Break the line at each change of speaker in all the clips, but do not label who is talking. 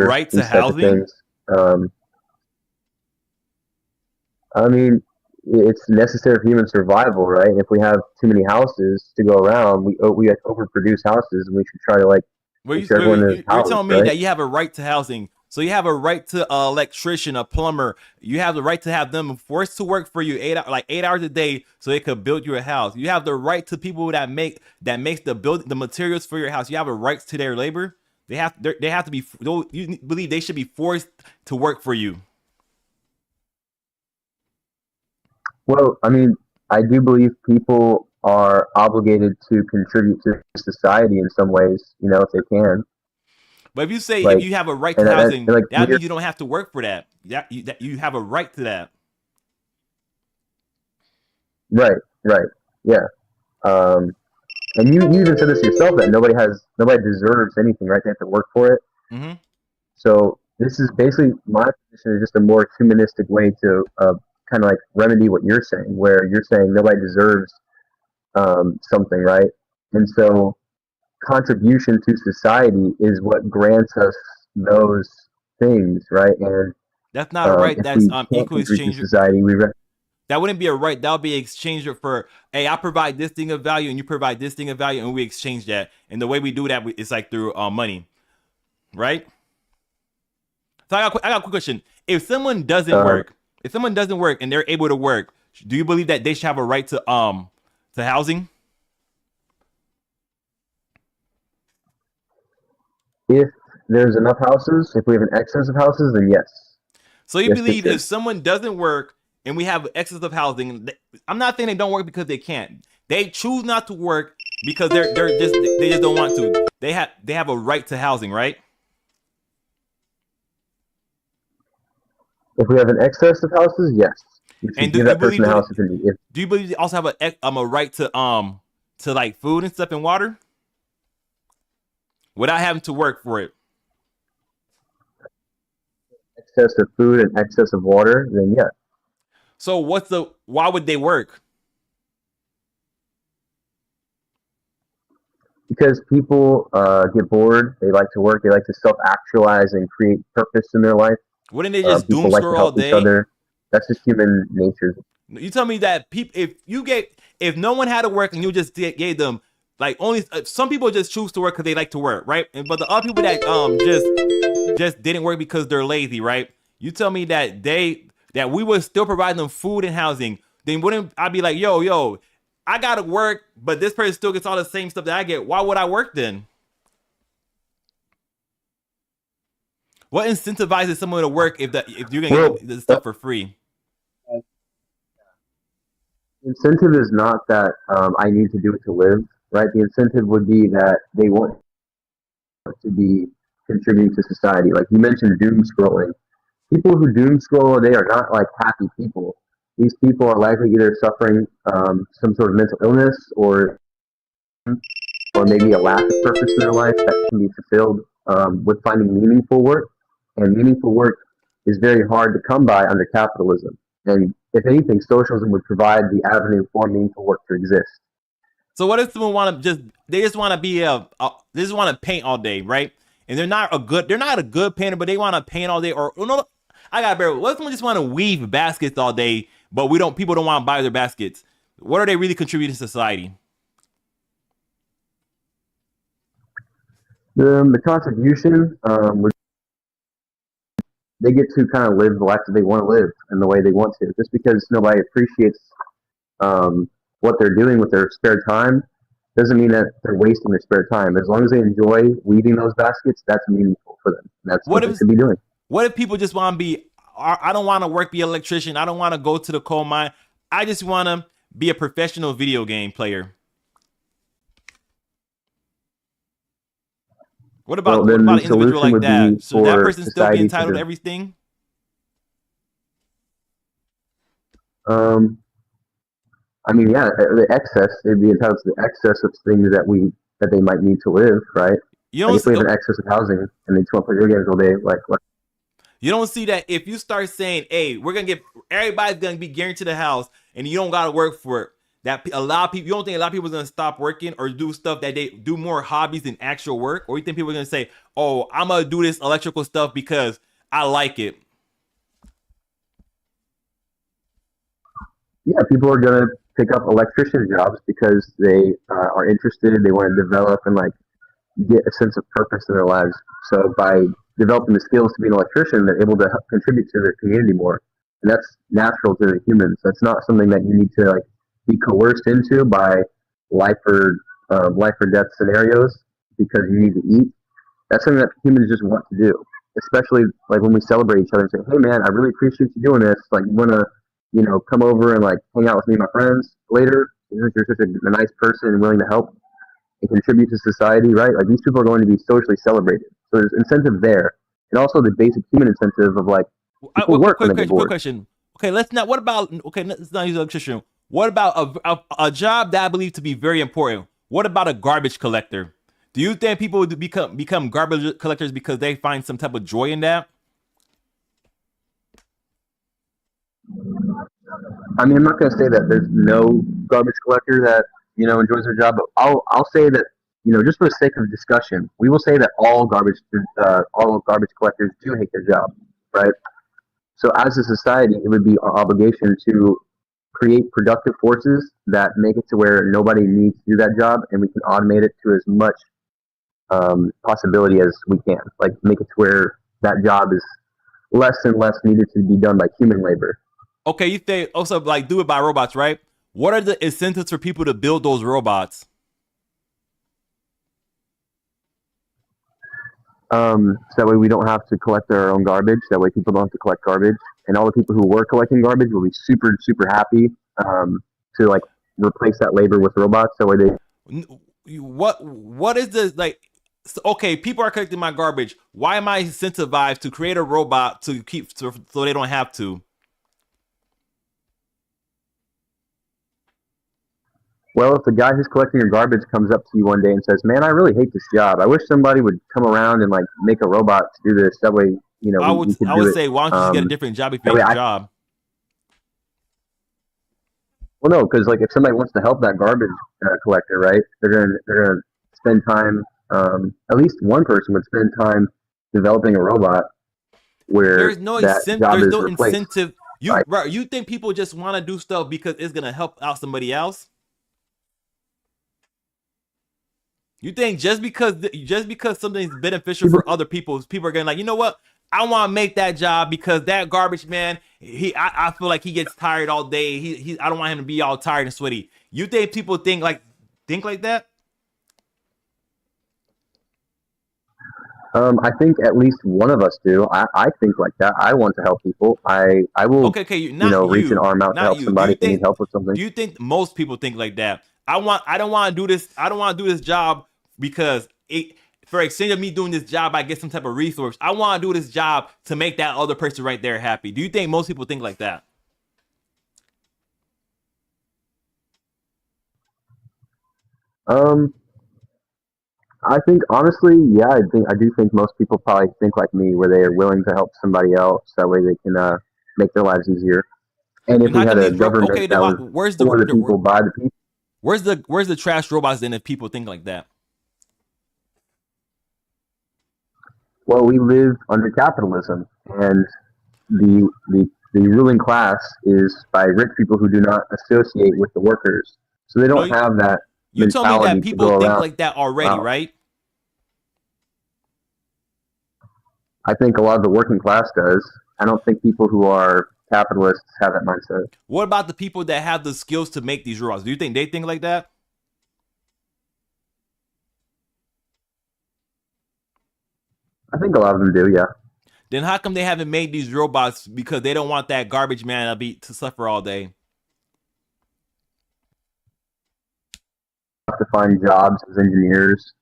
right to
these type of
housing?
things. Um, I mean, it's necessary for human survival, right? If we have too many houses to go around, we like, overproduce houses, and we should try to like
Where
make sure everyone is
you're
housed,
telling me
right?
that you have a right to housing, so you have a right to an electrician, a plumber. You have the right to have them forced to work for you like 8 hours a day, so they could build you a house. You have the right to people that makes the materials for your house. You have a right to their labor. They have to be. You believe they should be forced to work for you.
Well, I mean, I do believe people are obligated to contribute to society in some ways, if they can.
But if you say if
Like,
you have a right to
and
housing,
like
that means you don't have to work for that. That you have a right to that.
right, right, yeah. Um, and you even said this yourself that nobody deserves anything, right? They have to work for it.
Hmm.
So this is basically my position is just a more humanistic way to kind of like remedy what you're saying, where you're saying nobody deserves something, right? And so contribution to society is what grants us those things, right? And
That's not a right.
if
That's
we can't
equal
contribute to
exchange.
society,
That wouldn't be a right. That would be exchange for, hey, I provide this thing of value and you provide this thing of value, and we exchange that. And the way we do that is like through money, right? So I got a quick question.
um,
If someone doesn't work and they're able to work, do you believe that they should have a right to housing?
if there's enough houses, if we have an excess of houses, then yes,
So you
yes, they
believe if
should.
someone doesn't work and we have excess of housing, I'm not saying they don't work because they can't. They choose not to work because they just don't want to. They have a right to housing, right?
If we have an excess of houses, yes, we
And
should give that person a house if they need. If
do you believe they also have a right to like food and stuff and water without having to work for it?
excess of food and excess of water, then yes.
So why would they work?
Because people get bored, they like to work, they like to self actualize and create purpose in their life.
Wouldn't they just
People
doom
like to
scroll all
help each
day?
other. That's just human nature.
You tell me that people, if no one had to work and you just gave them like only some people just choose to work because they like to work, right? But the other people that just didn't work because they're lazy, right? You tell me that we would still provide them food and housing, then wouldn't I be like, yo, I gotta work, but this person still gets all the same stuff that I get. Why would I work then? What incentivizes someone to work if you're gonna
Well,
get the
the
stuff for free?
incentive is not that I need to do it to live, right? The incentive would be that they want to be contributing to society. Like you mentioned, doom scrolling. People who doom scroll all day are not like happy people. These people are likely either suffering some sort of mental illness or maybe a lack of purpose in their life that can be fulfilled with finding meaningful work. And meaningful work is very hard to come by under capitalism. And if anything, socialism would provide the avenue for meaningful work to exist.
So what if someone want to they just want to be they just want to paint all day, right? And they're not a good painter, but they want to paint all day. Or no, I got better. What if someone just want to weave baskets all day, but people don't want to buy their baskets? What are they really contributing to society?
The contribution they get to kind of live the life that they want to live and the way they want to. Just because nobody appreciates what they're doing with their spare time doesn't mean that they're wasting their spare time. As long as they enjoy weaving those baskets, that's meaningful for them. That's
What
what they
if
should be doing.
what if people just want to be? I don't want to work, be an electrician. I don't want to go to the coal mine. I just want to be a professional video game player.
Well,
What
then
about
the
an individual
solution
like
would be
that? Should that
for
person still be
society
entitled to
to.
everything?
Um, I mean, yeah, the excess. They'd be entitled to the excess of things that they might need to live, right?
You
Like
don't
if we have an excess of housing and they just want to play video games all day, like what?
you don't see that if you start saying, "Hey, we're gonna get everybody's gonna be guaranteed a house, and you don't gotta work for it." that a lot of people, you don't think a lot of people are gonna stop working or do stuff that they do more hobbies than actual work, or you think people are gonna say, "Oh, I'm gonna do this electrical stuff because I like it"?
Yeah, people are gonna pick up electrician jobs because they are interested. They want to develop and like get a sense of purpose in their lives. So by developing the skills to be an electrician, they're able to help contribute to their community more, and that's natural to the humans. That's not something that you need to like be coerced into by life or life or death scenarios because you need to eat. That's something that humans just want to do. Especially like when we celebrate each other and say, "Hey, man, I really appreciate you doing this. Like, you wanna, come over and like hang out with me and my friends later? You're such a nice person and willing to help and contribute to society, right? Like these people are going to be socially celebrated. So there's incentive there, and also the basic human incentive of like people work when they get
Quick
bored.
question. Okay, let's not. What about? Okay, let's not use electrician. What about a job that I believe to be very important? What about a garbage collector? Do you think people would become garbage collectors because they find some type of joy in that?
I mean, I'm not going to say that there's no garbage collector that enjoys their job, but I'll say that just for the sake of discussion, we will say that all garbage collectors do hate their job, right? So as a society, it would be our obligation to create productive forces that make it to where nobody needs to do that job, and we can automate it to as much possibility as we can. Like make it to where that job is less and less needed to be done by human labor.
Okay, you think also like do it by robots, right? What are the incentives for people to build those robots?
So that way we don't have to collect our own garbage. That way people don't have to collect garbage, and all the people who were collecting garbage will be super super happy to like replace that labor with robots. That way they
What is this like? Okay, people are collecting my garbage. Why am I incentivized to create a robot to keep so they don't have to?
well, if the guy who's collecting your garbage comes up to you one day and says, "Man, I really hate this job. I wish somebody would come around and like make a robot to do this. That way, we could
I
do
would
it."
say, why don't you just get a different job if you
That
hate
way,
the job?
well, no, because like if somebody wants to help that garbage collector, right? They're gonna spend time. At least one person would spend time developing a robot where that job
There's
is
no
replaced,
incentive.
right?
You think people just want to do stuff because it's gonna help out somebody else? You think just because something's beneficial
People,
for other people are gonna like, you know what? I want to make that job because that garbage man, I feel like he gets tired all day. I don't want him to be all tired and sweaty. You think people think like that?
I think at least one of us do. I think like that. I want to help people. I will,
Okay, not
reach an
you,
arm out to
not
help
you. Do
somebody
you
if they need
think
help with something.
do you think most people think like that? I don't want to do this. I don't want to do this job because for exchange of me doing this job, I get some type of resource. I want to do this job to make that other person right there happy. Do you think most people think like that?
Um, I think honestly, yeah, I do think most people probably think like me, where they are willing to help somebody else. That way they can make their lives easier. And if
Then how
we
come
had a
these
government
okay? Then
that was
where's
for the people, by the people,
where's the trash robots then if people think like that?
well, we live under capitalism, and the ruling class is by rich people who do not associate with the workers, so they
No,
don't have that
you told me that
mentality to
people
go
think
around.
like that already,
Wow,
right?
I think a lot of the working class does. I don't think people who are capitalists have that mindset.
What about the people that have the skills to make these robots? Do you think they think like that?
I think a lot of them do. Yeah,
Then how come they haven't made these robots because they don't want that garbage man to suffer all day?
have to find jobs as engineers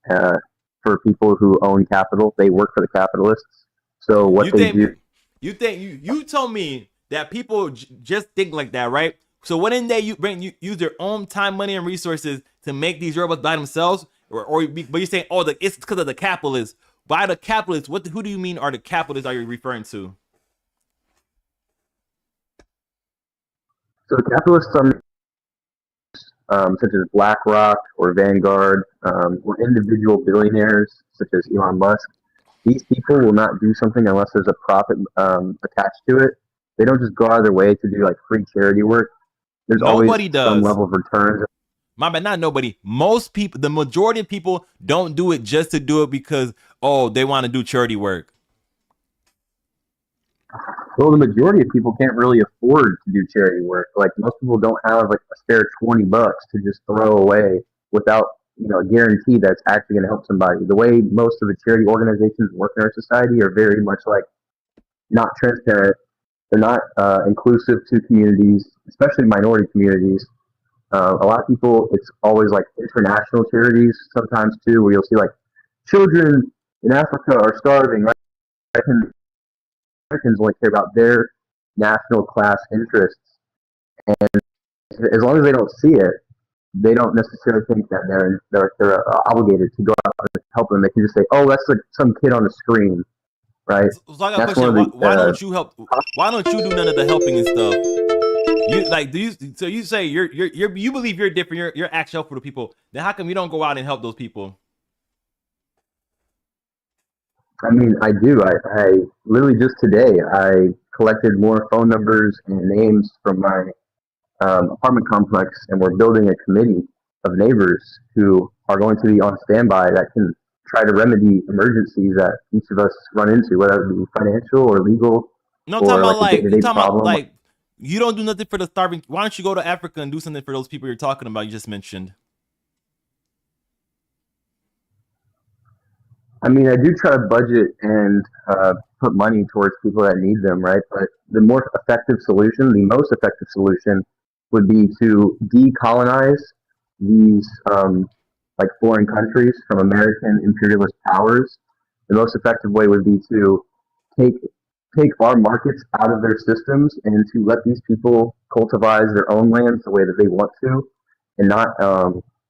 for people who own capital. They work for the capitalists. So what
You
they do,
think you told me that people just think like that, right? So wouldn't they use their own time, money, and resources to make these robots by themselves, but you're saying, oh, it's because of the capitalists. By the capitalists, who do you mean are the capitalists? Are you referring to?
so the capitalists are such as BlackRock or Vanguard, or individual billionaires such as Elon Musk. These people will not do something unless there's a profit attached to it. They don't just go out of their way to do like free charity work. There's always
Nobody
some
does.
level of returns.
My bad, not nobody. Most people, the majority of people don't do it just to do it because, oh, they want to do charity work.
Well, the majority of people can't really afford to do charity work. Like most people don't have like a spare $20 to just throw away without a guarantee that's actually going to help somebody. The way most of the charity organizations work in our society are very much like not transparent. They're not inclusive to communities, especially minority communities. A lot of people, it's always like international charities sometimes too, where you'll see like children in Africa are starving. Right? Americans only care about their national class interests, and as long as they don't see it, they don't necessarily think that they're obligated to go out and help them. They can just say, "Oh, that's like some kid on the screen," right?
So I got a
That's one
question.
of
Why
the
don't you help? Why don't you do none of the helping and stuff? You like do you? So you say you believe you're different. You're actually helpful to people. Then how come you don't go out and help those people?
I mean, I do. I literally just today I collected more phone numbers and names from my apartment complex, and we're building a committee of neighbors who are going to be on standby that can try to remedy emergencies that each of us run into, whether it be financial or legal
No, I'm talking
or like
about
a day
like
to
you
day
talking about
problem.
like you don't do nothing for the starving. Why don't you go to Africa and do something for those people you're talking about? You just mentioned.
I mean, I do try to budget and put money towards people that need them, right? But the more effective solution, the most effective solution, would be to decolonize these like foreign countries from American imperialist powers. The most effective way would be to take take our markets out of their systems and to let these people cultivize their own lands the way that they want to, and not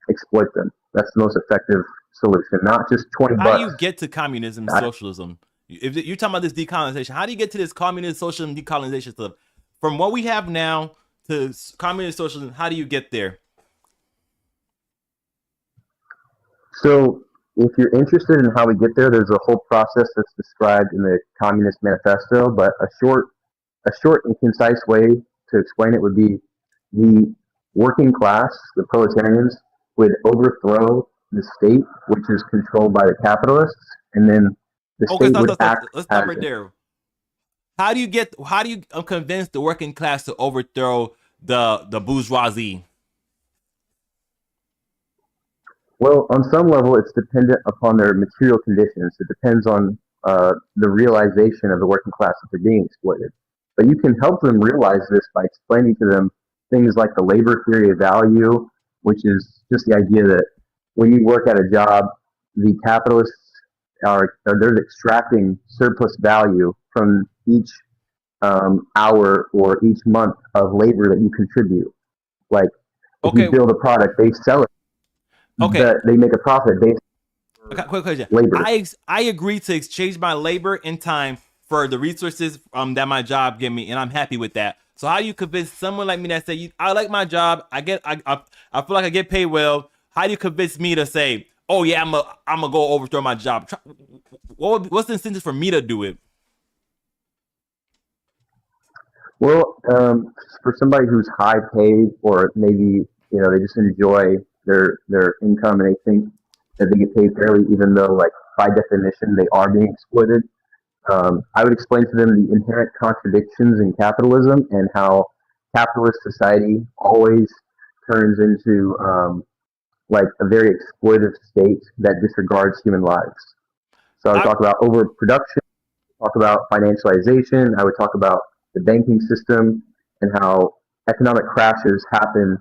exploit them. That's the most effective solution. Not just 20
How do you
bucks.
get to communism and
I,
socialism? If you're talking about this decolonization, how do you get to this communist socialism decolonization stuff? From what we have now to communist socialism, how do you get there?
so if you're interested in how we get there, there's a whole process that's described in the Communist Manifesto. But a short and concise way to explain it would be the working class, the proletarians, would overthrow the state, which is controlled by the capitalists, and then the
Okay,
state would act
let's
as
stop right there. How do you convince the working class to overthrow the bourgeoisie?
well, on some level, it's dependent upon their material conditions. It depends on the realization of the working class that they're being exploited. But you can help them realize this by explaining to them things like the labor theory of value, which is just the idea that when you work at a job, the capitalists are they're extracting surplus value from each hour or each month of labor that you contribute. Like if you
Okay,
build a product, they sell it,
okay.
that they make a profit based
Okay, quick question.
on labor.
I agree to exchange my labor and time for the resources that my job give me, and I'm happy with that. So how do you convince someone like me that say I like my job, I feel like I get paid well. How do you convince me to say, oh yeah, I'm gonna go overthrow my job? What's the incentive for me to do it?
Well, for somebody who's high paid, or maybe they just enjoy their income and they think that they get paid fairly, even though like by definition they are being exploited. I would explain to them the inherent contradictions in capitalism and how capitalist society always turns into like a very exploitive state that disregards human lives. So I would
I
talk about overproduction, talk about financialization. I would talk about the banking system and how economic crashes happen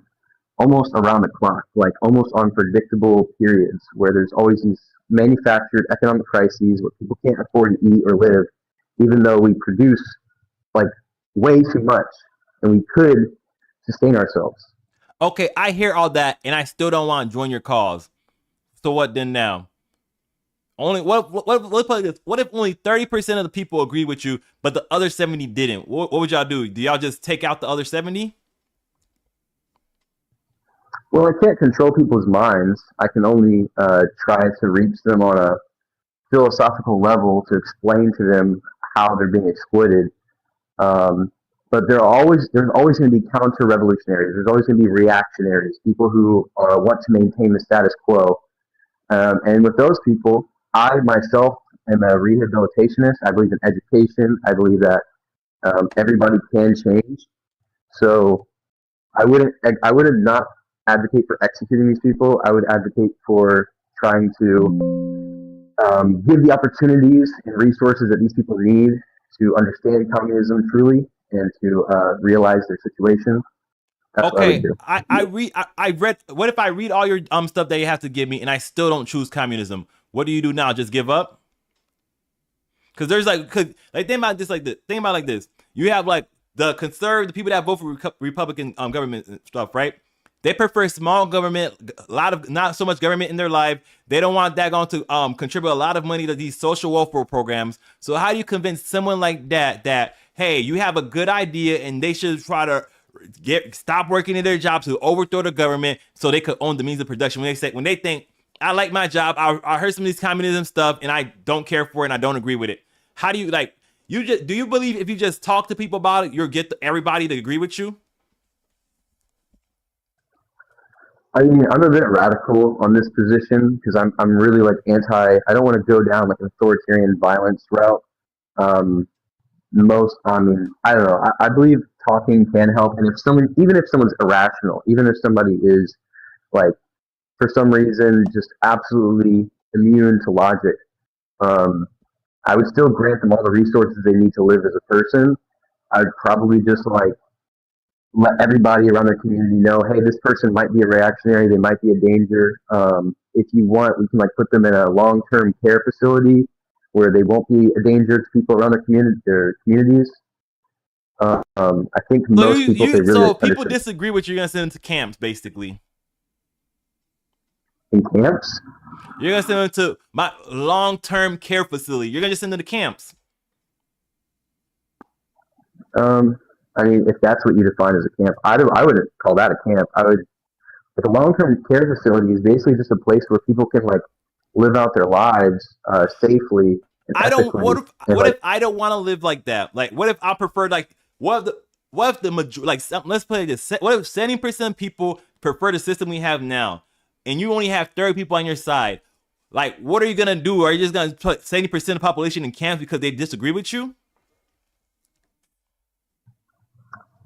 almost around the clock, like almost on predictable periods where there's always these manufactured economic crises where people can't afford to eat or live, even though we produce like way too much and we could sustain ourselves.
okay, I hear all that, and I still don't want to join your cause. So what then now? Only let's play this. What if only 30% of the people agree with you, but the other 70 didn't? What would y'all do? Do y'all just take out the other 70?
Well, I can't control people's minds. I can only try to reach them on a philosophical level to explain to them how they're being exploited. Um, but there's always going to be counter revolutionaries. There's always going to be reactionaries, people who want to maintain the status quo. And with those people, I myself am a rehabilitationist. I believe in education. I believe that everybody can change. So I wouldn't not advocate for executing these people. I would advocate for trying to give the opportunities and resources that these people need to understand communism truly and to realize their situation. That's what I would
Okay,
do.
I read. What if I read all your stuff that you have to give me, and I still don't choose communism? What do you do now? Just give up? Because there's like think about this like this. Think about it like this. You have like the conservative people that vote for Republican government and stuff, right? They prefer small government, a lot of not so much government in their life. They don't want that going to contribute a lot of money to these social welfare programs. So how do you convince someone like that hey, you have a good idea and they should try to stop working in their jobs to overthrow the government so they could own the means of production? When they think I like my job, I heard some of these communism stuff and I don't care for it and I don't agree with it. How do you like? Do you believe if you just talk to people about it, you'll get everybody to agree with you?
I mean, I'm a bit radical on this position because I'm really like anti. I don't want to go down like an authoritarian violence route. Um, I mean, I don't know. I believe talking can help, and even if someone's irrational, even if somebody is like for some reason just absolutely immune to logic, um, I would still grant them all the resources they need to live as a person. I'd probably just like let everybody around their community know, hey, this person might be a reactionary, they might be a danger. If you want, we can like put them in a long-term care facility where they won't be a danger to people around their communities. I think
So
most people, if they really
so if people
understand
disagree with you, you're gonna send them to camps, basically.
in camps.
You're gonna send them to my long-term care facility. You're gonna just send them to camps.
Um, I mean, if that's what you define as a camp, I wouldn't call that a camp. I would like a long-term care facility is basically just a place where people can like live out their lives safely and
I don't.
ethically. And
What
like,
if I don't want to live like that? Like, what if I prefer like what if the major like let's play this. What if 70% of people prefer the system we have now, and you only have 30 people on your side? Like, what are you gonna do? Are you just gonna put 70% of the population in camps because they disagree with you?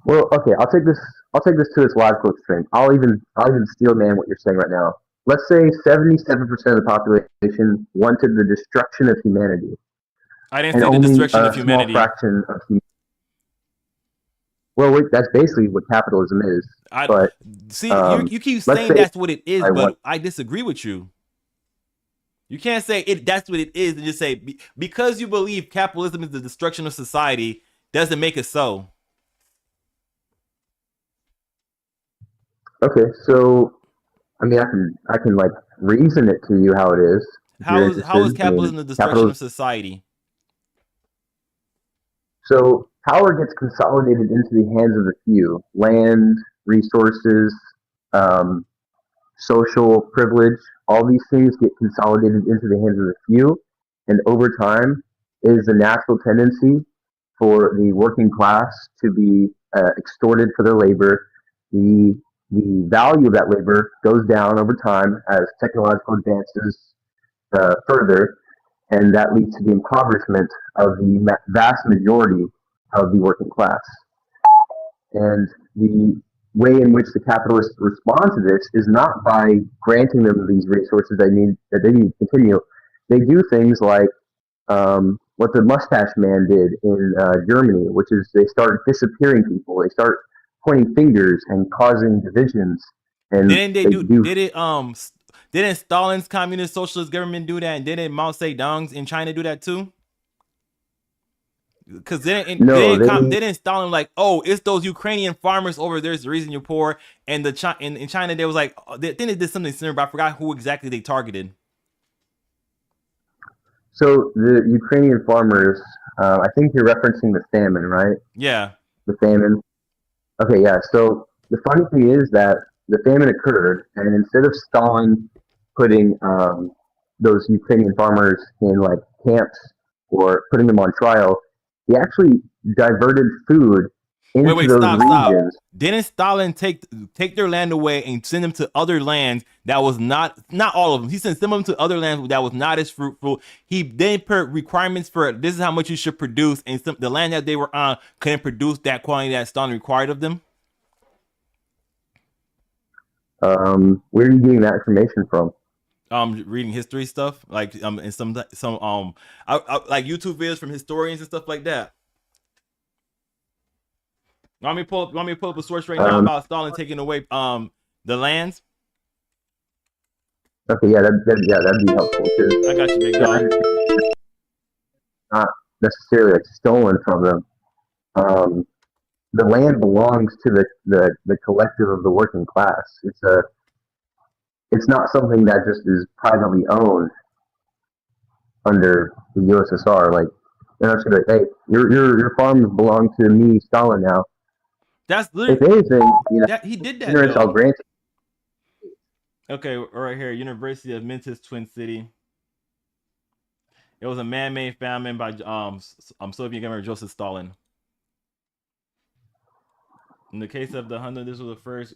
well, okay, I'll take this to its logical extreme. I'll even steel man what you're saying right now. Let's say 77% of the population wanted the destruction of humanity,
I didn't
and
say the
only
destruction
a
of
small
humanity.
fraction of well, wait, that's basically what capitalism is.
I
But
see
um,
you keep
let's
saying
say
that's what it is,
I want
but I disagree with you. You can't say it. That's what it is, and just say because you believe capitalism is the destruction of society doesn't make it so.
okay, so I mean, I can like reason it to you how it is if you're
How
interested.
is
I mean,
capitalism the destruction
capital.
of society?
So power gets consolidated into the hands of the few. Land, resources, um, social privilege, all these things get consolidated into the hands of the few, and over time, it is the natural tendency for the working class to be extorted for their labor. The the value of that labor goes down over time as technological advances further, and that leads to the impoverishment of the vast majority of the working class. And the way in which the capitalists respond to this is not by granting them these resources that they need to continue. They do things like what the mustache man did in Germany, which is they start disappearing people. They start pointing fingers and causing divisions, and
Didn't they
they
do?
do.
Didn't Stalin's communist socialist government do that? And didn't Mao Zedong's in China do that too? Because
No,
didn't Stalin like, oh, it's those Ukrainian farmers over there's the reason you're poor, and in China they was like, then they did something similar, but I forgot who exactly they targeted.
so the Ukrainian farmers. I think you're referencing the famine, right?
Yeah,
The famine. Okay, yeah. So the funny thing is that the famine occurred, and instead of Stalin putting those Ukrainian farmers in like camps or putting them on trial, he actually diverted food
Wait,
into
wait,
those
stop.
regions.
Didn't Stalin take their land away and send them to other lands that was not all of them? He sent some of them to other lands that was not as fruitful. He then put requirements for this is how much you should produce, and the land that they were on couldn't produce that quantity that Stalin required of them.
Where are you getting that information from?
Reading history stuff like and some like YouTube videos from historians and stuff like that. Want me to pull up a source right now
Um,
about Stalin taking away the lands?
okay, yeah, yeah, that'd be helpful because
I got you, big
yeah, I
dog.
understand it's not necessarily like stolen from them. Um, the land belongs to the collective of the working class. It's not something that just is privately owned under the USSR. Like they're not just gonna be like, hey, your farms belong to me, Stalin now.
That's
If
literally
anything,
that he did that
ignorance, I'll
though.
grant
Okay, right here, University of Memphis, Twin City. It was a man-made famine by Soviet governor Joseph Stalin. In the case of the Hunter, this was the first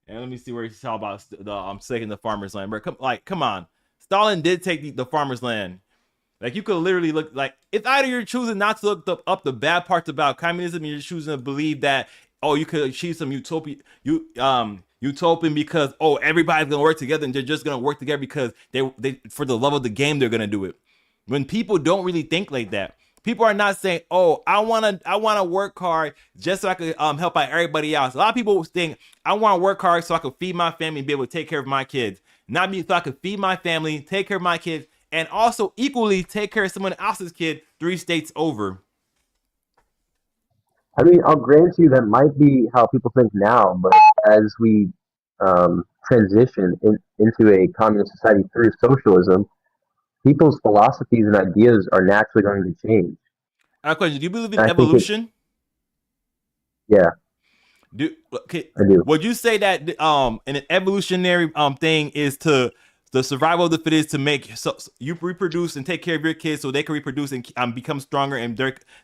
and let me see where he's talking about the taking the farmers' land. Bro, come on, Stalin did take the farmers' land. Like you could literally look like it's either you're choosing not to look up the bad parts about communism, and you're choosing to believe that you could achieve some utopian because everybody's gonna work together and they're just gonna work together because they for the love of the game they're gonna do it. When people don't really think like that, people are not saying, I wanna work hard just so I could help out everybody else. A lot of people think I wanna work hard so I could feed my family and be able to take care of my kids. Not me so I could feed my family, take care of my kids, and also equally take care of someone else's kid 3 states over.
I mean, I'll grant you that might be how people think now, but as we transition into a communist society through socialism, people's philosophies and ideas are naturally going to change.
I have a question. Do you believe in
And I think it,
evolution?
yeah,
Okay,
I do.
would you say that an evolutionary thing is to the survival of the fittest to make you reproduce and take care of your kids so they can reproduce and become stronger and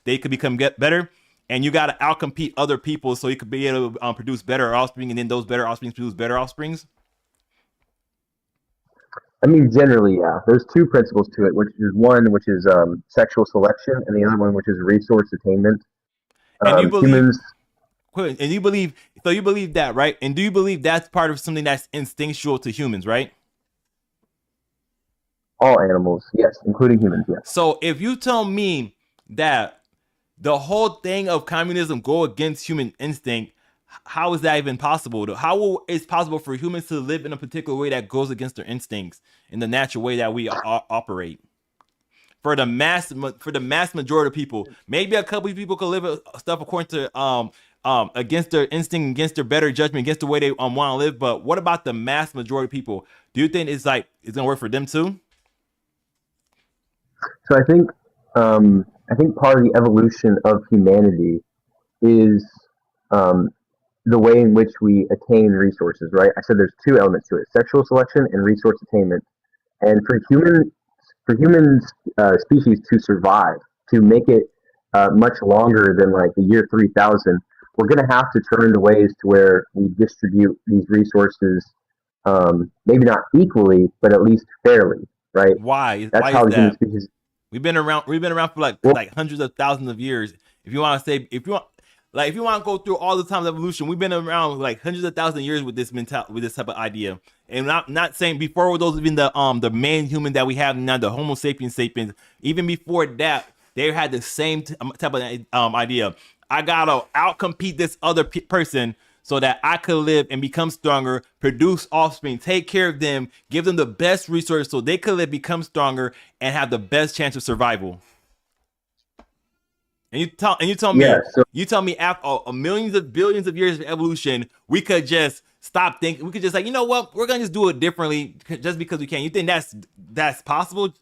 they could get better, and you got to outcompete other people so you could be able to produce better offspring, and then those better offspring produce better offsprings.
I mean, generally, yeah. There's two principles to it, which is one, which is sexual selection, and the other one, which is resource attainment.
And you believe
Humans,
and you believe so you believe that, right? And do you believe that's part of something that's instinctual to humans, right?
all animals, yes, including humans, yes.
So if you tell me that the whole thing of communism go against human instinct, how is that even possible? How is it possible for humans to live in a particular way that goes against their instincts in the natural way that we operate? For the mass majority of people, maybe a couple of people could live stuff according to against their instinct, against their better judgment, against the way they want to live. But what about the mass majority of people? Do you think it's gonna work for them too?
So I think part of the evolution of humanity is um, the way in which we attain resources, right? I said there's two elements to it: sexual selection and resource attainment. And for human species to survive, to make it much longer than like the year 3000, we're going to have to turn to ways to where we distribute these resources, maybe not equally, but at least fairly, right?
Why?
That's
Why
how
is
the human
that?
species.
We've been around for
Well,
like hundreds of thousands of years. If you want to say, if you want to go through all the times of evolution, we've been around like hundreds of thousands of years with this with this type of idea. And not saying before those even the main human that we have now, the Homo sapiens sapiens. Even before that, they had the same type of idea. I gotta outcompete this other person so that I could live and become stronger, produce offspring, take care of them, give them the best resources so they could live, become stronger, and have the best chance of survival. And
yeah. So
you tell me after millions of billions of years of evolution, we could just stop thinking. We could just like, you know what? We're gonna just do it differently just because we can. You think that's possible?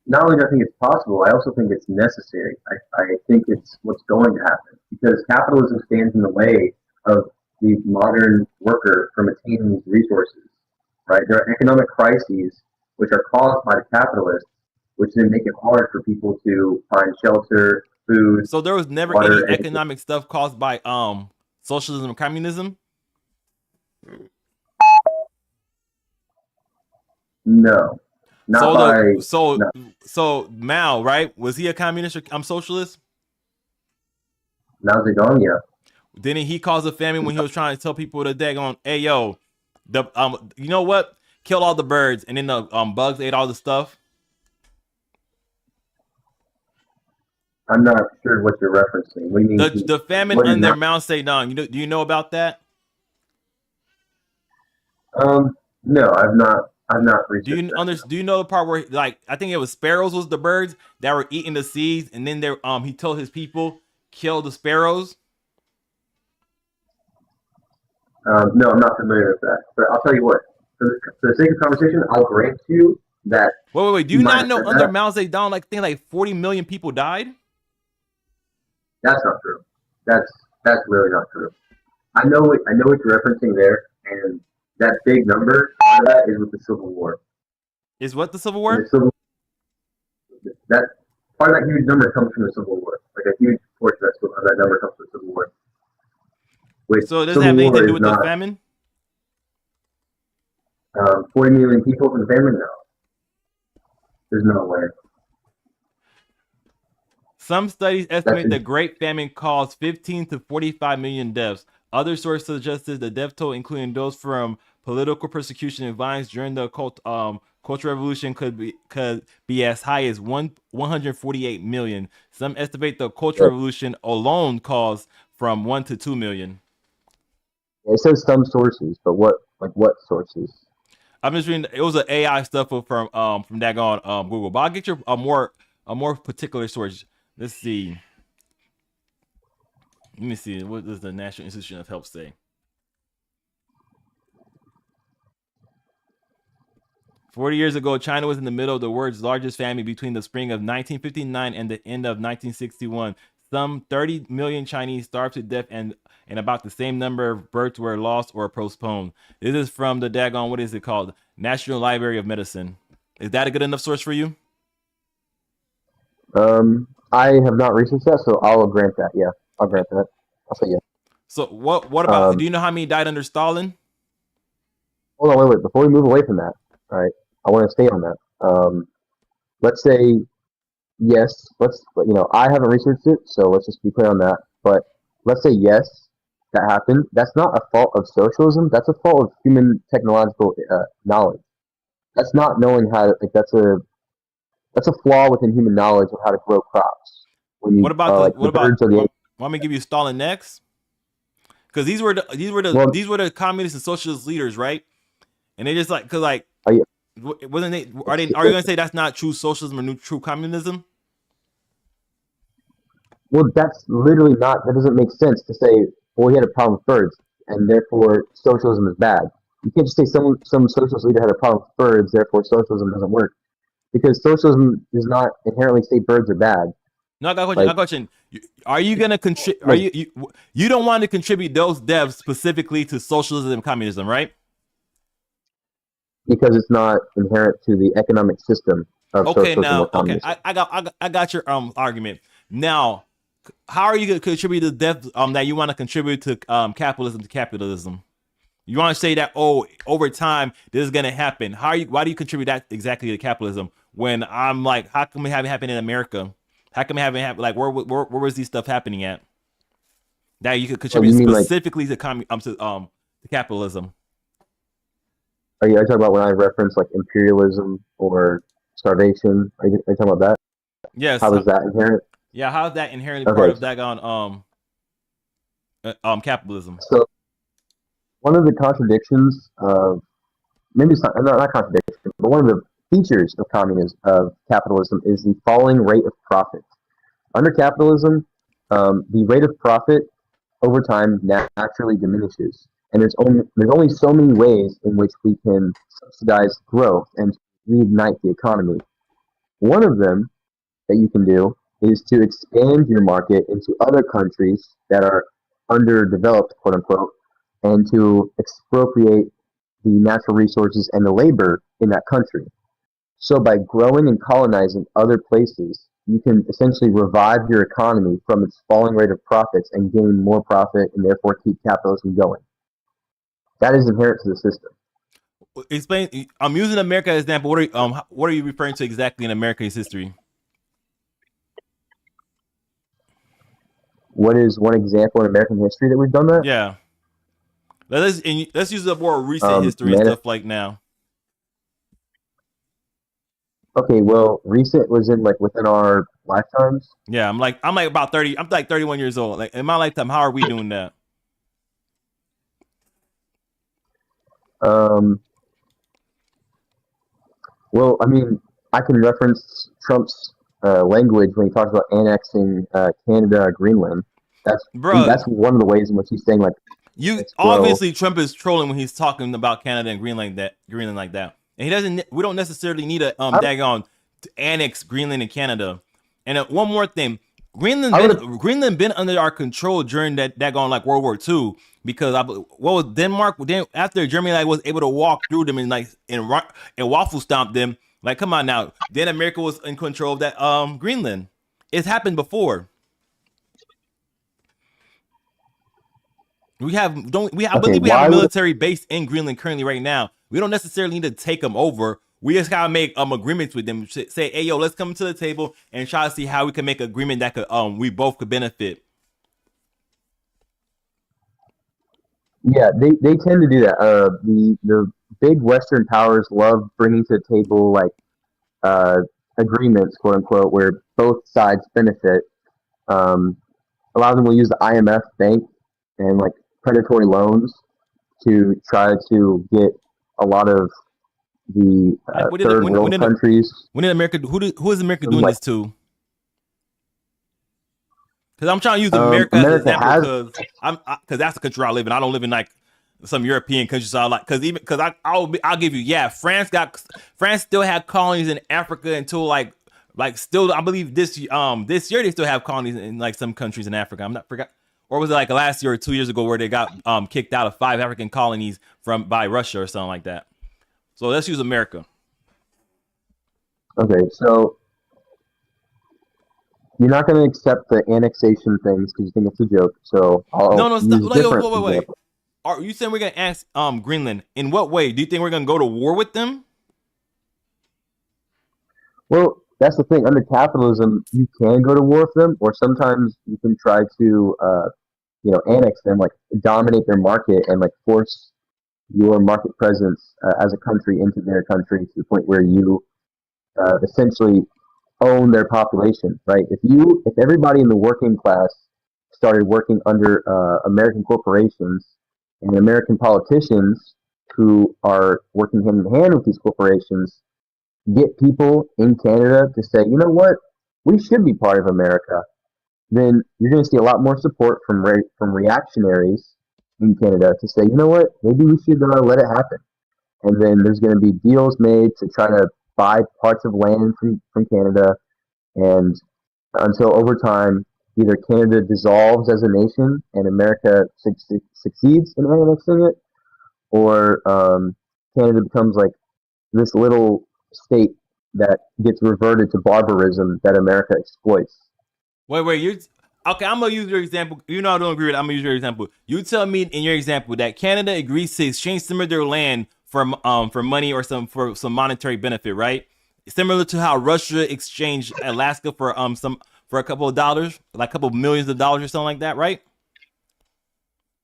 not only do I think it's possible, I also think it's necessary. I think it's what's going to happen because capitalism stands in the way of the modern worker from attaining these resources, right? There are economic crises which are caused by the capitalists, which then make it hard for people to find shelter, food,
So there was never any
water, education.
economic stuff caused by socialism and communism.
No, not
So
by,
the so
no,
so Mao, right? Was he a communist or socialist?
Mao Zedong, yeah.
Didn't he cause a famine when he was trying to tell people to daggone, hey yo, the you know what? Kill all the birds, and then the bugs ate all the stuff.
I'm not sure what you're referencing. What do you mean?
The famine
What is
under
not?
Mao Zedong. Do you know about that?
No, I've not researched that.
Do you know the part where, like, I think it was sparrows was the birds that were eating the seeds, and then there he told his people kill the sparrows.
No, I'm not familiar with that. But I'll tell you what. For the sake of conversation, I'll grant you that
Wait. Do
he
you
might
not
have
know
said
under
that.
Mao Zedong, like, I think like 40 million people died?
That's not true. That's really not true. I know what you're referencing there, and that big number part of that is with the Civil War.
Is what the Civil
And
War?
the Civil that part of that huge number comes from the Civil War. Like a huge portion of that number comes from the Civil War. Which
So it doesn't
Civil
have anything
War
to do
is
with the
not
famine?
40 million people from the famine. No, there's no way.
Some studies
That's
estimate the Great Famine caused 15 to 45 million deaths. Other sources suggested the death toll, including those from political persecution and violence during the Cultural Revolution, could be as high as 148 million. Some estimate the Cultural Revolution alone caused from 1 to 2 million.
It says some sources, but what sources?
I'm just reading. It was an AI stuff from Dagon Google, but I'll get you a more particular source. Let's see. Let me see. What does the National Institution of Health say? 40 years ago, China was in the middle of the world's largest famine between the spring of 1959 and the end of 1961. Some 30 million Chinese starved to death, and about the same number of births were lost or postponed. This is from the Dagon, what is it called? National Library of Medicine. Is that a good enough source for you?
I have not researched that, so I'll grant that. Yeah, I'll grant that. I'll say yeah.
So what about?
Um,
Do you know how many died under Stalin?
Hold on, wait. Before we move away from that, all right, I want to stay on that. Let's say yes. I haven't researched it, so let's just be clear on that. But let's say yes, that happened. That's not a fault of socialism. That's a fault of human technological knowledge. That's not knowing how to. Like that's a flaw within human knowledge of how to grow crops. When you
What about the
like the
what about?
birds are the
Want me to give you Stalin next? Because
well,
these were the communist and socialist leaders, right? And they just like, cause like,
are you,
wasn't they? Are you gonna say that's not true socialism or true communism?
well, that's literally not. That doesn't make sense to say. Well, he had a problem with birds, and therefore socialism is bad. You can't just say some socialist leader had a problem with birds, therefore socialism doesn't work. Because socialism does not inherently say birds are bad.
No, I got a question. I
Like,
got a question. Are you gonna contribute? Are
like
you don't want to contribute those devs specifically to socialism and communism, right?
because it's not inherent to the economic system of
Okay,
socialism or
now, okay,
communism.
I got your argument. Now, how are you gonna contribute to the dev that you want to contribute to capitalism? You want to say that, oh, over time this is gonna happen. Why do you contribute that exactly to capitalism when I'm like, how come it haven't happened in America? How come it haven't happened? Like, where was these stuff happening at? That you could
Oh,
contribute
you mean like?
specifically to capitalism.
Are you talking about when I reference like imperialism or starvation? Are you talking about that?
Yes.
How is that inherent?
Yeah. How's that inherently part
Okay,
of that capitalism?
so one of the contradictions of maybe it's not contradiction, but one of the features of communism of capitalism is the falling rate of profit. Under capitalism, the rate of profit over time naturally diminishes, and there's only so many ways in which we can subsidize growth and reignite the economy. One of them that you can do is to expand your market into other countries that are underdeveloped, quote unquote, and to expropriate the natural resources and the labor in that country. So by growing and colonizing other places, you can essentially revive your economy from its falling rate of profits and gain more profit and therefore keep capitalism going. That is inherent to the system.
Explain. I'm using America as an example. What are you referring to exactly in America's history?
What is one example in American history that we've done that?
Yeah. Let's use a more recent history and stuff like now.
Okay, well, recent was in like within our lifetimes.
Yeah, I'm like about 30. I'm like 31 years old. Like in my lifetime, how are we doing that?
Um, well, I mean, I can reference Trump's language when he talks about annexing Canada, Greenland.
Bro,
That's one of the ways in which he's saying like,
you
let's grow.
obviously Trump is trolling when he's talking about Canada and Greenland like that. And he doesn't. We don't necessarily need a daggone to annex Greenland and Canada. And one more thing, Greenland been under our control during that daggone like World War II because what was Denmark? Then after Germany like was able to walk through them and like and waffle stomp them. Like come on now, then America was in control of that Greenland. It's happened before. I believe we have a military base in Greenland currently right now. We don't necessarily need to take them over. We just gotta make agreements with them. Say, hey yo, let's come to the table and try to see how we can make an agreement that could we both could benefit.
Yeah, they tend to do that. The big Western powers love bringing to the table like agreements, quote unquote, where both sides benefit. A lot of them will use the IMF bank and like predatory loans to try to get a lot of the third world countries.
When did America? Who is America doing this to? Because I'm trying to use America as an example because that's the country I live in. I don't live in like some European countries. So I like because I'll give you France still had colonies in Africa until like still I believe this year they still have colonies in like some countries in Africa. I'm not forgot. Or was it like last year or 2 years ago where they got kicked out of 5 African colonies by Russia or something like that? So let's use America.
Okay, so you're not going to accept the annexation things because you think it's a joke. So
no, stop. Wait. Are you saying we're going to ask Greenland? In what way? Do you think we're going to go to war with them?
Well, that's the thing. Under capitalism, you can go to war with them, or sometimes you can try to annex them, like dominate their market and like force your market presence as a country into their country to the point where you essentially own their population, right? If everybody in the working class started working under American corporations and American politicians who are working hand in hand with these corporations get people in Canada to say, you know what, we should be part of America, then you're going to see a lot more support from reactionaries in Canada to say, you know what, maybe we should let it happen. And then there's going to be deals made to try to buy parts of land from Canada. And until over time, either Canada dissolves as a nation and America succeeds in annexing it, or Canada becomes like this little state that gets reverted to barbarism that America exploits.
Wait, you okay? I'm gonna use your example. You know I don't agree with it. I'm gonna use your example. You tell me in your example that Canada agrees to exchange some of their land for money or for some monetary benefit, right? Similar to how Russia exchanged Alaska for a couple of dollars, like a couple of millions of dollars or something like that, right?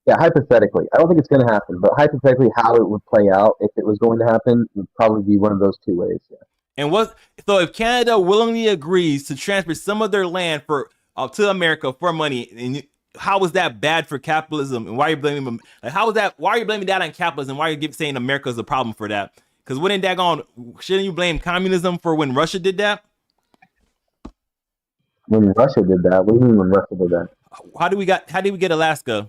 Yeah, hypothetically. I don't think it's going to happen, but hypothetically, how it would play out if it was going to happen would probably be one of those two ways. Yeah.
And so if Canada willingly agrees to transfer some of their land to America for money, and how is that bad for capitalism? And why are you blaming them? Like, why are you blaming that on capitalism? Why are you saying America is a problem for that? Because shouldn't you blame communism for when Russia did that?
When Russia did that? What do you mean when Russia did that?
How did we get Alaska?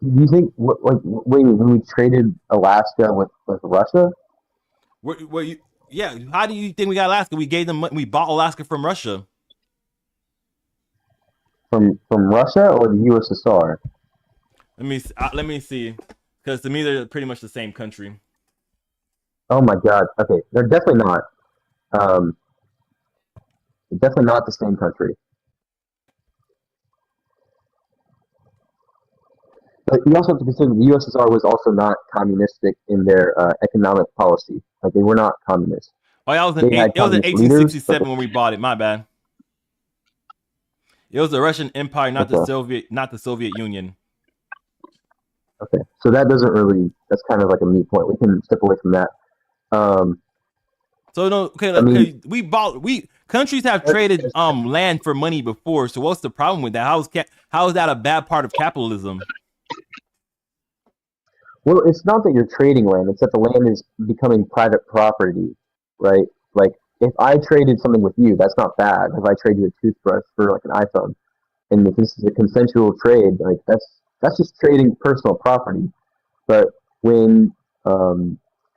Do you think when we traded Alaska with Russia?
How do you think we got Alaska? We gave them, we bought Alaska from Russia.
From Russia or the USSR?
Let me see, because to me they're pretty much the same country.
Oh my God. Okay, they're definitely not. Um, definitely not the same country. But you also have to consider the USSR was also not communistic in their economic policy. Like they were not communist.
Oh, yeah,
They had
it was in
communist leaders, but
1867 when we bought it. My bad. It was the Russian Empire,
okay,
not the Soviet Union.
okay. So that doesn't really. That's kind of like a moot point. We can step away from that. Um,
So no, okay,
I mean,
okay, we countries have traded land for money before. So what's the problem with that? How is that a bad part of capitalism?
well, it's not that you're trading land; it's that the land is becoming private property, right? Like if I traded something with you, that's not bad. If I trade you a toothbrush for like an iPhone, and if this is a consensual trade, like that's just trading personal property. But when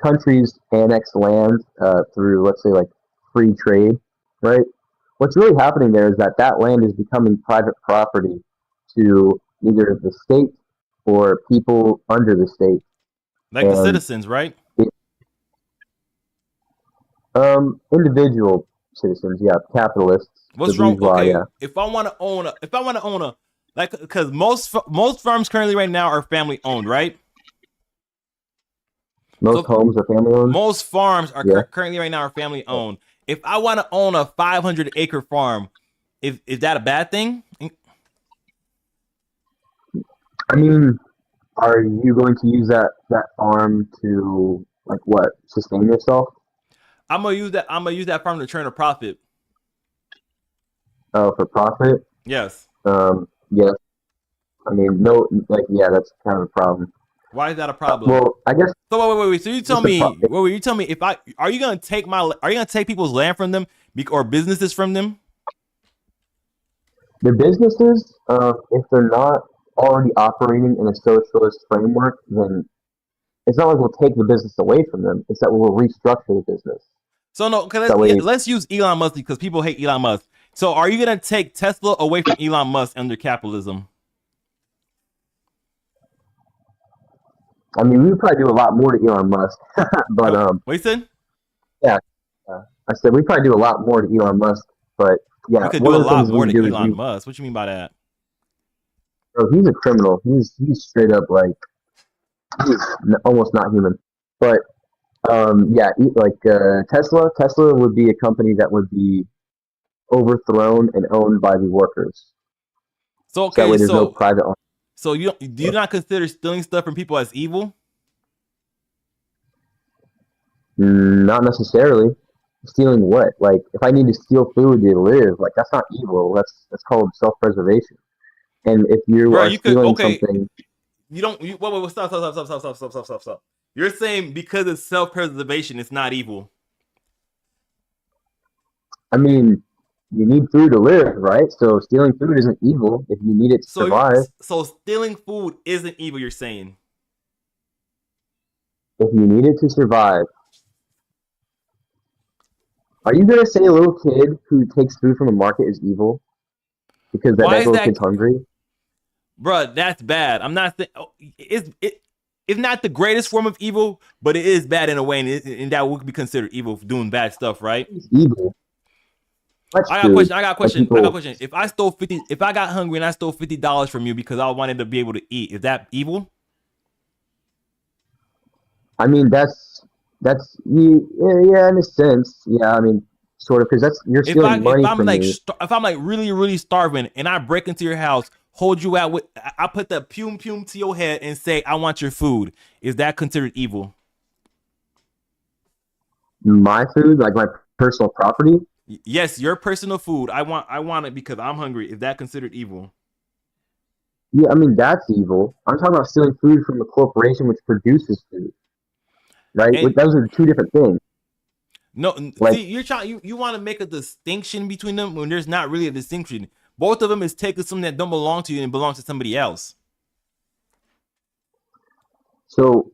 countries annex land through, let's say, like free trade, right? What's really happening there is that that land is becoming private property to either the state or people under the state,
Like the
and
citizens, right?
it, individual citizens, yeah, capitalists, the
What's wrong?
bourgeois,
Okay,
yeah,
if I want to own a, like, because most farms currently right now are family owned, right?
most
So
homes are family owned,
most farms are
yeah.
currently right now are family owned. If I want to own a 500-acre farm, is that a bad thing?
I mean, are you going to use that farm to like what sustain yourself?
I'm gonna use that farm to turn a profit.
For profit?
Yes.
Yes. I mean, no, like yeah, that's kind of a problem.
Why is that a problem?
Well, I guess
So wait. So you tell
just a
me, you tell me if I are you gonna take are you gonna take people's land from them or businesses from them?
the businesses, if they're not already operating in a socialist framework, then it's not like we'll take the business away from them. It's that we'll restructure the business.
So no, okay,
That way,
let's use Elon Musk because people hate Elon Musk. So are you gonna take Tesla away from Elon Musk under capitalism?
I mean, we would probably do a lot more to Elon Musk, but
What you said?
yeah, I said we probably do a lot more to Elon Musk, but
We
yeah,
could do
one
a
of the
lot
things we
more
would
to
do is
Elon Musk. What you mean by that?
bro, he's a criminal. He's straight up like he's almost not human. But yeah, like Tesla would be a company that would be overthrown and owned by the workers.
So
So that
okay,
way, there's no private.
so you do you not consider stealing stuff from people as evil?
Not necessarily. Stealing what? Like, if I need to steal food to live, like that's not evil. That's called self-preservation. And if you
Bro,
are
you could
stealing
okay.
something,
You don't. Wait, stop. You're saying because it's self-preservation, it's not evil.
I mean, you need food to live, right? So stealing food isn't evil if you need it to survive.
So stealing food isn't evil. You're saying.
If you need it to survive, are you gonna say a little kid who takes food from a market is evil because
Why
that
is
little
that,
kid's hungry?
bro? That's bad. I'm not saying it's not the greatest form of evil, but it is bad in a way, and that would be considered evil for doing bad stuff, right?
It's evil. Much
I got a
food.
question. I got a
Like
question. I got a
people,
question. If I got hungry and I stole $50 from you because I wanted to be able to eat, is that evil?
I mean, that's yeah, in a sense, yeah. I mean, sort of, because that's you're stealing money from me.
If I'm like really starving and I break into your house, hold you out with I put the pum pum to your head and say I want your food, is that considered evil?
My food, like my personal property.
Yes, your personal food. I want it because I'm hungry. Is that considered evil?
Yeah, I mean that's evil. I'm talking about stealing food from a corporation which produces food, right?
And
Those are two different things.
no,
Like,
see, you want to make a distinction between them when there's not really a distinction. Both of them is taking something that don't belong to you and belongs to somebody else.
so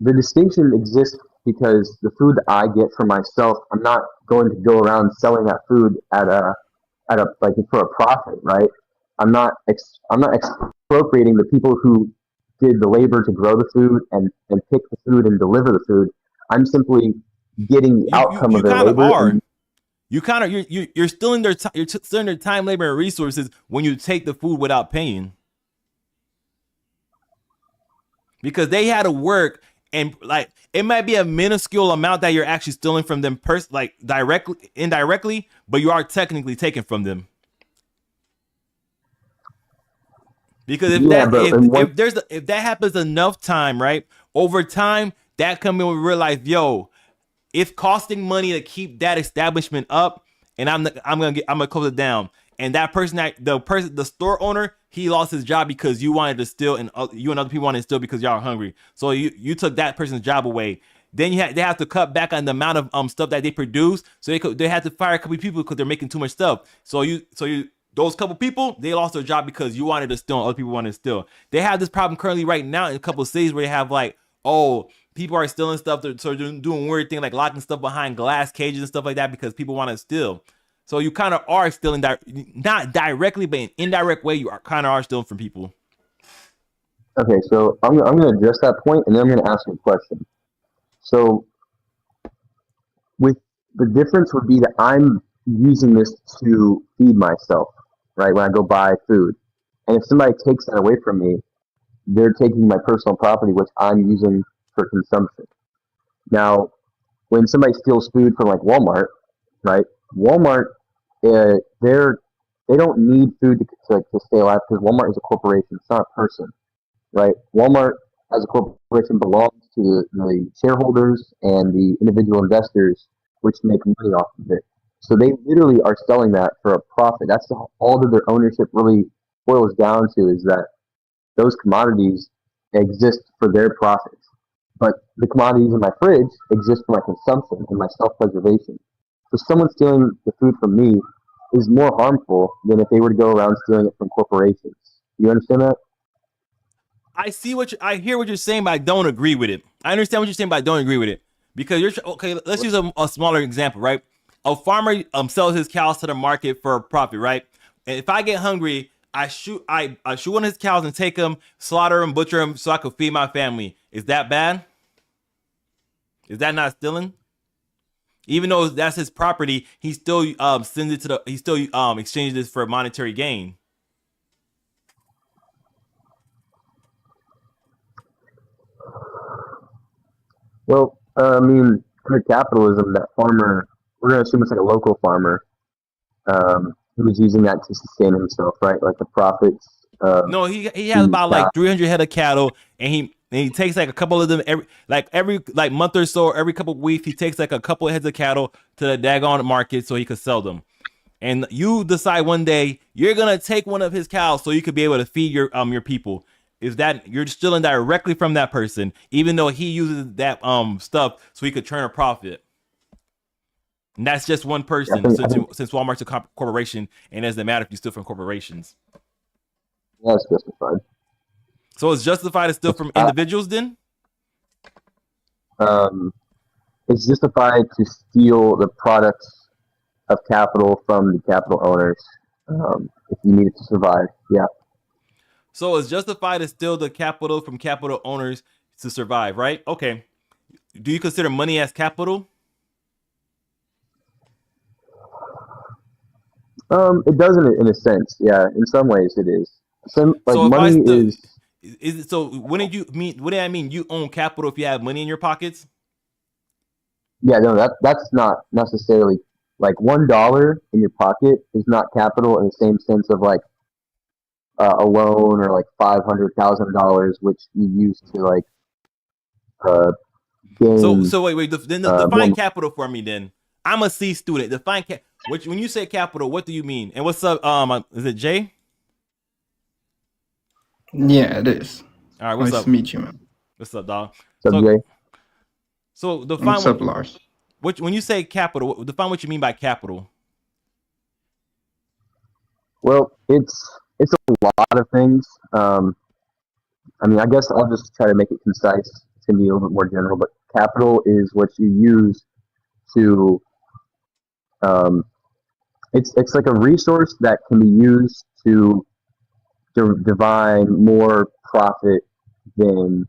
the distinction exists because the food that I get for myself, I'm not going to go around selling that food at a like for a profit, right? I'm not expropriating the people who did the labor to grow the food and pick the food and deliver the food. I'm simply getting the outcome
You
of their
kind of
labor.
are.
And
You kind of you're stealing their you're stealing their time, labor, and resources when you take the food without paying, because they had to work, and like it might be a minuscule amount that you're actually stealing from them, like directly, indirectly, but you are technically taking from them. Because
yeah, but in one
if that happens enough time, right, over time, that company will realize, yo, it's costing money to keep that establishment up, and I'm gonna close it down. And that person, the store owner, he lost his job because you wanted to steal, and you and other people wanted to steal because y'all are hungry. So you took that person's job away. Then they have to cut back on the amount of stuff that they produce. So they had to fire a couple people because they're making too much stuff. So you those couple people, they lost their job because you wanted to steal and other people wanted to steal. They have this problem currently right now in a couple of cities where they have like, oh, people are stealing stuff. So they're doing weird things like locking stuff behind glass cages and stuff like that because people want to steal. So you kind of are stealing, not directly, but in an indirect way, you are kind of are stealing from people.
Okay, so I'm going to address that point, and then I'm going to ask you a question. So with the difference would be that I'm using this to feed myself, right? When I go buy food, and if somebody takes that away from me, they're taking my personal property, which I'm using for consumption. Now, when somebody steals food from like Walmart, right? Walmart, they don't need food to stay alive because Walmart is a corporation. It's not a person, right? Walmart as a corporation belongs to the shareholders and the individual investors, which make money off of it. So they literally are selling that for a profit. That's all that their ownership really boils down to, is that those commodities exist for their profits. But the commodities in my fridge exist for my consumption and my self-preservation. So someone stealing the food from me is more harmful than if they were to go around stealing it from corporations. You understand that?
I hear what you're saying, but I don't agree with it. I understand what you're saying, but I don't agree with it because you're okay. Let's use a smaller example, right? A farmer sells his cows to the market for a profit, right? And if I get hungry, I shoot one of his cows and take him, slaughter him, butcher him, so I could feed my family. Is that bad? Is that not stealing? Even though that's his property, he still sends it to the. He still exchanges this for monetary gain.
Well, I mean, under capitalism, that farmer, we're going to assume it's like a local farmer, who's using that to sustain himself, right? Like the profits of
No, he has
the
about
cow.
like 300 head of cattle, and he takes like a couple of them every like month or so, or every couple of weeks, he takes like a couple of heads of cattle to the daggone market so he could sell them. And you decide one day you're gonna take one of his cows so you could be able to feed your people. Is that you're stealing directly from that person, even though he uses that stuff so he could turn a profit? And that's just one person. Since Walmart's a corporation, and it doesn't matter if you steal from corporations.
That's justified.
So it's justified to steal from individuals then?
Um, it's justified to steal the products of capital from the capital owners, if you need it to survive. Yeah.
So it's justified to steal the capital from capital owners to survive, right? Okay. Do you consider money as capital?
It does in a sense. Yeah. In some ways, it is. Some like
So if I
money
still
is.
is it so what did I mean you own capital if you have money in your pockets?
Yeah. No, that's not necessarily like $1 in your pocket is not capital in the same sense of like a loan or like $500,000, which you use to like uh, gain
So wait, then
more.
define capital for me then. I'm a C student. Define when you say capital, what do you mean? And what's up? Is it Jay?
Yeah, it is.
All right, what's
Nice
up?
to meet you, man.
What's up, dog?
Subject.
So define
What's up, Lars?
when you say capital, define what you mean by capital.
Well, it's a lot of things. I mean, I guess I'll just try to make it concise. It's gonna be a little bit more general, but capital is what you use to. Um, it's like a resource that can be used to divine more profit than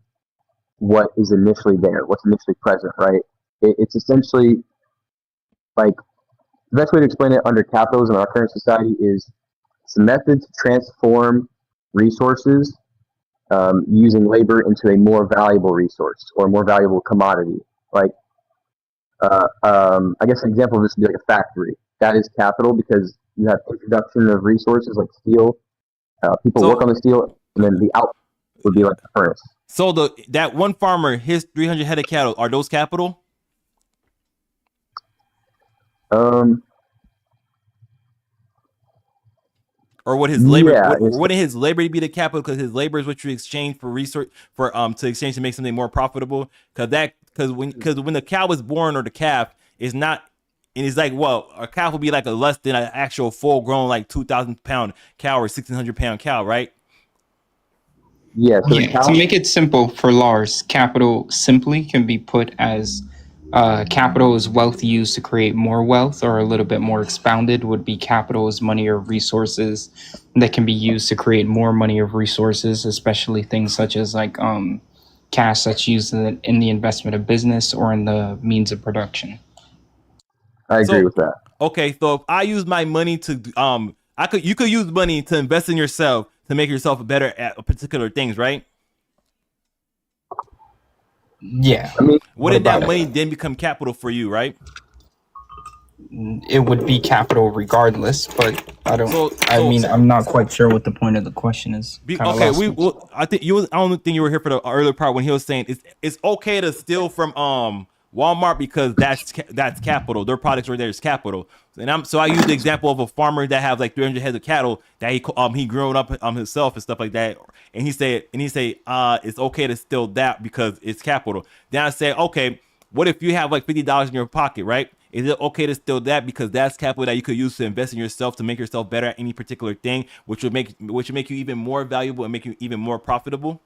what is initially there, what's initially present, right? It's essentially like the best way to explain it under capitalism in our current society is it's a method to transform resources using labor into a more valuable resource or a more valuable commodity. Like, I guess an example of this would be like a factory. That is capital because you have introduction of resources like steel. People work on
So
the steel, and then the output would be like the furnace.
so the that one farmer, his 300 head of cattle, are those capital?
Um,
Or would his labor,
yeah,
wouldn't his labor be the capital because his labor is what you exchange for resource for to exchange to make something more profitable? Because when the cow is born or the calf is not, and it's like, well, a calf will be like a less than an actual full grown like 2,000 pound cow or 1,600 pound cow, right?
yeah. So the
Yeah, to
cow,
make it simple for Lars, capital simply can be put as capital is wealth used to create more wealth, or a little bit more expounded would be capital is money or resources that can be used to create more money or resources, especially things such as like cash that's used in the investment of business or in the means of production.
I agree
So
with that.
okay, so if I use my money to you could use money to invest in yourself to make yourself better at particular things, right?
Yeah.
I mean,
What
Wouldn't that
about
money
it?
then become capital for you, right?
It would be capital regardless, but I don't.
So
I
so
mean, I'm not quite sure what the point of the question is. Kind of
Okay,
lost me.
I think you was. I don't think you were here for the earlier part when he was saying it's okay to steal from Walmart because that's capital. Their products right there is capital. And I use the example of a farmer that have like 300 heads of cattle that he grown up himself and stuff like that. And he say it's okay to steal that because it's capital. Then I say, okay, what if you have like $50 in your pocket, right? Is it okay to steal that because that's capital that you could use to invest in yourself to make yourself better at any particular thing, which would make you even more valuable and make you even more profitable?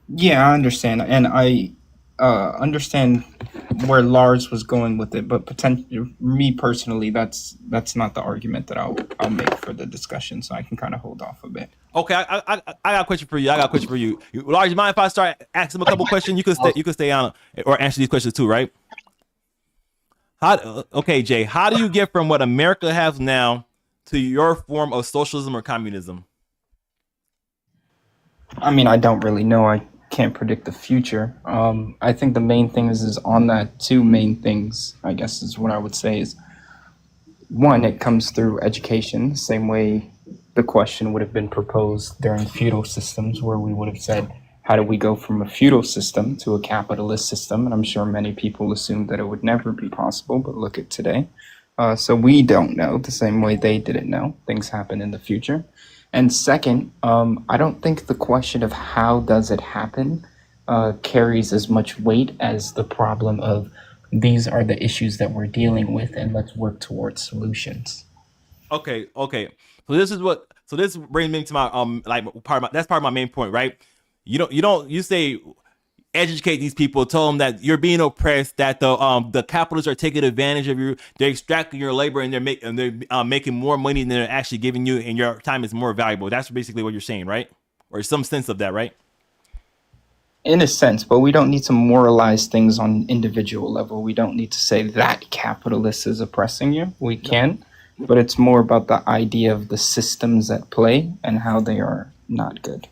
Yeah, I understand, and I understand where Lars was going with it, but me personally, that's not the argument that I'll make for the discussion, so I can kind of hold off a bit.
Okay, I got a question for you. I got a question for you. Lars, you mind if I start asking him a couple questions? You could stay on or answer these questions too, right? Okay, Jay, how do you get from what America has now to your form of socialism or communism?
I mean, I don't really know. I can't predict the future. I think the main thing is on that two main things. I guess is what I would say is one. It comes through education, the same way the question would have been proposed during feudal systems, where we would have said, how do we go from a feudal system to a capitalist system? And I'm sure many people assumed that it would never be possible, but look at today. So we don't know the same way they didn't know. Things happen in the future. And second, I don't think the question of how does it happen carries as much weight as the problem of these are the issues that we're dealing with, and let's work towards solutions.
Okay. So this brings me to my like that's part of my main point, right? You say educate these people, tell them that you're being oppressed, that the capitalists are taking advantage of you, they're extracting your labor, and they're making more money than they're actually giving you, and your time is more valuable. That's basically what you're saying, right? Or some sense of that, right?
In a sense, but we don't need to moralize things on individual level. We don't need to say that capitalist is oppressing you. We can, but it's more about the idea of the systems at play and how they are not good.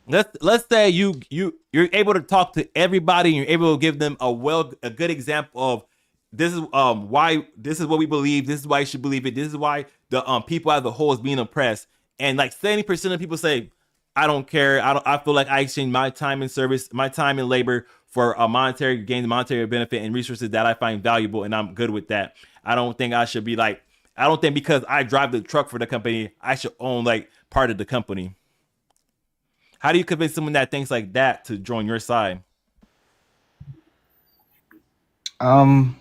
Let's say you're able to talk to everybody and you're able to give them a good example of this is why this is what we believe, this is why you should believe it, this is why the people as a whole is being oppressed, and like 70% of people say I don't care, I feel like I exchange my time and service, my time and labor for a monetary gain, monetary benefit and resources that I find valuable, and I'm good with that. I don't think I should be like, I don't think because I drive the truck for the company I should own like part of the company. How do you convince someone that thinks like that to join your side?
Um,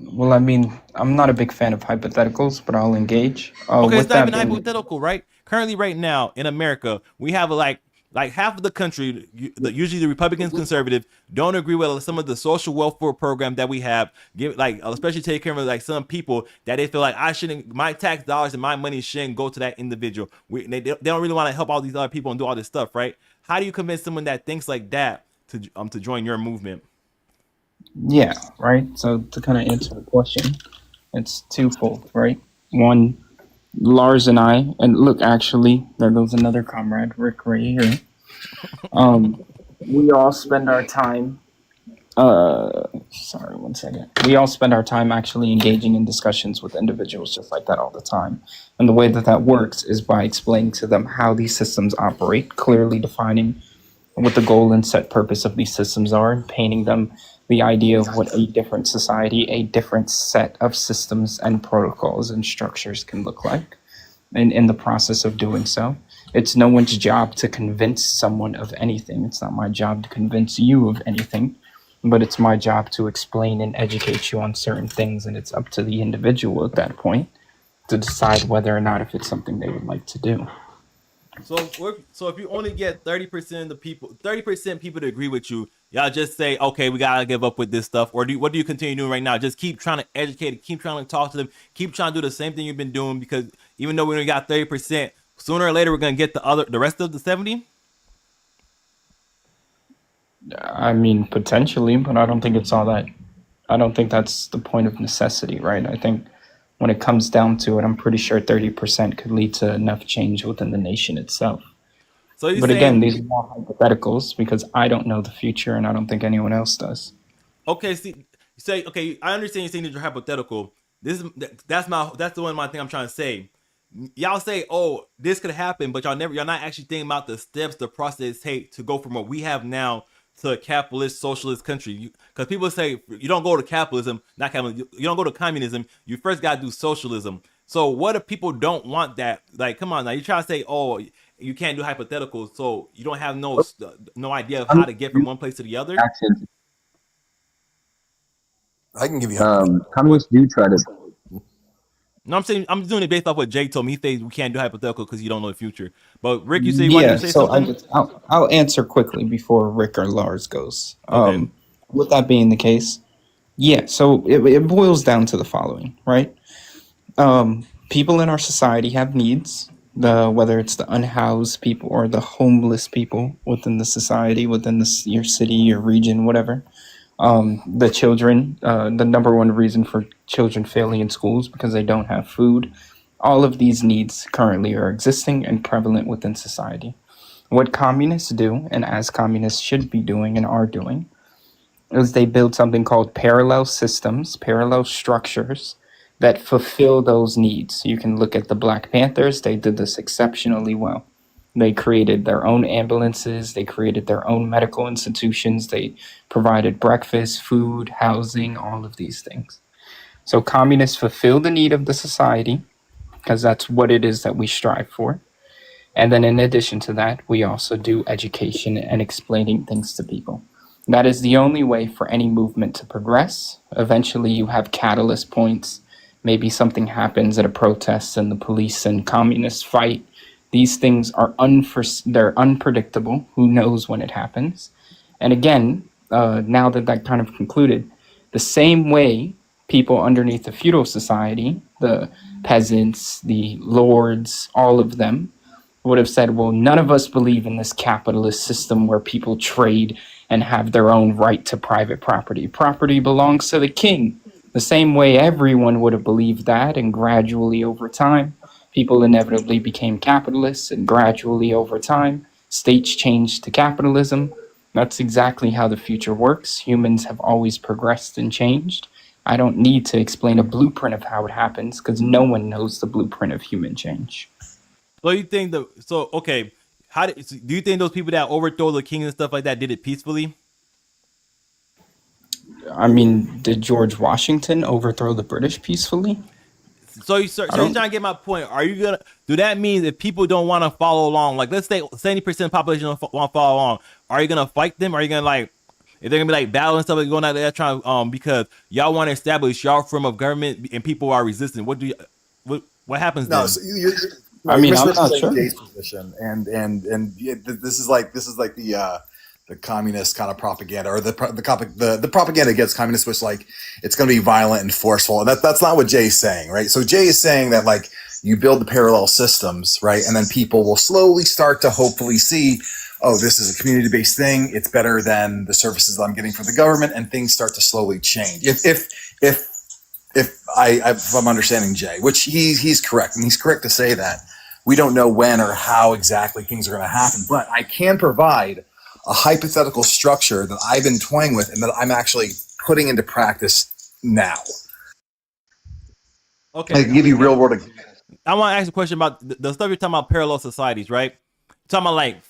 well, I mean, I'm not a big fan of hypotheticals, but I'll engage.
Okay, it's
With
not
that
even
being,
hypothetical, right? Currently, right now in America, we have like like half of the country, usually the Republicans, conservative, don't agree with some of the social welfare program that we have. Give like especially take care of like some people that they feel like I shouldn't, my tax dollars and my money shouldn't go to that individual. They don't really want to help all these other people and do all this stuff, right? How do you convince someone that thinks like that to join your movement?
Yeah, right. So to kind of answer the question, it's twofold, right? One, Lars and I, and look, actually, there goes another comrade, Rick, right here. We all spend our time. Sorry, one second. We all spend our time actually engaging in discussions with individuals just like that all the time. And the way that that works is by explaining to them how these systems operate, clearly defining what the goal and set purpose of these systems are, and painting them the idea of what a different society, a different set of systems and protocols and structures can look like. And in the process of doing so, it's no one's job to convince someone of anything. It's not my job to convince you of anything, but it's my job to explain and educate you on certain things. And it's up to the individual at that point to decide whether or not if it's something they would like to do.
So if you only get 30% of the people, 30% people to agree with you, y'all just say, okay, we gotta give up with this stuff, or what do you continue doing right now? Just keep trying to educate, keep trying to talk to them, keep trying to do the same thing you've been doing, because even though we only got 30%, sooner or later we're gonna get the rest of the 70.
I mean, potentially, but I don't think it's all that. I don't think that's the point of necessity, right? I think when it comes down to it, I'm pretty sure 30% could lead to enough change within the nation itself.
So you
But again,
saying,
these are all hypotheticals because I don't know the future and I don't think anyone else does.
okay, see, you say, okay, I understand you're saying that you're hypothetical. That's the one of my thing I'm trying to say. Y'all say, oh, this could happen, but y'all not actually thinking about the steps, the process take to go from what we have now to a capitalist socialist country. Because people say you don't go to capitalism, not capitalism, you don't go to communism. You first got to do socialism. So what if people don't want that? Like, come on now, you try to say, oh, you can't do hypotheticals, so you don't have no idea of how to get from one place to the other.
Actions.
I can give you.
Communists do try to.
No, I'm saying I'm doing it based off what Jay told me. He says we can't do hypothetical because you don't know the future. But Rick, you say you wanted
Yeah,
to say
so
something?
I'll answer quickly before Rick or Lars goes.
Okay.
With that being the case, yeah, so it boils down to the following, right? People in our society have needs, whether it's the unhoused people or the homeless people within the society, within your city, your region, whatever. The children, the number one reason for children failing in schools because they don't have food. All of these needs currently are existing and prevalent within society. What communists do, and as communists should be doing and are doing, is they build something called parallel systems, parallel structures that fulfill those needs. You can look at the Black Panthers, they did this exceptionally well. They created their own ambulances, they created their own medical institutions, they provided breakfast, food, housing, all of these things. So communists fulfill the need of the society because that's what it is that we strive for. And then in addition to that, we also do education and explaining things to people. That is the only way for any movement to progress. Eventually you have catalyst points. Maybe something happens at a protest and the police and communists fight. These things are they're unpredictable. Who knows when it happens? And again, now that that kind of concluded, the same way people underneath the feudal society, the peasants, the lords, all of them, would have said, well, none of us believe in this capitalist system where people trade and have their own right to private property. Property belongs to the king. The same way everyone would have believed that, and gradually over time, people inevitably became capitalists, and gradually over time, states changed to capitalism. That's exactly how the future works. Humans have always progressed and changed. I don't need to explain a blueprint of how it happens because no one knows the blueprint of human change.
So you think okay? Do you think those people that overthrow the king and stuff like that did it peacefully?
I mean, did George Washington overthrow the British peacefully?
So you're trying to get my point. Are you gonna do that? Means if people don't want to follow along, like let's say 70% of the population don't want to follow along, are you gonna fight them? Are you gonna like? If they're gonna be like battle and stuff like going out there trying because y'all want to establish y'all form of government and people are resistant, what happens
No,
then?
so
I
No, you're
mean, I'm not
misrepresenting
sure.
Jay's position, and yeah, this is like the communist kind of propaganda, or the propaganda against communists, which like it's going to be violent and forceful, and that's not what Jay's saying, right? So Jay is saying that like you build the parallel systems, right, and then people will slowly start to hopefully see, oh, this is a community based thing. It's better than the services I'm getting from the government, and things start to slowly change. If if I'm understanding Jay, which he's correct, and he's correct to say that we don't know when or how exactly things are going to happen, but I can provide a hypothetical structure that I've been toying with and that I'm actually putting into practice now.
Okay,
I can give you real world examples.
I want to ask a question about the stuff you're talking about, parallel societies, right? Talking about like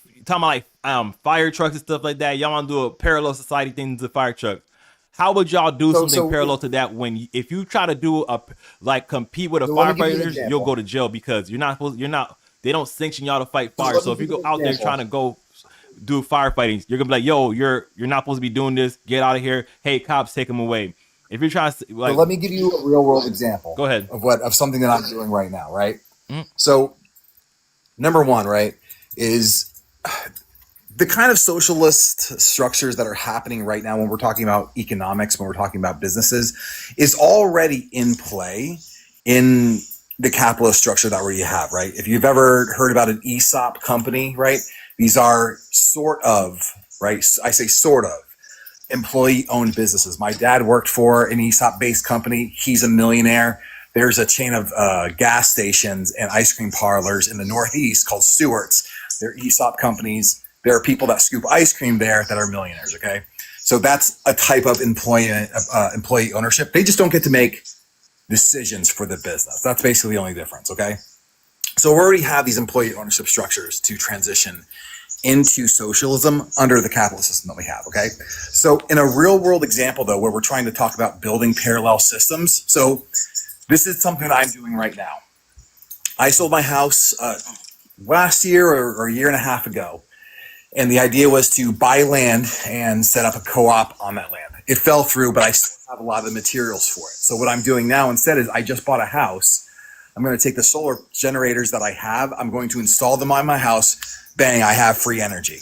fire trucks and stuff like that. Y'all want to do a parallel society thing to fire trucks. How would y'all do
So,
something
so,
parallel to that when if you try to do a like compete with a
so let me give you an
firefighters, you'll go
example.
to jail because you're not they don't sanction y'all to fight
So
fire.
let
So
me
if you
give you
go
an
out there
example.
trying to go do firefighting, you're gonna be like, yo, you're not supposed to be doing this. Get out of here. Hey, cops, take them away. If you're trying to
So
like,
let me give you a real world example
go ahead.
of something that I'm doing right now, right?
Mhm.
So number one, right, is the kind of socialist structures that are happening right now when we're talking about economics, when we're talking about businesses, is already in play in the capitalist structure that we have, right? If you've ever heard about an ESOP company, right? These are sort of, right? I say sort of employee owned businesses. My dad worked for an ESOP based company. He's a millionaire. There's a chain of gas stations and ice cream parlors in the Northeast called Stewart's. They're ESOP companies. There are people that scoop ice cream there that are millionaires. Okay. So that's a type of employee ownership. They just don't get to make decisions for the business. That's basically the only difference. Okay. So we already have these employee ownership structures to transition into socialism under the capitalist system that we have. Okay. So in a real world example, though, where we're trying to talk about building parallel systems. So this is something that I'm doing right now. I sold my house last year or a year and a half ago. And the idea was to buy land and set up a co-op on that land. It fell through, but I still have a lot of the materials for it. So what I'm doing now instead is I just bought a house. I'm going to take the solar generators that I have. I'm going to install them on my house. Bang, I have free energy.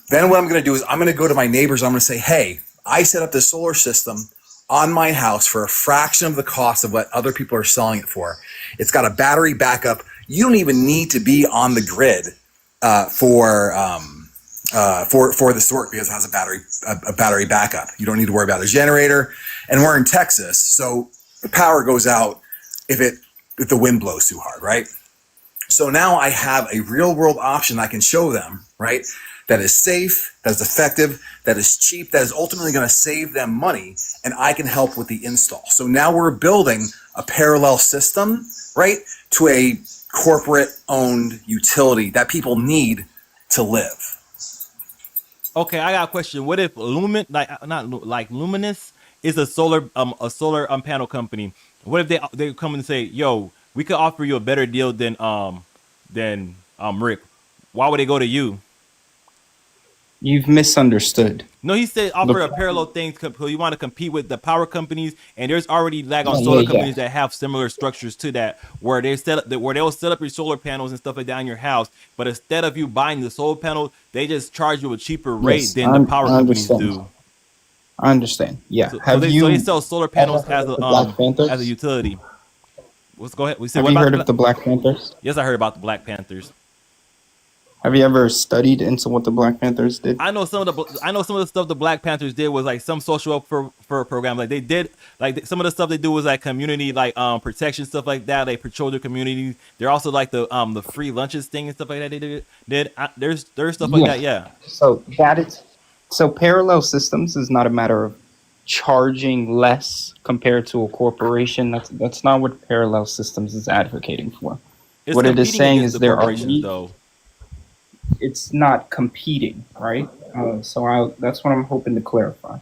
Then what I'm going to do is I'm going to go to my neighbors. I'm going to say, hey, I set up this solar system on my house for a fraction of the cost of what other people are selling it for. It's got a battery backup. You don't even need to be on the grid for this to work because it has a battery backup. You don't need to worry about a generator. And we're in Texas, so the power goes out if the wind blows too hard, right? So now I have a real world option I can show them, right? That is safe, that is effective, that is cheap, that is ultimately going to save them money, and I can help with the install. So now we're building a parallel system, right, to a corporate owned utility that people need to live.
Okay, I got a question. What if Lumen, like not like Luminous, is a solar panel company? What if they come and say, "Yo, we could offer you a better deal than Rick"? Why would they go to you?
You've misunderstood.
No, he said
The
offer a parallel thing because you want to compete with the power companies, and there's already lag on
yeah,
solar
yeah, yeah.
companies that have similar structures to that, where they'll set up your solar panels and stuff like that in your house. But instead of you buying the solar panel, they just charge you a cheaper rate
Yes,
than the power
I
companies
understand.
do.
I understand. Yeah.
So they sell solar
Ever
panels
heard of the Black
as a
Panthers?
utility. Let's go ahead. We said
Have
what
you
about the
heard of
black?
the Black Panthers?
Yes, I heard about the Black Panthers.
Have you ever studied into what the Black Panthers did?
I know some of the stuff the Black Panthers did was like some social for program. Like they did like some of the stuff they do was like community like protection stuff like that. They patrol their communities. They're also like the free lunches thing and stuff like that. There's stuff like
Yeah.
that. Yeah.
So parallel systems is not a matter of charging less compared to a corporation. That's not what parallel systems is advocating for.
It's
What it is
competing
saying
against
is
the
there are
corporations though.
it's not competing, right? That's what I'm hoping to clarify.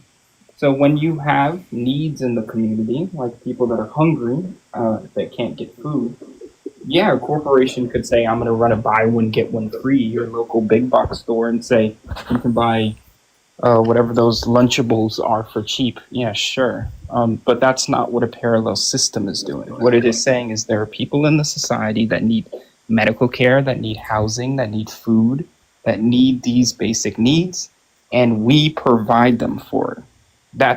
So when you have needs in the community, like people that are hungry, that can't get food, yeah, a corporation could say, I'm going to run a buy one, get one free, your local big box store, and say, you can buy whatever those Lunchables are for cheap. Yeah, sure. But that's not what a parallel system is doing. What it is saying is there are people in the society that need medical care, that need housing, that need food, that need these basic needs, and we provide them for it.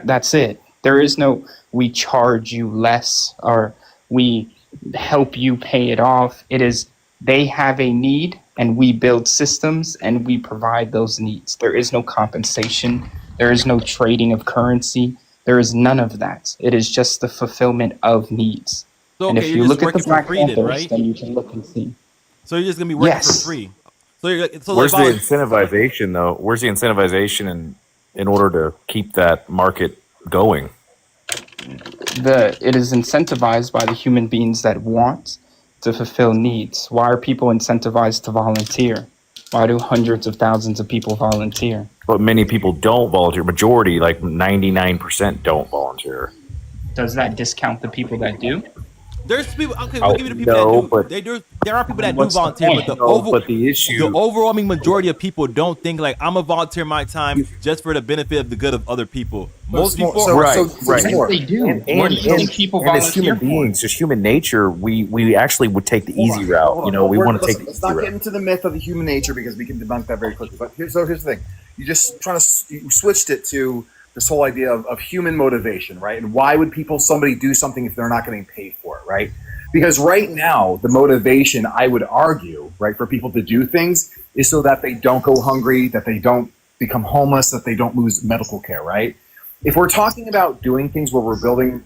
That's it. There is no we charge you less or we help you pay it off. It is they have a need and we build systems and we provide those needs. There is no compensation. There is no trading of currency. There is none of that. It is just the fulfillment of needs.
So,
And
okay,
if
you're
you
just
look at the
working for
Black
free then,
Panthers,
right?
then you can look and see.
So you're just gonna be working
Yes.
for free. So you're so
Where's the
like,
incentivization though? Where's the incentivization in order to keep that market going?
It is incentivized by the human beings that want to fulfill needs. Why are people incentivized to volunteer? Why do hundreds of thousands of people volunteer?
But many people don't volunteer. Majority, like 99%, don't volunteer.
Does that discount the people that do?
there's people. Okay, we'll give you the people
no,
that do.
but-
There are people that do
What's the
volunteer,
point?
but
The
the overwhelming majority of people don't think like I'm gonna volunteer my time just for the benefit of the good of other people. Most people,
Right.
Yes, they do. Where do you think people
and as
volunteer
human
for?
beings, just human nature, we actually would take the easy route. You know, we want to take the
Let's
easy
not get
route.
into the myth of the human nature because we can debunk that very quickly. But here's the thing: you just you switched it to this whole idea of human motivation, right? And why would somebody do something if they're not getting paid for it, right? Because right now, the motivation, I would argue, right, for people to do things is so that they don't go hungry, that they don't become homeless, that they don't lose medical care, right? If we're talking about doing things where we're building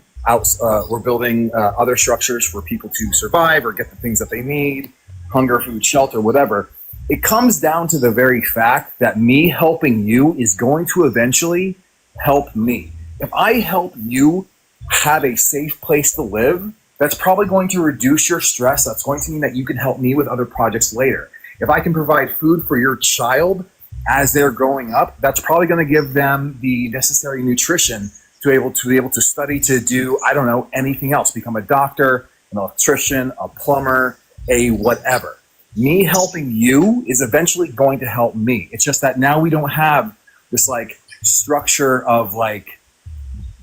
other structures for people to survive or get the things that they need, hunger, food, shelter, whatever, it comes down to the very fact that me helping you is going to eventually help me. If I help you have a safe place to live, that's probably going to reduce your stress. That's going to mean that you can help me with other projects later. If I can provide food for your child as they're growing up, that's probably going to give them the necessary nutrition to be able to study, to do, I don't know, anything else, become a doctor, an electrician, a plumber, a whatever. Me helping you is eventually going to help me. It's just that now we don't have this like structure of like,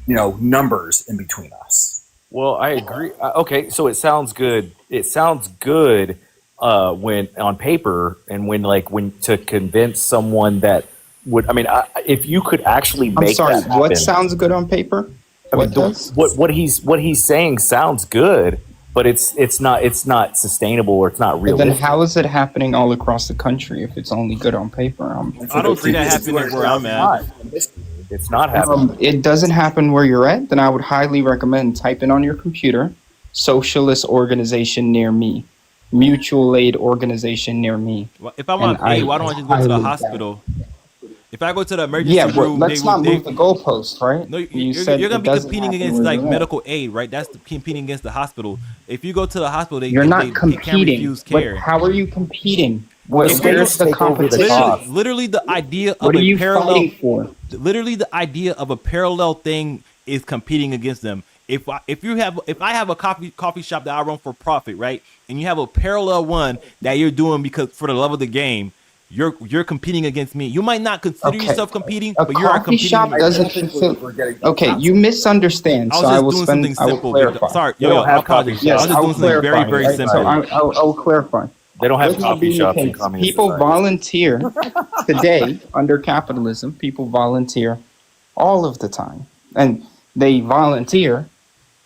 numbers in between us.
Well, I agree. Okay, so it sounds good. It sounds good when on paper and when to convince someone that would. I mean, if you could actually make
I'm sorry,
that happen,
what sounds good on paper?
I mean, what he's saying sounds good, but it's not sustainable or it's not
But
realistic.
then how is it happening all across the country if it's only good on paper?
I don't see that happening where I'm at.
It's not happening.
It doesn't happen where you're at, then I would highly recommend typing on your computer, socialist organization near me, mutual aid organization near me.
Well, if I'm on
And I
aid, why don't I just go to the
highly
hospital? If I go to the emergency
Yeah, but
room,
let's not move the goalpost, right?
No,
You
you're
said
going
it
to be
doesn't
competing
happen
against
where
like
you're at.
medical aid, right? That's competing against the hospital. If you go to the hospital,
You're not
they can't
competing.
refuse
But
care.
how are you competing?
Well,
Where's the
take over the
competition?
top.
Literally, the idea of
What are
a
you
parallel,
fighting for?
literally the idea of a parallel thing is competing against them. If I have a coffee shop that I run for profit, right, and you have a parallel one that you're doing because for the love of the game, you're competing against me. You might not consider
Okay.
yourself competing,
A
but you are
coffee
competing.
shop doesn't
I think
fulfill.
we're getting-
Okay, you misunderstand.
I was
So I
just
will
doing
spend.
something
I will
simple. Victor.
clarify.
Sorry,
They don't
I
have
apologize.
coffee
I
Yes,
was just
I will
doing something
clarify.
very, very
right?
simple.
So I will clarify.
They don't have
This will
coffee
be the
shops in
case.
communist
People
society.
volunteer today under capitalism. People volunteer all of the time, and they volunteer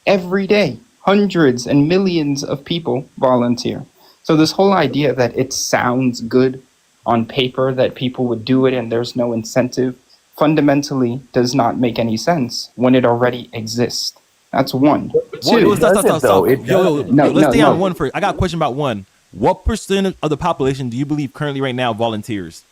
every day. Hundreds and millions of people volunteer. So this whole idea that it sounds good on paper that people would do it and there's no incentive fundamentally does not make any sense when it already exists. That's one. Two.
though. It doesn't.
No,
Let's stay
no.
on one first. I got a question about one. What percent of the population do you believe currently right now volunteers?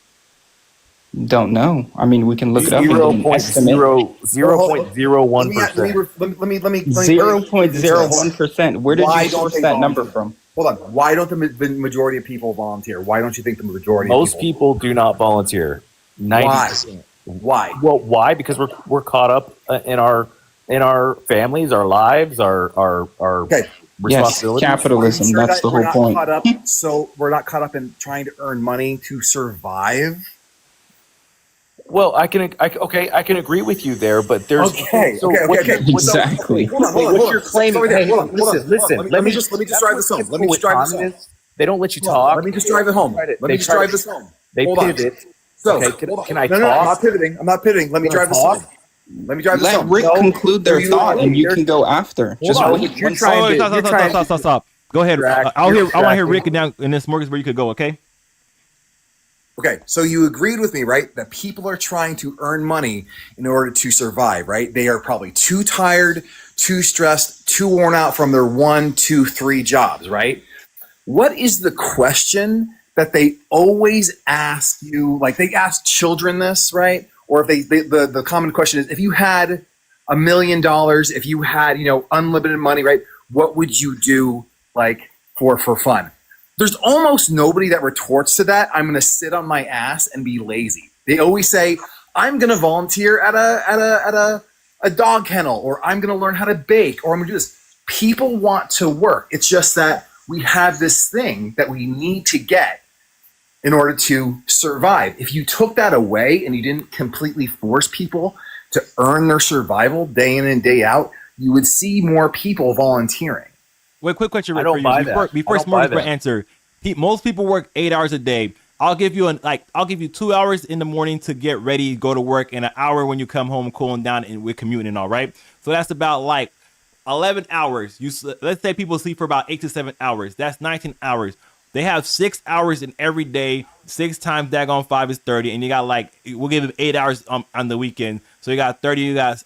Don't know. I mean, we can look it up and get an estimate.
0.01%.
Let me
0.01%. Where did
Why
you
don't
source
they
that number
volunteer?
from?
Hold on. Why don't the majority of people volunteer? Why don't you think the majority
Most
of
people do not volunteer. 90%.
Why?
Well, why? Because we're caught up in our families, our lives, our
Okay.
Yes,
responsibilities.
capitalism.
Are you sure
That's
that
the
we're
whole
not
point.
caught up- so we're not caught up in trying to earn money to survive.
Well, I can agree with you there, but there's
Okay.
so
Okay.
what-
Exactly.
Hold on.
What you're claiming?
Sorry,
Hey,
hold on.
listen.
Let me just drive this home. Let me just drive this home.
They don't let you talk.
Let me just drive it home. Let me just drive this home.
They
Hold on.
pivot.
So,
Okay, can I
no,
talk?
no, I'm not pivoting. I'm not pivoting. Let me drive this home. Let me drive this
Let
home.
Rick conclude their thought, and you can go after. Just
on.
wait
You're
one
trying
second.
to- you're trying to-
Stop. Go ahead.
Distract-
I want to hear
distracting.
Rick and down in this smorgasbord. You could go. Okay.
Okay, so you agreed with me, right? That people are trying to earn money in order to survive, right? They are probably too tired, too stressed, too worn out from their 1, 2, 3 jobs, right? What is the question that they always ask you? Like they ask children this, right? Or if the common question is, if you had $1 million, if you had, unlimited money, right? What would you do like for fun? There's almost nobody that retorts to that. I'm going to sit on my ass and be lazy. They always say, I'm going to volunteer at a dog kennel, or I'm going to learn how to bake, or I'm going to do this. People want to work. It's just that we have this thing that we need to get in order to survive. If you took that away and you didn't completely force people to earn their survival day in and day out, you would see more people volunteering.
Wait, quick question, Rick,
I don't
for you.
buy that.
Before
I don't buy
smorgasbord
that.
answer, most people work 8 hours a day. I'll give you 2 hours in the morning to get ready, go to work, and an hour when you come home, cooling down and with commuting and all, right? So that's about like 11 hours. Let's say people sleep for about 8 to 7 hours. That's 19 hours. They have 6 hours in every day. 6 times daggone 5 is 30, and you got we'll give them 8 hours on the weekend. So you got 30. You got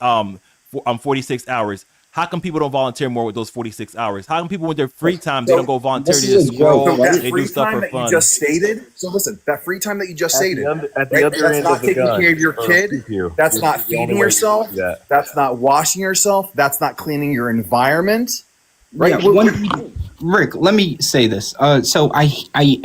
46 hours. How come people don't volunteer more with those 46 hours? How come people with their free time, they don't go volunteer, they just scroll,
So that
they do
free
stuff
time
for
that
fun?
you just stated. So listen, that free time that you just stated,
at the
right?
other
That's
end
not
of the
taking
gun,
care of your
or
kid.
CPU.
That's
This
not
is the only
feeding
way to
yourself.
do that.
That's not washing yourself. That's not cleaning your environment. Right?
Yeah, Rick, let me say this. So I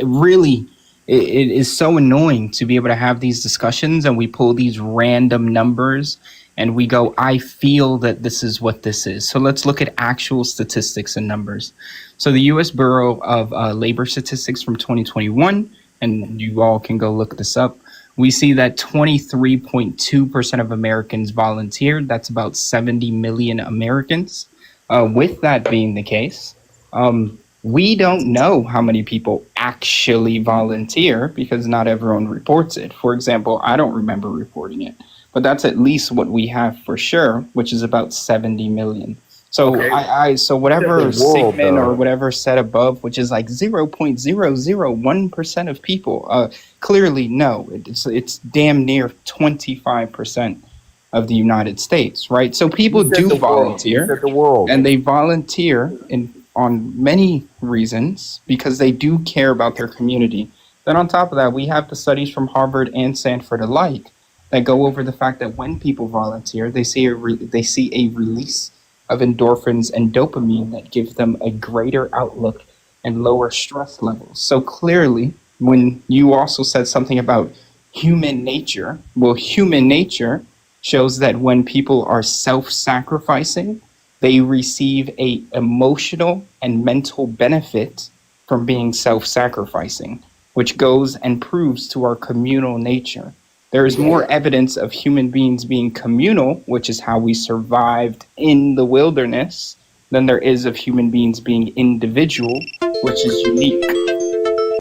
really, it is so annoying to be able to have these discussions and we pull these random numbers and we go, I feel that this is what this is. So let's look at actual statistics and numbers. So the U.S. Bureau of Labor Statistics from 2021, and you all can go look this up. We see that 23.2% of Americans volunteered. That's about 70 million Americans. With that being the case, we don't know how many people actually volunteer because not everyone reports it. For example, I don't remember reporting it, but that's at least what we have for sure, which is about 70 million. So
Okay.
so whatever
Different world,
Sigmund
though.
or whatever said above, which is like 0.001% of people, clearly no, it's damn near 25% of the United States, right? So people
You said
do
the world.
volunteer,
You said the world.
and they volunteer on many reasons because they do care about their community. Then on top of that, we have the studies from Harvard and Stanford alike that go over the fact that when people volunteer, they see a release of endorphins and dopamine that give them a greater outlook and lower stress levels. So clearly, when you also said something about human nature, well, human nature shows that when people are self-sacrificing, they receive a emotional and mental benefit from being self-sacrificing, which goes and proves to our communal nature. There is more evidence of human beings being communal, which is how we survived in the wilderness, than there is of human beings being individual, which is unique.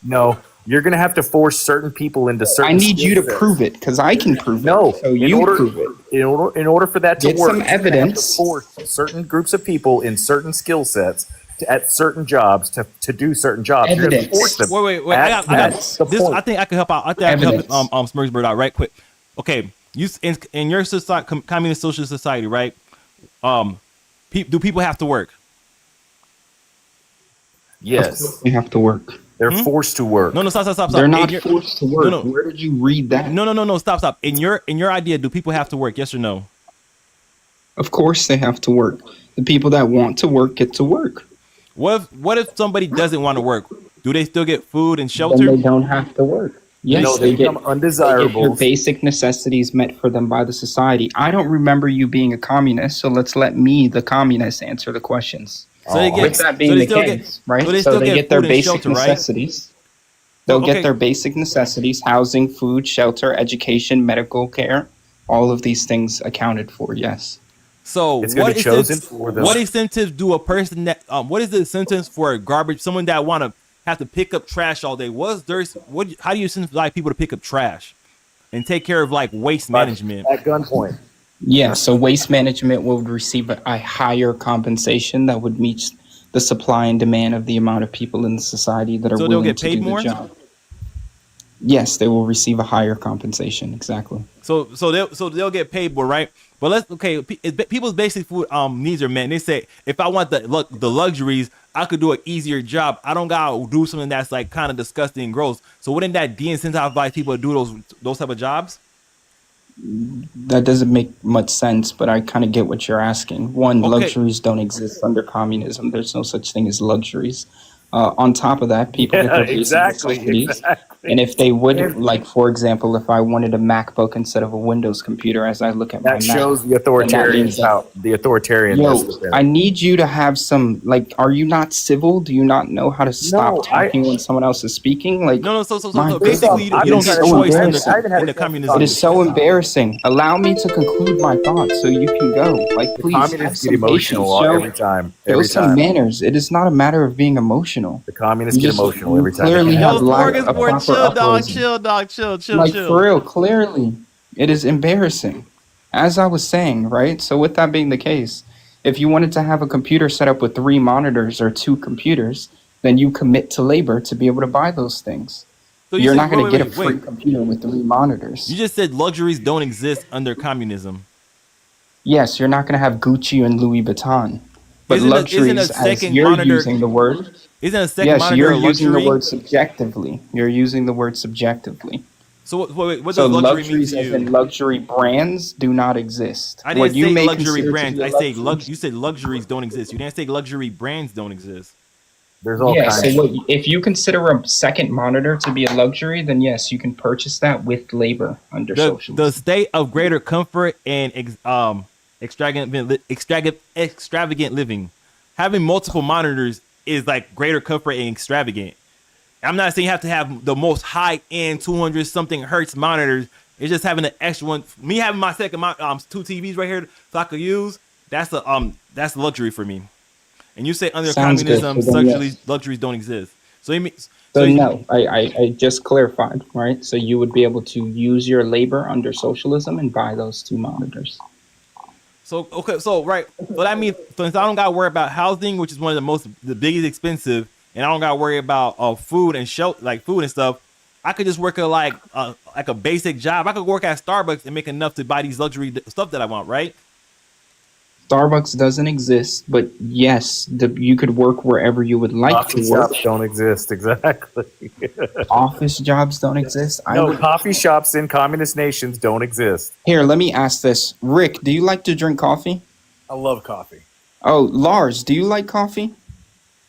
No, you're going to have to force certain people into certain.
I need you to
skill sets.
prove it because I can prove
No,
it. So you prove it.
In order for that to
Get
work,
some
you're gonna have to
evidence.
force certain groups of people in certain skill sets at certain jobs to do certain jobs. You're gonna
Evidence.
force them.
Wait. I got
That's
the
this.
point.
I think I can help out. I think I can
Evidence.
help Smorgasbord out right quick. Okay, in your society, communist socialist society, right? Do people have to work?
Yes,
You have to work.
they're forced to work.
No, stop.
They're
In
not
your-
forced to work.
No.
Where did you read that?
No, stop. In your idea, do people have to work? Yes or no?
Of course they have to work. The people that want to work get to work.
What if somebody doesn't want to work? Do they still get food and
Then
shelter?
they don't have to work. Yes,
No, they become
get their
undesirables.
basic necessities met for them by the society. I don't remember you being a communist, so let's let me, the communist, answer the questions.
So they get,
With that being
so they
the
still
case,
get,
right?
So they
So
still
they
get,
get their
food and
basic
shelter, right?
necessities. They'll
Okay.
get their basic necessities: housing, food, shelter, education, medical care. All of these things accounted for. Yes.
So
It's gonna
what
be chosen
incentives?
for them.
What incentives do a person that? What is the incentives for a someone that want to have to pick up trash all day. How do you incentivize people to pick up trash and take care of like waste management?
At gunpoint.
Yeah, so waste management would receive a higher compensation that would meet the supply and demand of the amount of people in the society that are
So they'll
willing
get
to
paid
do
more?
the job. Yes, they will receive a higher compensation. Exactly.
So they'll get paid more, right? But people's basic food needs are met. They say if I want the luxuries, I could do an easier job. I don't gotta do something that's like kind of disgusting and gross. So wouldn't that de-incentivize people to do those type of jobs?
That doesn't make much sense, but I kind of get what you're asking. One,
Okay.
luxuries don't exist under communism. There's no such thing as luxuries. On top of that, people get their basic necessities. And if they would, like, for example, if I wanted a MacBook instead of a Windows computer, as I look at my
That
Mac,
shows the
then that
authoritarian
means that,
the authoritarian.
yo, I need you to have some, like, are you not civil? Do you not know how to stop talking when someone else is speaking? Like,
No. So
my
basically, you
goodness,
don't
it
get
is
a
so
choice
embarrassing.
in the communism.
It is so embarrassing. Allow me to conclude my thoughts so you can go. Like, please, have
Communists
some
get emotional
patience.
every time.
Show
Every
some
time.
manners. It is not a matter of being emotional.
The communists
You
get
just
emotional every time.
clearly
They
have
Yo,
lack
Morgan's
of
boy,
proper
chill, dog,
uploading.
chill.
Like, for real, clearly, it is embarrassing. As I was saying, right? So with that being the case, if you wanted to have a computer set up with 3 monitors or 2 computers, then you commit to labor to be able to buy those things.
So
You're not going to get a
wait.
free computer with 3 monitors.
You just said luxuries don't exist under communism.
Yes, you're not going to have Gucci and Louis Vuitton. But
Isn't
luxuries,
a
as
second
you're
monitor?
using the word,
Isn't a second
yes,
monitor
you're
a
using the
luxury?
word subjectively. You're using the word subjectively.
So what
So
does luxury mean
luxuries,
to
as
you?
in luxury brands, do not exist.
I
What
didn't
you
say
may
luxury
consider to
brands.
be a
I say
luxury.
you said luxuries don't exist. You didn't say luxury brands don't exist.
There's all
Yeah,
kinds.
so if you consider a second monitor to be a luxury, then yes, you can purchase that with labor under
The
socialism.
state of greater comfort and extravagant living. Having multiple monitors is like greater comfort and extravagant. I'm not saying you have to have the most high end 200 something hertz monitors. It's just having an extra one. Me having my second 2 TVs right here so I could use. That's a luxury for me. And you say under
Sounds good.
communism,
So then, yes.
luxuries don't exist. So you mean
So no, I just clarified, right? So you would be able to use your labor under socialism and buy those 2 monitors.
So okay, so right. So that means since I don't gotta worry about housing, which is one of the biggest expensive, and I don't gotta worry about food and shelter, like food and stuff. I could just work at like a basic job. I could work at Starbucks and make enough to buy these luxury stuff that I want, right?
Starbucks doesn't exist, but yes, you could work wherever you would like
Coffee
to work.
shops don't exist. Exactly.
Office jobs don't exist.
No, coffee shops in communist nations don't exist.
Here, let me ask this. Rick, do you like to drink coffee?
I love coffee.
Oh, Lars, do you like coffee?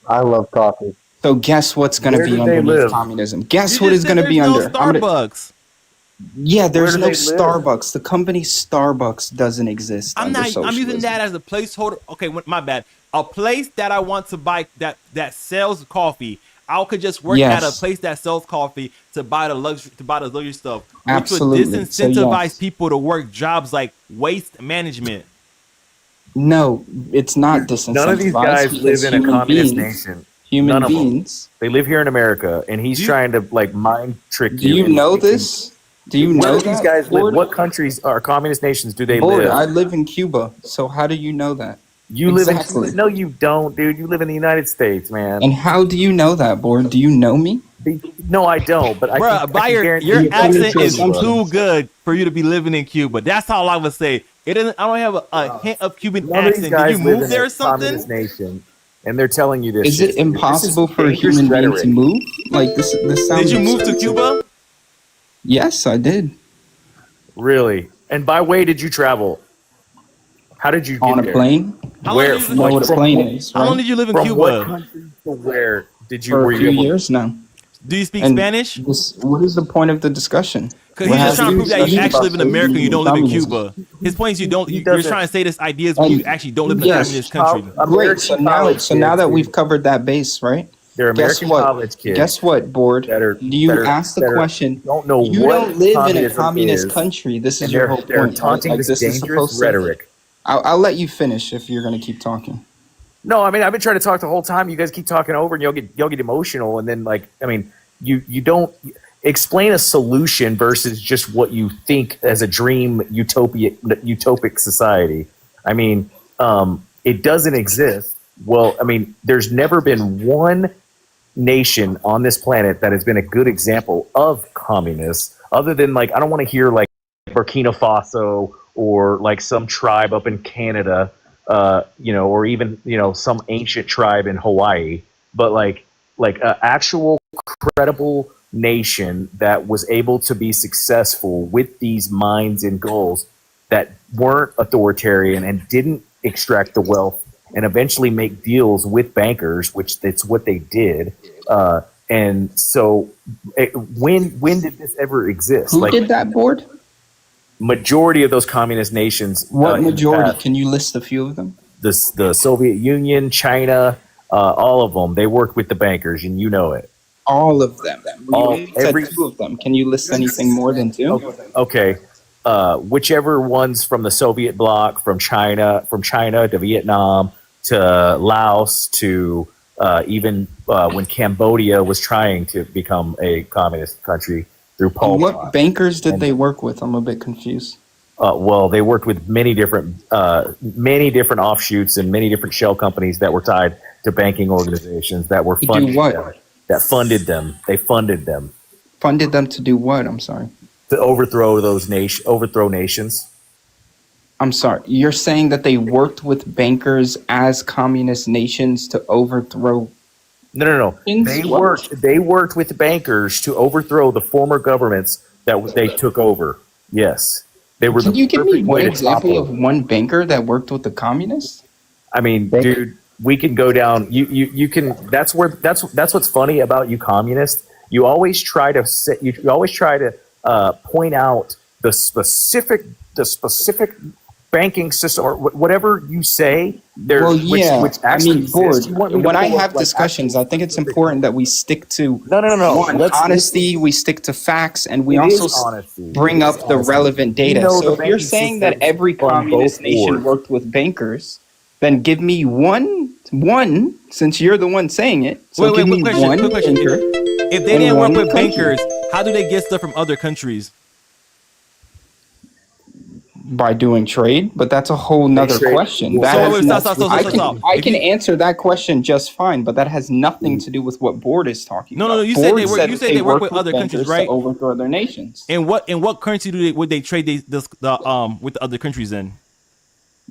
I love coffee.
So guess what's going to
Where
be
do they
underneath
live?
communism? Guess
You
what
just
is
said
going to be
there's
under?
no Starbucks.
Yeah, there's
do
no
they live?
Starbucks. The company Starbucks doesn't exist
I'm
under
not. I'm using
socialism.
that as a placeholder. Okay, my bad. A place that I want to buy that sells coffee. I could just work at a
Yes.
place that sells coffee to buy the luxury stuff, which
Absolutely.
would
So,
disincentivize
yes.
people to work jobs like waste management.
No, it's not disincentivized.
None of these guys
because
live in a
human
communist
beings-
nation.
Human
None of them.
beings.
They live here in America, and he's
Do you-
trying to like mind trick you.
Do you
into
know
thinking-
this? Do you
Where
know
do these
that,
guys live?
Ford?
What countries are communist nations do they
Ford,
live?
I live in Cuba, so how do you know that?
You live
Exactly.
in no, you don't, dude. You live in the United States, man.
And how do you know that, Board? Do you know me?
No, I don't. But I
Bruh,
can,
by
I can
your
guarantee
your
you
accent
to
is
assumptions.
too good for you to be living in Cuba. That's all I would say. It isn't. I don't have a hint of Cuban
None of these
accent. Did
guys
you
live
move
in
there
a
or something?
communist nation, and they're telling you this.
Is
shit.
it impossible
This is
for a
dangerous
human being to
rhetoric.
move? Like this sounds.
Did you move to
absurd.
Cuba?
Yes, I did.
Really? And by way did you travel? How did you get
On a
there?
plane.
How long
Where?
did you
You know what a
from
plane
what-
is,
How long
right?
did you live in
From what
Cuba?
country to where did you?
For
Were
a
you
few
able?
years now.
Do you speak
And
Spanish?
what is the point of the discussion?
Because
We're
he's just trying to
having
prove that you
discussion
actually live in
about
America and you don't live in
communism.
Cuba. His point is you don't.
He
You're
doesn't-
trying to say this idea is when
And-
you actually don't live in a
yes,
communist country.
American
Great. So now
college
that
kids,
we've
dude.
covered that base, right?
They're
Guess
American
what?
college kids.
Guess what, Board?
that
You asked the question.
Don't know
You
what
don't live in a
communism
communist
is,
country. This is
and
your whole
they're
point.
taunting
right? Like,
this
this is
dangerous
supposed to.
rhetoric.
I'll let you finish if you're going to keep talking.
No, I mean I've been trying to talk the whole time. You guys keep talking over, and you'll get emotional, and then like I mean you don't explain a solution versus just what you think as a dream utopic society. I mean, it doesn't exist. Well, I mean, there's never been one nation on this planet that has been a good example of communists, other than like I don't want to hear like Burkina Faso or like some tribe up in Canada, or even some ancient tribe in Hawaii, but like an actual credible nation that was able to be successful with these minds and goals that weren't authoritarian and didn't extract the wealth and eventually make deals with bankers, which that's what they did. And so, when did this ever exist?
Who did that, Board?
Majority of those communist nations.
What majority? Can you list a few of them?
The Soviet Union, China, all of them. They worked with the bankers, and you know it.
All of them. Every two of them. Can you list anything more than two?
Okay. Whichever ones from the Soviet bloc, from China to Vietnam to Laos to even when Cambodia was trying to become a communist country through Pol Pot.
What bankers did they work with? I'm a bit confused.
Well, they worked with many different offshoots and many different shell companies that were tied to banking organizations that were funded them, that funded them. They funded them.
Funded them to do what? I'm sorry.
To overthrow nations.
I'm sorry. You're saying that they worked with bankers as communist nations to overthrow?
No. They worked with bankers to overthrow the former governments that they took over. Yes.
Can you give me one example of one banker that worked with the communists?
I mean, dude, we can go down. You can. That's what's funny about you communists. You always try to point out the specific banking system or whatever you say. Which actually
when I have discussions, I think it's important that we stick to honesty. We stick to facts, and we also bring up the relevant data. So if you're saying that every communist nation worked with bankers, then give me one. Since you're the one saying it, so give me one banker.
If they didn't work with bankers, how do they get stuff from other countries?
By doing trade, but that's a whole nother question. I can answer that question just fine, but that has nothing to do with what Board is talking about.
No, you said they work with other countries, right?
To overthrow their nations.
And what currency would they trade with the other countries in?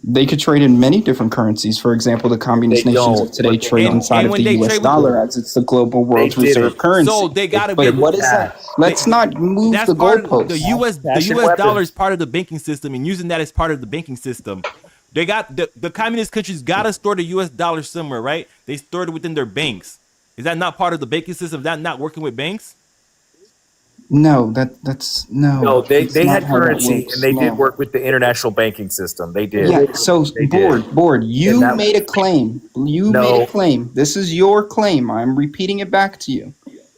They could trade in many different currencies. For example, the communist nations of today trade inside of the U.S. dollar as it's the global world's reserve currency.
So they gotta
be. But what is that? Let's not move the goalposts.
The U.S. dollar is part of the banking system, and using that as part of the banking system, they got the communist countries gotta store the U.S. dollar somewhere, right? They store it within their banks. Is that not part of the banking system? Is that not working with banks?
No, that's no.
No, they had currency and they did work with the international banking system. They did.
Yeah. So board. You made a claim. Made a claim. This is your claim. I'm repeating it back to you.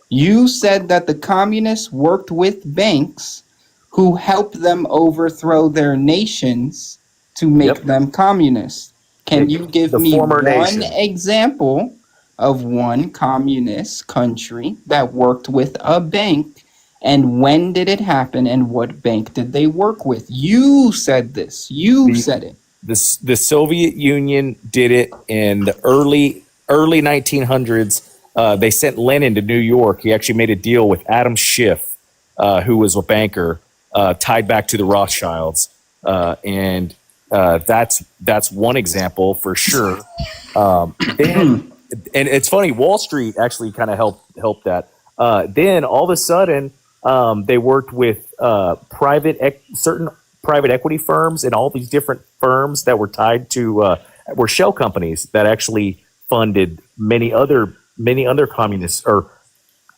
You said that the communists worked with banks who helped them overthrow their nations to make them communist. Can you give me one example of one communist country that worked with a bank? And when did it happen? And what bank did they work with? You said this. You said it.
The Soviet Union did it in the early 1900s. They sent Lenin to New York. He actually made a deal with Adam Schiff, who was a banker tied back to the Rothschilds, and that's one example for sure. And it's funny, Wall Street actually kind of helped that. Then all of a sudden. They worked with certain private equity firms and all these different firms that were tied to were shell companies that actually funded many other communists or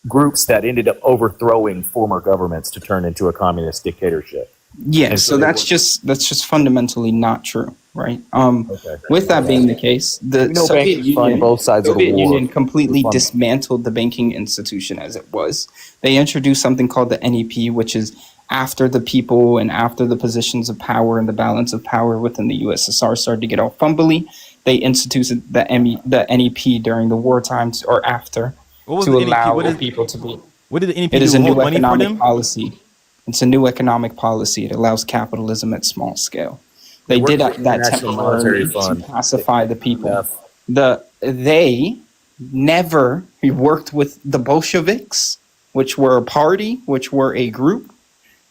groups that ended up overthrowing former governments to turn into a communist dictatorship.
Yeah, so that's just fundamentally not true, right? With that being the case, the Soviet Union completely dismantled the banking institution as it was. They introduced something called the NEP, which is after the people and after the positions of power and the balance of power within the USSR started to get all fumbly. they instituted the NEP during the war times or after
What was
to
the NEP?
allow people to be.
What did the NEP
It is
do?
a new
Hold money for
economic
them?
policy. It's a new economic policy. It allows capitalism at small scale.
They
They
work
did
with the
that
International Monetary
temporarily to
Fund.
pacify the people.
Enough.
They never worked with the Bolsheviks, which were a party, which were a group,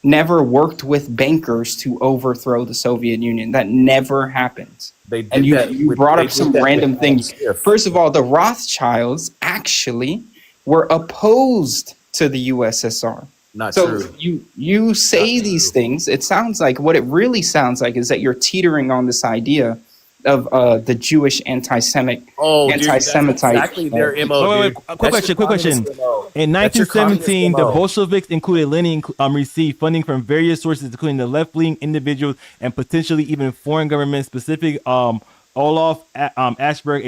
never worked with bankers to overthrow the Soviet Union. That never happened.
They did
And you,
that.
you brought
They
up
did
some
that with
random
Adam
things.
Schiff.
First of all, the Rothschilds actually were opposed to the USSR.
Not
So
true.
you say
Not
these
true.
things. It sounds like what it really sounds like is that you're teetering on this idea of the Jewish anti-Semitic
Oh, dude, that's
anti-Semitite.
exactly their MO,
Wait,
dude.
quick
That's
question,
your
quick question.
communist MO.
In
That's your communist
1917, the
MO.
Bolsheviks, included Lenin, received funding from various sources, including the left-wing individuals and potentially even foreign governments. Specific, Olaf Ashberg,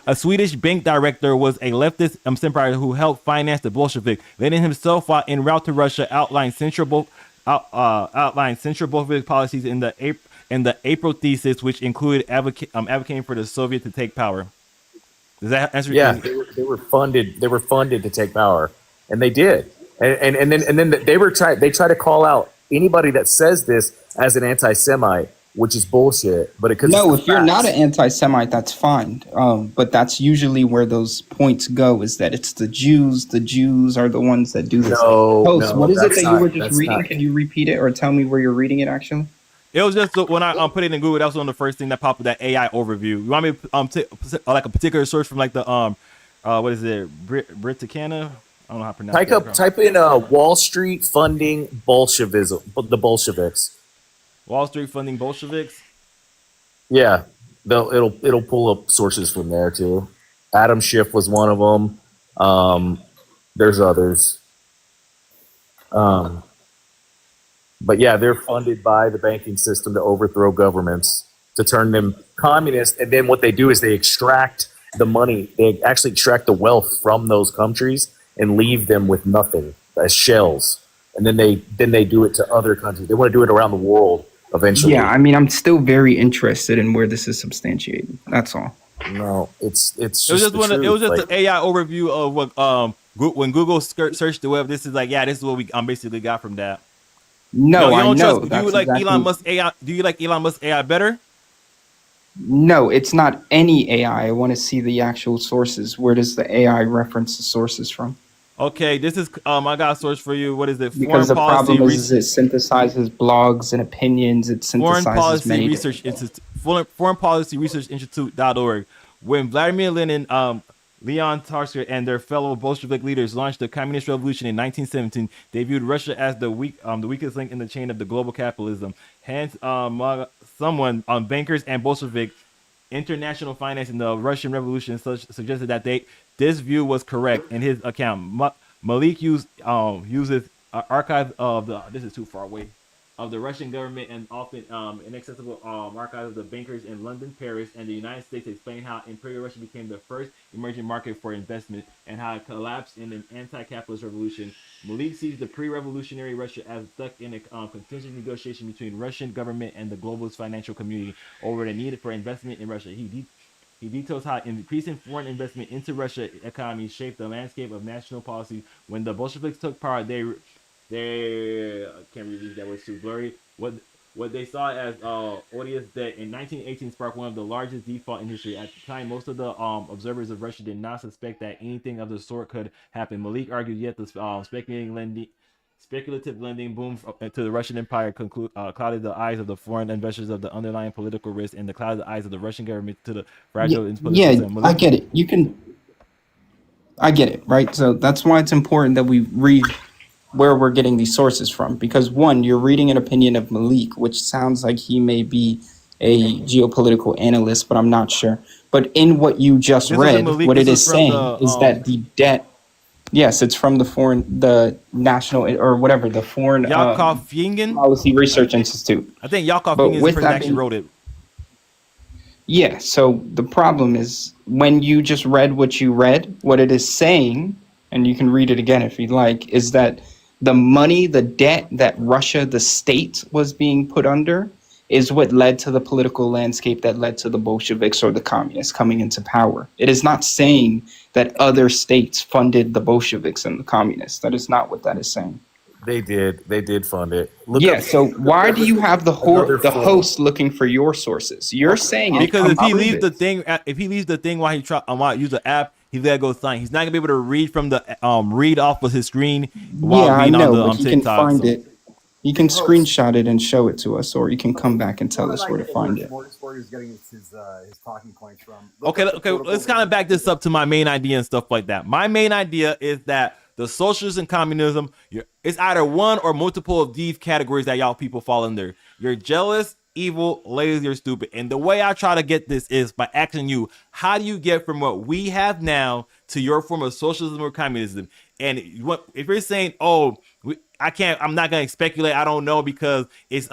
a Swedish bank director, was a leftist sympathizer who helped finance the Bolshevik. Lenin himself, while en route to Russia, outlined central Bolshevik policies in the April thesis, which included advocating for the Soviet to take power. Does that answer?
Yeah, they were funded. They were funded to take power, and they did. And then they try to call out anybody that says this as an anti-Semite, which is bullshit. But because
No,
it's
if you're not
facts.
an anti-Semite, that's fine. But that's usually where those points go, is that it's the Jews. The Jews are the ones that do this.
No,
Host,
no,
what is it
that's
that you were
not-
just
that's
reading?
not-
Can you repeat it or tell me where you're reading it actually?
It was just when I put it in Google. That was one of the first thing that popped up. That AI overview. You want me to like a particular source from like the what is it, Britannica? I don't know how to pronounce it.
Type in Wall Street funding Bolshevism, the Bolsheviks.
Wall Street funding Bolsheviks.
Yeah, it'll pull up sources from there too. Adam Schiff was one of them. There's others. But yeah, they're funded by the banking system to overthrow governments, to turn them communist. And then what they do is they extract the money. They actually extract the wealth from those countries and leave them with nothing as shells. And then they do it to other countries. They want to do it around the world eventually.
Yeah, I mean, I'm still very interested in where this is substantiated. That's all.
No, it's
It was
just
just
the
one. It
truth.
was just
Like,
an AI overview of what when Google searched the web. This is like, yeah, this is what we basically got from that.
No,
You
I
don't
know.
trust. Do
That's
you like
exactly,
Elon Musk AI? Do you like Elon Musk AI better?
No, it's not any AI. I want to see the actual sources. Where does the AI reference the sources from?
Okay, this is I got a source for you. What is it?
Because the
Policy
problem is it synthesizes blogs and opinions. It
Foreign
synthesizes
Policy
many.
Research Institute, Foreign Policy Research Institute.org. When Vladimir Lenin, Leon Trotsky, and their fellow Bolshevik leaders launched the Communist Revolution in 1917, they viewed Russia as the weakest link in the chain of the global capitalism. Hence, someone on bankers and Bolshevik international finance in the Russian Revolution suggested that this view was correct. In his account, Malik uses archives of this is too far away of the Russian government and often inaccessible archives of the bankers in London, Paris, and the United States to explain how Imperial Russia became the first emerging market for investment and how it collapsed in an anti-capitalist revolution. Malik sees the pre-revolutionary Russia as stuck in a contentious negotiation between Russian government and the globalist financial community over the need for investment in Russia. He details how increasing foreign investment into Russian economy shaped the landscape of national policy. When the Bolsheviks took power, they I can't read that was too blurry. What they saw as odious debt in 1918 sparked one of the largest default in history. At the time, most of the observers of Russia did not suspect that anything of the sort could happen. Malik argued yet the speculative lending boom to the Russian Empire clouded the eyes of the foreign investors of the underlying political risk and clouded the eyes of the Russian government to the fragile political system.
I get it. I get it, right? So that's why it's important that we read where we're getting these sources from. Because one, you're reading an opinion of Malik, which sounds like he may be a geopolitical analyst, but I'm not sure. But in what you just read, what it is saying is that the debt. Yes, it's from the national or whatever, the foreign
Yakov Yingin
Policy Research Institute.
I think Yakov
But
Yingin
with
is the person
that
that actually
being-
wrote it.
Yeah, so the problem is when you just read what you read, what it is saying, and you can read it again if you'd like, is that the money, the debt that Russia, the state, was being put under is what led to the political landscape that led to the Bolsheviks or the communists coming into power. It is not saying that other states funded the Bolsheviks and the communists. That is not what that is saying.
They did fund it. Look
Yeah,
up,
so why do you have the
another
the
form.
host looking for your sources? You're saying it.
Because if
come
he
prove
leaves
it.
the thing, if he leaves the thing while he while use the app, he's gotta go sign. He's not gonna be able to read from the read off of his screen while
Yeah, I
being on
know,
the
but he can
TikTok.
find
So.
it. He can screenshot it and show it to us, or he can come back and tell us where to find it.
Where he's getting his talking points from.
Okay, let's kind of back this up to my main idea and stuff like that. My main idea is that the socialism and communism, it's either one or multiple of these categories that y'all people fall under. You're jealous, evil, lazy, or stupid. And the way I try to get this is by asking you, how do you get from what we have now to your form of socialism or communism? And if you're saying, oh, I'm not gonna speculate, I don't know because it's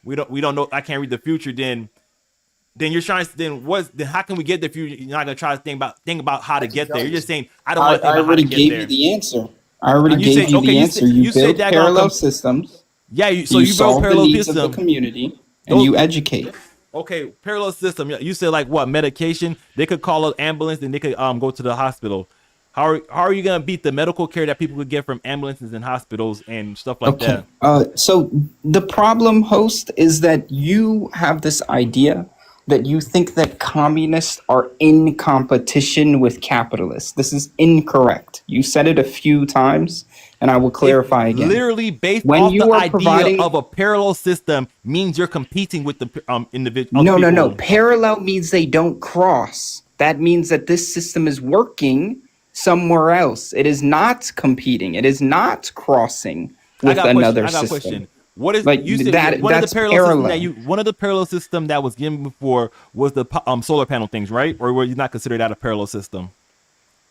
we don't know, I can't read the future, then you're trying to then how can we get the future? You're not gonna try to think about how to get there. You're just saying I don't want to think about how to get there.
I already gave you the answer. I already
You
gave
said-
you
okay,
the
you
answer.
said-
You
you said
build
that
parallel systems.
Yeah, so
You
you build
solve the
parallel
needs of the
system.
community, and you educate.
Okay, parallel system. You said like what medication? They could call an ambulance and they could go to the hospital. How are you gonna beat the medical care that people could get from ambulances and hospitals and stuff like
Okay.
that?
So the problem, host, is that you have this idea that you think that communists are in competition with capitalists. This is incorrect. You said it a few times, and I will clarify again.
Literally based
When
off
you
the
are
idea
providing-
of a parallel system means you're competing with the individual.
No. Parallel means they don't cross. That means that this system is working somewhere else. It is not competing. It is not crossing with another
I got a
system.
question. What is
Like,
you said
that-
one of
that's
the parallel system
parallel.
one of the parallel system that was given before was the solar panel things, right? Or were you not consider that a parallel system?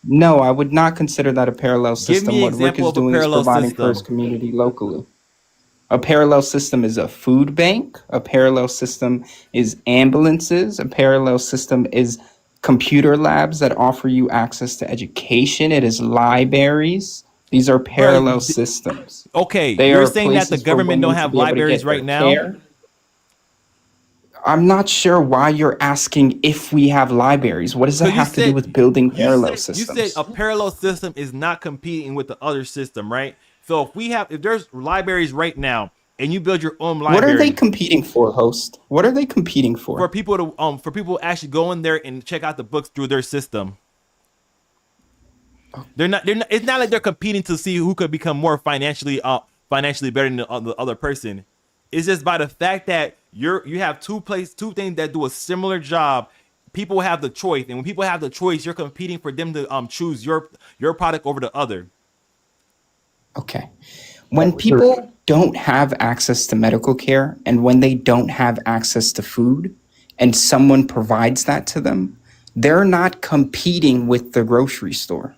No, I would not consider that a parallel system.
me an
What Rick
example
is
of a
doing is
parallel
providing
system.
for his community locally. A parallel system is a food bank. A parallel system is ambulances. A parallel system is computer labs that offer you access to education. It is libraries. These are parallel systems.
Okay,
They
you're
are
saying that the
places for
government
women
don't
to
have
be able to
libraries
get
right
their
now?
care. I'm not sure why you're asking if we have libraries. What does that
So you
have to do
said-
with building parallel
You
systems?
said a parallel system is not competing with the other system, right? So if there's libraries right now and you build your own
What
library
are they competing for, host? What are they competing for?
for people to actually go in there and check out the books through their system. They're not it's not like they're competing to see who could become more financially better than the other person. It's just by the fact that you have two things that do a similar job. People have the choice, and when people have the choice, you're competing for them to choose your product over the other.
Okay. When people don't have access to medical care and when they don't have access to food and someone provides that to them, they're not competing with the grocery store.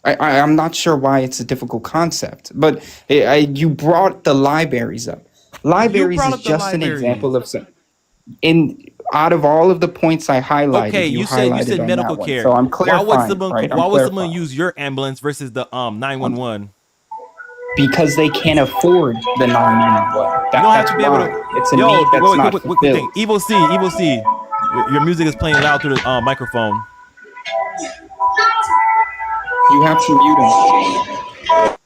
I'm not sure why it's a difficult concept, but you brought the libraries up. Libraries
brought
is
up the
just an
libraries.
example of some. Out of all of the points I highlighted,
Okay, you
highlighted
said
on
medical
that one.
care.
So I'm
Why
clarifying.
would someone
right? I'm
why would someone
clarifying.
use your ambulance versus the 911?
Because they can't afford the 911.
You don't have
That's
to be able
why.
to.
It's a need that's not fulfilled.
thing. Evil C. Your music is playing loud through the microphone.
You have to mute them.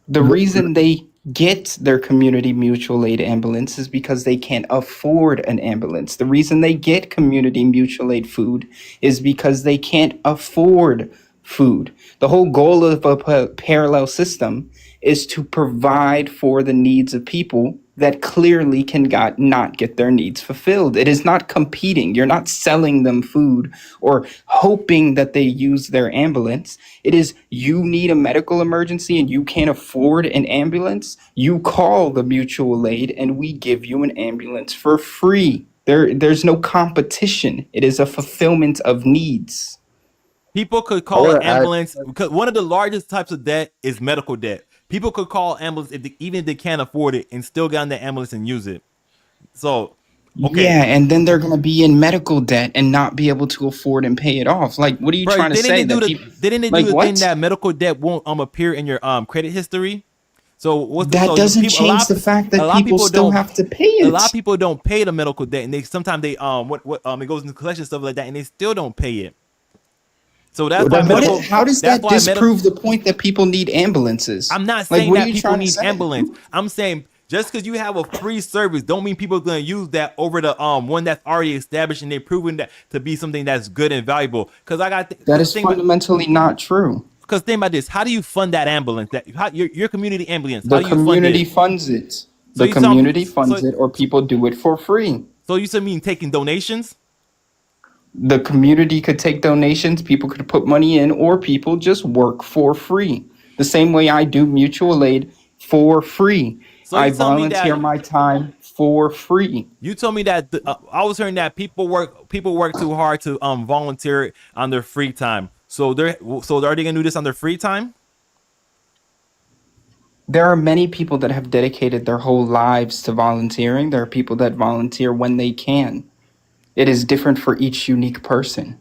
The reason they get their community mutual aid ambulance is because they can't afford an ambulance. The reason they get community mutual aid food is because they can't afford food. The whole goal of a parallel system is to provide for the needs of people that clearly not get their needs fulfilled. It is not competing. You're not selling them food or hoping that they use their ambulance. It is you need a medical emergency and you can't afford an ambulance. You call the mutual aid and we give you an ambulance for free. There's no competition. It is a fulfillment of needs.
People could call an ambulance because one of the largest types of debt is medical debt. People could call ambulance even if they can't afford it and still get on the ambulance and use it. So, okay.
Yeah, and then they're going to be in medical debt and not be able to afford and pay it off. Like, what are you trying to say?
Didn't they do the thing that medical debt won't appear in your credit history? So what's
That
so
doesn't
people,
change the fact
a
that
lot of
people still
don't.
have to pay
A lot of
it.
people don't pay the medical debt, and they sometimes they what it goes into collection stuff like that, and they still don't pay it. So that's
Well,
why
that's what,
medical.
How does
That's
that
why medical.
disprove the point that people need ambulances?
I'm not
Like,
saying
what are
that
you
people
trying to
need
say?
ambulance. I'm saying just because you have a free service, don't mean people are going to use that over the one that's already established and they've proven that to be something that's good and valuable. Because I got
That is
think about
fundamentally not true.
because think about this. How do you fund that ambulance? That your community ambulance. How
The
do you fund
community
it?
funds it.
So
The
you tell me.
community funds it, or people do it for free.
So you said mean taking donations?
The community could take donations, people could put money in, or people just work for free. The same way I do mutual aid for free.
So
I
you tell me
volunteer
that
my time for free.
you told me that I was hearing that people work too hard to volunteer on their free time. So are they gonna do this on their free time?
There are many people that have dedicated their whole lives to volunteering. There are people that volunteer when they can. It is different for each unique person.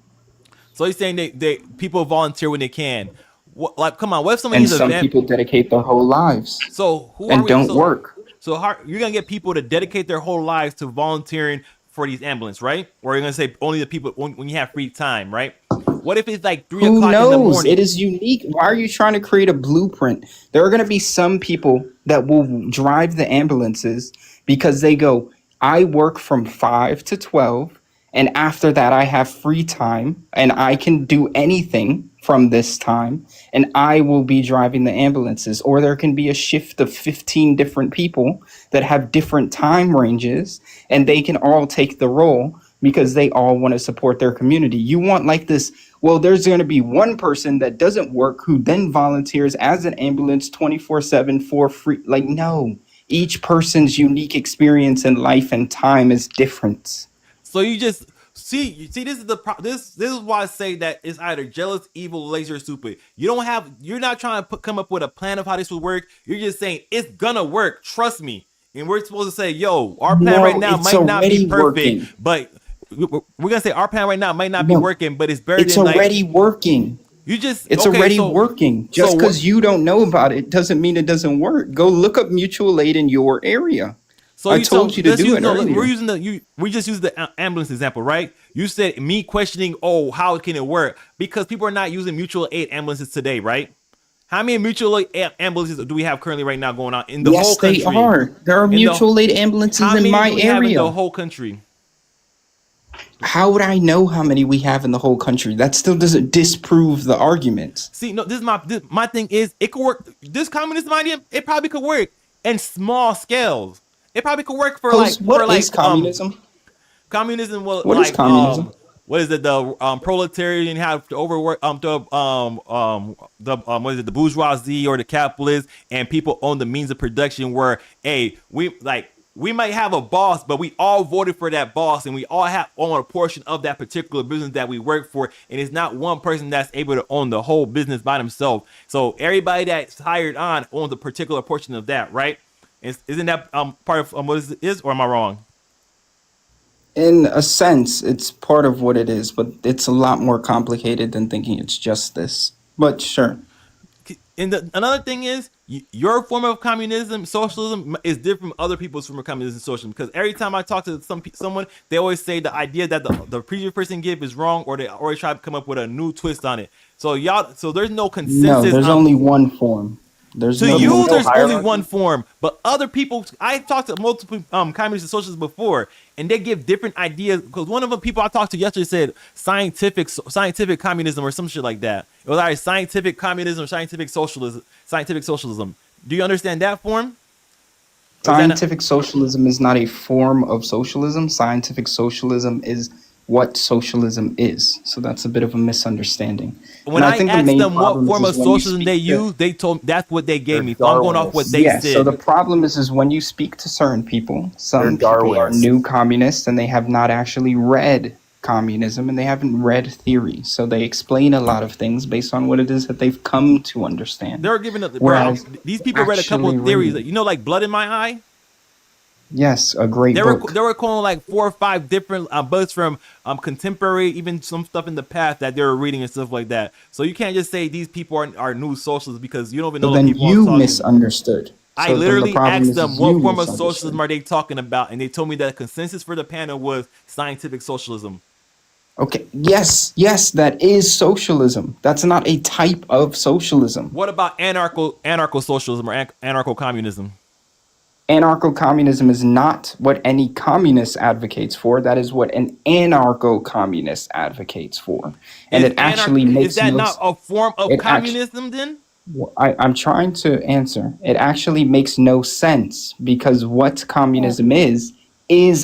So he's saying they people volunteer when they can. What, like, come on, what if somebody
And
needs a
some
van?
people dedicate their whole lives
So who are
and
we?
don't work.
So how, you're gonna get people to dedicate their whole lives to volunteering for these ambulance, right? Or you're gonna say only the people when you have free time, right? What if it's like 3
Who
o'clock in the
knows?
morning?
It is unique. Why are you trying to create a blueprint? There are going to be some people that will drive the ambulances because they go, I work from 5 to 12, and after that, I have free time, and I can do anything from this time, and I will be driving the ambulances. Or there can be a shift of 15 different people that have different time ranges, and they can all take the role because they all want to support their community. You want like this, well, there's going to be one person that doesn't work who then volunteers as an ambulance 24/7 for free. Like, no, each person's unique experience in life and time is different.
So you just see this is this is why I say that it's either jealous, evil, lazy, or stupid. You're not trying to come up with a plan of how this will work. You're just saying it's gonna work. Trust me. And we're supposed to say, yo, our plan right
No,
now
it's
might not be
already
perfect,
working.
but we're gonna say our plan right now might not be
No,
working, but it's better
it's
than like
already working.
you just
It's
okay.
already
So
working. Just
so
because you don't know about it doesn't mean it doesn't work. Go look up mutual aid in your area.
So
I
you
told you to
let's
do
use
it
no,
earlier.
we just use the ambulance example, right? You said me questioning, oh, how can it work? Because people are not using mutual aid ambulances today, right? How many mutual aid ambulances do we have currently right now going on in the whole
Yes, they
country?
are. There are
In the
mutual aid ambulances
how
in
many
my
do we have in the
area.
whole country?
How would I know how many we have in the whole country? That still doesn't disprove the argument.
See, no, my thing is it could work. This communism idea, it probably could work in small scales. It probably could work for
Host, what is
like
communism?
communism will
What is
like
communism?
what is it, the proletarian have to overwork what is it, the bourgeoisie or the capitalists, and people own the means of production where hey we might have a boss, but we all voted for that boss, and we all have own a portion of that particular business that we work for, and it's not one person that's able to own the whole business by themselves. So everybody that's hired on owns a particular portion of that, right? Isn't that part of what is, or am I wrong?
In a sense, it's part of what it is, but it's a lot more complicated than thinking it's just this. But sure.
And another thing is your form of communism, socialism, is different from other people's form of communism, socialism. Because every time I talk to someone, they always say the idea that the previous person gave is wrong, or they always try to come up with a new twist on it. So there's no
No,
consensus.
there's only one form. There's
To
no
you,
more.
there's only
hierarchy?
one form, but other people, I talked to multiple communists and socialists before, and they give different ideas. Because one of the people I talked to yesterday said scientific communism or some shit like that. It was either scientific communism or scientific socialism. Scientific socialism. Do you understand that form? Or is that not-
Scientific socialism is not a form of socialism. Scientific socialism is what socialism is. So that's a bit of a misunderstanding.
when
And
I
think the
asked
main
them what
problem
form
is
of
when you
socialism they
speak to-
use, they told that's what they gave
They're
me. So I'm going off what they
Yeah,
said.
so the problem is when you speak to certain people, some
They're
people are
Darwinists.
new communists and they have not actually read communism and they haven't read theory. So they explain a lot of things based on what it is that they've come to understand.
They're giving up.
Whereas
These people read a couple
actually
of theories,
reading-
like Blood in My Eye.
Yes, a great
They
book.
were calling like 4 or 5 different books from contemporary, even some stuff in the past that they were reading and stuff like that. So you can't just say these people are new socialists because you don't even know
So
the
then
people I'm
you
talking.
misunderstood.
I
So then the
literally
problem
asked them
is
what
you
form of socialism
misunderstood.
are they talking about, and they told me that the consensus for the panel was scientific socialism.
Okay, yes, yes, that is socialism. That's not a type of socialism.
What about anarcho socialism or anarcho communism?
Anarcho-communism is not what any communist advocates for. That is what an anarcho-communist advocates for. And it actually
Is
makes
that
no
not a form of
it actually
communism then?
I'm trying to answer. It actually makes no sense because what communism is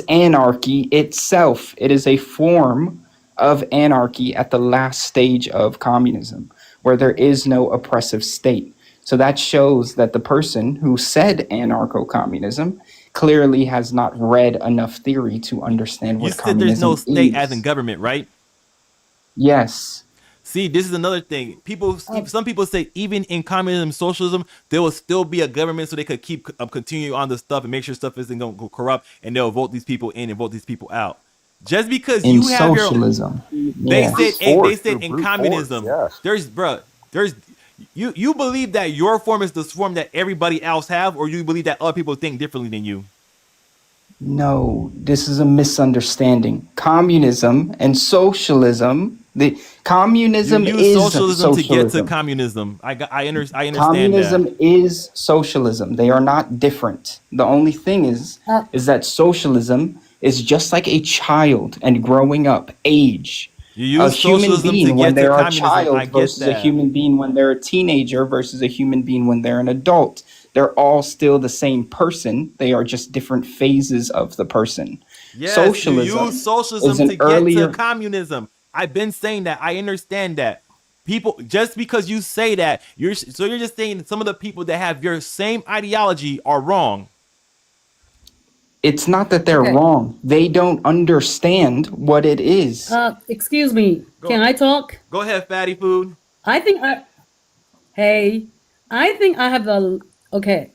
anarchy itself. It is a form of anarchy at the last stage of communism, where there is no oppressive state. So that shows that the person who said anarcho-communism clearly has not read enough theory to understand
You
what
said there's no
communism
state as in
is.
government, right?
Yes.
See, this is another thing. Some people say even in communism, socialism, there will still be a government so they could keep continue on the stuff and make sure stuff isn't going to go corrupt, and they'll vote these people in and vote these people out. Just because
In
you have your,
socialism.
they
Yeah.
said
Force,
they said
through
in
brute
communism,
force,
there's you believe that your form is the form that everybody else have, or you believe that other people think differently than you.
No, this is a misunderstanding. Communism and socialism, the
You
communism
use
is
socialism to get to
socialism.
communism. I understand that.
Communism is socialism. They are not different. The only thing is that socialism is just like a child and growing up, age.
You
A
use
human
socialism to
being when
get to
they're a
communism. I
child
get
versus a
that.
human being when they're a teenager versus a human being when they're an adult. They're all still the same person. They are just different phases of the person.
Yes, you
Socialism
use
is
socialism
an
to get to
earlier.
communism. I've been saying that. I understand that. People, just because you say that, you're just saying that some of the people that have your same ideology are wrong.
It's not that they're
Okay.
wrong. They don't understand what it is.
Excuse me. Can I talk?
Go ahead, fatty food.
I think I. Hey, I think I have a. Okay,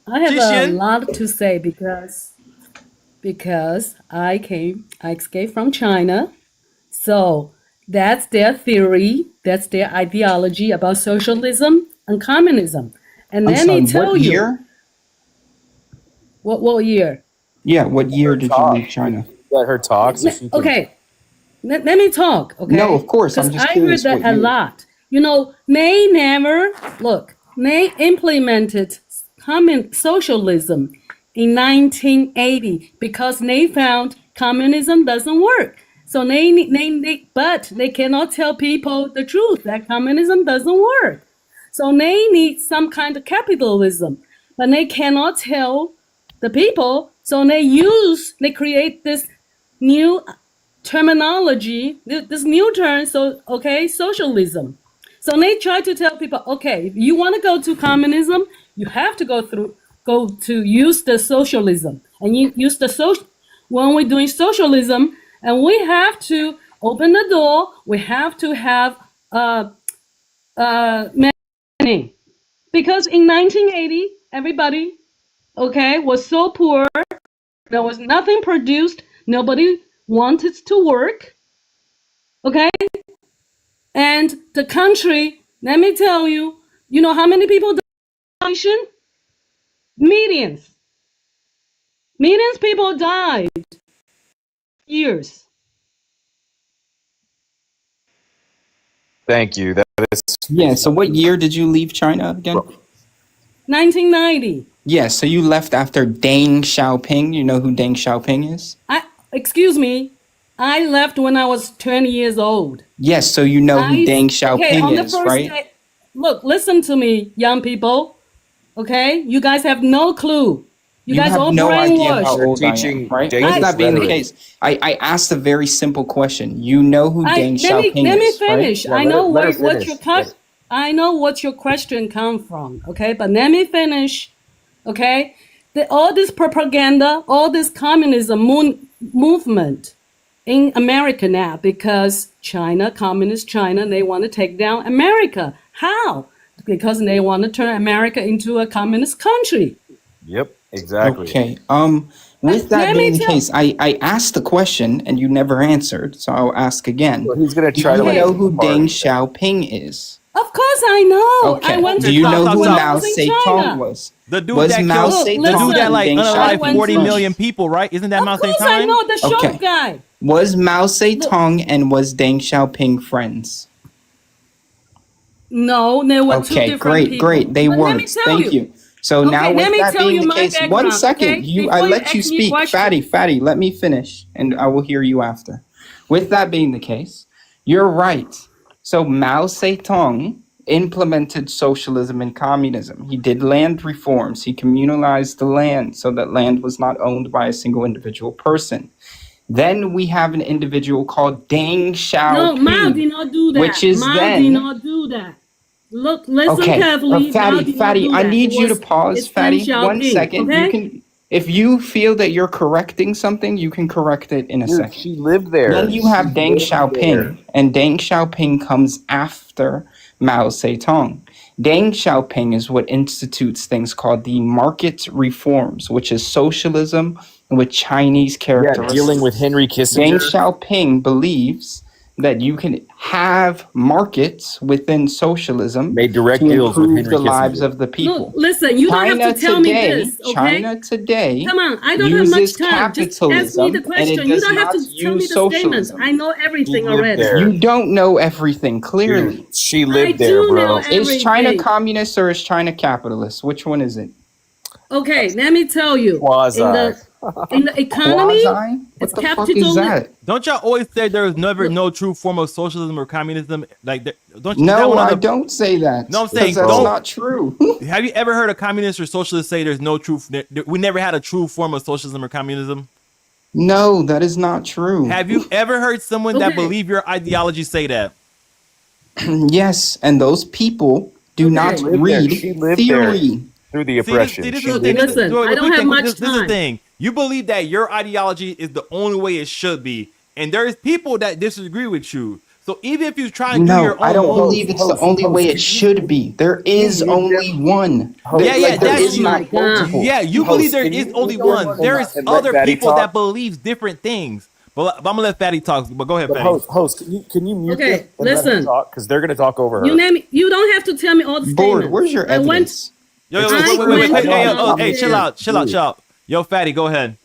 I have a
Jishin.
lot to say because I escaped from China, so that's their theory, that's their ideology about socialism and communism. And
I'm
let
sorry,
me tell
what
you,
year?
what year?
Yeah, what year
Her
did you
talk.
leave China?
Let her talk so she can.
Okay, let me talk, okay?
No, of course. I'm
Because
just
I heard
curious
that
what
a
year.
lot. You know, they implemented socialism in 1980 because they found communism doesn't work. So but they cannot tell people the truth that communism doesn't work. So they need some kind of capitalism, but they cannot tell the people. So they create this new terminology, this new term. So okay, socialism. So they try to tell people, okay, if you want to go to communism, you have to go to use the socialism, and you use the social. When we're doing socialism, and we have to open the door, we have to have money, because in 1980, everybody, okay, was so poor. There was nothing produced. Nobody wanted to work. Okay, and the country. Let me tell you. You know how many people died? Millions. Millions people died. Years.
Thank you. That is.
Yeah, so what year did you leave China again?
1990.
Yeah, so you left after Deng Xiaoping. You know who Deng Xiaoping is?
Excuse me. I left when I was 20 years old.
Yes, so you know who Deng
Okay, on
Xiaoping
the
is,
first
right?
day. Look, listen to me, young people. Okay, you guys have no clue. You guys
have
all
no idea how
brainwashed.
old I am,
teaching
right?
dangerous
With that being the
rhetoric.
case, I asked a very simple question. You know who Deng Xiaoping
Let me
is, right?
finish.
Yeah,
I know
let her
what
finish.
I know what your question come from. Okay, but let me finish. Okay, all this propaganda, all this communism movement in America now, because communist China, they want to take down America. How? Because they want to turn America into a communist country.
Yep, exactly.
Okay. With that
Let
being
me
the
tell-
case, I asked the question and you never answered, so I'll ask again.
Well, he's gonna
Do
try
you
to like
know
pick
who
apart
Deng
everything.
Xiaoping is?
Of course I know.
Okay.
I went
Do
to
you know
college
who
when I
Mao
was in
Zedong
China.
was?
The dude
Was
that
Mao
killed,
Zedong
the dude that
and
like
Deng
unalived
Xiaoping
40
Xiaoping
million
French?
people, right? Isn't that Mao
Of course I
Zedong?
know the short
Okay.
guy.
Was Mao
Look,
Zedong and was Deng Xiaoping friends?
no, there were two
Okay,
different people.
great. They
But let me
weren't.
tell
Thank
you.
you. So now,
Okay, let
with
me
that
tell
being
you
the
my
case, one
background,
second.
okay?
I
Before you
let you
ask me
speak.
questions.
Fatty, let me finish, and I will hear you after. With that being the case, you're right. So Mao Zedong implemented socialism and communism. He did land reforms. He communalized the land so that land was not owned by a single individual person. Then we have an individual called Deng
No, Mao
Xiaoping,
did not do
which
that.
is
Mao did
then
not do that. Look, listen
okay.
carefully. Mao did not
Fatty,
do
I
that.
need you to
It's
pause,
Deng
Fatty. 1 second.
Xiaoping,
You
okay?
can, if you feel that you're correcting something, you can correct it in a
Dude,
second.
she lived there.
Then you have Deng Xiaoping, and Deng Xiaoping comes after Mao Zedong. Deng Xiaoping is what institutes things called the market reforms, which is socialism with Chinese
Yeah,
characteristics.
dealing with Henry
Deng
Kissinger.
Xiaoping believes that you can have markets within socialism
Made direct
to
deals with
improve
Henry
the lives
Kissinger.
of the people.
Look, listen, you don't have to tell me this, okay?
China today
Come on, I don't have much
uses
time. Just ask me the
capitalism, and it
question. You
does
don't have
not
to tell me
use
the statements.
socialism.
I know
She
everything
lived
already.
there.
You don't know everything clearly.
Dude, she
I
lived there,
do know
bro.
Is China
everything.
communist or is China capitalist? Which one is it?
Okay, let me tell you.
Quasi.
In the economy,
Quasi?
it's
What the fuck is
capitalism.
that?
Don't y'all always say there's never
Look.
no true form of socialism or communism? Like, don't is that
No,
one of
I
the?
don't say that.
No, I'm
Because
saying
that's
don't.
not true.
Have you ever heard a communist or socialist say there's no true? We never had a true form of socialism or communism.
No, that is not true.
Have you ever heard someone that
Okay.
believe your ideology say that?
Yes, and those people do
Okay.
not
She
lived there.
read
She lived
theory.
Through the
See,
oppression.
this
She
is the
lived
thing.
there.
Listen,
Wait,
I don't
quick
have
thing,
much
this is the
time.
thing. You believe that your ideology is the only way it should be, and there's people that disagree with you. So even if you try to do
No,
your
I
own
don't
moves,
believe it's the only way it should be. There is only one.
Yeah, yeah,
There
that's-
is
Oh my
not
God.
multiple.
yeah, you
Host,
believe there
can
is
you
only
go
one.
on
There's
and let
other
Fatty
people
talk?
that believes different things. But I'm gonna let Fatty talk. But go ahead,
But
Fatty.
host, can you mute
Okay,
them and let her
listen.
talk? Because they're gonna talk over her.
You don't have to tell me all the
Board,
statements.
where's your
I went.
evidence?
Yo,
It's
wait,
just
wait,
went
hey,
to
hey,
college
hey, chill out, chill out,
Dude.
chill out. Yo, Fatty, go ahead.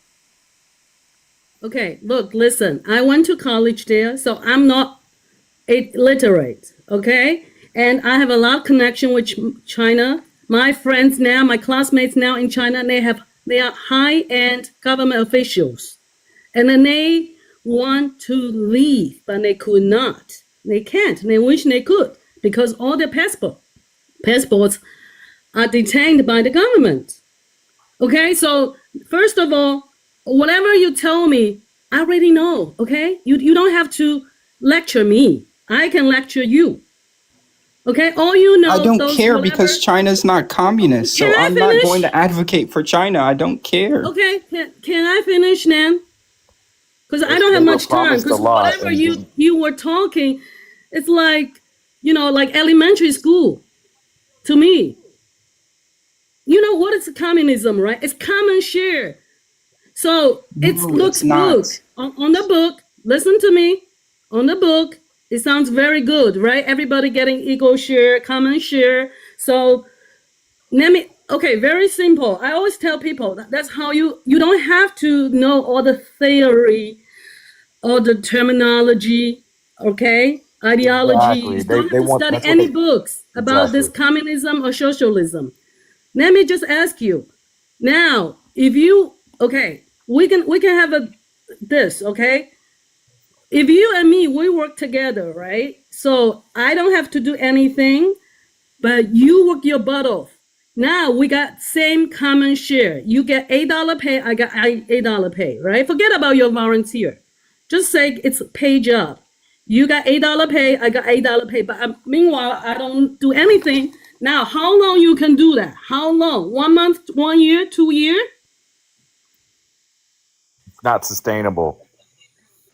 Okay, look, listen. I went to college there, so I'm not illiterate, okay? And I have a lot of connection with China. My friends now, my classmates now in China, they are high-end government officials. And then they want to leave, but they could not. They can't. They wish they could because all their passports are detained by the government. Okay, so first of all, whatever you tell me, I already know. Okay, you don't have to lecture me. I can lecture you. Okay, all you know.
I don't
those
care
whatever-
because China's not communist, so
Can I
I'm not
finish?
going to advocate for China. I don't care.
Okay, can I finish then? Because I don't
They
have
were
much time.
promised a
Because
lot
whatever
and
you
didn't.
you were talking, it's like like elementary school to me. You know what is communism, right? It's common share. So it
No,
looks
it's not.
good on the book. Listen to me. On the book, it sounds very good, right? Everybody getting equal share, common share. So okay, very simple. I always tell people that's how you don't have to know all the theory, all the terminology, okay? Ideology.
Exactly.
You
They
don't
they
have to
want
study
that's what
any
they
books about this
exactly.
communism or socialism. Let me just ask you. Now, if you okay, we can have this, okay? If you and me we work together, right? So I don't have to do anything, but you work your butt off. Now we got same common share. You get $8 pay, I got $8 pay, right? Forget about your volunteer. Just say it's a pay job. You got $8 pay, I got $8 pay, but meanwhile I don't do anything. Now, how long you can do that? How long? 1 month, 1 year, 2 years?
Not sustainable.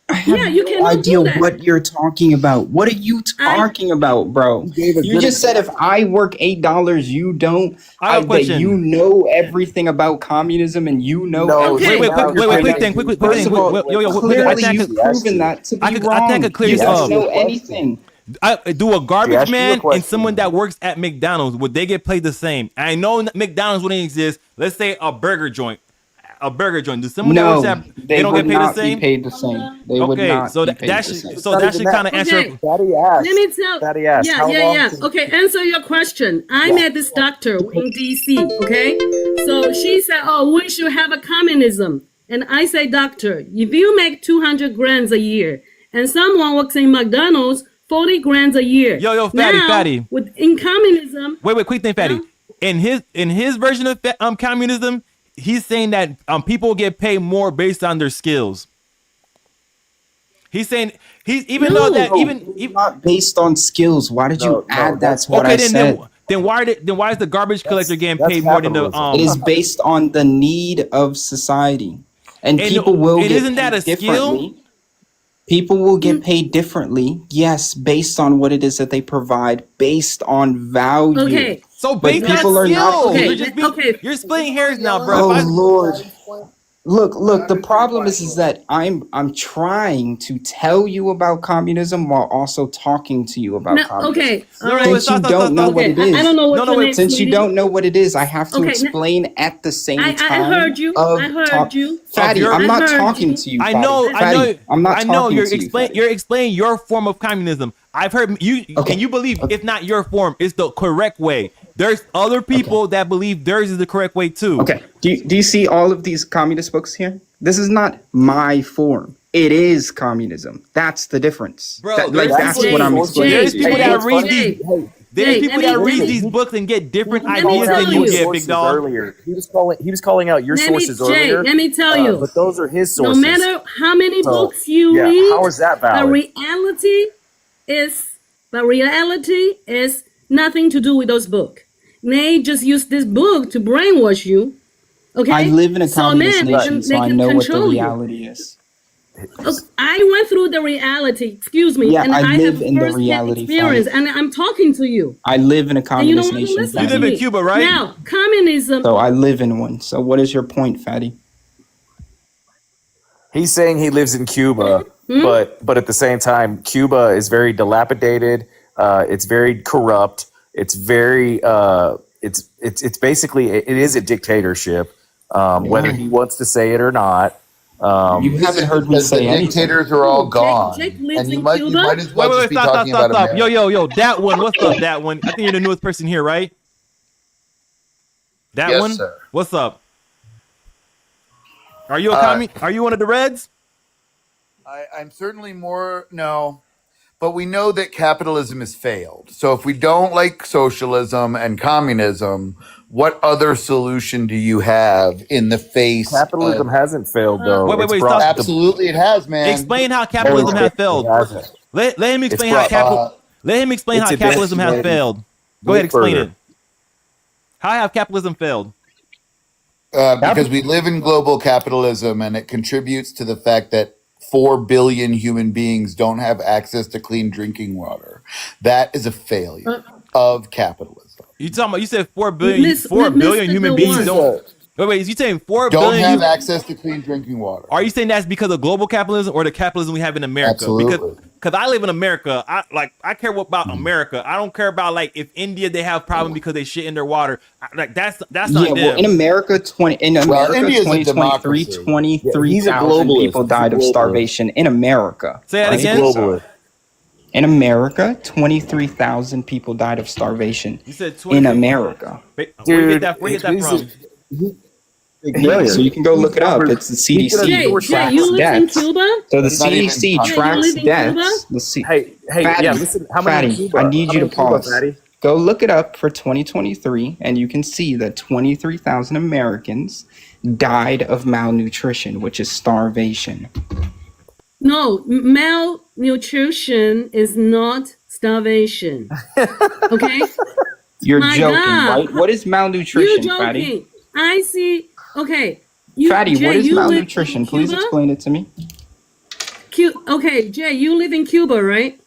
I have
Yeah, you
no
cannot
idea
do that.
what you're talking about. What are you talking about, bro?
You gave a
You
good
just said if I work $8, you don't.
I have a
that
question.
you know everything about communism and you know
No,
Okay.
Wait, quick thing, quick
First
thing.
of all,
Yo, I
clearly
think I
you've
could,
proven that to be
I think
wrong.
I could clear
You
this
don't
up.
know anything.
Do a
She
garbage
asked you a
man and
question.
someone that works at McDonald's, would they get paid the same? I know McDonald's wouldn't exist. Let's say a burger joint. Do someone that works
No,
at they
they
don't
would
get paid the
not be
same?
paid the same. They would
Okay,
not
so
be
that,
paid
that
the
should
same.
so
Not
that
even
should
that.
kind of answer.
Okay.
Fatty asked.
Let me tell.
Fatty asked.
Yeah,
How
yeah,
long?
yeah.
can-
Okay, answer your question. I met this doctor in DC. Okay, so she said, "Oh, we should have a communism," and I say, "Doctor, if you make 200 grand a year, and someone works in McDonald's 40 grand a year,
Yo,
now,
fatty.
in communism,
Wait, quick thing, fatty.
Yeah.
In his version of communism, he's saying that people get paid more based on their skills. He's saying even though that
No,
even
it's not based on skills. Why did
No,
you add that to what
okay
I said?
then why is the garbage collector getting
that's
paid more than the
capitalism.
It is based on the need of society, and
And-
people will
and
get
isn't that
paid
a skill?
differently. People will get paid differently, yes, based on what it is that they provide, based on value.
Okay.
so
But
based on
people are not
skills.
Okay,
You're just being,
okay.
you're splitting hairs now, bro.
Oh
If I-
Lord. Look, the problem is that I'm trying to tell you about communism while also talking to you about
No,
communism.
okay, all
No,
right.
Since you don't know what
Okay,
it is.
I don't know what
No,
your
wait.
name,
Since you
sweetie.
don't know what it is, I have to
Okay,
explain at the same
I
time.
heard you.
of
I heard
talk-
you.
Fatty,
Of your-
I'm
I
not
heard
talking
you.
to you.
I
Fatty.
know,
Fatty, I'm not
I know.
talking
You're
to you.
explaining.
Fatty.
You're explaining your form of communism. I've heard you,
Okay.
and you believe it's not your form. It's the correct way. There's other people that believe theirs is the correct way too.
Okay. Do you see all of these communist books here? This is not my form. It is communism. That's the difference.
Bro,
Like
there's
that's
people-
what I'm
Jay,
explaining.
There's
to you.
people
Jay,
that read
Jay,
these. There's
Jay,
people
let
that
me-
read
let me-
these books and get different
Let me
ideas
tell
than you
you.
get, big dog.
Earlier. He was calling out your
Let me,
sources
Jay,
earlier.
let me tell you.
But those are his
No
sources.
matter how many
So,
books you
yeah,
read,
how is that
the
valid?
reality is nothing to do with those books. They just use this book to brainwash you. Okay.
I live in a
So
communist
then
nation, so I know what the
control you.
reality is.
Okay, I went through the reality. Excuse me.
Yeah,
and
I live
have
in the
first-hand
reality,
experience,
Fatty.
and I'm talking to you.
I live in a
And you don't
communist
want to
nation.
listen
You
to
live
me.
in Cuba, right?
Now, communism.
So I live in one. So what is your point, Fatty?
He's saying he lives in Cuba, but at the same time, Cuba is very dilapidated. It's very corrupt. It's very it's basically it is a dictatorship, whether he wants to say it or not.
You haven't heard me
Because the
say anything.
dictators are all
Jake-
gone,
Jake lives
and you
in
might
Cuba?
as well just be talking about America.
Yo, that one. What's up, that one? I think you're the newest person here, right? That
Yes,
one?
sir.
What's up? Are you a Are you one of the Reds?
I'm certainly no, but we know that capitalism has failed. So if we don't like socialism and communism, what other solution do you have in the face
Capitalism
of...
hasn't failed though.
Wait,
It's
stop.
brought the-
Absolutely, it has, man.
Explain how capitalism has failed.
It hasn't.
Let him explain
brought-
let him explain
it's
how capitalism has
advanced
failed. Go
way
ahead, explain
further.
it. How have capitalism failed?
Because we live in global capitalism, and it contributes to the fact that 4 billion human beings don't have access to clean drinking water. That is a failure of capitalism.
You talking about? You said 4 billion,
Miss-
4 billion
Mr.
human
DeWine.
beings don't. Wait. You saying 4
Don't
billion?
have access to clean drinking water.
Are you saying that's because of global capitalism or the capitalism we have in America?
Absolutely.
Because I live in America. I care about America. I don't care about like if India they have problem because they shit in their water. That's not
Yeah,
them.
well, in America,
India's a
2023,
democracy.
23,000
globalist.
people
He's a
died of
globalist.
starvation in America.
Say that
right?
again.
Globalist.
In America, 23,000 people died of starvation
You said 20.
in America.
Where you get
Dude,
that from?
So you can go look it up. It's the CDC
Jay,
tracks
you live in
deaths.
Cuba?
So the
It's not even
CDC
possible.
tracks
Yeah, you live in
deaths.
Cuba?
Let's see.
Hey,
Fatty,
yeah, listen. How many in
Fatty,
Cuba?
I need
How
you to
many in Cuba,
pause.
Fatty?
Go look it up for 2023, and you can see that 23,000 Americans died of malnutrition, which is starvation.
No, malnutrition is not starvation. Okay?
You're
My
joking,
God.
right? What is
You
malnutrition,
joking.
Fatty?
I see. Okay. You,
Fatty,
Jay,
what is
you live in
malnutrition? Please
Cuba?
explain it to me.
Okay, Jay, you live in Cuba, right?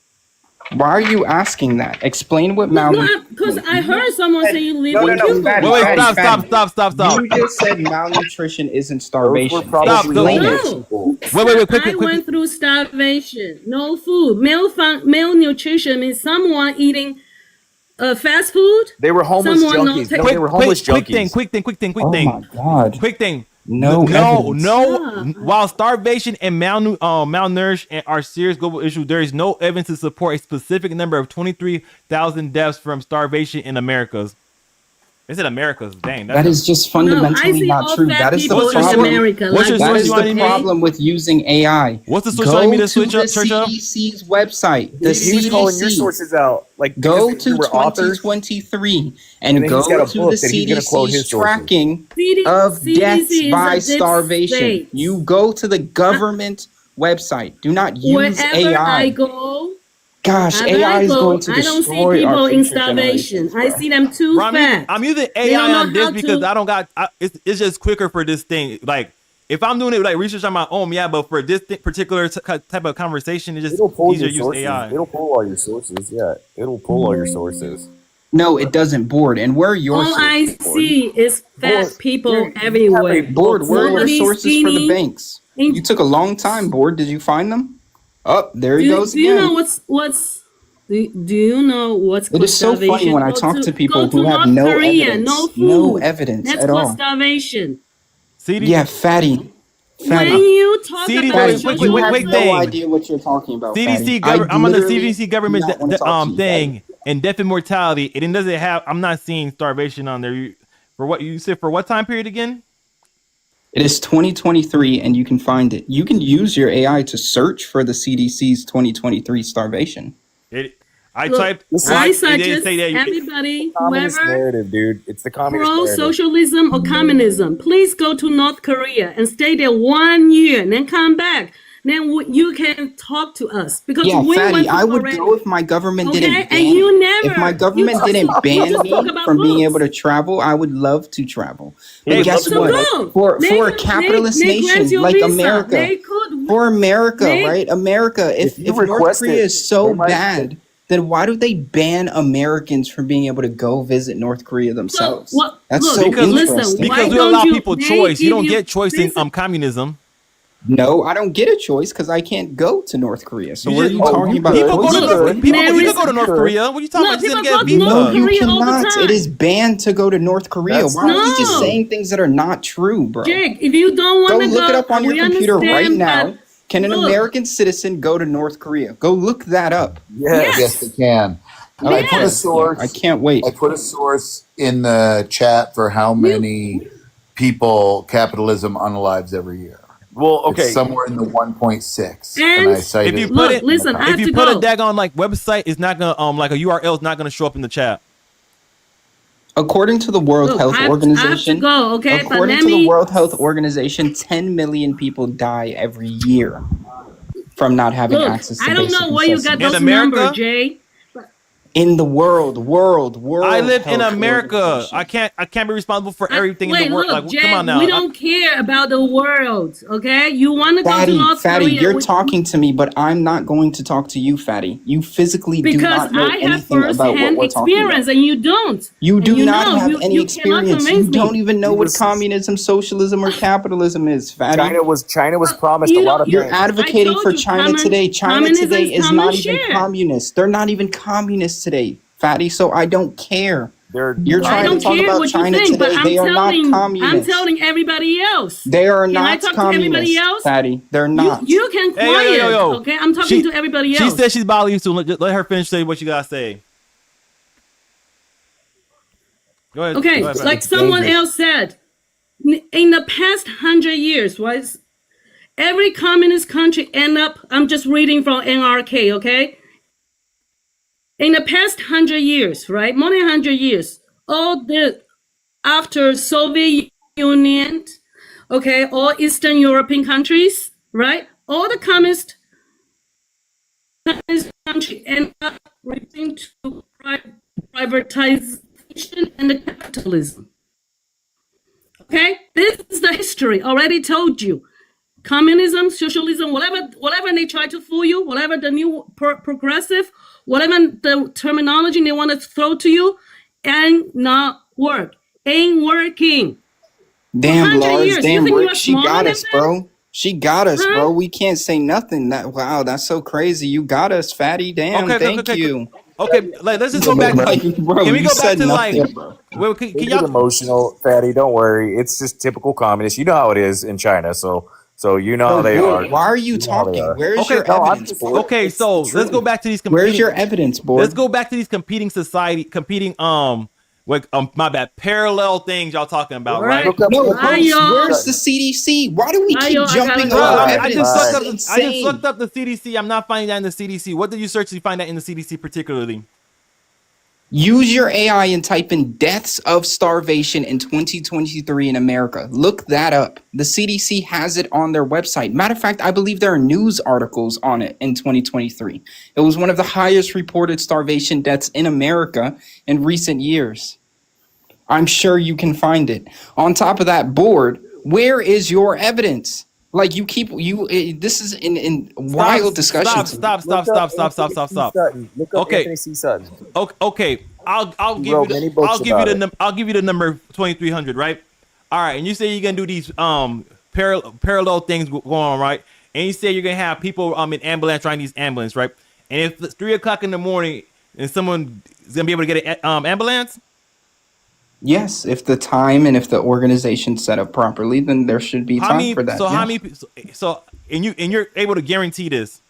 Why are you asking that? Explain what
No,
malnutrition.
because I heard someone say you live
No,
in
no, no,
Cuba.
Fatty,
Wait,
Fatty,
stop.
You just said malnutrition isn't
Those
starvation.
were probably
Explain
homeless
it.
No.
people.
Wait,
I went through starvation, no food. Malnutrition means someone eating fast food.
They were homeless
Someone not
junkies. No,
taking.
they were homeless junkies.
Quick thing.
Oh my God.
Quick thing.
No evidence.
While starvation and malnourished are serious global issues, there is no evidence to support a specific number of 23,000 deaths from starvation in Americas. They said Americas. Dang,
That is just
No, I
fundamentally
see
not
all
true.
fat
That is the
people in
problem.
America.
What's your
like
That
source
is
you
the
want to
problem with using AI.
What's the source you
Go
want me to
to
switch
the
up, church up?
CDC's website. The
He was calling your
CDC.
sources out. Like,
Go
because
to
they were authors.
2023
And
and
then
go
he's got a
to
book
the
that he's gonna quote his
CDC's
sources.
tracking
CD
of
CDC
deaths
is
by
a deep
starvation.
state.
You go to the government website. Do not use
Wherever I
AI.
go,
Gosh,
wherever
AI
I
is
go,
going to
I don't see
destroy
people
our
in
future
starvation.
generations,
I
bro.
see them too
Bro,
fat.
I'm using
They
AI
don't
on
know
this
how
because
to-
I don't got. It's just quicker for this thing. Like if I'm doing it like research on my own, yeah. But for this particular type of conversation, it's just
It'll pull
easier
your
to use
sources.
AI.
It'll pull all your sources. Yeah, it'll pull all your sources.
No, it doesn't, Board. And where are your
All I
sources, Board?
see is fat
Board,
people
you have
everywhere.
Board, where are your
Nobody's
sources for the
skinny.
banks? You took a long time, Board. Did you find them? Oh, there he goes
Do you know
again.
do you know what's
It
called
is so funny
starvation?
when I
Go
talk to people
go
who
to
have
North
no
Korea,
evidence.
no food.
No evidence
That's
at
called
all.
starvation.
CD,
Yeah, fatty.
When
Fatty.
you talk
CD,
about
wait,
Fatty,
wait,
you
wait,
have
wait,
no
thing.
idea what you're talking about, Fatty.
I'm on the
literally
CDC government
do not wanna talk to you,
thing
Fatty.
and death and mortality. And it doesn't have. I'm not seeing starvation on there. For what you said, for what time period again?
It is 2023 and you can find it. You can use your AI to search for the CDC's 2023 starvation.
I
Look,
typed.
I
it didn't
suggest
say that.
everybody,
Communist
whoever
narrative, dude. It's the communist narrative.
pro-socialism or communism, please go to North Korea and stay there 1 year and then come back. Then you can talk to us because
Yeah,
we went
Fatty,
through
I would
already.
go if my government
Okay,
didn't ban
and you
me.
never.
If my government
you
didn't
just
ban
talk
me
about
from being
books.
able to travel, I would love to travel. But
Hey,
guess
So
what?
go.
For
They
a
could-
capitalist
they grant
nation
you a
like
visa.
America,
They could.
for America,
they-
right? America, if
you
North
request
Korea
it,
is so
they might-
bad, then why do they ban Americans from being able to go visit North Korea themselves?
what-
That's
look,
so
Because
interesting.
why
because we
don't
allow
you-
people
they
choice. You
give
don't
you
get choice in
visa.
communism.
No, I don't get a choice because I can't go to North Korea. So
You
what are
just-
you
oh,
talking
you
about?
could.
People go to
choices?
North.
Look,
People,
there
you
is-
can go to North Korea. What are you talking
No,
about? You
people
didn't get a
go to North
visa.
No, you
Korea all the
cannot.
time.
It is banned to go to North Korea.
That's-
Why are you just
No.
saying things that are not true, bro?
Jake, if you don't
Go
want to go,
look it up on your
we
computer right
understand,
now.
but
Can an
look.
American citizen go to North Korea? Go look that up.
Yes.
Yes, they can. And I put a
Yes.
source.
I can't wait.
I put a source in the chat for how many people capitalism unalives every year.
Well, okay.
It's somewhere in the 1.6.
And
And I cited
If you
it.
put
Look,
it,
listen, I
if
have
you
to
put
go.
a daggone like website, it's not gonna like a URL is not gonna show up in the chat.
According to the World
Look,
Health
I have
Organization,
to go, okay? But
according
let
to the
me.
World Health Organization, 10 million people die every year from not having
Look,
access to
I don't
basic
know where you got
necessities.
those
In America?
numbers, Jay.
In the world.
I live in
Health
America.
Organization.
I can't be responsible for everything
Wait,
in the world.
look,
Like,
Jay,
come on now.
we don't care about the world, okay? You want to go to
Fatty,
North
Fatty,
Korea?
you're talking to me, but I'm not going to talk to you, Fatty. You physically do
because
not know
I have
anything about what
first-hand
we're talking
experience,
about.
and you don't.
You
And
do not
know
have
you
any
cannot
experience.
convince
You
me.
don't even know what
was-
communism, socialism, or capitalism is, Fatty.
China was promised a
You
lot of
You're
things.
advocating
told
for
you,
China today. China
communism
today is
come
not
and
even
share.
communist. They're not even communist today, Fatty. So I don't care.
They're
You're
I
trying to
don't
talk
care
about
what
China
you think, but
today.
I'm
They are not
I'm
communist.
telling everybody else.
They are
Can I
not
talk to everybody
communist,
else?
Fatty. They're not.
You can
Hey,
quiet,
yo.
okay? I'm talking to everybody else.
She said she's about you, so let her finish saying what she gotta say. Go ahead.
Okay,
Go ahead,
like
Fatty.
someone else said, in the past 100 years, was every communist country end up, I'm just reading from NRK, okay? In the past 100 years, right? More than 100 years, after Soviet Union, okay, all Eastern European countries, right? All the communist countries end up reaching to privatization and the capitalism. Okay, this is the history. Already told you. Communism, socialism, whatever they try to fool you, whatever the new progressive, whatever the terminology they want to throw to you, ain't not work. Ain't working.
Damn,
100
Lars,
years. You
damn,
think you
Rick,
are
she
smarter
got
than
us,
them?
bro. She got us,
Huh?
bro. We can't say nothing. Wow, that's so crazy. You got us, fatty. Damn, thank you.
Okay. Like, let's just go back.
Like, bro,
Can we
you
go back
said
to like?
nothing, bro.
Well, can
They get
y'all?
emotional, fatty. Don't worry. It's just typical communist. You know how it is in China. So you know how they are.
Why are you
You know how they
talking?
are.
Where's
Okay.
your
No, I'm
evidence,
just
board?
Okay.
it's
So
the
let's go
truth.
back to these
Where's
competing.
your evidence,
Let's
board?
go back to these competing what my bad, parallel things y'all talking about,
All
right?
right.
No,
Why
bro,
y'all?
where's the CDC? Why do we
Why
keep
y'all? I gotta
jumping
Bro,
go.
over
Right,
I
evidence?
just
This
looked
is
up. I just
insane.
looked up the CDC. I'm not finding that in the CDC. What did you search to find that in the CDC particularly?
Use your AI and type in deaths of starvation in 2023 in America. Look that up. The CDC has it on their website. Matter of fact, I believe there are news articles on it in 2023. It was one of the highest reported starvation deaths in America in recent years. I'm sure you can find it. On top of that, board, where is your evidence? Like this is in
Stop!
wild discussion
Stop!
to me.
Stop! Stop! Stop! Stop! Stop! Stop! Stop!
Look up
Okay.
Anthony C. Sutton.
Okay. I'll
He
give you
wrote many
the
books about it.
I'll give you the number 2300, right? All right, and you say you're gonna do these parallel things going on, right? And you say you're gonna have people in ambulance trying these ambulance, right? And if it's 3 o'clock in the morning and someone is gonna be able to get an ambulance,
Yes, if the time and if the organization's set up properly, then there should be
how
time
many?
for that.
So how
Yes.
many? So and you're able to guarantee this,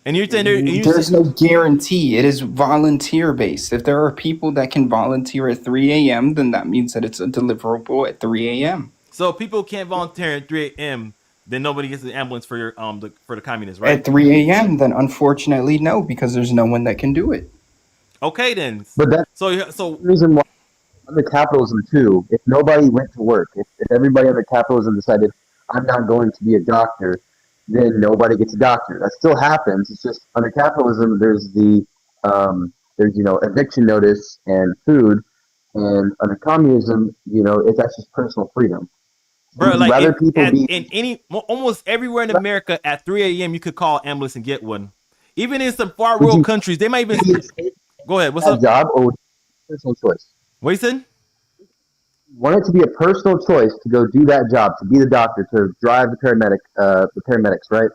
and you're saying and you say,
There's no guarantee. It is volunteer based. If there are people that can volunteer at 3 a.m., then that means that it's a deliverable at 3 a.m.
so people can't volunteer at 3 a.m. Then nobody gets an ambulance for your for the communists, right?
At 3 a.m., then unfortunately, no, because there's no one that can do it.
Okay, then.
But that's
So
the reason why under capitalism too. If nobody went to work, if everybody under capitalism decided I'm not going to be a doctor, then nobody gets a doctor. That still happens. It's just under capitalism, there's eviction notice and food, and under communism, that's just personal freedom.
bro,
Would you
like
rather
if
people
at
be
in any almost everywhere in America at 3 a.m. you could call an ambulance and get one. Even in some far
would
rural
you
countries, they might even
be a state
go ahead. What's
that
up?
job or would you personal choice?
What you said?
Want it to be a personal choice to go do that job, to be the doctor, to drive the paramedics, right?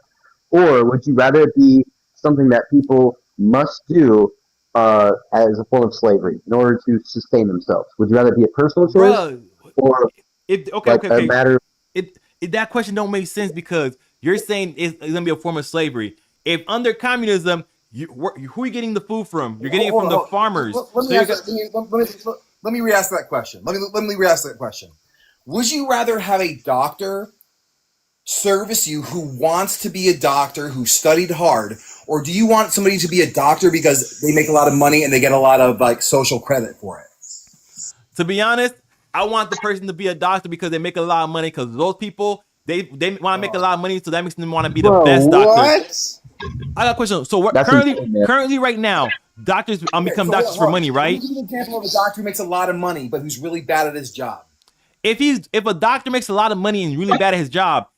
Or would you rather it be something that people must do as a form of slavery in order to sustain themselves? Would you rather it be a personal choice
Bro,
or
it okay,
like
okay,
a
okay.
matter?
It that question don't make sense because you're saying it's gonna be a form of slavery. If under communism, who are you getting the food from? You're getting it from the farmers.
Let
So
me
you
ask
got
let me re-ask that question. Let me re-ask that question. Would you rather have a doctor service you who wants to be a doctor, who studied hard, or do you want somebody to be a doctor because they make a lot of money and they get a lot of like social credit for it?
to be honest, I want the person to be a doctor because they make a lot of money. Because those people, they want to make a lot of money, so that makes them want to be the
Bro,
best doctor.
what?
I got a question. So what
That's insane, man.
currently right now, doctors become
So
doctors for money,
Let me
right?
give you an example of a doctor who makes a lot of money but who's really bad at his job.
If a doctor makes a lot of money and really bad at his job,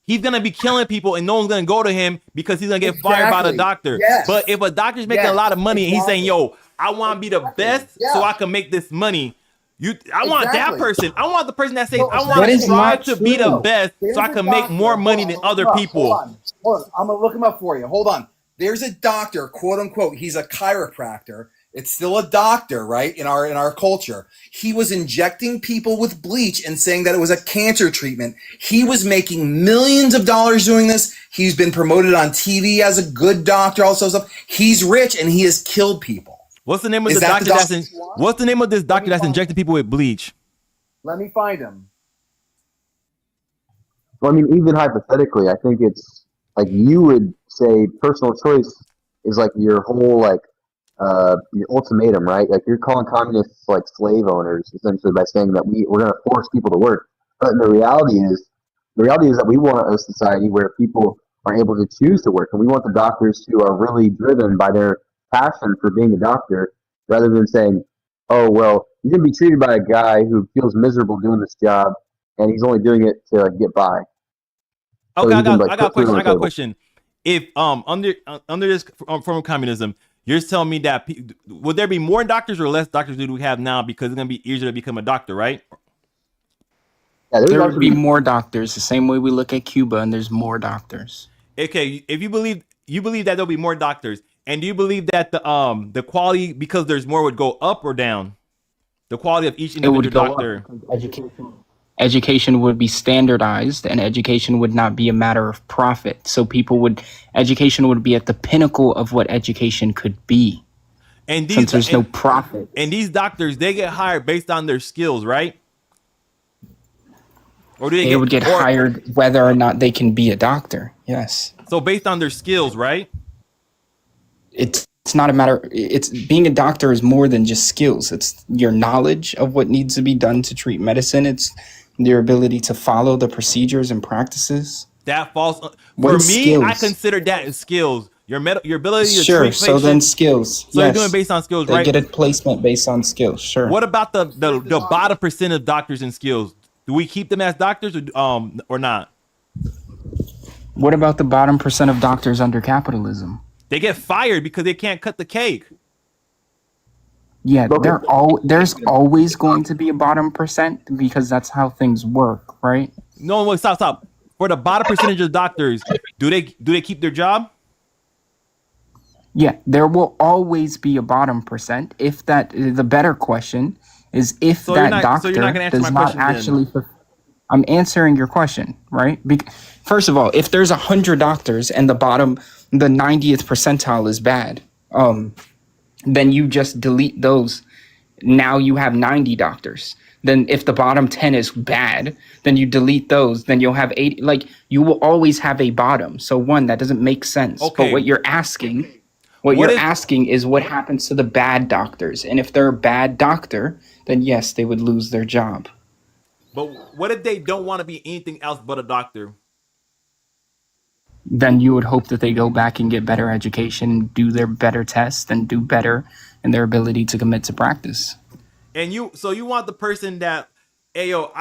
he's gonna be killing people and no one's gonna go to him because he's gonna get fired by the
Exactly.
doctor.
Yes.
But if a doctor's making a
Yes,
lot of money and he's saying,
exactly.
"Yo, I want to be the best
Yeah.
so I can make this money," I want that
Exactly.
person. I want the person that says,
So
"I
That
want to
is
strive
not
to be the
true.
best
There's
so I
a
can make
doctor.
more
Hold
money
on,
than
I'm gonna
other
look him up.
people."
Hold on. I'm gonna look him up for you. Hold on. There's a doctor, quote unquote. He's a chiropractor. It's still a doctor, right? In our culture, he was injecting people with bleach and saying that it was a cancer treatment. He was making millions of dollars doing this. He's been promoted on TV as a good doctor, all sorts of stuff. He's rich and he has killed people.
What's the name of
Is
the
that
doctor
the
that's
doctor
in?
you want?
What's the name of this doctor that's
find
injecting people with bleach?
Let me find him.
Well, I mean, even hypothetically, I think it's like you would say personal choice is like your whole your ultimatum, right? Like you're calling communists like slave owners essentially by saying that we're going to force people to work. But the reality is that we want a society where people are able to choose to work, and we want the doctors who are really driven by their passion for being a doctor, rather than saying, "Oh well, you're going to be treated by a guy who feels miserable doing this job, and he's only doing it to get by." So
Okay,
he can
I got a
put food
question.
on
I
the
got a
table.
question. If under this form of communism, You're telling me that would there be more doctors or less doctors than we have now because it's gonna be easier to become a doctor, right?
Yeah, there's
There would be
actually
more doctors, the same way we look at Cuba, and there's more doctors.
Okay, if you believe that there'll be more doctors, and do you believe that the quality because there's more would go up or down? The quality of each
It would
individual
go up
doctor.
because education would be standardized, and education would not be a matter of profit. So education would be at the pinnacle of what education could be,
And
since there's no profit.
and these doctors they get hired based on their skills, right? Or do
They would get hired whether or not they can be a doctor. Yes.
So based on their skills, right?
It's not a matter. It's being a doctor is more than just skills. It's your knowledge of what needs to be done to treat medicine. It's your ability to follow the procedures and practices.
That falls
What
for
is
me.
skills?
I consider that as skills. Your ability to
Sure.
treat
So then
patients.
skills.
So
yes.
you're doing based on skills,
They
right?
get a placement based on skills. Sure.
What about the bottom percent of doctors and skills? Do we keep them as doctors or not?
What about the bottom percent of doctors under capitalism?
They get fired because they can't cut the cake.
Yeah, there's always going to be a bottom percent because that's how things work, right?
No, wait, stop. For the bottom percentage of doctors, do they keep their job?
Yeah, there will always be a bottom percent. If that, the better question is if
So you're not
doctor
gonna answer
does
my
not
question
actually. I'm answering your question, right? First of all, if there's 100 doctors and the 90th percentile is bad, then you just delete those. Now you have 90 doctors. Then if the bottom 10 is bad, then you delete those. Then you'll have 80. Like, you will always have a bottom. So that doesn't make sense.
Okay.
But what you're asking is what happens to the bad doctors. And if they're a bad doctor, then yes, they would lose their job.
But what if they don't want to be anything else but a doctor?
Then you would hope that they go back and get better education, do their better tests, and do better in their ability to commit to practice.
And you want the person that, hey yo,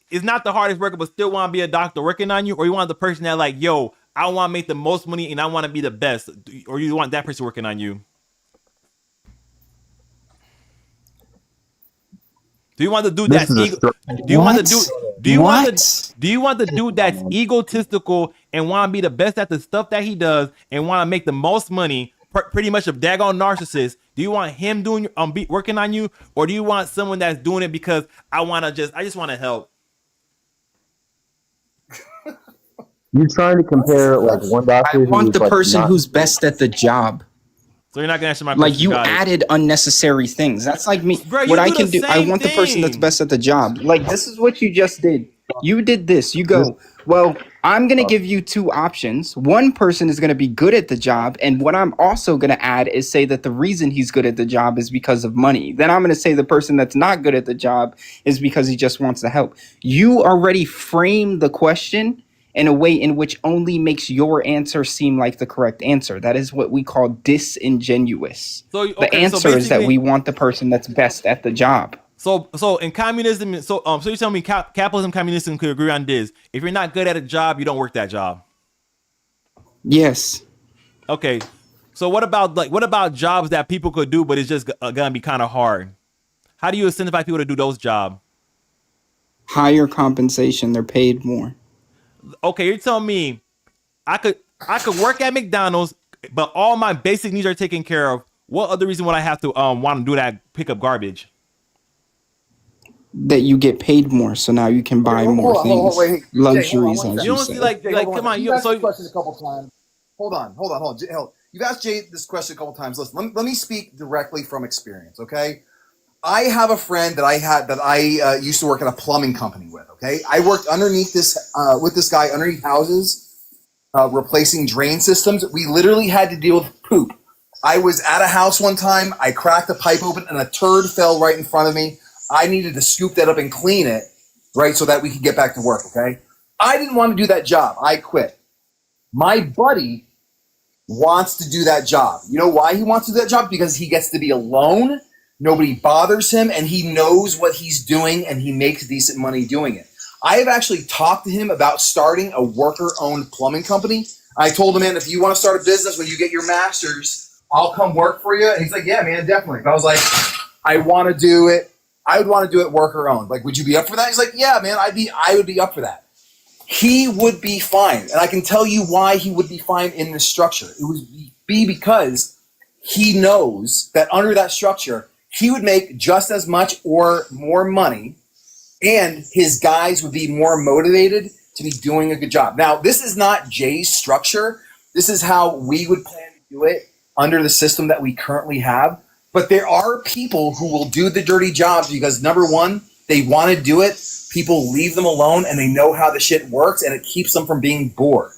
it's not the hardest worker, but still want to be a doctor working on you, or you want the person that like, yo, I want to make the most money and I want to be the best, or you want that person working on you? Do you want the dude that's do you want the dude that's egotistical and want to be the best at the stuff that he does and want to make the most money, pretty much a daggone narcissist? Do you want him doing working on you, or do you want someone that's doing it because I just want to help?
You're trying to compare like one doctor.
I want the
like
person who's best at the job.
So you're not gonna answer my question.
Like, you added unnecessary things. That's like me.
Bro,
what I can do. I want the person that's best at the job. Like, this is what you just did. You did this. You go, well, I'm going to give you two options. One person is going to be good at the job. And what I'm also going to add is say that the reason he's good at the job is because of money. Then I'm going to say the person that's not good at the job is because he just wants to help. You already framed the question in a way in which only makes your answer seem like the correct answer. That is what we call disingenuous. The answer is that we want the person that's best at the job.
So in communism, so you're telling me capitalism, communism could agree on this. If you're not good at a job, you don't work that job.
Yes.
Okay. So what about jobs that people could do, but it's just gonna be kind of hard? How do you incentivize people to do those jobs?
Higher compensation. They're paid more.
Okay, you're telling me I could work at McDonald's, but all my basic needs are taken care of. What other reason would I have to want to do that? Pick up garbage?
That you get paid more, so now you can buy more things, luxuries.
Jay,
you don't see like come on,
you've asked this question a couple times. Hold on. You've asked Jay this question a couple times. Listen, let me speak directly from experience. Okay, I have a friend that I used to work at a plumbing company with. Okay, I worked underneath with this guy underneath houses, replacing drain systems. We literally had to deal with poop. I was at a house one time. I cracked a pipe open and a turd fell right in front of me. I needed to scoop that up and clean it, right, so that we could get back to work. Okay, I didn't want to do that job. I quit. My buddy wants to do that job. You know why he wants to do that job? Because he gets to be alone. Nobody bothers him, and he knows what he's doing, and he makes decent money doing it. I have actually talked to him about starting a worker-owned plumbing company. I told him, man, if you want to start a business when you get your master's, I'll come work for you. And he's like, yeah, man, definitely. But I was like, I want to do it. I would want to do it worker owned. Like, would you be up for that? He's like, yeah, man, I would be up for that. He would be fine. And I can tell you why he would be fine in this structure. It would be because he knows that under that structure, he would make just as much or more money, and his guys would be more motivated to be doing a good job. Now, this is not Jay's structure. This is how we would plan to do it under the system that we currently have. But there are people who will do the dirty jobs because, number one, they want to do it. People leave them alone, and they know how the shit works, and it keeps them from being bored.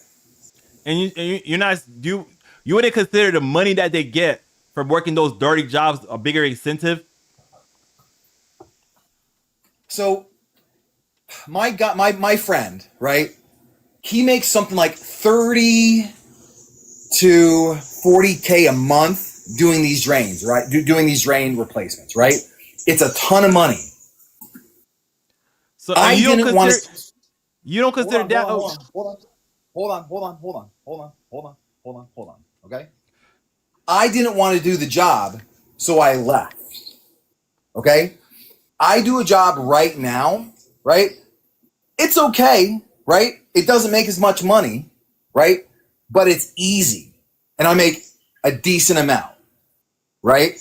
And you're not you wouldn't consider the money that they get from working those dirty jobs a bigger incentive?
So my friend, right? He makes something like 30 to 40K a month doing these drains, right? Doing these drain replacements, right? It's a ton of money.
So
I
you
didn't
don't
want
consider
to.
you don't consider that.
Hold on. Okay. I didn't want to do the job, so I left. Okay. I do a job right now, right? It's okay, right? It doesn't make as much money, right? But it's easy. And I make a decent amount, right?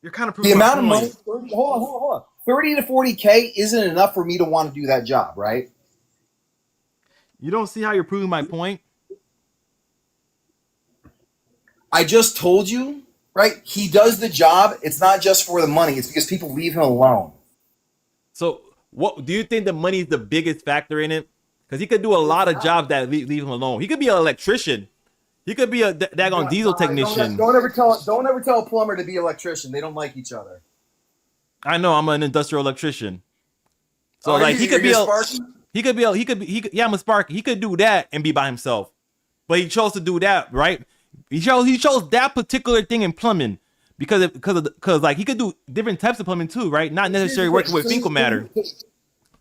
You're kind of
The
proving my
amount of money,
point.
30, hold on. 30 to 40K isn't enough for me to want to do that job, right?
You don't see how you're proving my point?
I just told you, right? He does the job. It's not just for the money. It's because people leave him alone.
So what do you think the money is the biggest factor in it? Because he could do a lot of jobs that leave him alone. He could be an electrician. He could be a daggone diesel technician.
Don't ever tell a plumber to be an electrician. They don't like each other.
I know, I'm an industrial electrician. So like he could be yeah, I'm a spark. He could do that and be by himself. But he chose to do that, right? He chose that particular thing in plumbing because like he could do different types of plumbing too, right? Not necessarily working with fecal matter.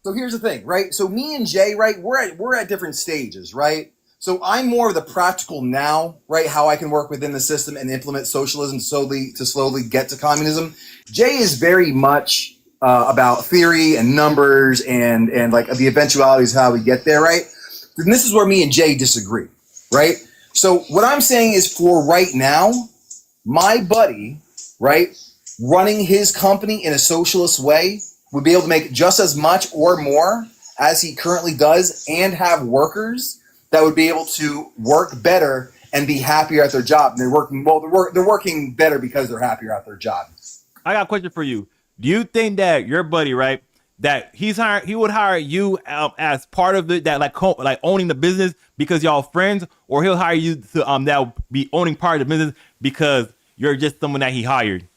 So here's the thing, right? So me and Jay, right, we're at different stages, right? So I'm more of the practical now, right? How I can work within the system and implement socialism to slowly get to communism. Jay is very much about theory and numbers and like the eventualities of how we get there, right? And this is where me and Jay disagree, right? So what I'm saying is for right now, my buddy, right, running his company in a socialist way would be able to make just as much or more as he currently does and have workers that would be able to work better and be happier at their job. And they're working better because they're happier at their job.
I got a question for you. Do you think that your buddy, right, that he would hire you as part of it, that like owning the business because y'all friends, or he'll hire you to that be owning part of the business because you're just someone that he hired?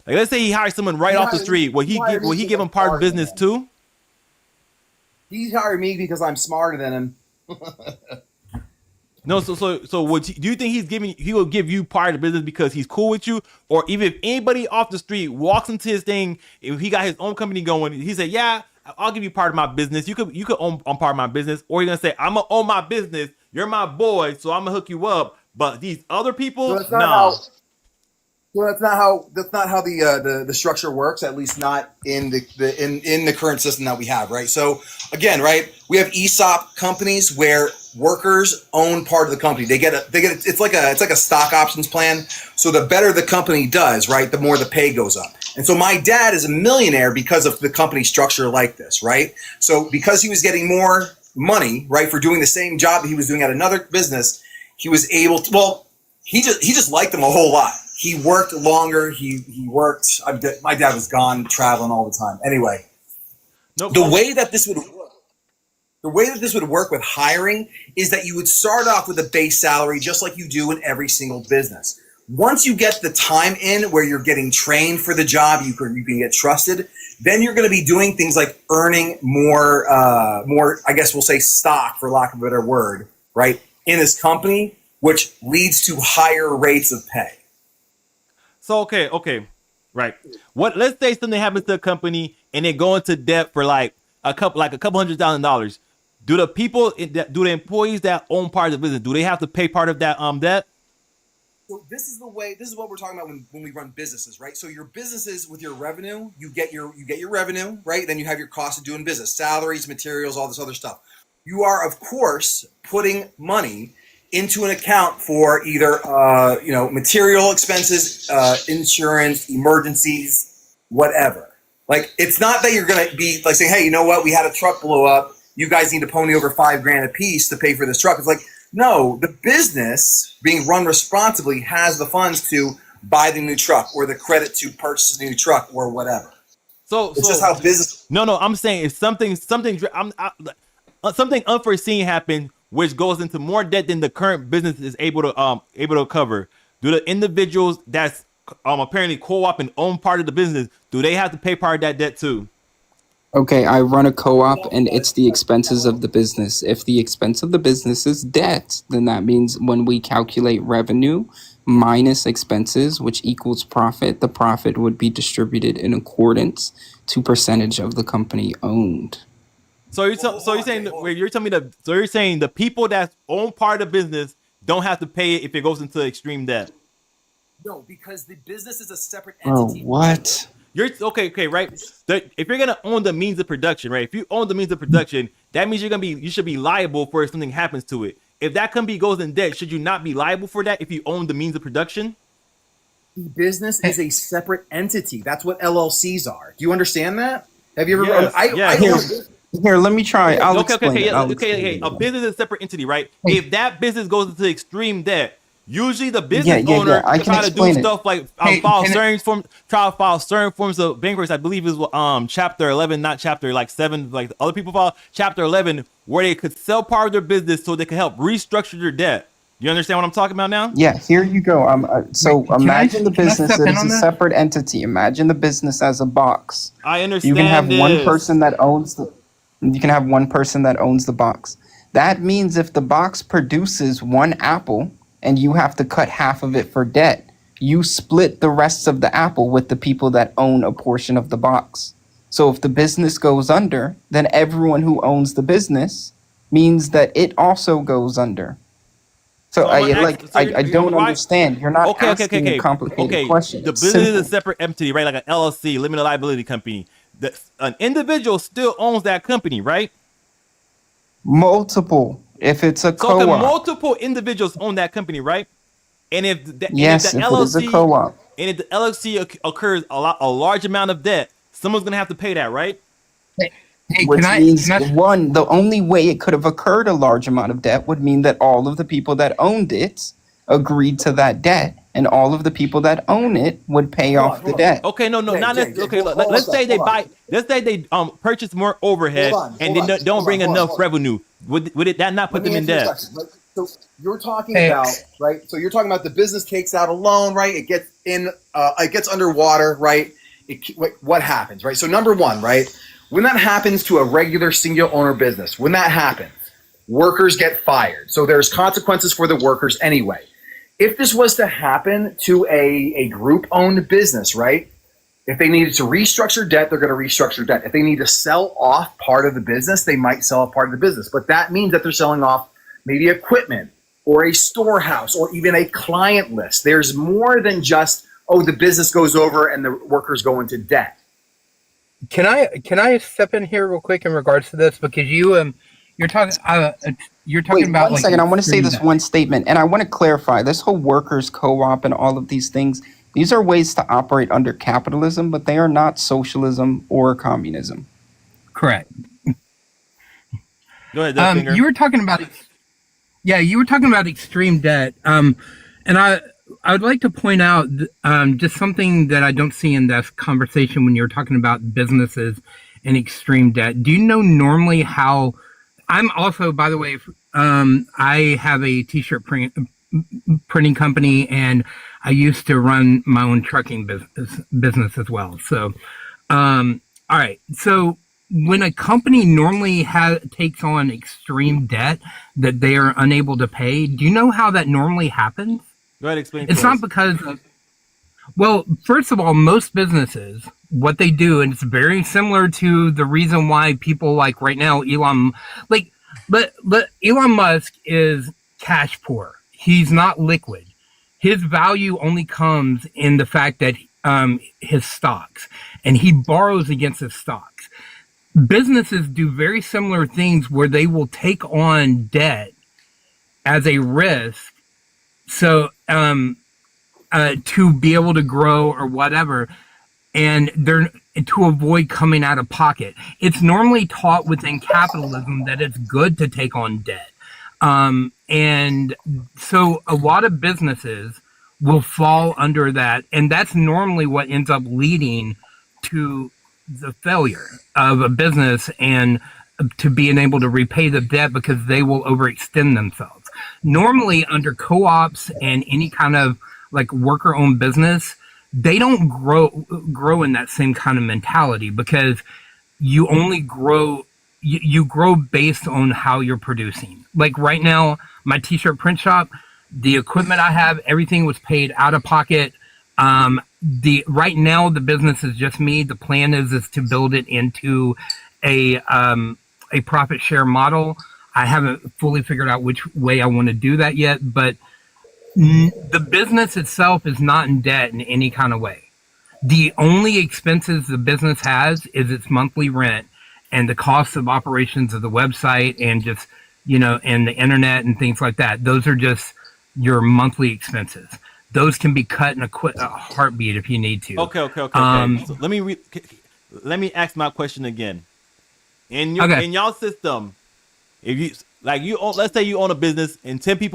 Like, let's say he hires someone right off the street. Will he give him part of the business too?
He's hired me because I'm smarter than him.
No, so do you think he will give you part of the business because he's cool with you, or even if anybody off the street walks into his thing, if he got his own company going, he said, "Yeah, I'll give you part of my business. You could own part of my business," or he's gonna say, "I'm gonna own my business. You're my boy, so I'm gonna hook you up." But these other people, no.
Well, that's not how the structure works. At least not in the current system that we have, right? So again, right, we have ESOP companies where workers own part of the company. They get it's like a stock options plan. So the better the company does, right, the more the pay goes up. And so my dad is a millionaire because of the company structure like this, right? So because he was getting more money, right, for doing the same job that he was doing at another business, he was able to. Well, he just liked them a whole lot. He worked longer. He worked. My dad was gone traveling all the time. Anyway,
Nope.
the way that this would work with hiring is that you would start off with a base salary, just like you do in every single business. Once you get the time in where you're getting trained for the job, you can get trusted. Then you're going to be doing things like earning more. I guess we'll say stock, for lack of a better word, right, in this company, which leads to higher rates of pay.
So okay, right. Let's say something happens to a company and they go into debt for like a couple $100,000. do the employees that own part of the business, do they have to pay part of that debt?
So this is what we're talking about when we run businesses, right? So your businesses with your revenue, you get your revenue, right? Then you have your cost of doing business, salaries, materials, all this other stuff. You are, of course, putting money into an account for either material expenses, insurance, emergencies, whatever. Like, it's not that you're going to be like saying, hey, you know what? We had a truck blow up. You guys need to pony over $5,000 a piece to pay for this truck. It's like, no, the business being run responsibly has the funds to buy the new truck or the credit to purchase the new truck or whatever. It's just how business.
No, I'm saying if something unforeseen happened, which goes into more debt than the current business is able to cover. Do the individuals that's apparently co-op and own part of the business, do they have to pay part of that debt too?
Okay, I run a co-op and it's the expenses of the business. If the expense of the business is debt, then that means when we calculate revenue minus expenses, which equals profit, the profit would be distributed in accordance to percentage of the company owned.
So you're saying the people that own part of the business don't have to pay it if it goes into extreme debt?
No, because the business is a separate
Oh,
entity.
what?
You're okay, right? If you're gonna own the means of production, right? If you own the means of production, that means you should be liable for if something happens to it. If that company goes in debt, should you not be liable for that if you own the means of production?
The business is a separate entity. That's what LLCs are. Do you understand that? Have you ever?
Yes.
Here, let me try. I'll explain it.
Okay. A business is a separate entity, right? If that business goes into extreme debt, usually the business owner try to do stuff like file certain forms of bankruptcy. I believe is chapter 11, not chapter like 7. Like the other people file chapter 11, where they could sell part of their business so they can help restructure their debt. You understand what I'm talking about now?
Yeah, here you go. Imagine the business as a separate entity. Imagine the business as a box.
I understand.
You can have one person that owns the box. That means if the box produces one apple and you have to cut half of it for debt, you split the rest of the apple with the people that own a portion of the box. So if the business goes under, then everyone who owns the business means that it also goes under. So I don't understand. You're not asking a complicated question.
The business is a separate entity, right? Like an LLC, limited liability company. An individual still owns that company, right?
Multiple. If it's a co-op.
So multiple individuals own that company, right? And if the LLC occurs a large amount of debt, someone's gonna have to pay that, right?
Which means the only way it could have occurred a large amount of debt would mean that all of the people that owned it agreed to that debt, and all of the people that own it would pay off the debt.
Okay, not necessarily. Okay, let's say they purchase more overhead and then don't bring enough revenue. Would that not put them in debt?
So you're talking about, right? So you're talking about the business takes out a loan, right? It gets underwater, right? What happens, right? So number one, right? When that happens to a regular single owner business, when that happens, workers get fired. So there's consequences for the workers anyway. If this was to happen to a group-owned business, right? If they needed to restructure debt, they're going to restructure debt. If they need to sell off part of the business, they might sell off part of the business. But that means that they're selling off maybe equipment or a storehouse or even a client list. There's more than just, the business goes over and the workers go into debt.
Can I step in here real quick in regards to this, because you're talking
Wait,
about
one second. I want to say this one statement, and I want to clarify this whole workers co-op and all of these things. These are ways to operate under capitalism, but they are not socialism or communism.
Correct.
Go ahead,
you were talking about extreme debt, and I would like to point out just something that I don't see in this conversation when you're talking about businesses and extreme debt. Do you know normally how? I'm also, by the way, I have a t-shirt printing company, and I used to run my own trucking business as well. So, all right. So when a company normally takes on extreme debt that they are unable to pay, do you know how that normally happens?
Go ahead, explain.
It's not because of, well, first of all, most businesses, what they do, and it's very similar to the reason why people like right now, Elon, like But Elon Musk is cash poor. He's not liquid. His value only comes in the fact that his stocks, and he borrows against his stocks. Businesses do very similar things where they will take on debt as a risk, so to be able to grow or whatever, and they're to avoid coming out of pocket. It's normally taught within capitalism that it's good to take on debt. And so a lot of businesses will fall under that. And that's normally what ends up leading to the failure of a business and to being able to repay the debt because they will overextend themselves. Normally under co-ops and any kind of like worker owned business, they don't grow in that same kind of mentality because you only grow you grow based on how you're producing. Like right now, my t-shirt print shop, the equipment I have, everything was paid out of pocket. Right now the business is just me. The plan is to build it into a profit share model. I haven't fully figured out which way I want to do that yet, but the business itself is not in debt in any kind of way. The only expenses the business has is its monthly rent and the cost of operations of the website and just, and the internet and things like that. Those are just your monthly expenses. Those can be cut in a heartbeat if you need to.
Okay. So let me ask my question again. In y'all system, if let's say you own a business and 10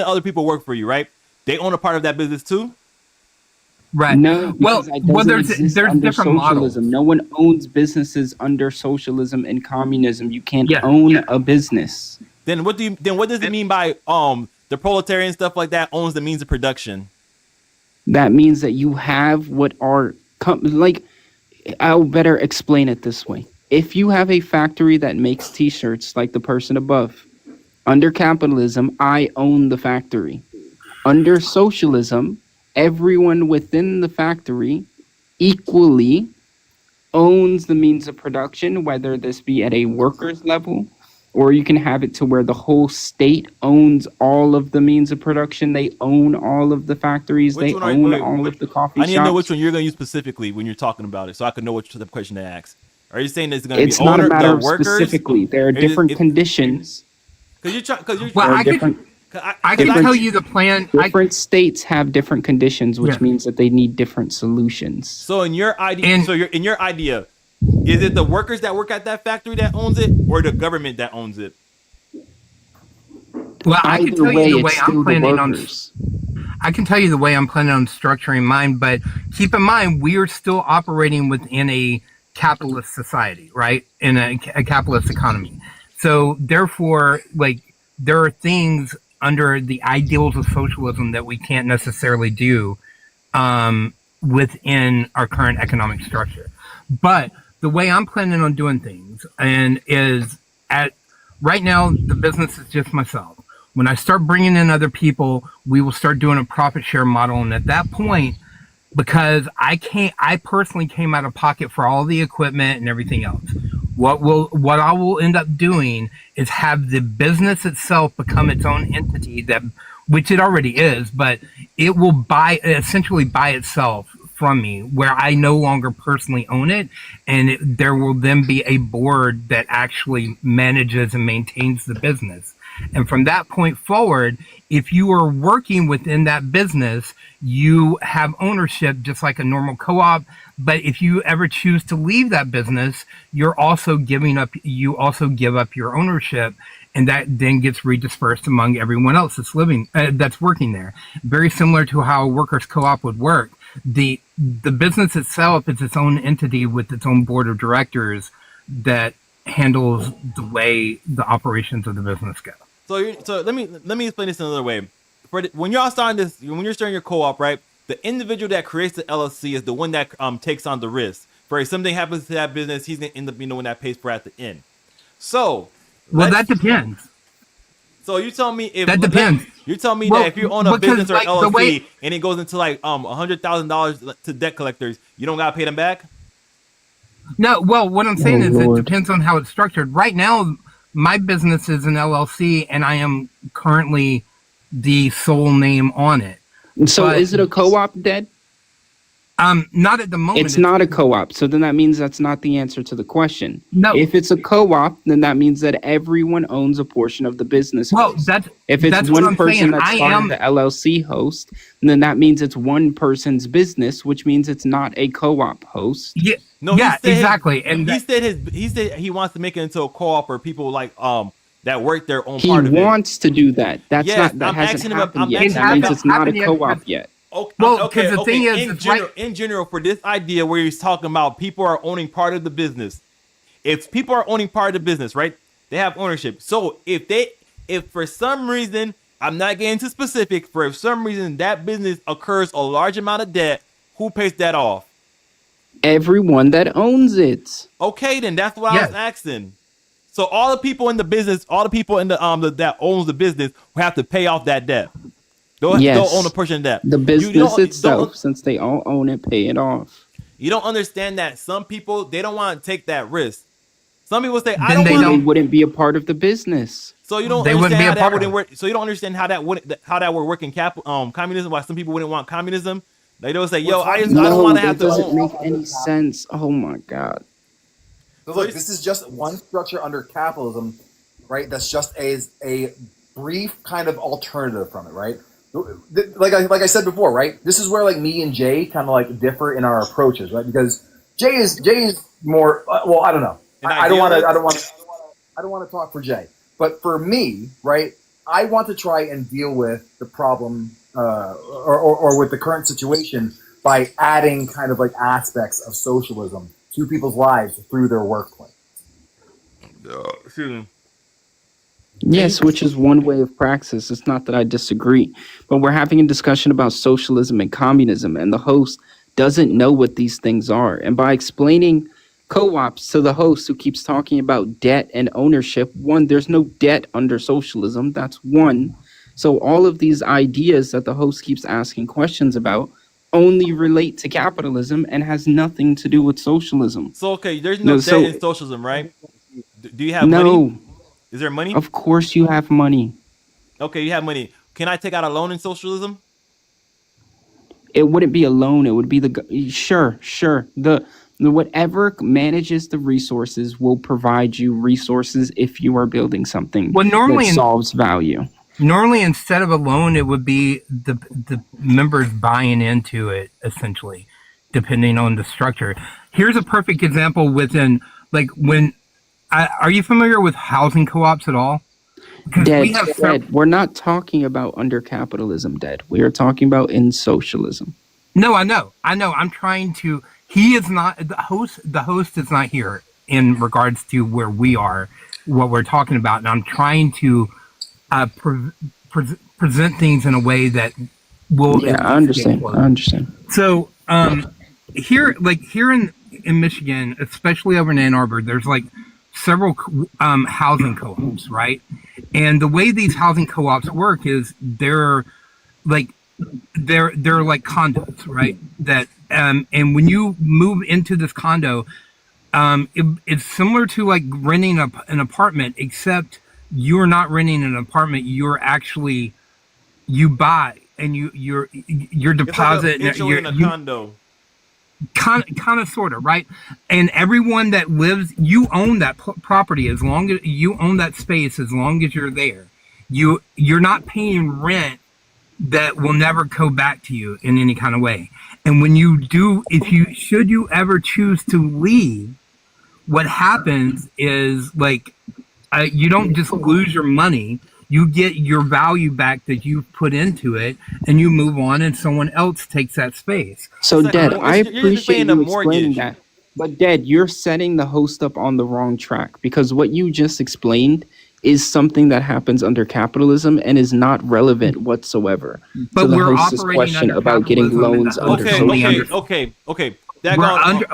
other people work for you, right? They own a part of that business too?
Right. No, there's
different
socialism.
models.
No one owns businesses under socialism and communism. You can't own a business.
Then what does it mean by the proletarian stuff like that owns the means of production?
That means that you have what are I'll better explain it this way. If you have a factory that makes t-shirts like the person above, under capitalism, I own the factory. Under socialism, everyone within the factory equally owns the means of production, whether this be at a worker's level, or you can have it to where the whole state owns all of the means of production. They own all of the factories. They own all of the coffee shops.
I need to know which one you're going to use specifically when you're talking about it, so I can know which type of question to ask. Are you saying it's going to be
It's not a matter
the
of
workers?
specifically. There are different conditions.
I
can tell you the plan.
Different states have different conditions, which means that they need different solutions.
So in your idea, is it the workers that work at that factory that owns it, or the government that owns it?
Well, I can tell you the way I'm planning on.
Workers.
I can tell you the way I'm planning on structuring mine, but keep in mind we are still operating within a capitalist society, right? In a capitalist economy. So therefore, there are things under the ideals of socialism that we can't necessarily do within our current economic structure. But the way I'm planning on doing things right now, the business is just myself. When I start bringing in other people, we will start doing a profit share model. And at that point, because I personally came out of pocket for all the equipment and everything else. What I will end up doing is have the business itself become its own entity which it already is, but it will essentially buy itself from me, where I no longer personally own it, and there will then be a board that actually manages and maintains the business. And from that point forward, if you are working within that business, you have ownership just like a normal co-op. But if you ever choose to leave that business, you also give up your ownership, and that then gets redispersed among everyone else that's working there. Very similar to how a workers' co-op would work. The business itself is its own entity with its own board of directors that handles the way the operations of the business go.
So let me explain this another way. When you're starting your co-op, right? The individual that creates the LLC is the one that takes on the risk. For if something happens to that business, he's gonna end up being the one that pays for it at the end. So
that depends.
So you tell me if
that depends.
You tell me that if you own a business or LLC and it goes into $100,000 to debt collectors, you don't gotta pay them back?
No, well, what I'm saying is it depends on how it's structured. Right now, my business is an LLC, and I am currently the sole name on it.
So
But
is it a co-op, Dead?
not at the moment.
It's not a co-op. So then that means that's not the answer to the question.
No.
If it's a co-op, then that means that everyone owns a portion of the business.
Well,
host.
that's
If it's
that's what
one
I'm
person
saying.
that's
I
starting
am.
the LLC host, then that means it's one person's business, which means it's not a co-op host.
Yeah,
No,
yeah,
he said
exactly. And
he said he wants to make it into a co-op where people like that work their own
He
part of it.
wants to do that. That's
Yes,
not. That
I'm
hasn't
asking him.
happened
I'm
yet.
asking
That
him
means
about-
it's not a
happened yet,
co-op
because-
yet.
Okay,
Well,
okay,
'cause the
okay.
thing is,
in
it's
general,
like-
in general, for this idea where he's talking about people are owning part of the business. If people are owning part of the business, right? They have ownership. So if for some reason, I'm not getting too specific, for if some reason that business occurs a large amount of debt, who pays that off?
Everyone that owns it.
Okay, then that's what I was
Yes.
asking. So all the people in the business, all the people in the that owns the business will have to pay off that debt. They'll
Yes.
own a portion of that.
The
You
business
don't-
itself, since they all own it, pay it off.
You don't understand that some people they don't want to take that risk. Some people say I
Then
don't
they
Then
want
they
to.
wouldn't be a part of the business.
So you don't
They wouldn't
understand
be a
how that
part of
wouldn't
it.
work. So you don't understand how that would work in communism. Why some people wouldn't want communism? They don't say, "Yo, I don't
No,
want to
that
have to
doesn't
own."
make any sense. Oh my god.
So look, this is just one structure under capitalism, right? That's just a brief kind of alternative from it, right? Like I said before, right? This is where like me and Jay kind of like differ in our approaches, right? Because Jay is more well, I don't know. I don't want to talk for Jay, but for me, right? I want to try and deal with the problem or with the current situation by adding kind of like aspects of socialism to people's lives through their workplace.
Excuse me.
Yes, which is one way of praxis. It's not that I disagree, but we're having a discussion about socialism and communism, and the host doesn't know what these things are. And by explaining co-ops to the host who keeps talking about debt and ownership, one, there's no debt under socialism. That's one. So all of these ideas that the host keeps asking questions about only relate to capitalism and has nothing to do with socialism.
So okay, there's no
No,
debt
so-
in socialism, right? Do you have
No,
money? Is there money?
of course you have money.
Okay, you have money. Can I take out a loan in socialism?
It wouldn't be a loan. It would be sure. The whatever manages the resources will provide you resources if you are building something
Well, normally
that
in-
solves value.
Normally, instead of a loan, it would be the members buying into it, essentially, depending on the structure. Here's a perfect example within, like, are you familiar with housing co-ops at all? 'Cause we have
Dead. We're not talking about under capitalism, Dead. We are talking about in socialism.
No, I know. I'm trying to. He is not the host. The host is not here in regards to where we are, what we're talking about, and I'm trying to present things in a way that will.
Yeah, I understand.
So, here in Michigan, especially over in Ann Arbor, there's like several housing co-ops, right? And the way these housing co-ops work is they're like condos, right? That and when you move into this condo, it's similar to like renting an apartment, except you're not renting an apartment. You're actually you buy and your deposit
It's like in a condo.
kind of sort of, right? And everyone that lives, you own that property as long as you own that space, as long as you're there. You're not paying rent that will never go back to you in any kind of way. And when you do, should you ever choose to leave, what happens is like you don't just lose your money. You get your value back that you put into it, and you move on, and someone else takes that space.
So,
It's like
Dad,
you're
I
just
appreciate
paying a
you explaining
mortgage.
that. But, Dad, you're setting the host up on the wrong track because what you just explained is something that happens under capitalism and is not relevant whatsoever
But
to the
we're
host's
operating
question
under
about getting
capitalism and
loans
the
under
host
socialism.
Okay.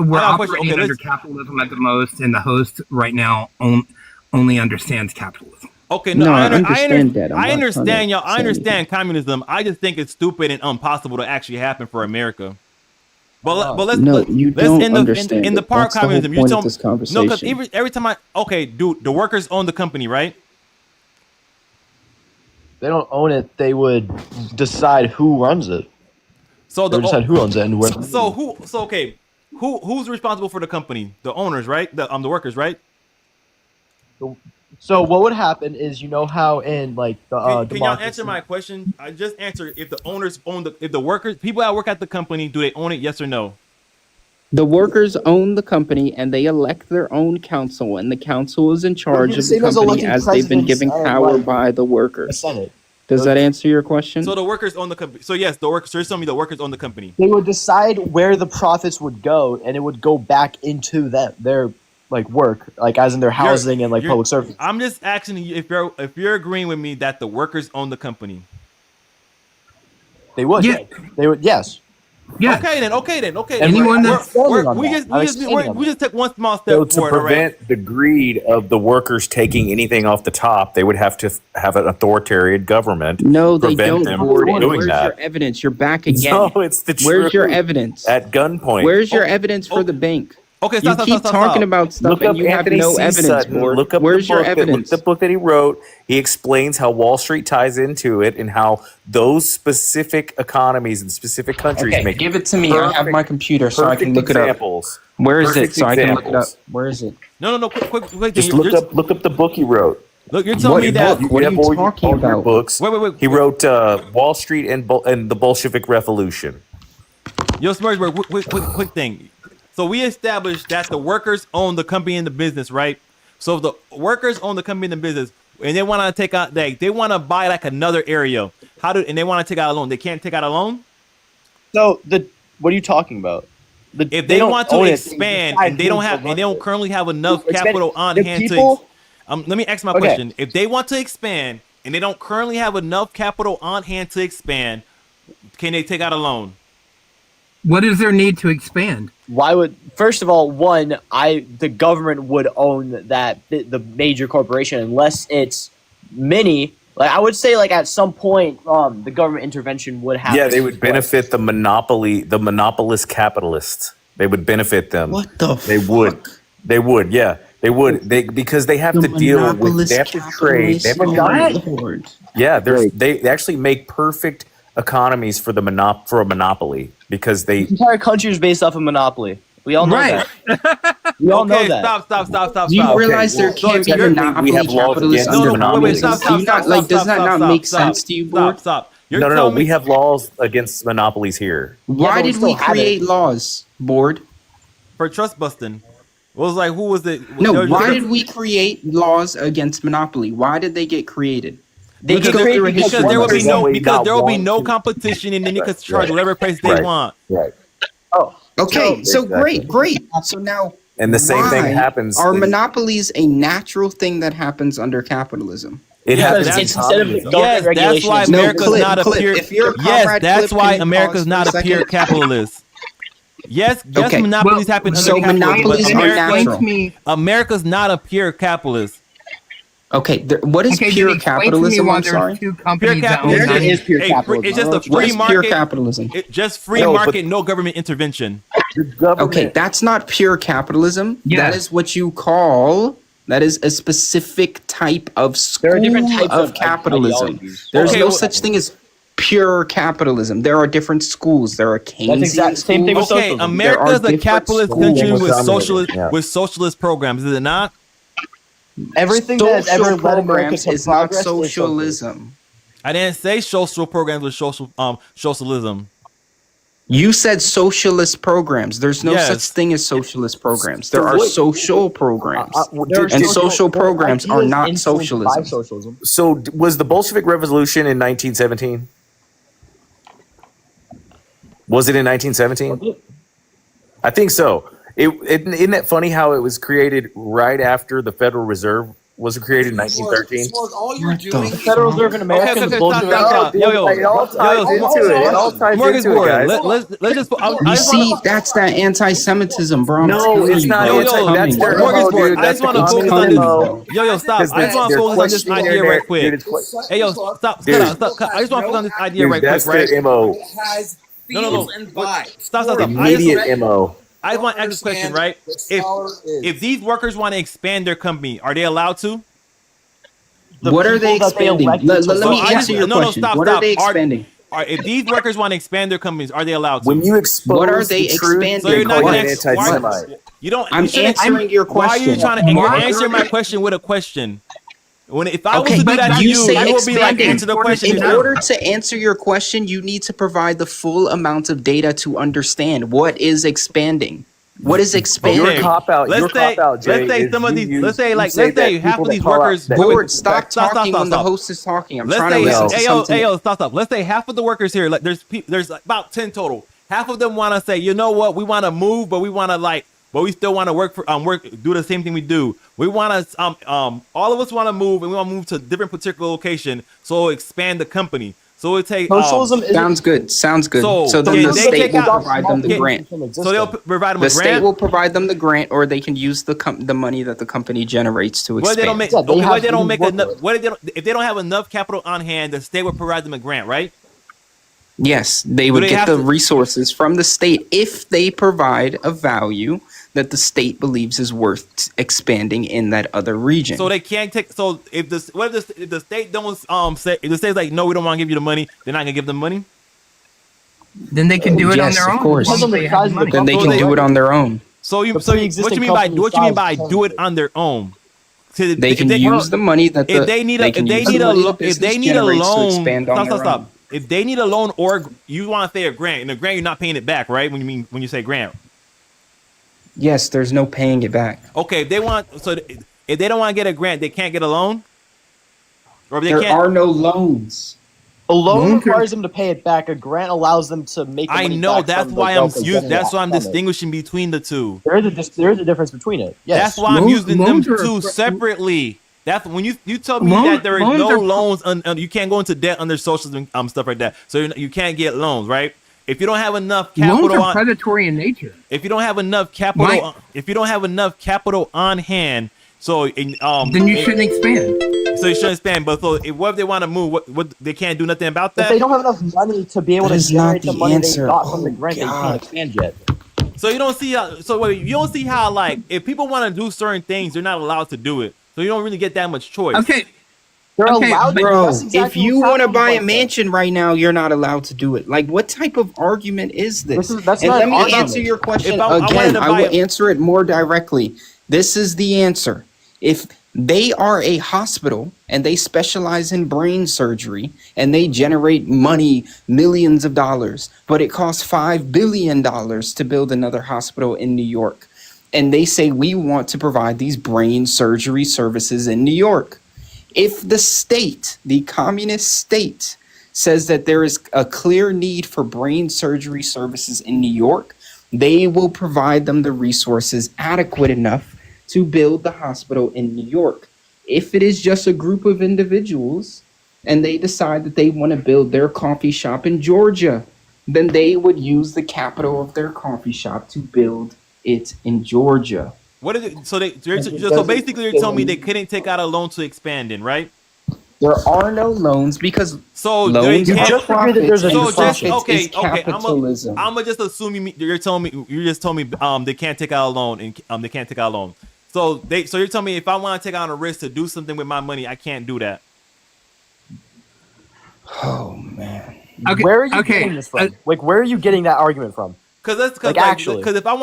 We're operating under capitalism at the most, and the host right now only understands capitalism.
Okay,
No, I
I
understand that. I'm
I
not
understand,
trying to
y'all. I
say
understand communism. I just think it's stupid and impossible to actually happen for America. But let's
No, you
let's
don't
in the
understand
in the
it.
part
That's the whole
communism. You
point
tell
of this
no, because
conversation.
every time dude, the workers own the company, right?
They don't own it. They would decide who runs it.
So
They would decide who owns it and where.
who's responsible for the company? The owners, right? The workers, right?
So what would happen is, you know how in like the
Can y'all
democracy,
answer my question? I just answered if the owners own if the workers, people that work at the company, do they own it? Yes or no?
The workers own the company and they elect their own council, and the council is in charge of the
same as
company
electing
as they've been
presidents
given
and,
power
like,
by the
the
workers.
Senate.
Does that answer your question?
So the workers own the company. So yes, the workers. So you're telling me the workers own the company.
They would decide where the profits would go, and it would go back into their like work, like as in their housing and like public service.
I'm just asking you if you're agreeing with me that the workers own the company.
They would.
Yeah.
They would. Yes.
Yeah.
Okay then.
Anyone that's
We just took one small step
So to
forward. All right?
prevent the greed of the workers taking anything off the top, they would have to have an authoritarian government.
No, they
prevent
don't.
them
Gordon.
from doing
Where's
that.
your evidence? You're back again.
No, it's the truth.
Where's your evidence?
At gunpoint.
Where's your evidence for the bank?
Okay,
You keep talking about stuff
Look
and
up
you have
Anthony
no
C.
evidence
Sutton.
for it.
Look up
Where's
the
your
book
evidence?
the book that he wrote. He explains how Wall Street ties into it and how those specific economies and specific countries
Okay,
make
give it to me. I have my computer so I can look
examples.
it up. Where is it
Perfect
so I can look it up?
examples.
Where is it?
No. Quick.
Just look up the book he wrote.
Look, you're telling me that.
What are you talking
all your
about?
books.
Wait.
He wrote Wall Street and the Bolshevik Revolution.
Yo, Smurfsburg, quick thing. So we established that the workers own the company and the business, right? So if the workers own the company and the business, and they want to take out, they want to buy like another area. And they want to take out a loan. They can't take out a loan.
So what are you talking about?
If they want to expand and they don't currently have enough capital on hand let me ask my question. If they want to expand and they don't currently have enough capital on hand to expand, can they take out a loan?
What is their need to expand?
Why would, first of all, the government would own the major corporation unless it's many. Like I would say, like at some point, the government intervention would happen.
Yeah, they would benefit the monopolist capitalists. They would benefit them.
What the
They would. They would. Yeah, they would. Because they have to deal with. They have to trade. They have to Yeah, they actually make perfect economies for a monopoly because
The entire country is based off of monopoly. We all know that. We all know that.
Stop.
Do you realize there can't be monopoly capitalists under monopolies? Does that not make sense to you, Board?
Stop.
No. We have laws against monopolies here.
Why did we create laws, Board?
For trust busting. It was like, who was it?
No, why did we create laws against monopoly? Why did they get created?
Because there will be no competition, and then you can charge whatever price they want.
Right.
Oh,
okay. So great. So now,
and the same thing happens.
Are monopolies a natural thing that happens under capitalism?
It happens.
Yes, that's why America's not a pure. Yes, that's why America's not a pure capitalist. Yes, monopolies happen under capitalism.
Monopolies are natural.
America's not a pure capitalist.
Okay, what is pure capitalism? I'm sorry.
Pure capitalism
is pure capitalism.
It's just a
What
free
is
market.
pure capitalism?
Just free market, no government intervention.
Okay, that's not pure capitalism.
Yeah.
That is what you call. That is a specific type of school
There are different types
of capitalism.
ideologies.
There's
Okay,
no
well-
such thing as pure capitalism. There are different schools. There are Keynesian
same thing with
schools.
Okay,
socialism.
America's
There are
a
different
capitalist
schools.
country
Yeah.
with socialist programs, is it not?
Everything that
Social
ever led America
programs
to
is not
progress
socialism.
I didn't say social programs with socialism.
You said socialist programs. There's no
Yes.
such thing as socialist programs. There are social programs.
There are
And social programs are
ideas
not
influenced by
socialism.
socialism.
So was the Bolshevik Revolution in 1917? Was it in 1917? I think so. Isn't it funny how it was created right after the Federal Reserve was created in 1913?
All you're doing the Federal Reserve in America
Okay,
and the
stop,
Bolshevik
stop. Yo,
It all ties into it. It all ties
Morgan's
into it,
board.
guys.
Let's just.
You see, that's that anti-Semitism, bro. I'm
No,
telling
it's
you,
not
bro.
anti-
It's
that's
coming,
their
bro.
Morgan's board.
dude,
I
that's
just want to
the
focus on
communist
this.
memo.
Yo, stop. I just want to focus on this idea right quick. Hey, yo, stop.
Dude.
I just want to focus on this idea right quick,
That's
right?
their MO.
no.
and vibes.
Stop.
Immediate MO.
I just want to ask this question, right? If these workers want to expand their company, are they allowed to?
What are they expanding? Let me answer your question.
Stop.
What are they expanding?
If these workers want to expand their companies, are they allowed to?
When you expose
What are they
the truth,
expanding?
So you're not
call
going
it
to
anti-Semite.
You don't.
I'm answering your
Why are you
question.
trying to answer my question with a question? If I was to do
but
that to
you
you,
say
you would be like,
expanding.
answer the question.
In order to answer your question, you need to provide the full amount of data to understand what is expanding. What is expanding?
Your cop out.
Let's say some of these. Let's say half of these workers.
Lord, stop talking when the host is talking. I'm trying to listen to something.
Hey, stop. Let's say half of the workers here. Like, there's about 10 total. Half of them want to say, you know what, we want to move, but we want to but we still want to work do the same thing we do. We want to all of us want to move, and we want to move to a different particular location, so expand the company. So it take
Socialism
sounds good. So then the state will provide them the grant.
So they'll provide them
The
a grant.
state will provide them the grant, or they can use the money that the company generates to expand.
If they don't have enough capital on hand, the state will provide them a grant, right?
Yes, they would get the resources from the state if they provide a value that the state believes is worth expanding in that other region.
So they can't take. So if the state don't say, if the state's like, no, we don't want to give you the money, they're not gonna give them money.
Then they can do it on their own.
Of course. Then they can do it on their own.
So what you mean by do it on their own?
They can use the money that
if they need a loan. Stop. If they need a loan, or you want to say a grant, and a grant you're not paying it back, right? When you say grant.
Yes, there's no paying it back.
Okay, if they don't want to get a grant, they can't get a loan? Or if
there are no loans.
A loan requires them to pay it back. A grant allows them to make the money back.
That's why I'm distinguishing between the two.
There is a difference between it. Yes.
That's why I'm using them two separately. That's when you told me that there is no loans, you can't go into debt under socialism stuff like that. So you can't get loans, right? If you don't have enough capital,
loans are predatory in nature.
If you don't have enough capital, on hand, so
then you shouldn't expand.
So you shouldn't expand. But what if they want to move? What they can't do nothing about that?
If they don't have enough money to be able to generate the money they got from the grant, they can't expand yet.
So you don't see how like if people want to do certain things, they're not allowed to do it. So you don't really get that much choice.
Okay.
They're allowed to.
Bro, if you want to buy a mansion right now, you're not allowed to do it. Like, what type of argument is this?
That's
and
not
let me
argument.
answer your question again. I will answer it more directly. This is the answer. If they are a hospital and they specialize in brain surgery and they generate money, millions of dollars, but it costs $5 billion to build another hospital in New York, and they say we want to provide these brain surgery services in New York. If the state, the communist state, says that there is a clear need for brain surgery services in New York, they will provide them the resources adequate enough to build the hospital in New York. If it is just a group of individuals and they decide that they want to build their coffee shop in Georgia, then they would use the capital of their coffee shop to build it in Georgia.
What is it? So basically, you're telling me they couldn't take out a loan to expand in, right?
There are no loans because
loans
are
just
profits.
There's a
and profits
okay.
is capitalism.
I'm gonna just assume you told me they can't take out a loan and they can't take out a loan. So you're telling me if I want to take on a risk to do something with my money, I can't do that.
Oh man.
Okay.
Where are you getting this from? Like, where are you getting that argument from?
Because if I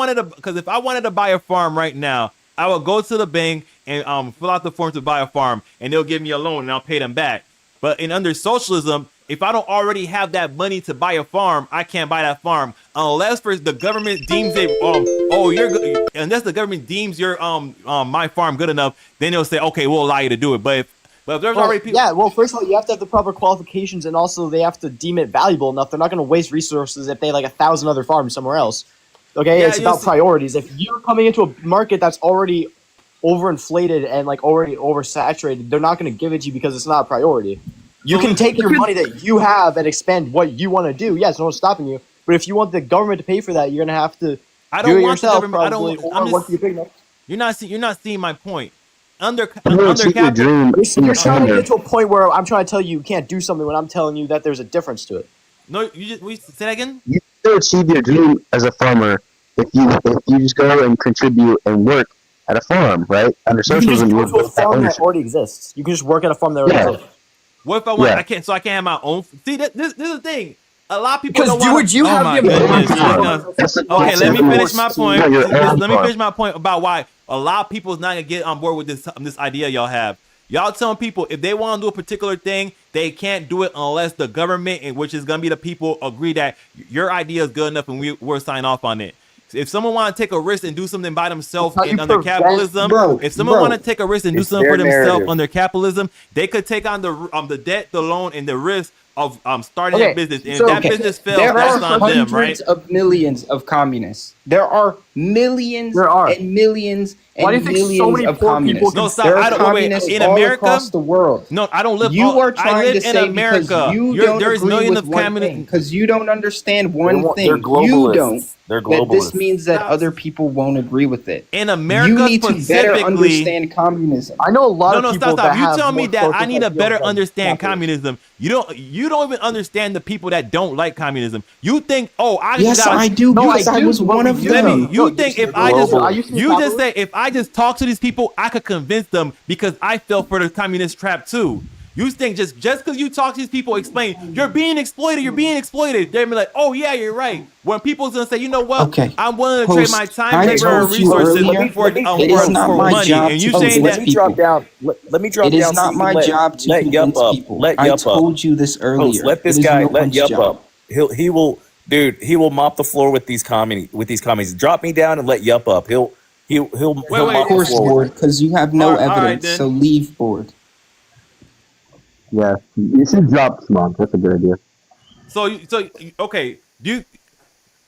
wanted to buy a farm right now, I would go to the bank and fill out the form to buy a farm, and they'll give me a loan and I'll pay them back. But under socialism, if I don't already have that money to buy a farm, I can't buy that farm unless the government deems it unless the government deems your my farm good enough, then they'll say, okay, we'll allow you to do it. But if there's already people,
first of all, you have to have the proper qualifications, and also they have to deem it valuable enough. They're not going to waste resources if they have like 1,000 other farms somewhere else. Okay, it's about priorities. If you're coming into a market that's already overinflated and like already oversaturated, they're not going to give it to you because it's not a priority. You can take your money that you have and expand what you want to do. Yes, no one's stopping you. But if you want the government to pay for that, you're going to have to do it yourself.
You're not seeing my point. You're
trying to get to a point where I'm trying to tell you can't do something when I'm telling you that there's a difference to it.
No, say that again.
You achieve your dream as a farmer if you just go and contribute and work at a farm, right? Under
You can just
socialism, you
go
would
to a
build that
farm that
ownership.
already exists. You can just work at a farm that already
Yeah.
exists.
What if I want?
Yeah.
I can't. So I can't have my own. See, this is the thing. A lot of people
Because,
don't want.
dude, you
oh
have
my
the ability
goodness.
to-
That's a-
Okay,
that's
let
a
me finish my point.
Yeah, your own
Let me
farm.
finish my point about why a lot of people is not gonna get on board with this idea y'all have. Y'all telling people if they want to do a particular thing, they can't do it unless the government, and which is gonna be the people, agree that your idea is good enough and we'll sign off on it. If someone want to take a risk and do something by themselves
How you
under
prevent-
capitalism, if someone
bro,
want to take a risk and do
it's
something for
their
themselves
narrative.
under capitalism, they could take on the debt, the loan, and the risk of starting
Okay,
that business. And
so-
if that business fails,
there
that's
are
on them,
hundreds
right?
of millions of communists. There are millions
There are.
and millions and
Why do you think so
millions
many
of
poor
communists.
people can-
No, stop.
There are
I don't- wait,
communists
in
all
America?
across the world.
No, I don't live.
You are
I
trying
live
to
in
say
America.
because you don't
there is
agree
millions
with
of
one
communist.
thing, because you don't understand one
They're
thing. You
globalists.
don't.
They're
That this
globalists.
means that
Stop.
other people won't agree with it.
In America,
You need to better
specifically.
understand communism.
I know a lot
No,
of
no,
people
stop, stop.
that
You
have
tell me
more
that I
social
need to
ideals
better
than
understand
capitalists.
communism. You don't even understand the people that don't like communism. You think, oh, I
Yes,
gotta,
I do,
No,
because
I
I
do,
was
but
one
we
of
do.
Let
them.
me. You think if I just,
I used to be
you just
capitalist.
say if I just talk to these people, I could convince them because I fell for the communist trap too. You think just because you talk to these people, explain you're being exploited, they're be like, oh yeah, you're right. When people's gonna say, you know what,
Okay.
I'm willing to trade my
Host,
time,
I
labor, and
told you
resources
earlier,
for
it is not
for
my
money,
job
and
to
you
convince
saying
Let
that
me
people.
drop down. Let me drop
It
down.
is
so
not
you
my
can
job to
let Yup
convince
up.
people.
Let
I
Yup up.
told you this
Host,
earlier.
let this
It is
guy
no
let
one's
Yup
job.
up. He will mop the floor with these commies. Drop me down and let Yup up. He'll
wait,
mop
Of
the
course,
floor.
board, because you have no
All right,
evidence.
then.
So leave, board.
Yeah, you should drop smog. That's a good idea.
Okay.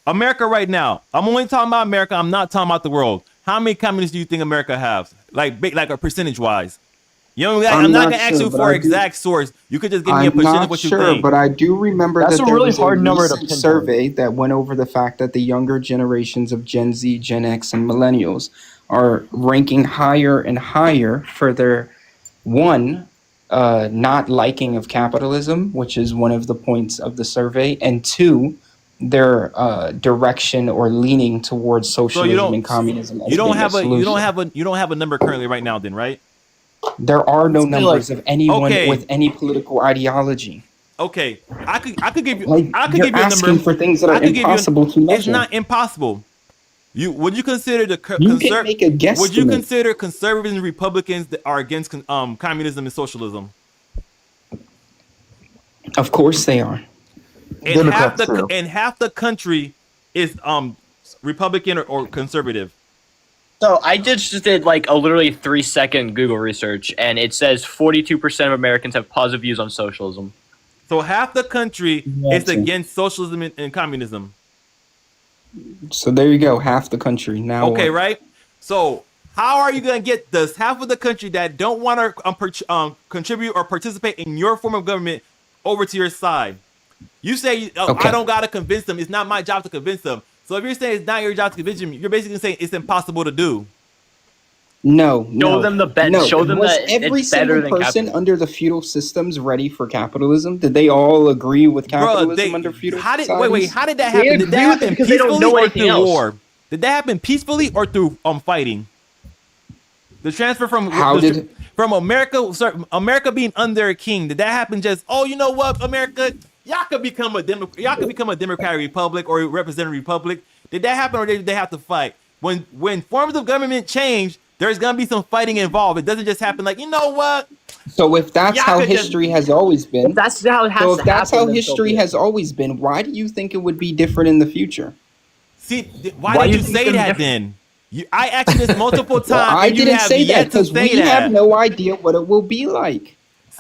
America right now? I'm only talking about America. I'm not talking about the world. How many communists do you think America has? Like a percentage wise. You know, I'm not gonna ask
sure,
you
but
for
I
exact source. You could just give me a
I'm
percentage of
not
what you
sure,
think.
but I do remember
That's
that
a
there
really
was a
hard number to
recent
pinpoint.
survey that went over the fact that the younger generations of Gen Z, Gen X, and millennials are ranking higher and higher for their not liking of capitalism, which is one of the points of the survey, and two, their direction or leaning towards socialism and communism. As
You don't
being
have a you don't
solution.
have a number currently right now, then, right?
There are no
It's been
numbers
like-
of anyone
Okay.
with any political ideology.
Okay, I could give you
Like,
I could
you're
give you a
asking
number
for things that
I
are
could give you
impossible to measure.
It's not impossible. Would you consider the
You can make a guesstimate.
Would you consider conservatives and Republicans that are against communism and socialism?
Of course they are.
And
Democrats too.
half the country is Republican or conservative.
So I just did like a literally 3-second Google research, and it says 42% of Americans have positive views on socialism.
So half the country is
Gotcha.
against socialism and communism.
So there you go, half the country now.
Okay,
what?
right? So how are you gonna get this half of the country that don't want to contribute or participate in your form of government over to your side? You say,
Okay.
I don't gotta convince them. It's not my job to convince them. So if you're saying it's not your job to convince them, you're basically saying it's impossible to do.
No, no.
them the ben-
no.
show them
Was
that
every
it's better
single
than
person
capitalism.
under the feudal systems ready for capitalism? Did they all agree with capitalism under feudal
wait,
societies?
how did that
They
happen? Did
agree
that
with it
happen
because they don't
peacefully
know
or
anything
through
else.
war? Did that happen peacefully or through fighting? The transfer from from America being under a king, did that happen just, oh, you know what, America, y'all could become a democratic republic or a representative republic? Did that happen or did they have to fight? When forms of government change, there's gonna be some fighting involved. It doesn't just happen like, you know what?
So if that's
Y'all
how
could just-
history has always been,
That's how it has
so
to
if that's
happen,
how
then so
history
be it.
has always been, why do you think it would be different in the future?
See,
Why
why
do
did
you
you
think
say
it's
that
different?
then? I asked you this multiple times.
Well, I
and you
didn't
have
say that
yet to
because
say
we
that.
have no idea what it will be like.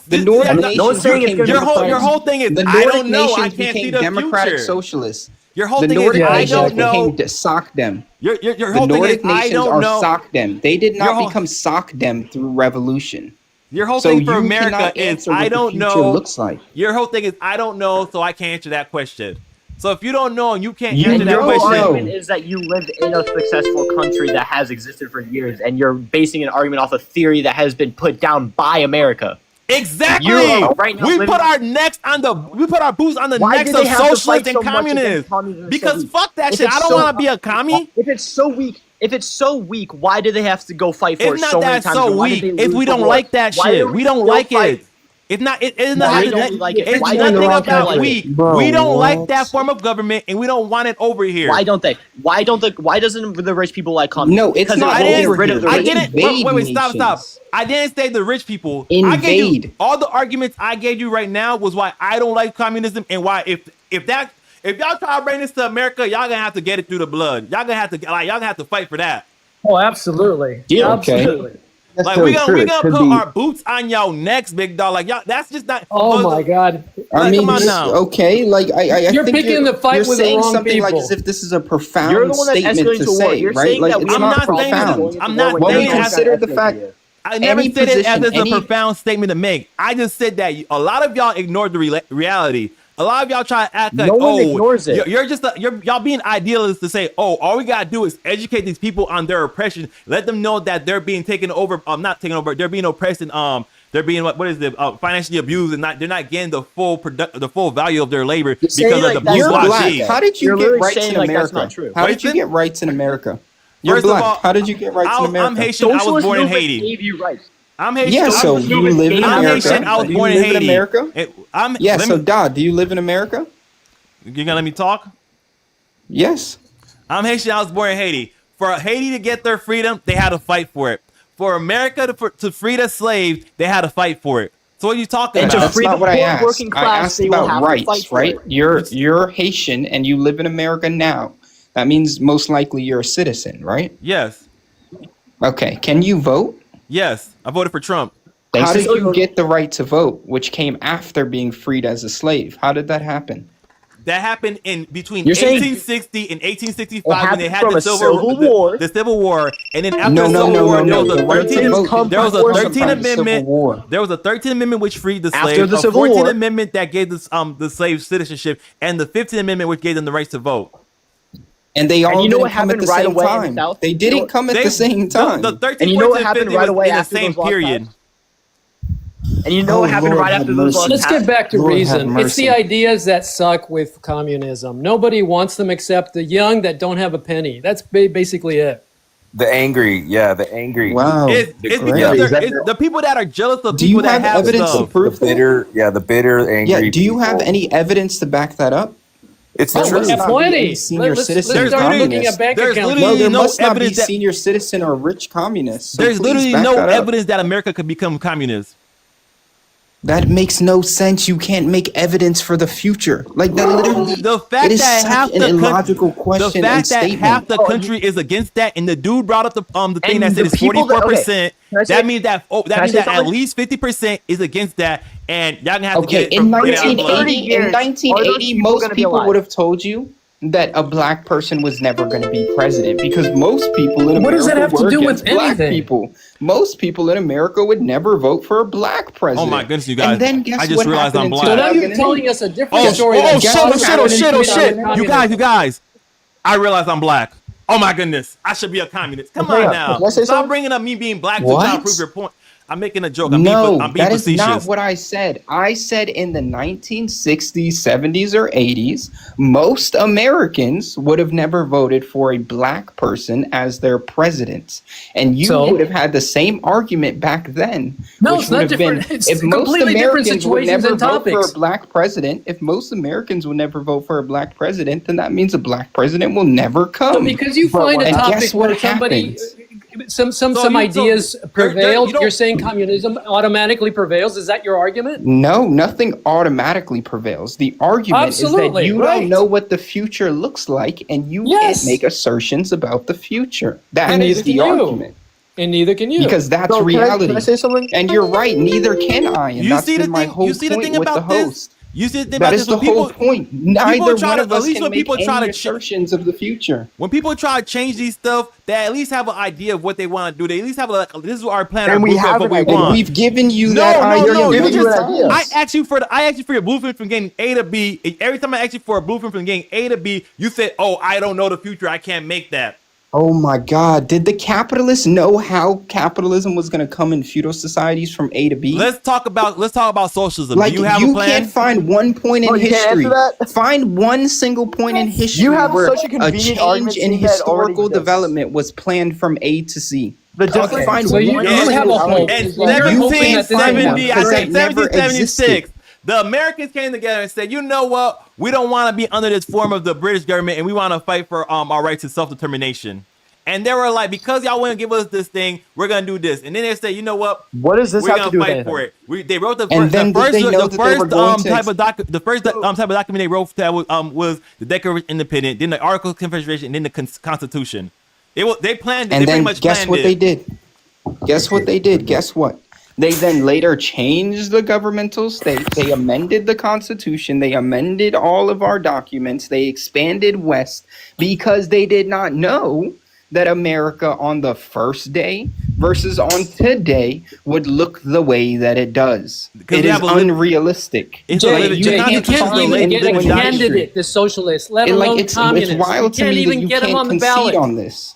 The
This-
Nordic
no-
nations
no one's saying it's
became
gonna be
your whole thing is,
the
I
Nordic
don't know. I
nations
can't see
became
the
democratic
future.
socialists.
Your whole
The
thing
Nordic
is, I
nations
don't know.
became Sockdem.
Your
The
whole thing is,
Nordic
I
nations
don't
are
know.
Sockdem. They did
Your
not
whole-
become Sockdem through revolution.
Your whole
So
thing for
you
America
cannot
is,
answer
I
what the
don't
future
know.
looks like.
Your whole thing is, I don't know, so I can't answer that question. So if you don't know and you can't
You
answer
And
that
your
know.
question,
argument is that you live in a successful country that has existed for years, and you're basing an argument off a theory that has been put down by America.
Exactly.
You are right now
we
living-
put our necks on the boots on the
Why
necks
do they
of
have to fight
socialists and
so much against
communists.
communism so
Because
weak?
fuck that
If
shit.
it's
I don't
so-
want to be a commie.
If it's so weak, why do they have to go fight for
It's
it
not
so many
that
times?
so
And why did
weak.
they
If
lose
we
the
don't
war?
like that
Why
shit,
do
we don't
still
like
fight?
it. It's not. It's
Why
not.
don't we like it?
It's
Why
nothing
don't we
about
like it?
weak.
Bro,
we don't like
what?
that form of government, and we don't want it over here.
Why don't they? Why doesn't the rich people like communism?
No, it's
Because
not
I
it
didn't.
gets rid of the
over
I
rich
here.
didn't.
people.
Wait, stop.
nations.
I didn't say the rich people. I gave you
Invade.
all the arguments I gave you right now was why I don't like communism and why if y'all try to bring this to America, y'all gonna have to get it through the blood. Y'all gonna have to fight for that.
Oh, absolutely.
Yeah,
okay.
Absolutely.
That's
Like
totally
we
true. It
gonna
could
put
be-
our boots on y'all necks, big dog. Like y'all, that's just not.
Oh my God.
I
Like,
mean,
come on now.
okay, like I
You're
think
picking the fight
you're
with the
saying
wrong
something like
people.
as if this is a profound
You're the one that's
statement
escalating
to
to war.
say,
You're
right?
saying
Like
that
it's
we
I'm
not
not saying this-
profound.
I'm not
When we
saying it has-
consider the fact,
I never
any
said it as
position,
it's a
any-
profound statement to make. I just said that a lot of y'all ignored the reality. A lot of y'all try to act like,
No one
oh,
ignores it.
You're just y'all being idealists to say, oh, all we gotta do is educate these people on their oppression. Let them know that they're being taken over. Not taken over. They're being oppressed and they're being what is it? Financially abused and they're not getting the full value of their labor because
saying
of
like
the
that's
you're
not
black.
bourgeoisie.
How did you
You're
get
literally
rights
saying
in
like that's
America?
not true.
How
What
did you
is it?
get rights in America? You're
First of
black.
all,
How did you get rights in America?
I'm Haitian. I was
Socialist
born in
movement
Haiti.
gave you rights.
I'm Haitian.
Yeah, so
I'm
you live in
I'm
America.
Haitian. I was
Do you
born in
live
Haiti.
America? Yeah,
Let
so
me,
Dodd, do you live in America?
you gonna let me talk?
Yes.
I'm Haitian. I was born in Haiti. For Haiti to get their freedom, they had to fight for it. For America to free the slaves, they had to fight for it. So what are you talking
And to
about?
That's
free
not
the
what I
poor
asked.
working
I
class,
asked
they will have
about
to fight
rights,
for
right?
it.
You're Haitian and you live in America now. That means most likely you're a citizen, right?
Yes.
Okay. Can you vote?
Yes. I voted for Trump.
How did
Basically,
you get the right to vote, which came after being freed as a slave? How did that happen?
That happened in between
You're saying-
1860 and 1865
It
when they
happened
had
from
the
a
Civil
War.
The Civil War, and then after
No,
the
no,
Civil
no,
War,
no,
there
no.
was
The
a
right to
13th
vote
there was a
wasn't
13th
from the Civil
Amendment.
War.
There was a 13th Amendment which freed the
After
slaves,
the
a
Civil
14th
War.
Amendment that gave the slaves citizenship, and the 15th Amendment which gave them the rights to vote.
And they all
you know
didn't
what
come at
happened
the
right
same
away in the
time.
South?
They
You know
didn't
what-
come at
They-
the same time.
The 13th,
And you know what
14th,
happened
15th
right
was
away
in the
after
same
those laws
period.
passed? And you know
Oh,
what happened
Lord
right
have
after those laws
mercy.
Let's
passed?
get back to
Lord have
reason. It's
mercy.
the ideas that suck with communism. Nobody wants them except the young that don't have a penny. That's basically it.
The angry.
Wow.
It's
Great.
because
Is that
it's the people that are jealous of
Do
people
you have
that have
evidence to
stuff.
prove
The bitter,
that?
the bitter, angry.
Yeah, do you have
people.
any evidence to back that up?
It's the
There
Oh,
truth.
must
we have
not be
plenty.
any senior
Let's
citizen
start looking
communist.
at bank
There's
accounts.
literally
No, there
no
must not be
evidence that-
senior citizen or rich communists. So
There's
please
literally
back
no
that up.
evidence that America could become communist.
That makes no sense. You can't make evidence for the future. Like that literally.
The fact
it is
that
such
half
an
the
illogical
the
question and
fact that
statement.
half the country is against that, and the dude brought up the thing
And
that said
the
it's
people that-
44%.
Can I say-
That means that
can I
that means
say
that at
something?
least 50% is against that, and y'all gonna have to
Okay,
get it
in
from get it out of blood.
1980,
years,
in
are those
1980,
people
most
gonna be
people
alive?
would have told you that a black person was never going to be president because most people in America
What does that have to
were
do with
against black
anything?
people. Most people in America would never vote for a black president.
Oh my goodness, you guys!
And then guess
I just
what
realized
happened
I'm
in
black.
So now you're
2008?
telling us a different
Oh,
story.
oh,
than
shit,
God
oh, shit, oh,
happened
shit, oh,
in
shit!
communism.
You guys! I realize I'm black. Oh my goodness! I should be a communist. Come
Okay,
on now!
can I say
Stop
something?
bringing up me being black to
What?
try to prove your point. I'm making a joke. I'm
No,
being
that is
facetious.
not what I said. I said in the 1960s, 70s, or 80s, most Americans would have never voted for a black person as their president. And you
So?
would have had the same argument back then.
No,
which
it's not
would have been,
different. It's
if most
completely different
Americans would
situations
never
and
vote for a
topics.
black president, if most Americans would never vote for a black president, then that means a black president will never come.
So because you find a
And
topic
guess what
where somebody,
happens?
some
you-
ideas
there-
prevailed,
you don't-
you're saying communism automatically prevails. Is that your argument?
No, nothing automatically prevails. The argument is that
Absolutely,
you
right.
don't know what the future looks like and you
Yes.
can't make assertions about the future. That
And
is
neither
the
can you.
argument.
And neither can you.
Because that's
So
reality.
Can I say something?
And you're right, neither can I. And
You
that's
see the
been my
thing.
whole
You see the
point
thing
with
about
the
this.
host.
You see the thing
That
about
is
this.
the
When people,
whole point. Neither
try
one
to-
of
at
us
least
can
when
make
people try
any
to
assertions of the future.
when people try to change these stuff, they at least have an idea of what they want to do. They at least have like, this is our plan.
And
our
we
blueprint
have
of
an
what we
idea.
And
want.
we've given you
No,
that
no,
idea.
no, you
many
just-
times.
I asked you for your blueprint from getting A to B. Every time I asked you for a blueprint from getting A to B, you said, "Oh, I don't know the future. I can't make that."
Oh my God. Did the capitalists know how capitalism was going to come in feudal societies from A to B?
Let's talk about socialism.
Like,
Do you have a plan?
can't find one point in
Oh, you can't
history.
answer that?
Find one single point in history
You have
where
such a
a
convenient argument
change in
to that already
historical
exists.
development was planned from A to C.
The
Can you
difference.
find
So you
one
have
single
a hope.
point?
In
Is that you're hoping that this can
1770,
happen.
I
Because
think
that never
1776, the Americans came together and said, you know what? We don't want to be under this form of the British government, and we want to fight for our right to self-determination. And they were like, because y'all wouldn't give us this thing, we're gonna do this. And then they say, you know what?
What does this
We're
have
gonna
to do with
fight
anything?
for it. They wrote the
And
first,
then
the
did
first,
they know
the
that they were
first
going to
type of the first type of document they wrote that was the Declaration of Independence, then the Articles of Confederation, and then the Constitution. They planned it.
And
They pretty
then
much
guess
planned
what
it.
they did? Guess what they did? Guess what? They then later changed the governmental state. They amended the Constitution. They amended all of our documents. They expanded west because they did not know that America on the first day versus on today would look the way that it does.
Because
It
we
is
have a lit-
unrealistic.
It's a
Jay,
living-
Jay,
the
you
Constitution
can't
is a
even
living-
get a
living document.
candidate, the socialist, let
And
alone
like it's
communist.
wild
You
to
can't
me that
even
you
get him
can't
on the
concede
ballot.
on this.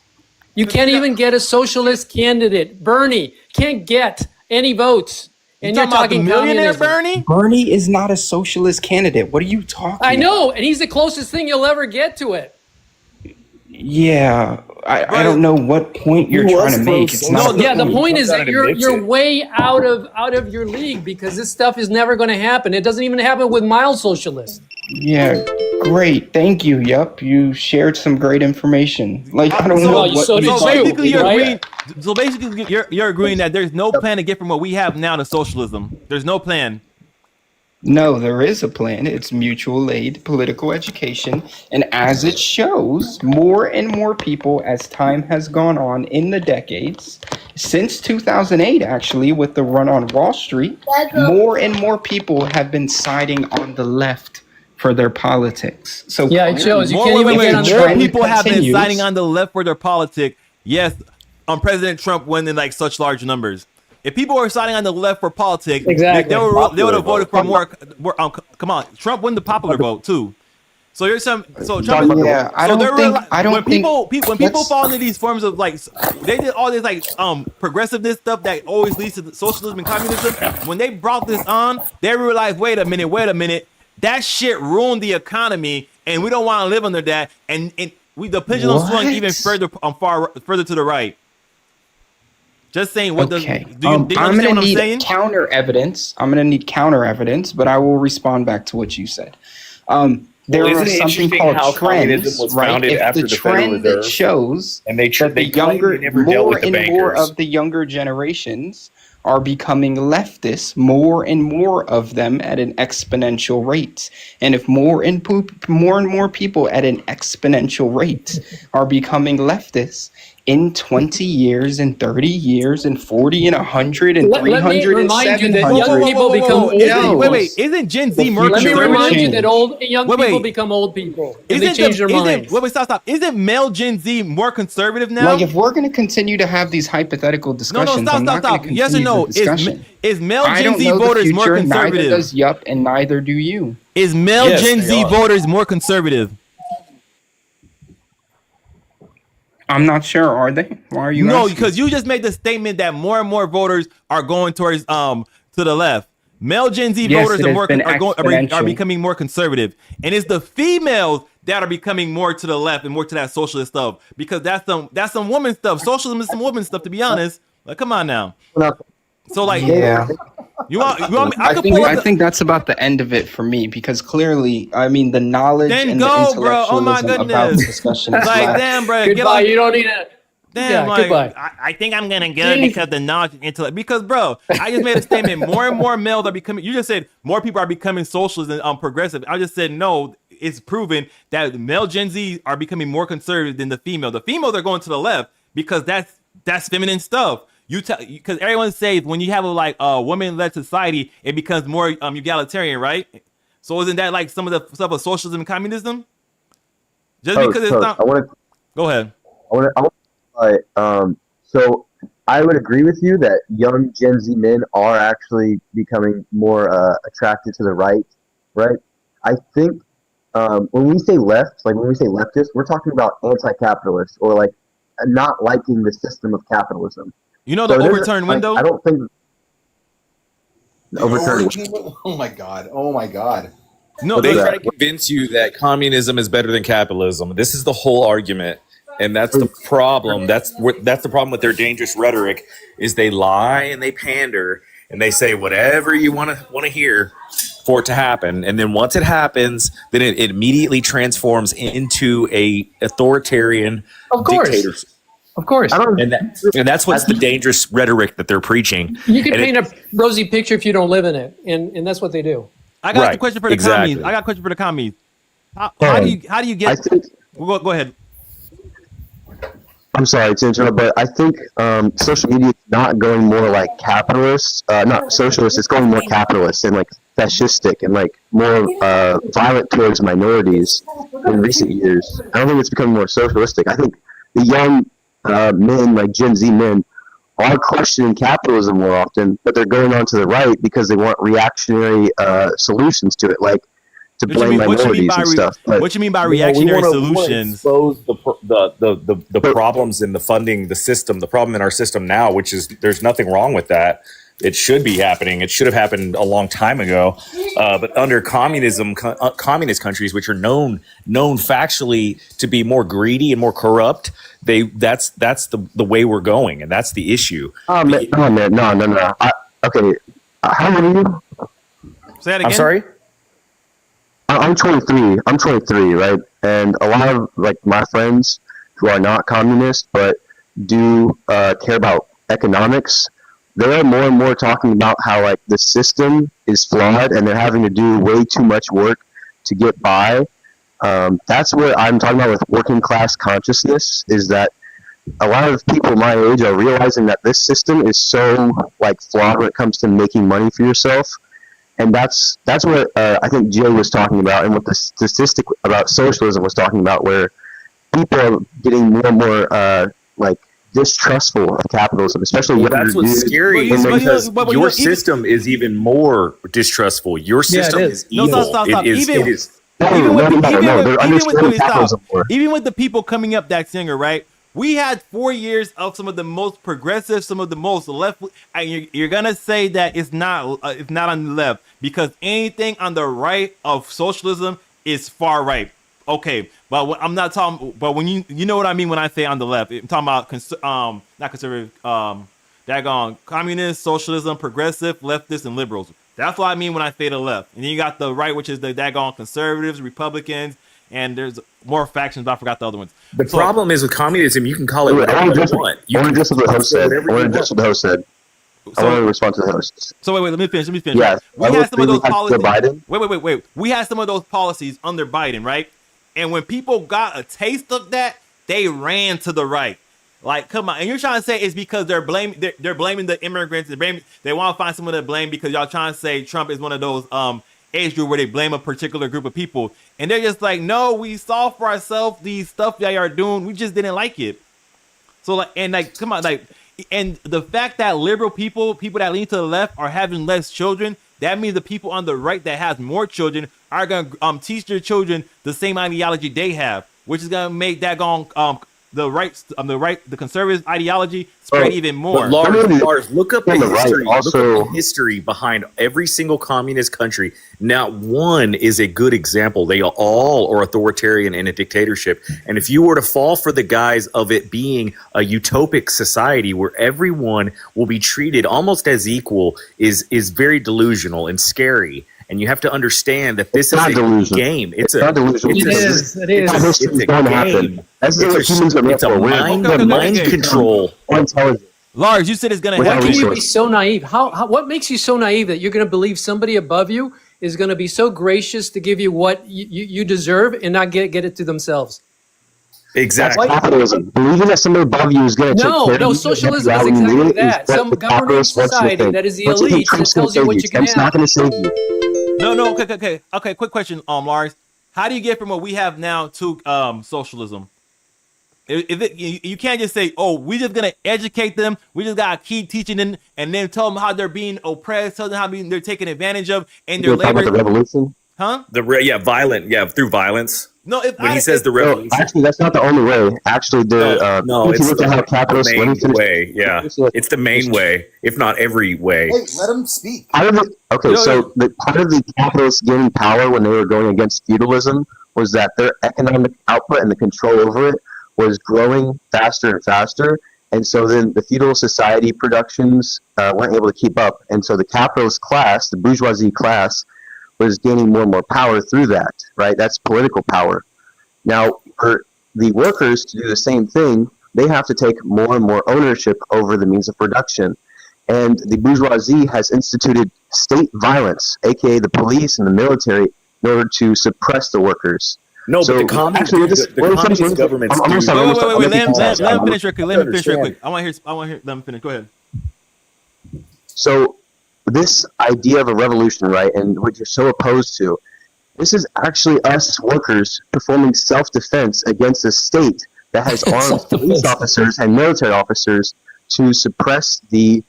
You can't even get a socialist candidate. Bernie can't get any votes. And you're
about the
talking
millionaire
communism.
Bernie?
Bernie is not a socialist candidate. What are you talking
I
about?
know, and he's the closest thing you'll ever get to it.
Yeah, I don't know what point you're trying to make. It's not.
Yeah, the point is that
Somebody
you're
admits it.
way out of your league because this stuff is never going to happen. It doesn't even happen with mild socialists.
Yeah, great. Thank you. Yup, you shared some great information. Like I don't know
Well,
what
so
you
did
So
you,
basically, you're
right?
agreeing. So basically, you're agreeing that there's no plan to get from what we have now to socialism. There's no plan.
No, there is a plan. It's mutual aid, political education, and as it shows, more and more people, as time has gone on in the decades, since 2008, actually, with the run on Wall Street, more and more people have been siding on the left for their politics. So
Yeah, it shows. You
More,
can't
wait,
even
wait,
get
wait.
on the
More
trend
people have been
continues.
signing on the left for their politic. Yes, President Trump won in like such large numbers. If people were signing on the left for politics,
Exactly.
they would have voted for more. Come on, Trump won the popular vote too. So you're some. So Trump.
Yeah, I
so
don't
they're
think.
reali-
I don't
when
think.
when people
let's-
fall into these forms of like, they did all this like progressiveness stuff that always leads to socialism and communism. When they brought this on, they realized, wait a minute, that shit ruined the economy, and we don't want to live under that. And the pendulum swung even further further to the right. Just saying, what
Okay.
do you
I'm
understand
gonna
what I'm
need
saying?
counter evidence. I'm gonna need counter evidence, but I will respond back to what you said. There
Well,
are
isn't it
something
interesting
called
how communism
trends,
was
right?
founded
If
after
the
the Federal
trend that
Reserve?
shows
And they
that the
they claim
younger,
they never dealt
more
with the
and more
bankers.
of the younger generations are becoming leftists, more and more of them at an exponential rate. And if more and more people at an exponential rate are becoming leftists, in 20 years and 30 years and 40 and 100 and
Let me
300 and
remind you that
700.
young people become old people.
Wait, isn't Gen Z more
Let me
future
conservative?
remind you that
change.
young
Wait,
people
wait.
become old people. And they change their minds.
Wait, stop. Isn't male Gen Z more conservative now?
Like, if we're going to continue to have these hypothetical
no,
discussions,
stop,
I'm not going
stop.
to
Yes or
continue
no?
the discussion.
Is male
I
Gen
don't
Z
know the
voters more
future, neither
conservative?
does Yup, and neither do you.
Is male
Yes,
Gen
they
Z
are.
voters more conservative?
I'm not sure. Are they? Why are you
No,
asking?
because you just made the statement that more and more voters are going towards to the left. Male Gen Z
Yes,
voters
it has been
are
exponential.
becoming more conservative, and it's the females that are becoming more to the left and more to that socialist stuff, because that's some woman stuff. Socialism is some woman stuff, to be honest. Like, come on now. So like,
Yeah.
you want me?
I
could
think,
pull up
I
the-
think that's about the end of it for me, because clearly, I mean, the knowledge
Then
and
go,
the
bro. Oh my
intellectualism about the
goodness.
discussion is
like,
left.
damn, bro. Get
Goodbye.
off.
You don't need a.
Damn,
Yeah,
like,
goodbye.
I think I'm gonna get it because the knowledge and intellect. Because, bro, I just made a statement. More and more males are becoming. You just said more people are becoming socialist and progressive. I just said no. It's proven that male Gen Z are becoming more conservative than the female. The females are going to the left because that's feminine stuff. Because everyone says when you have a woman-led society, it becomes more egalitarian, right? So isn't that like some of the stuff of socialism and communism? Just because it's not. Go ahead.
So I would agree with you that young Gen Z men are actually becoming more attracted to the right, right? I think when we say left, like when we say leftist, we're talking about anti-capitalist or like not liking the system of capitalism.
You know the
So
overturned window?
I don't think overturned.
Oh my god! Oh my god!
No,
They
no,
try to convince you that communism is better than capitalism. This is the whole argument, and that's the problem. That's the problem with their dangerous rhetoric is they lie and they pander and they say whatever you want to hear for it to happen, and then once it happens, then it immediately transforms into a authoritarian dictatorship.
Of course.
And that's what's the dangerous rhetoric that they're preaching.
You can
And
paint a rosy picture if you don't live in it, and that's what they do.
I got
Right,
a question for the
exactly.
commies. I got a question for the commies. How do you get?
I think,
Go ahead.
I'm sorry to interrupt, but I think social media is not going more like capitalist, not socialist. It's going more capitalist and like fascistic and like more violent towards minorities in recent years. I don't think it's becoming more socialistic. I think the young men, like Gen Z men, are questioning capitalism more often, but they're going on to the right because they want reactionary solutions to it, like to blame minorities and stuff. But,
what you mean by reactionary solutions?
Expose the problems in the funding, the system, the problem in our system now, which is there's nothing wrong with that. It should be happening. It should have happened a long time ago. But under communism, communist countries, which are known factually to be more greedy and more corrupt, that's the way we're going, and that's the issue.
Oh man, no. Okay, how old are you?
Say that again.
I'm sorry.
I'm 23. I'm 23, right? And a lot of like my friends who are not communist but do care about economics, they are more and more talking about how like the system is flawed and they're having to do way too much work to get by. That's what I'm talking about with working class consciousness, is that a lot of people my age are realizing that this system is so like flawed when it comes to making money for yourself. And that's what I think Jay was talking about, and what the statistic about socialism was talking about, where people are getting more and more like distrustful of capitalism, especially younger
that's what's
dudes.
scary, because your system is even more distrustful. Your system is evil.
No, stop.
It is.
Even with the people coming up that singer, right? We had 4 years of some of the most progressive, some of the most left. And you're gonna say that it's not on the left, because anything on the right of socialism is far right. Okay, but I'm not talking. But when you know what I mean when I say on the left, I'm talking about not conservative, daggone communist, socialism, progressive, leftist, and liberals. That's what I mean when I say the left. And then you got the right, which is the daggone conservatives, Republicans, and there's more factions, but I forgot the other ones.
The problem is with communism, you can call it whatever you want.
I want to address what the host said. I want to respond to the host.
So wait, let me finish.
Yeah,
we had some of those policies.
Biden?
Wait. We had some of those policies under Biden, right? And when people got a taste of that, they ran to the right. Like, come on. And you're trying to say it's because they're blaming the immigrants. They want to find someone to blame because y'all trying to say Trump is one of those age group where they blame a particular group of people. And they're just like, no, we saw for ourselves these stuff y'all are doing. We just didn't like it. So come on, and the fact that liberal people that lean to the left are having less children, that means the people on the right that has more children are going to teach their children the same ideology they have, which is going to make that the conservative ideology spread even more.
Lars, look up the history. Look up the history behind every single communist country. Not one is a good example. They all are authoritarian and a dictatorship. And if you were to fall for the guise of it being a utopic society where everyone will be treated almost as equal, is very delusional and scary. And you have to understand that this is a game. It's a game. It's a mind control.
Lars, you said it's going to happen.
Why can you be so naive? What makes you so naive that you're going to believe somebody above you is going to be so gracious to give you what you deserve and not get it to themselves?
Exactly.
Capitalism. Believing that somebody above you is going to take care of you.
No, socialism is exactly that. Some governing society that is the elite that tells you what you can have.
It's not going to save you.
No. Okay. Quick question, Lars. How do you get from what we have now to socialism? You can't just say, "Oh, we just gonna educate them. We just gotta keep teaching them, and then tell them how they're being oppressed, tell them how they're taking advantage of, and their labor."
The revolution,
huh?
Violent, through violence.
No, if
when
I,
he says the
No,
revolution.
actually, that's not the only way. Actually,
No,
if you
it's
look at how
the
capitalists, let me
main
finish.
way. Yeah, it's the main way, if not every way.
Hey, let him speak.
Okay, so part of the capitalists gaining power when they were going against feudalism was that their economic output and the control over it was growing faster and faster, and so then the feudal society productions weren't able to keep up, and so the capitalist class, the bourgeoisie class, was gaining more and more power through that. Right, that's political power. Now, for the workers to do the same thing, they have to take more and more ownership over the means of production. And the bourgeoisie has instituted state violence, aka the police and the military, in order to suppress the workers.
No, but the communist governments.
Wait. Let him finish real quick. Let me finish real quick. I want to hear. Let him finish. Go ahead.
So, this idea of a revolution, right, and what you're so opposed to, this is actually us workers performing self-defense against a state that has armed police officers and military officers to suppress the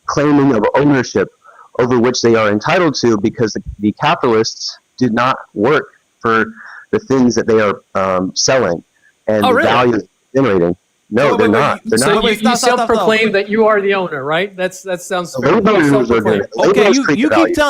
claiming of ownership over which they are entitled to, because the capitalists did not work for the things that they are selling and the value generating. No, they're not. They're
So
not.
you self-proclaim that you are the owner, right? That sounds.
Okay,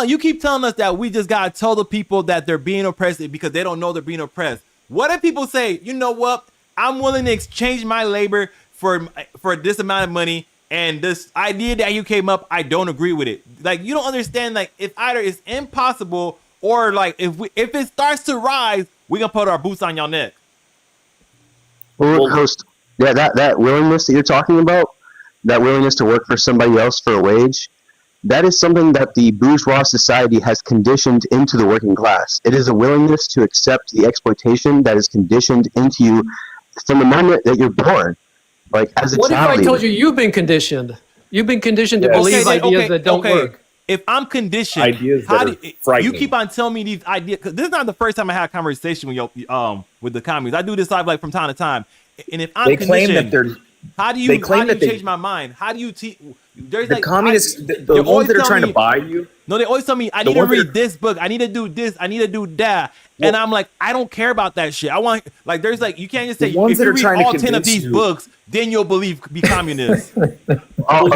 you keep telling us that we just gotta tell the people that they're being oppressed because they don't know they're being oppressed. What if people say, you know what, I'm willing to exchange my labor for this amount of money, and this idea that you came up, I don't agree with it. Like, you don't understand. Like, if either it's impossible or like if it starts to rise, we gonna put our boots on your neck.
Well, host. Yeah, that willingness that you're talking about, that willingness to work for somebody else for a wage, that is something that the bourgeois society has conditioned into the working class. It is a willingness to accept the exploitation that is conditioned into you from the moment that you're born. Like, as a child.
What if I told you you've been conditioned? You've been conditioned to believe ideas that don't work.
If I'm conditioned,
ideas
you keep on telling me these ideas, because this is not the first time I had a conversation with the communists. I do this live like from time to time. And if I'm conditioned, how do you change my mind? How do you teach? There's
the communists, the ones that are trying to buy you.
No, they always tell me I need to read this book. I need to do this. I need to do that. And I'm like, I don't care about that shit. I want, like, there's like, you can't just say if you read all 10 of these books, then you'll be communist.
The ones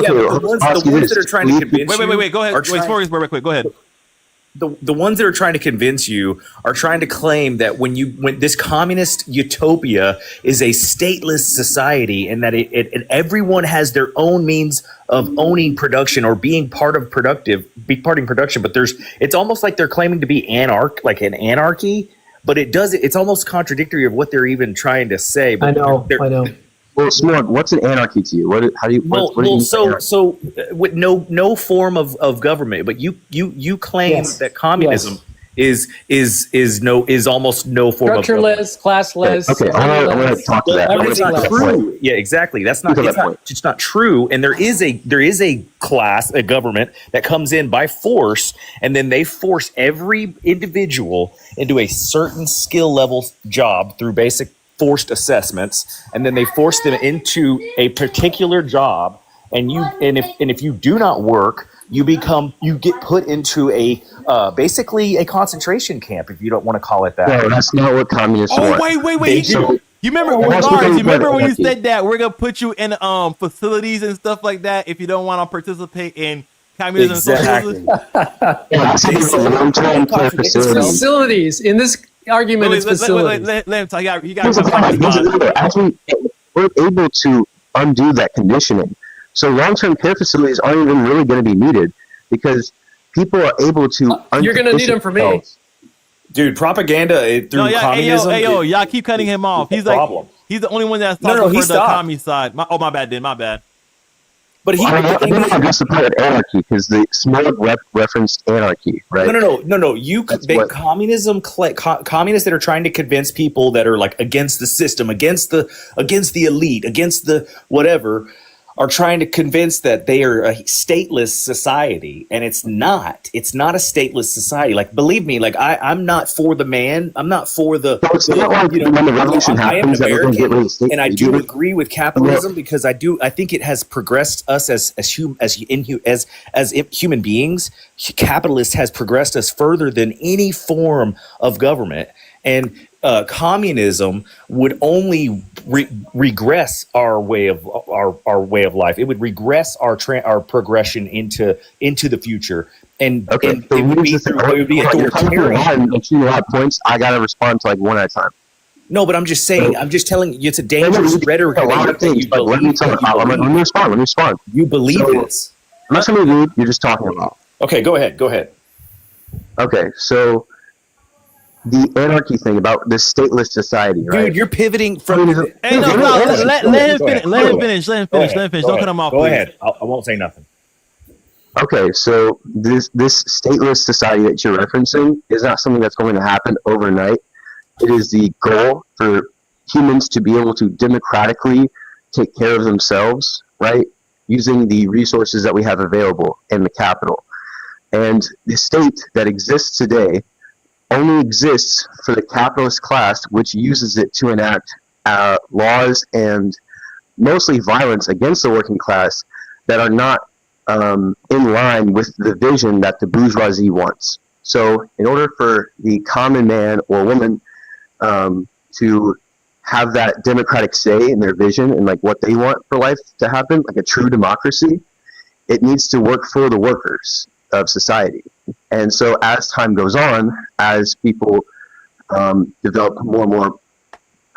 that are trying to convince you.
Wait. Go ahead. Wait, real quick. Go ahead.
The ones that are trying to convince you are trying to claim that when this communist utopia is a stateless society, and that everyone has their own means of owning production or being part of production, but it's almost like they're claiming to be an anarchy, but it's almost contradictory of what they're even trying to say. But
I know.
Well, Smorg, what's an anarchy to you? What do you
with no form of government, but you claim that communism is almost no form of government.
Structureless, classless.
Okay, I'm going to talk to that.
It's not true. Yeah, exactly. It's not true. And there is a class, a government that comes in by force, and then they force every individual into a certain skill level job through basic forced assessments, and then they force them into a particular job, and if you do not work, you get put into a basically a concentration camp, if you don't want to call it that.
No, that's not what communists want.
Wait. You remember when you said that we're gonna put you in facilities and stuff like that if you don't want to participate in communism?
Exactly.
Facilities in this argument is facilities.
Let him talk.
Actually, we're able to undo that conditioning. So long-term care facilities aren't even really going to be needed because people are able to.
You're going to need them for me,
dude. Propaganda through communism.
Hey, y'all keep cutting him off. He's like, he's the only one that's talking for the commie side. My bad.
But
I don't address the part of anarchy because the Smorg referenced anarchy, right?
No. Communists that are trying to convince people that are like against the system, against the elite, against the whatever, are trying to convince that they are a stateless society, and it's not. It's not a stateless society. Like, believe me, like I'm not for the man. I'm not for the.
When the revolution happens,
I am American, and I do agree with capitalism because I think it has progressed us as human beings. Capitalist has progressed us further than any form of government. and communism would only regress our way of our way of life. It would regress our progression into the future, and
Okay,
and
so
it would be through it would be
you're talking a
authoritarian.
lot and shooting a lot of points. I gotta respond to like one at a time.
No, but I'm just saying.
So,
I'm just telling you, it's a
no,
dangerous
you can
rhetoric
say a lot of
that
things,
you
but let me
believe.
talk. Let me respond. Let me respond.
You believe
So,
this.
I'm not saying rude. You're just talking about.
Okay, go ahead. Go ahead.
Okay, so the anarchy thing about this stateless society, right?
Dude, you're pivoting from.
Hey, no, let him finish. Let him finish. Let him finish. Let him finish. Don't cut him off,
Go
please.
ahead. I won't say nothing.
Okay, so this stateless society that you're referencing is not something that's going to happen overnight. It is the goal for humans to be able to democratically take care of themselves, right? Using the resources that we have available in the capital. And the state that exists today only exists for the capitalist class, which uses it to enact laws and mostly violence against the working class that are not in line with the vision that the bourgeoisie wants. So in order for the common man or woman to have that democratic say in their vision and like what they want for life to happen, like a true democracy, it needs to work for the workers of society. And so as time goes on, as people develop more and more,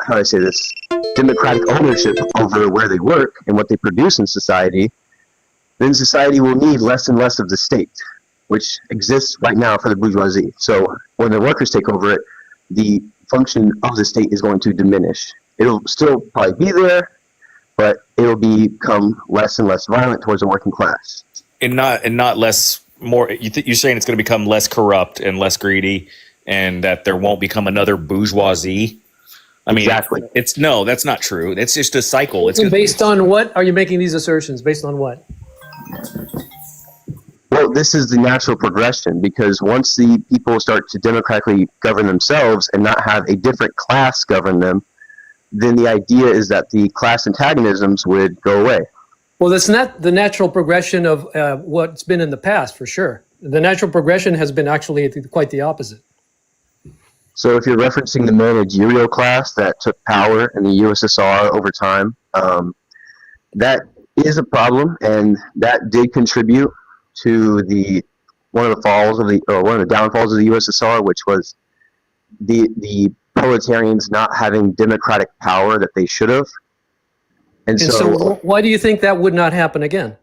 how do I say this, democratic ownership over where they work and what they produce in society, then society will need less and less of the state, which exists right now for the bourgeoisie. So when the workers take over it, the function of the state is going to diminish. It'll still probably be there, but it'll become less and less violent towards the working class.
And not less more. You're saying it's going to become less corrupt and less greedy, and that there won't become another bourgeoisie. I mean,
exactly.
That's not true. It's just a cycle. It's
based on what are you making these assertions? Based on what?
Well, this is the natural progression, because once the people start to democratically govern themselves and not have a different class govern them, then the idea is that the class antagonisms would go away.
Well, that's not the natural progression of what's been in the past, for sure. The natural progression has been actually quite the opposite.
So if you're referencing the managerial class that took power in the USSR over time, that is a problem, and that did contribute to one of the downfalls of the USSR, which was the proletarians not having democratic power that they should have. And so
why do you think that would not happen again?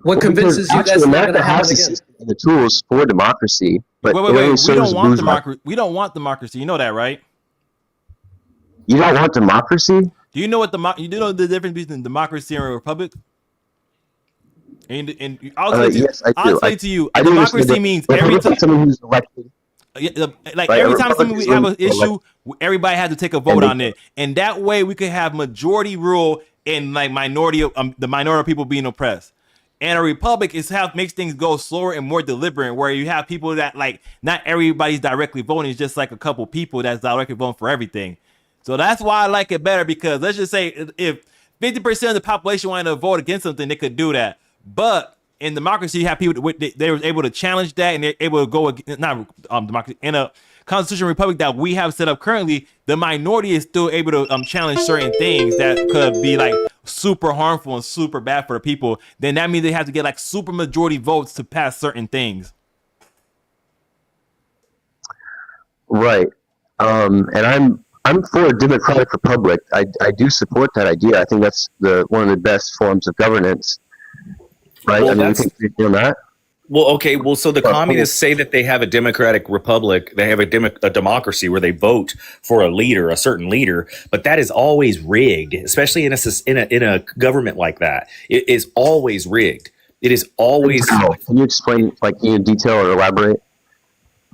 What convinces you that's not going to happen again?
The tools for democracy, but
wait. We don't want democracy. We don't want democracy. You know that, right?
You don't want democracy?
Do you know what you do know the difference between democracy and a republic? And I'll say to
yes, I do.
I'll say to you,
I
democracy means every time
someone who's elected.
Like
right,
every time we have an issue,
like,
everybody has to take a vote on it, and that way we could have majority rule and like minority the minority of people being oppressed. And a republic makes things go slower and more deliberate, where you have people that like not everybody's directly voting; it's just like a couple people that's directly voting for everything. So that's why I like it better, because let's just say if 50% of the population wanted to vote against something, they could do that. But in democracy, you have people they were able to challenge that, and they're able to go not democracy in a constitutional republic that we have set up currently. The minority is still able to challenge certain things that could be like super harmful and super bad for the people. Then that means they have to get like super majority votes to pass certain things.
Right, and I'm for a democratic republic. I do support that idea. I think that's one of the best forms of governance. Right?
Well,
I mean, you think you feel that?
Well, okay. Well, so the communists say that they have a democratic republic. They have a democracy where they vote for a leader, a certain leader. But that is always rigged, especially in a government like that. It is always rigged. It is always.
Can you explain, like, in detail or elaborate?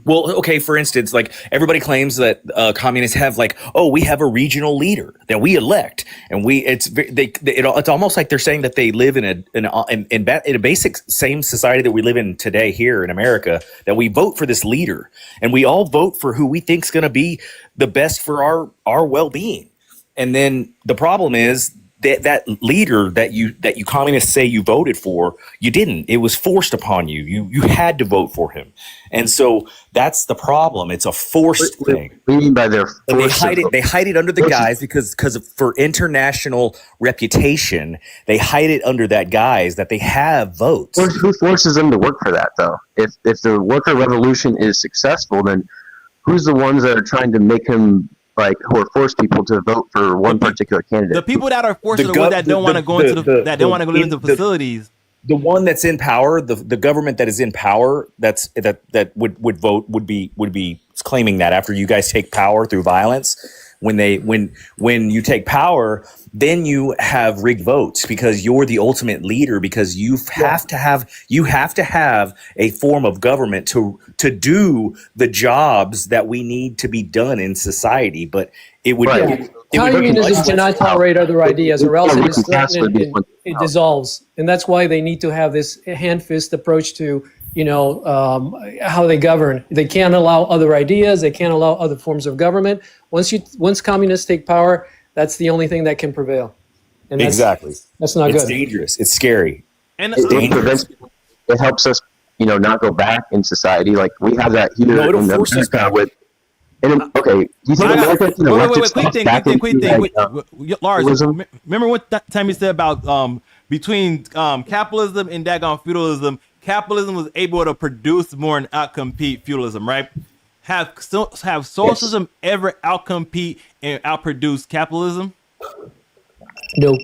Well, okay, for instance, like everybody claims that communists have like, oh, we have a regional leader that we elect, and it's almost like they're saying that they live in a basic same society that we live in today here in America, that we vote for this leader, and we all vote for who we think's going to be the best for our well-being. And then the problem is that leader that you communists say you voted for, you didn't. It was forced upon you. You had to vote for him, and so that's the problem. It's a forced thing.
What do you mean by their
And they
force?
hide it. They hide it under the guise because for international reputation, they hide it under that guise that they have votes.
Who forces them to work for that, though? If the worker revolution is successful, then who's the ones that are trying to make him, like, who are force people to vote for one particular candidate?
The people that are forced are the ones that don't want to go into that don't want to go into facilities.
The one that's in power, the government that is in power, that would vote would be claiming that after you guys take power through violence, when you take power, then you have rigged votes because you're the ultimate leader, because you have to have a form of government to do the jobs that we need to be done in society. But it would
Communism cannot tolerate other ideas, or else it is threatened and it dissolves. And that's why they need to have this hand-fist approach to, how they govern. They can't allow other ideas. They can't allow other forms of government. Once communists take power, that's the only thing that can prevail. And that's not good.
It's dangerous. It's scary.
And
it helps us, not go back in society. Like we have that here
No, it'll
in
force us
America
back.
with. And do you think America can elect itself back into
Lars,
feudalism?
remember what time you said about between capitalism and daggone feudalism? Capitalism was able to produce more and outcompete feudalism, right? Have socialism ever outcompete and outproduce capitalism?
No.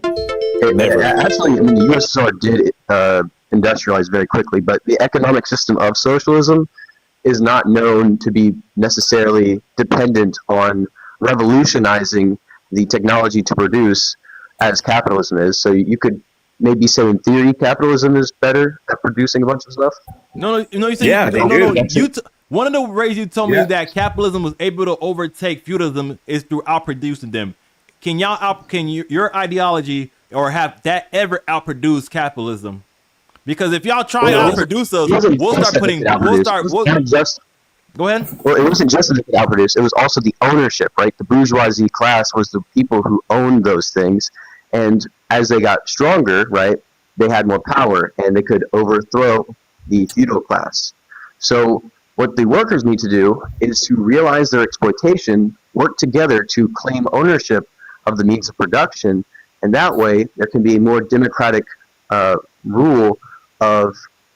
Actually, the USSR did industrialize very quickly, but the economic system of socialism is not known to be necessarily dependent on revolutionizing the technology to produce as capitalism is. So you could maybe say in theory capitalism is better at producing a bunch of stuff.
No, you said one of the ways you told me that capitalism was able to overtake feudalism is through outproducing them. Can your ideology or have that ever outproduce capitalism? Because if y'all try to outproduce us, we'll start putting. Go ahead.
Well, it wasn't just that it could outproduce; it was also the ownership, right? The bourgeoisie class was the people who owned those things, and as they got stronger, right, they had more power and they could overthrow the feudal class. So, what the workers need to do is to realize their exploitation, work together to claim ownership of the means of production, and that way there can be a more democratic rule of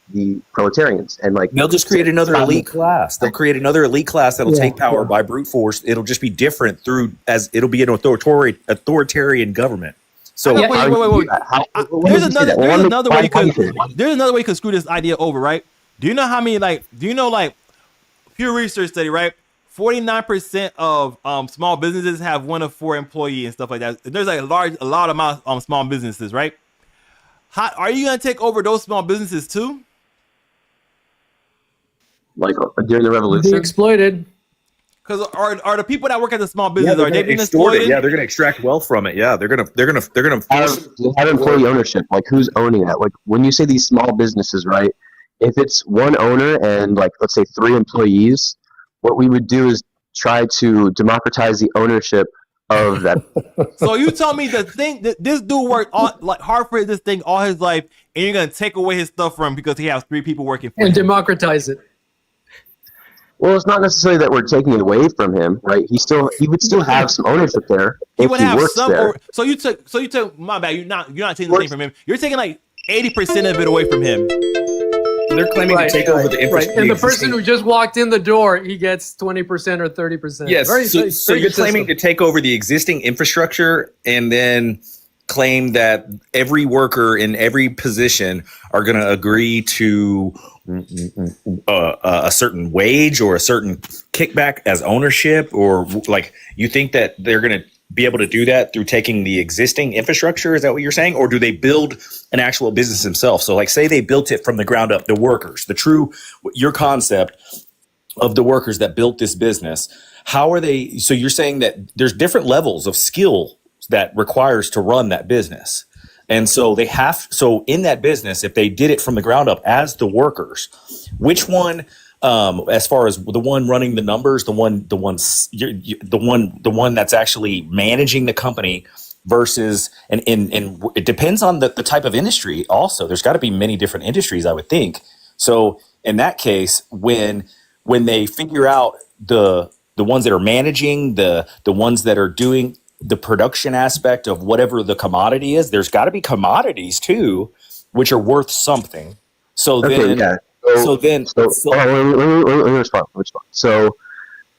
the proletarians. And
they'll just create another elite class. They'll create another elite class that'll take power by brute force. It'll just be different it'll be an authoritarian government. So
wait. There's another way you could screw this idea over, right? Do you know how many Pew Research study, right? 49% of small businesses have 1 to 4 employees and stuff like that. There's a lot of small businesses, right? Are you gonna take over those small businesses too?
Like during the revolution,
be exploited.
Because are the people that work at the small business are they being
exploited?
exploited?
Yeah, they're gonna extract wealth from it. Yeah, they're gonna
have employee ownership. Like who's owning that? Like when you say these small businesses, right? If it's one owner and let's say 3 employees, what we would do is try to democratize the ownership of that.
So you tell me that this dude worked hard for this thing all his life, and you're gonna take away his stuff from him because he has 3 people working for him
and democratize it.
Well, it's not necessarily that we're taking it away from him, right? He would still have some ownership there.
He would have some. So you took my bad. You're not taking the thing from him. You're taking 80% of it away from him.
They're claiming to take over the infrastructure.
And the person who just walked in the door, he gets 20% or 30%.
Yes. So you're claiming to take over the existing infrastructure and then claim that every worker in every position are going to agree to a certain wage or a certain kickback as ownership, or you think that they're going to be able to do that through taking the existing infrastructure? Is that what you're saying? Or do they build an actual business themselves? So say they built it from the ground up, the workers, your concept of the workers that built this business. How are they? So you're saying that there's different levels of skill that requires to run that business. And so so in that business, if they did it from the ground up as the workers, which one, as far as the one running the numbers, the one that's actually managing the company, versus, and it depends on the type of industry also. There's got to be many different industries, I would think. So in that case, when they figure out the ones that are managing, the ones that are doing the production aspect of whatever the commodity is, there's got to be commodities too, which are worth something. So
Okay,
then,
yeah. Let me respond. So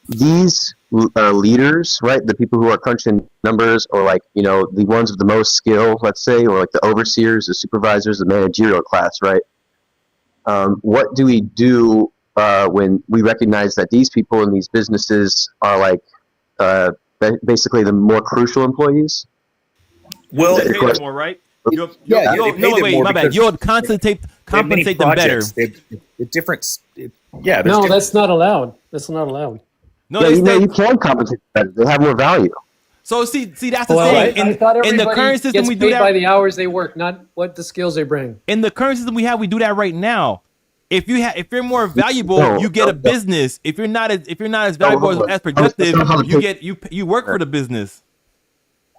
these leaders, right, the people who are crunching numbers, or like, you know, the ones with the most skill, let's say, or like the overseers, the supervisors, the managerial class, right? What do we do when we recognize that these people in these businesses are like basically the more crucial employees?
well,
You pay them more, right? You'll compensate them better.
Different.
No, that's not allowed. That's not allowed.
No,
yeah, you can compensate them better. They have more value.
So see, that's the
Well,
thing.
I thought everybody
In the current system,
gets
we do
paid
that
by the hours they work, not what the skills they bring.
In the current system we have, we do that right now. If you're more valuable, you get a business. If you're not as valuable as productive, you work for the business.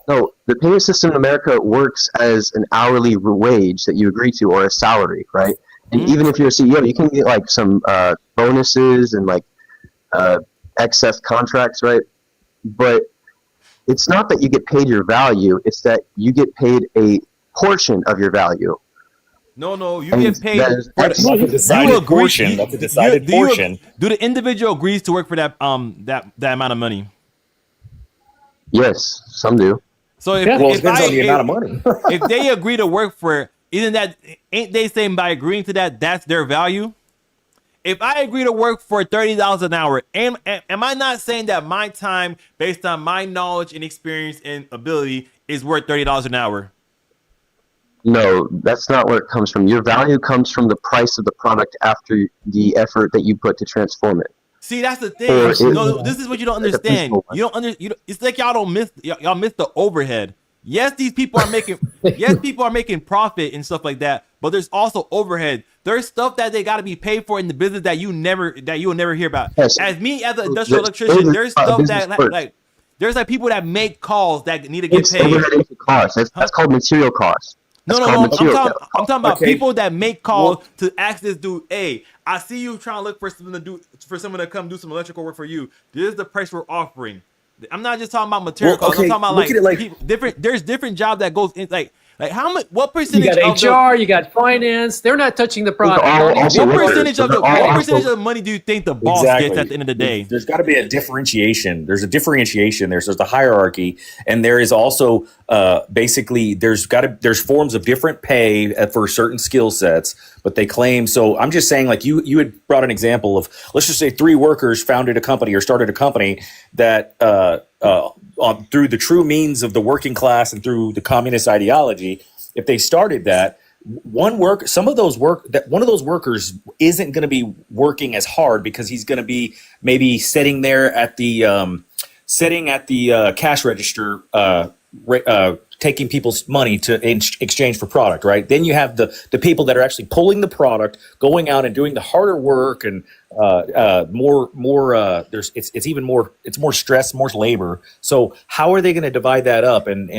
No, the payment system in America works as an hourly wage that you agree to, or a salary, right? And even if you're a CEO, you can get like some bonuses and like excess contracts, right? But it's not that you get paid your value; it's that you get paid a portion of your value.
No, you get paid for
a decided portion. That's a decided portion.
Do the individual agrees to work for that amount of money?
Yes, some do.
So it
depends on the amount of money.
If they agree to work for it, ain't they saying by agreeing to that, that's their value? If I agree to work for $30 an hour, am I not saying that my time, based on my knowledge and experience and ability, is worth $30 an hour?
No, that's not where it comes from. Your value comes from the price of the product after the effort that you put to transform it.
See, that's the thing. No, this is what you don't understand. It's like y'all miss the overhead. Yes, these people are making people are making profit and stuff like that, but there's also overhead. There's stuff that they got to be paid for in the business that you'll never hear about.
Yes.
As an industrial electrician, there's stuff that there's like people that make calls that need to get paid.
That's called material cost.
No, I'm talking about people that make calls to ask this dude, hey, I see you trying to look for someone to come do some electrical work for you. This is the price we're offering. I'm not just talking about material costs. I'm talking about people, there's different jobs that goes in like how much, what percentage
you got HR, you got finance, they're not touching the product.
What percentage of the money do you think the boss gets at the end of the day?
There's got to be a differentiation. There's a differentiation there. So there's the hierarchy, and there is also basically there's forms of different pay for certain skill sets, but they claim. So I'm just saying, like you had brought an example of, let's just say 3 workers founded a company or started a company that through the true means of the working class and through the communist ideology, if they started that, one of those workers isn't going to be working as hard because he's going to be maybe sitting there at the cash register, taking people's money to exchange for product, right? Then you have the people that are actually pulling the product, going out and doing the harder work, and it's more stress, more labor. So how are they going to divide that up? And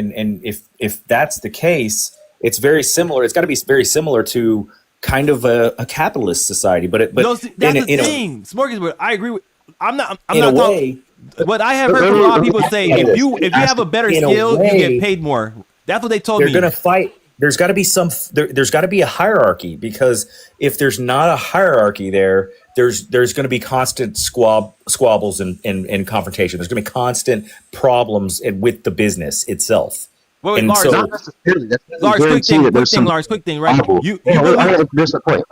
if that's the case, it's very similar. It's got to be very similar to kind of a capitalist society. But that's the
thing, Smorgasbord. I agree with. I'm not talking. What I have heard from a lot of people say, if you have a better skill, you get paid more. That's what they told me.
They're going to fight. There's got to be there's got to be a hierarchy, because if there's not a hierarchy there's going to be constant squabbles and confrontation. There's going to be constant problems with the business itself.
Wait, Lars,
not necessarily.
Lars, quick thing, right?
There's a point.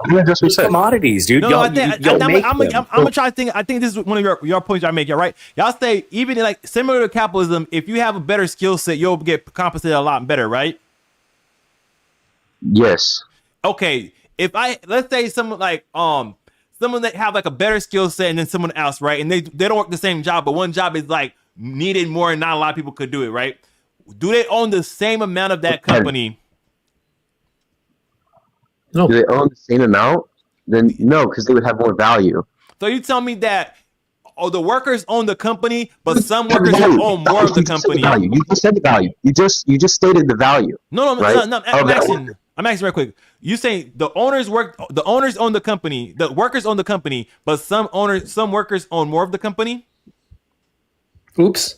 Commodities, dude.
No, I'm gonna try to think. I think this is one of your points I make. You're right. Y'all say even like similar to capitalism, if you have a better skill set, you'll get compensated a lot better, right?
Yes.
Okay. Let's say someone like someone that have like a better skill set and then someone else, right? And they don't work the same job, but one job is like needed more and not a lot of people could do it, right? Do they own the same amount of that company?
No. Do they own the same amount? Then no, because they would have more value.
So you tell me that the workers own the company, but some workers will own more of the company.
You just said the value. You just stated the value.
No,
right?
no. I'm asking real quick. You saying the owners own the company, the workers own the company, but some workers own more of the company?
Oops.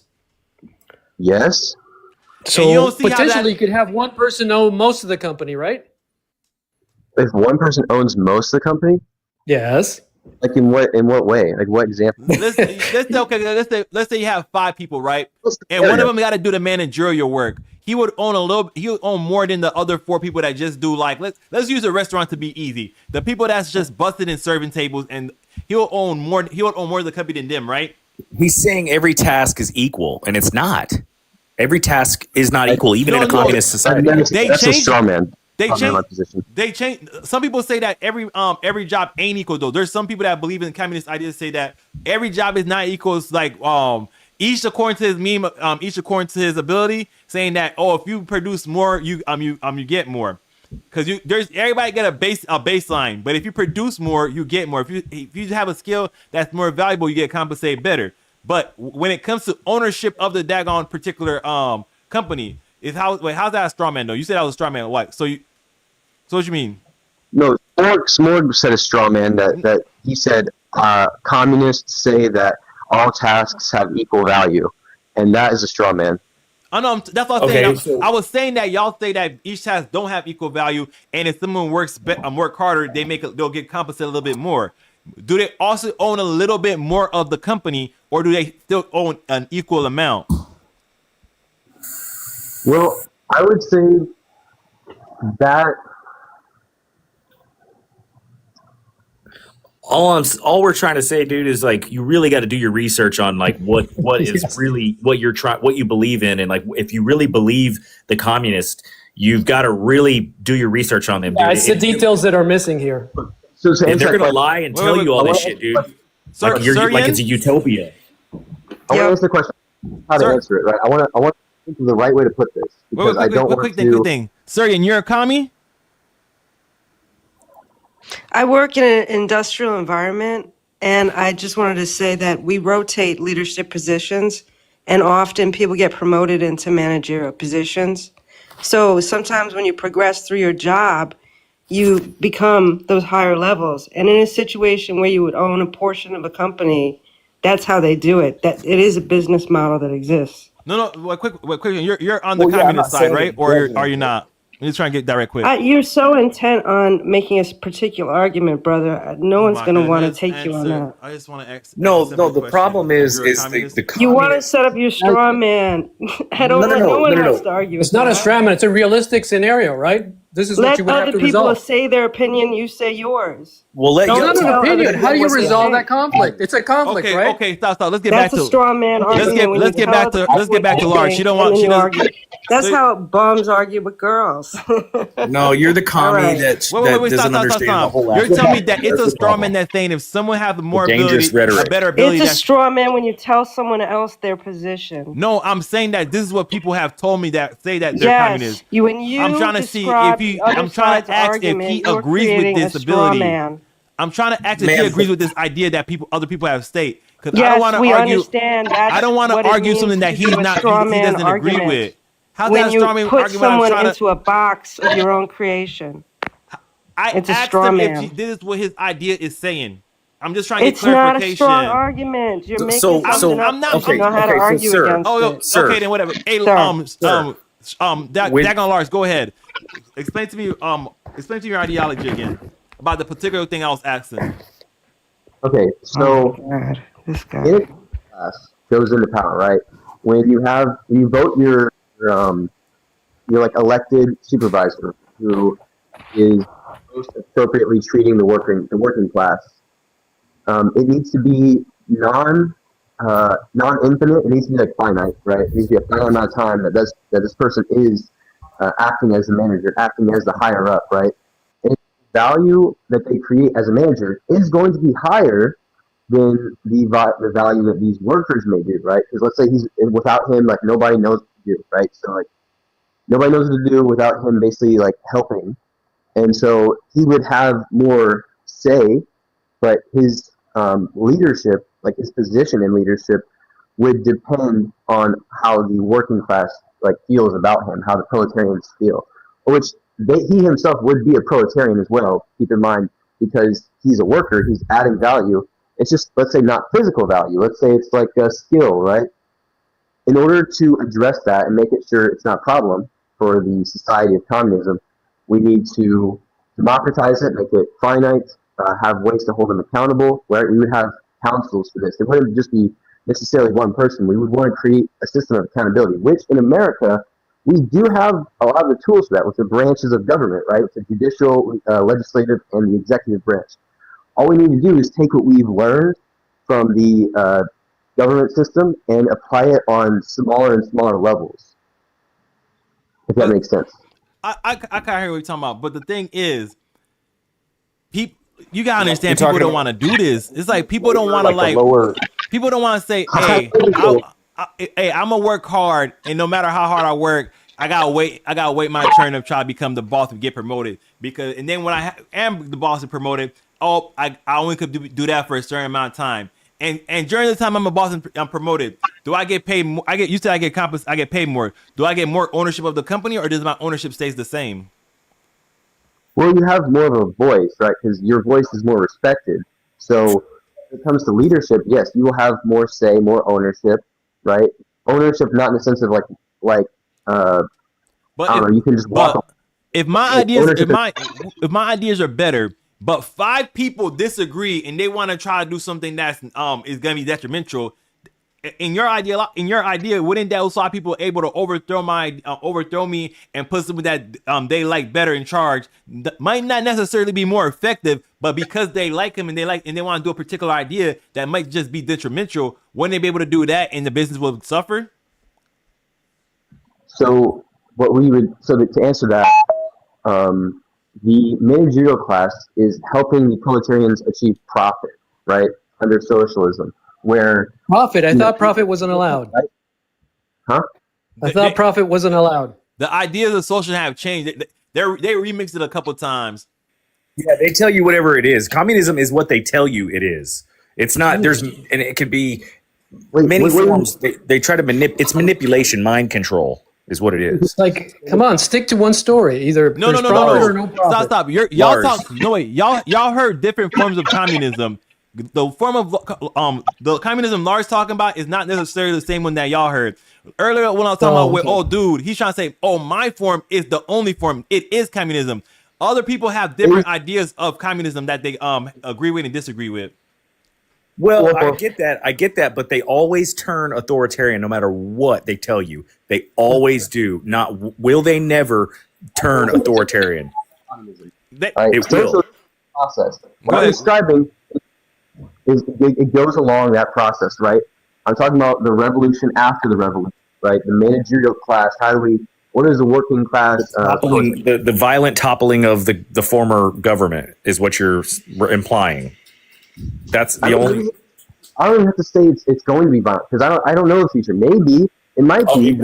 Yes.
So potentially you could have one person own most of the company, right?
If one person owns most of the company?
Yes.
Like in what way? Like what example?
Let's say you have 5 people, right? And one of them got to do the managerial work. He would own more than the other 4 people that just do, like, let's use a restaurant to be easy. The people that's just busted and serving tables, and he'll own more of the company than them, right?
He's saying every task is equal, and it's not. Every task is not equal, even in a communist society.
That's a straw man.
They change. Some people say that every job ain't equal though. There's some people that believe in communist ideas say that every job is not equal. It's like each according to his each according to his ability, saying that if you produce more, you get more. Because everybody get a baseline, but if you produce more, you get more. If you have a skill that's more valuable, you get compensated better. But when it comes to ownership of the daggone particular company, how's that a straw man though? You said that was a straw man. What? So what you mean?
No, Smorg said a straw man that he said communists say that all tasks have equal value, and that is a straw man.
I know. That's what I'm saying. I was saying that y'all say that each task don't have equal value, and if someone work harder, they'll get compensated a little bit more. Do they also own a little bit more of the company, or do they still own an equal amount?
Well, I would say that
all we're trying to say, dude, is like you really got to do your research on like what is really what you believe in, and like if you really believe the communist, you've got to really do your research on them. Dude.
Yeah, it's the details that are missing here.
So
and they're gonna lie and tell you all this shit, dude. Like it's a utopia.
I want to ask the question how to answer it, right? I want to think of the right way to put this because I don't want to.
Quick thing. Surian, you're a commie?
I work in an industrial environment, and I just wanted to say that we rotate leadership positions, and often people get promoted into managerial positions. So sometimes when you progress through your job, you become those higher levels. And in a situation where you would own a portion of a company, that's how they do it. That it is a business model that exists.
No. Quick. You're on the communist side, right? Or are you not? I'm just trying to get direct quick.
You're so intent on making a particular argument, brother. No one's going to want to take you on that.
I just want to ask.
No. The problem is the
you want to set up your straw man. No one has to argue.
It's not a straw man. It's a realistic scenario, right? This is what you would have to resolve.
Let other people say their opinion. You say yours.
Well, it's not an opinion. How do you resolve that conflict? It's a conflict, right?
Okay, stop. Let's get back to.
That's a straw man argument.
Let's get back to Laura. She doesn't.
That's how bums argue with girls.
No, you're the commie that doesn't understand the whole.
You're telling me that it's a straw man that's saying if someone has more ability, a better ability.
It's a straw man when you tell someone else their position.
No, I'm saying that this is what people have told me that say that they're communists. I'm trying to see if he. I'm trying to ask if he agrees with this ability. I'm trying to ask if he agrees with this idea that other people have stated. Because I don't want to argue. I don't want to argue something that he doesn't agree with. How's
when
that
you
straw man
put
argument?
someone into a box of your own creation.
It's a straw man. If this is what his idea is saying. I'm just trying to get clarification.
It's not a strong argument. You're making something up.
I'm not.
Okay, know how to argue against it.
Sir. Okay, then whatever. Hey, Dagon Lars, go ahead. Explain to me your ideology again about the particular thing I was asking.
Okay, so
this guy
goes into power, right? When you vote your like elected supervisor who is most appropriately treating the working class. It needs to be non-infinite. It needs to be like finite, right? It needs to be a finite amount of time that this person is acting as the manager, acting as the higher up, right? And the value that they create as a manager is going to be higher than the value that these workers may do, right? Because let's say without him, like nobody knows what to do, right? So like nobody knows what to do without him basically like helping. And so he would have more say, but his leadership like his position in leadership would depend on how the working class like feels about him, how the proletarians feel, which he himself would be a proletarian as well. Keep in mind, because he's a worker, he's adding value. It's just, let's say, not physical value. Let's say it's like a skill, right? In order to address that and make it sure it's not a problem for the society of communism, we need to democratize it, make it finite, have ways to hold them accountable. Right? We would have councils for this. It wouldn't just be necessarily one person. We would want to create a system of accountability, which in America, we do have a lot of the tools for that with the branches of government, right? With the judicial, legislative, and the executive branch. All we need to do is take what we've learned from the government system and apply it on smaller and smaller levels. If that makes sense.
I kind of hear what you're talking about, but the thing is, you gotta understand, people don't want to do this. It's like people don't want to people don't want to say, hey, I'm gonna work hard, and no matter how hard I work, I gotta wait my turn to try to become the boss and get promoted. And then when I am the boss and promoted, I only could do that for a certain amount of time. And during the time I'm a boss and I'm promoted, do I get paid more? You said I get paid more. Do I get more ownership of the company, or does my ownership stays the same?
Well, you have more of a voice, right? Because your voice is more respected. So when it comes to leadership, yes, you will have more say, more ownership, right? Ownership, not in the sense of like I don't know, you can just walk.
If my ideas are better, but 5 people disagree and they want to try to do something that's is gonna be detrimental, in your idea, wouldn't that also people able to overthrow me and put someone that they like better in charge? That might not necessarily be more effective, but because they like him and they want to do a particular idea that might just be detrimental, wouldn't they be able to do that and the business will suffer?
So to answer that, the managerial class is helping the proletarians achieve profit, right? Under socialism, where
profit. I thought profit wasn't allowed.
Right? Huh?
I thought profit wasn't allowed.
The ideas of socialism have changed. They remixed it a couple times.
Yeah, they tell you whatever it is. Communism is what they tell you it is. It's not. And it could be many forms. They try to manipulate. It's manipulation, mind control. Is what it is.
It's like, come on, stick to one story. Either
no.
Or no profit.
Stop. Y'all heard different forms of communism. The form of the communism Lars talking about is not necessarily the same one that y'all heard earlier. When I was talking about with old dude, he's trying to say, my form is the only form. It is communism. Other people have different ideas of communism that they agree with and disagree with.
Well, I get that, but they always turn authoritarian no matter what they tell you. They always do. They never turn authoritarian.
They will. Process. What I'm describing is it goes along that process, right? I'm talking about the revolution after the revolution, right? The managerial class. What is the working class?
The violent toppling of the former government is what you're implying. That's the only.
I don't even have to say it's going to be violent because I don't know the future. Maybe it might be.
It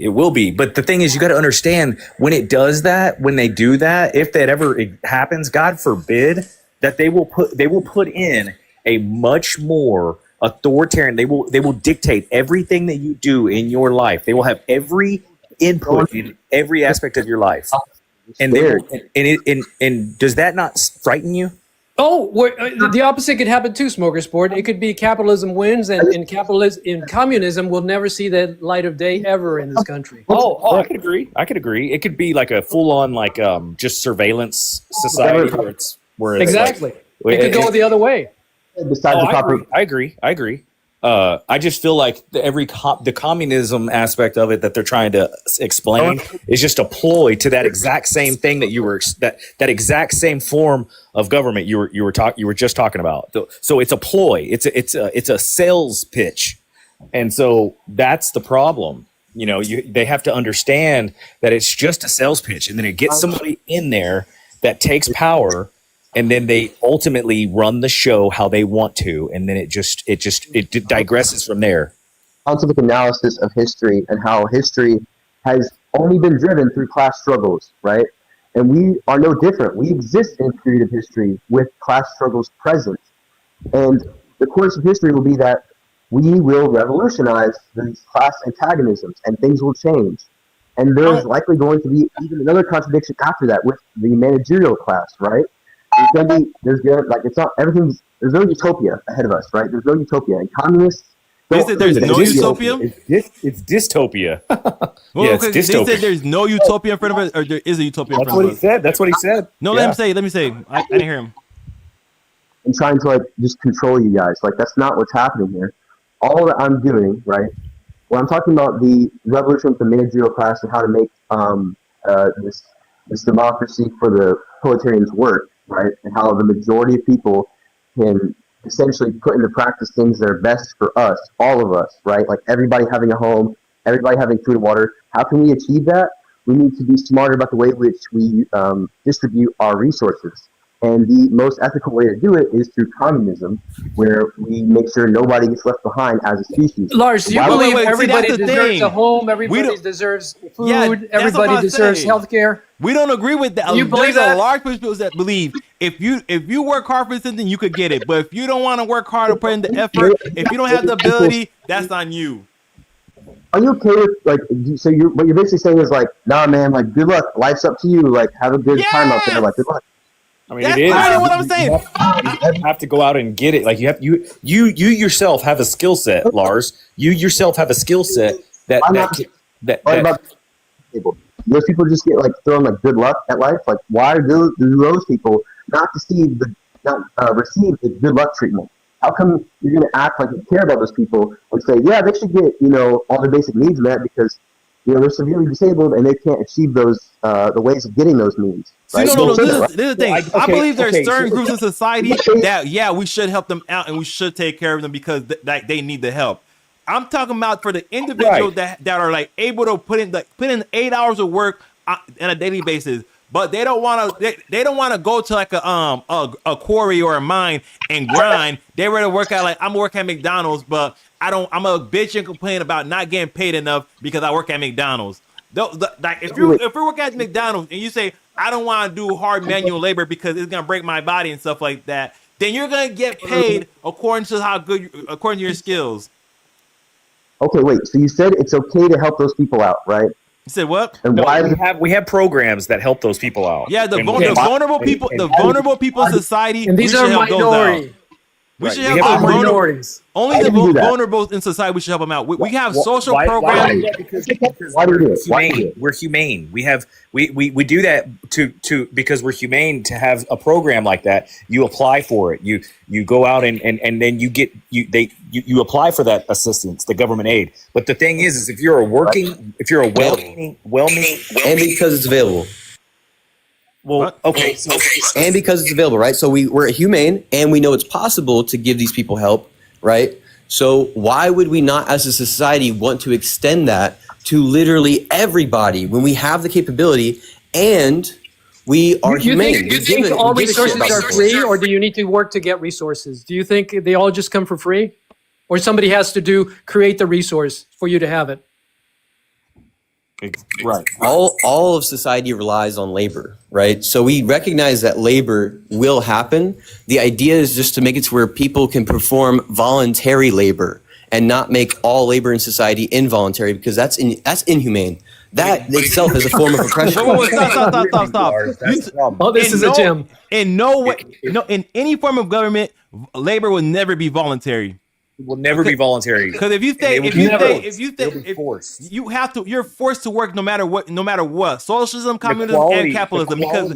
will be. But the thing is, you got to understand when it does that, when they do that, if that ever happens, God forbid, that they will put in a much more authoritarian. They will dictate everything that you do in your life. They will have every input in every aspect of your life. And does that not frighten you?
Oh, the opposite could happen too, Smorgasbord. It could be capitalism wins, and communism will never see the light of day ever in this country.
Oh, I could agree. It could be like a full-on just surveillance society where
exactly. It could go the other way.
I agree. I just feel like the communism aspect of it that they're trying to explain is just a ploy to that exact same thing that that exact same form of government you were just talking about. So it's a ploy. It's a sales pitch, and so that's the problem. They have to understand that it's just a sales pitch, and then it gets somebody in there that takes power. And then they ultimately run the show how they want to, and then it digresses from there.
Scientific analysis of history and how history has only been driven through class struggles, right? And we are no different. We exist in a period of history with class struggles present. And the course of history will be that we will revolutionize these class antagonisms and things will change. And there's likely going to be even another contradiction after that with the managerial class, right? There's no utopia ahead of us, right? There's no utopia. And communists,
they said there's no utopia?
It's dystopia.
Well,
yeah, it's
they
dystopia.
said there's no utopia in front of us, or there is a utopia in front of us.
That's what he said.
No, let me say. I didn't hear him.
And trying to, like, just control you guys. Like, that's not what's happening here. All that I'm doing, right, when I'm talking about the revolution with the managerial class and how to make this democracy for the proletarians work, right, and how the majority of people can essentially put into practice things that are best for us, all of us, right, like everybody having a home, everybody having food and water. How can we achieve that? We need to be smarter about the way in which we distribute our resources. And the most ethical way to do it is through communism, where we make sure nobody gets left behind as a species.
Lars, do you believe everybody
See,
deserves a home, everybody deserves food, everybody deserves health care?
We don't agree with that.
You believe
There's
that?
a large percentage of people that believe if you work hard for something, you could get it. But if you don't want to work hard or put in the effort, if you don't have the ability, that's on you.
Are you okay with, like, so what you're basically saying is, like, nah, man, like, good luck. Life's up to you. Like, have a good time out there. Like, good luck.
I mean,
That's
it is.
kind of what I'm saying.
You have to go out and get it. Like you yourself have a skill set, Lars. You yourself have a skill set that
people. Those people just get, like, thrown, like, good luck at life. Like, why do those people not receive the good luck treatment? How come you're going to act like you care about those people and say, yeah, they should get, all their basic needs met because, they're severely disabled and they can't achieve those the ways of getting those needs. Right?
No. This is the thing. I believe there's certain groups in society that we should help them out and we should take care of them because they need the help. I'm talking about for the individuals that are, like, able to put in 8 hours of work on a daily basis, but they don't want to go to, like, a quarry or a mine and grind. They rather work at, like, I'm working at McDonald's, but I'm a bitch and complain about not getting paid enough because I work at McDonald's. Like, if you're working at McDonald's and you say I don't want to do hard manual labor because it's gonna break my body and stuff like that, then you're gonna get paid according to your skills.
Okay, wait. So you said it's okay to help those people out, right?
You said what?
And why
we have programs that help those people out.
Yeah, the vulnerable people in society.
And these are minority.
We should help the minorities. Only the vulnerable in society. We should help them out. We have social programs.
Why do it?
We're humane. We do that because we're humane to have a program like that. You apply for it. You go out and then you apply for that assistance, the government aid. But the thing is if you're well-meaning,
and because it's available.
Well, okay.
And because it's available, right? So we're humane and we know it's possible to give these people help, right? So why would we not, as a society, want to extend that to literally everybody when we have the capability and we are humane?
You think all resources are free, or do you need to work to get resources? Do you think they all just come for free? Or somebody has to create the resource for you to have it?
Right. All of society relies on labor, right? So we recognize that labor will happen. The idea is just to make it to where people can perform voluntary labor and not make all labor in society involuntary, because that's inhumane. That itself is a form of oppression.
Stop.
This is a gym.
In no way, in any form of government, labor will never be voluntary.
It will never be voluntary.
Because you're forced to work no matter what. Socialism, communism, and capitalism. Because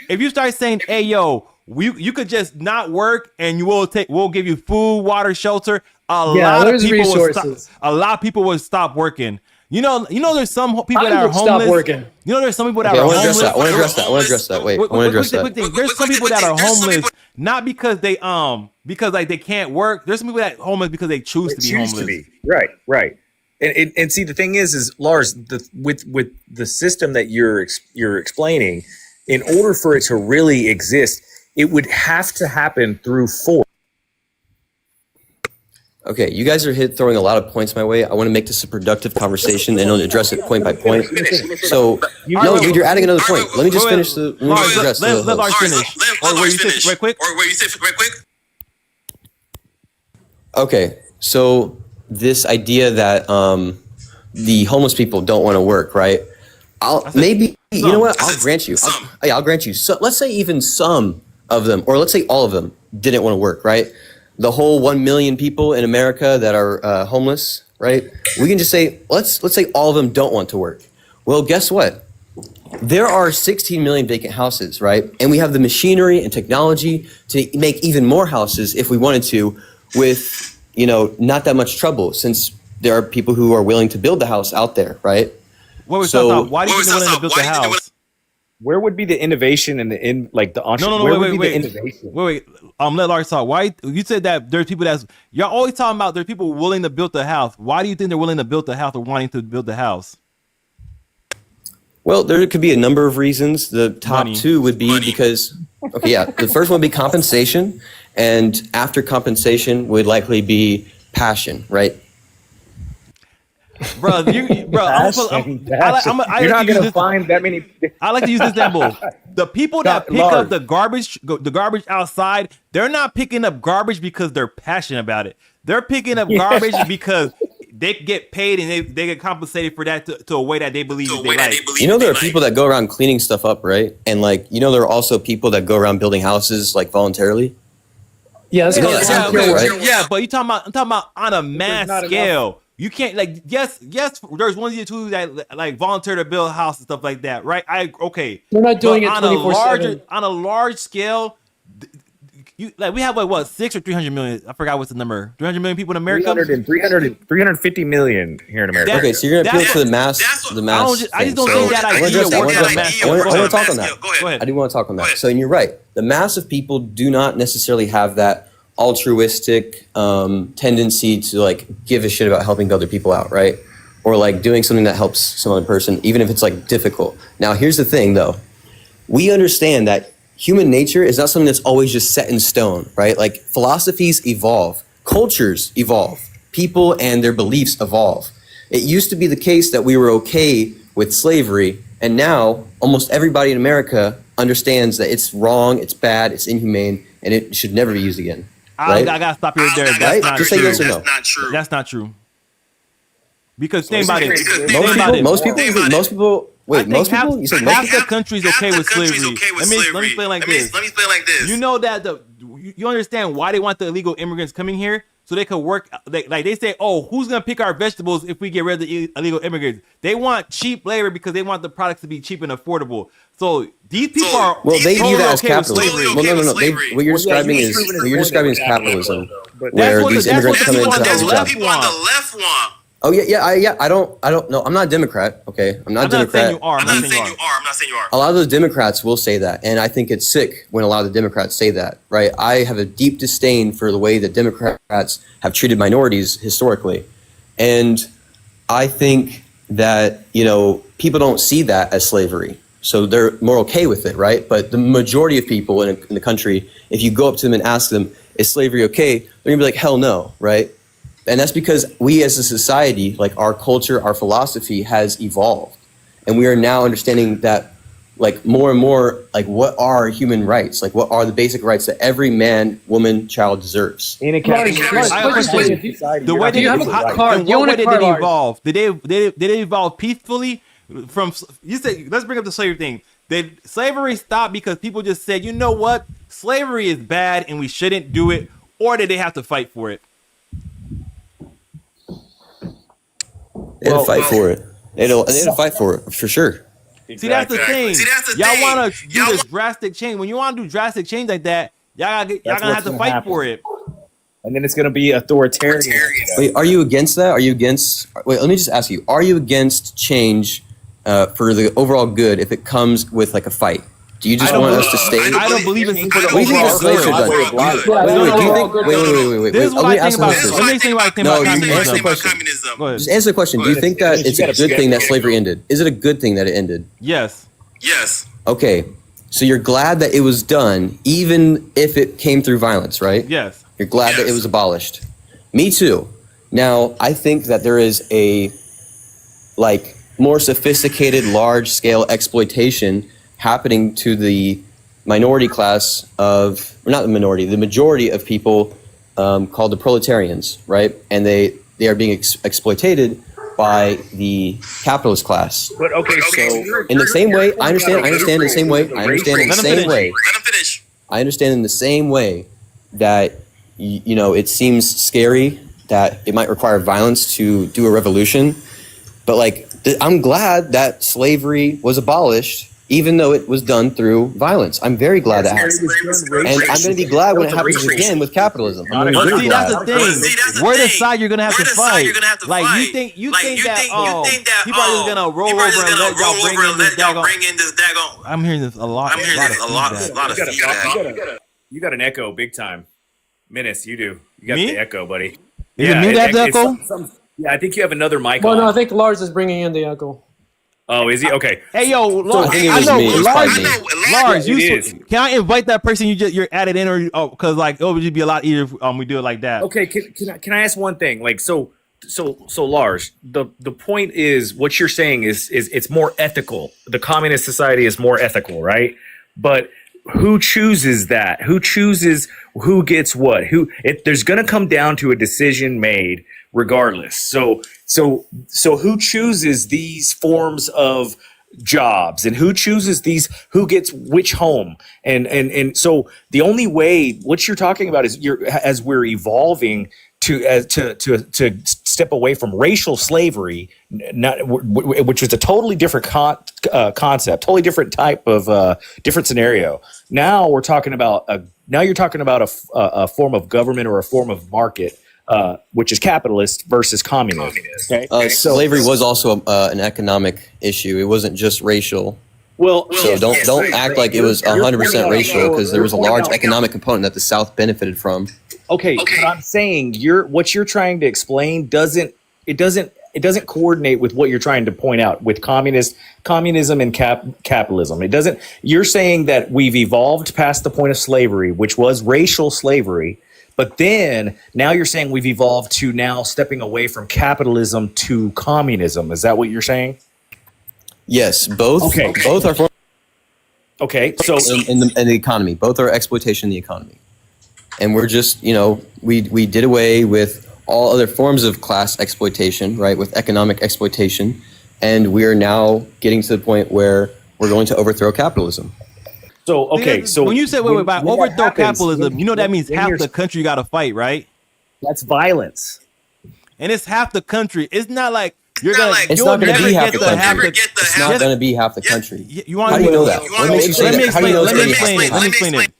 if you start saying, hey yo, you could just not work and we'll give you food, water, shelter. A lot of people will stop working. There's some people that are homeless.
Stop working.
There's some people that are homeless.
I want to address that. Wait, I want to address that.
There's some people that are homeless not because they they can't work. There's some people that are homeless because they choose to be homeless.
Right. And see, the thing is Lars, with the system that you're explaining, in order for it to really exist, it would have to happen through force.
Okay, you guys are throwing a lot of points my way. I want to make this a productive conversation and address it point by point. So, no, dude, you're adding another point. Let me just finish
Let Lars finish. Or where you say right quick?
Okay, so this idea that the homeless people don't want to work, right? You know what? I'll grant you. I'll grant you. So let's say even some of them, or let's say all of them, didn't want to work, right? The whole 1 million people in America that are homeless, right? We can just say let's say all of them don't want to work. Well, guess what? There are 16 million vacant houses, right? And we have the machinery and technology to make even more houses if we wanted to, with not that much trouble, since there are people who are willing to build the house out there, right?
Why do you think they're willing to build the house?
Where would be the innovation and the innovation?
Wait. Let Lars talk. Why you said that there's people you're always talking about there's people willing to build the house. Why do you think they're willing to build the house or wanting to build the house?
Well, there could be a number of reasons. The top two would be because, the first one would be compensation, and after compensation would likely be passion, right?
Bro, you're not gonna
find that many.
I like to use this example. The people that pick up the garbage outside, they're not picking up garbage because they're passionate about it. They're picking up garbage because they get paid and they get compensated for that to a way that they believe they like.
There are people that go around cleaning stuff up, right? And there are also people that go around building houses voluntarily.
Yeah, that's
right? But I'm talking about on a mass scale. You can't yes. There's one or two that volunteer to build a house and stuff like that, right?
They're not doing it 24/7
on a large scale. We have 6 or 300 million. I forgot what's the number. 300 million people in America.
350 million here in America.
Okay, so you're gonna appeal to the mass.
I just don't think that idea works on mass.
I want to talk on that. Go ahead. I do want to talk on that. So, and you're right. The mass of people do not necessarily have that altruistic tendency to give a shit about helping other people out, right? Or doing something that helps some other person, even if it's difficult. Now, here's the thing, though. We understand that human nature is not something that's always just set in stone, right? Philosophies evolve, cultures evolve, people and their beliefs evolve. It used to be the case that we were okay with slavery, and now almost everybody in America understands that it's wrong, it's bad, it's inhumane, and it should never be used again. Right?
I gotta stop you right there. That's not
just
true.
say yes or no.
That's not true.
That's not true. Because think about it.
Most people. You said
half the country's okay with slavery. Let me explain like this. You know that you understand why they want the illegal immigrants coming here so they could work. They say, oh, who's gonna pick our vegetables if we get rid of the illegal immigrants? They want cheap labor because they want the products to be cheap and affordable. So these people are
they view that as capitalism.
No.
What you're describing is capitalism, where these immigrants come into the left want. Oh yeah. I don't know. I'm not a Democrat. Okay, I'm not a Democrat.
I'm not saying you are.
A lot of those Democrats will say that, and I think it's sick when a lot of the Democrats say that. Right? I have a deep disdain for the way that Democrats have treated minorities historically, and I think that people don't see that as slavery. So they're more okay with it, right? But the majority of people in the country, if you go up to them and ask them, is slavery okay? They're gonna be like, hell no, right? And that's because we as a society, our culture, our philosophy has evolved. And we are now understanding that more and more, what are human rights? What are the basic rights that every man, woman, child deserves?
In a
the way they evolve, did they evolve peacefully? You said, let's bring up the slavery thing. Did slavery stop because people just said, you know what, slavery is bad and we shouldn't do it, or did they have to fight for it?
They had to fight for it. They had to fight for it for sure.
Exactly. See, that's the thing. Y'all want to do this drastic change. When you want to do drastic change like that, y'all gonna have to fight for it.
And then it's going to be authoritarian.
Wait, are you against that? Wait, let me just ask you. Are you against change for the overall good if it comes with a fight? Do you just want us to stay?
I don't believe it's for the
overall good. Wait.
This is what I think about this. Let me say what I think about
communism. Just answer the question. Do you think that it's a good thing that slavery ended? Is it a good thing that it ended?
Yes.
Okay. So you're glad that it was done, even if it came through violence, right?
Yes.
You're glad that it was abolished. Me too. Now, I think that there is a more sophisticated, large-scale exploitation happening to the minority class the majority of people called the proletarians, right? And they are being exploited by the capitalist class.
But okay, so
In the same way, I understand in the same way, I understand in the same way, I understand in the same way that, you know, it seems scary that it might require violence to do a revolution. But like, I'm glad that slavery was abolished, even though it was done through violence. I'm very glad that happened. And I'm going to be glad when it happens again with capitalism. I'm
But
really
see,
glad.
that's the thing. We're the side you're gonna have to fight. Like you think that people are just gonna roll over and let y'all bring in this daggone. I'm hearing this a lot.
lot of feedback.
You got an echo big time. Menace, you do. You got
Me?
the echo, buddy.
Is it me that has echo?
Yeah, I think you have another mic
Well,
on.
no, I think Lars is bringing in the echo.
Oh, is he? Okay.
Hey, yo, Lars,
I think it was
know,
me. It was
Lars,
probably me.
Lars,
Yeah, it is.
can I invite that person you're added in, or because like it would just be a lot easier if we do it like that.
Okay, can I ask one thing? Like, so Lars, the point is what you're saying is it's more ethical. The communist society is more ethical, right? But who chooses that? Who chooses who gets what? There's going to come down to a decision made regardless. So who chooses these forms of jobs, and who chooses who gets which home? And so the only way what you're talking about is as we're evolving to step away from racial slavery, which was a totally different concept, totally different type of different scenario. Now we're talking about you're talking about a form of government or a form of market, which is capitalist versus communist. Okay?
Slavery was also an economic issue. It wasn't just racial.
Well,
So don't act like it was 100% racial, because there was a large economic component that the South benefited from.
Okay, but I'm saying what you're trying to explain doesn't coordinate with what you're trying to point out with communism and capitalism. It doesn't. You're saying that we've evolved past the point of slavery, which was racial slavery, but then now you're saying we've evolved to now stepping away from capitalism to communism. Is that what you're saying?
Yes, both.
Okay.
Both are
Okay, so
in the economy. Both are exploitation in the economy. And we're just, we did away with all other forms of class exploitation, right, with economic exploitation. And we are now getting to the point where we're going to overthrow capitalism.
So, okay, so
when you say wait, by
when
overthrow
happens,
capitalism, that means half the country got to fight, right?
That's violence.
And it's half the country. It's not like you're gonna.
It's not going to be half the country. It's not going to be half the country. How do you know that? What makes you say that? How do you know it's going to be half the country?
Let me explain it.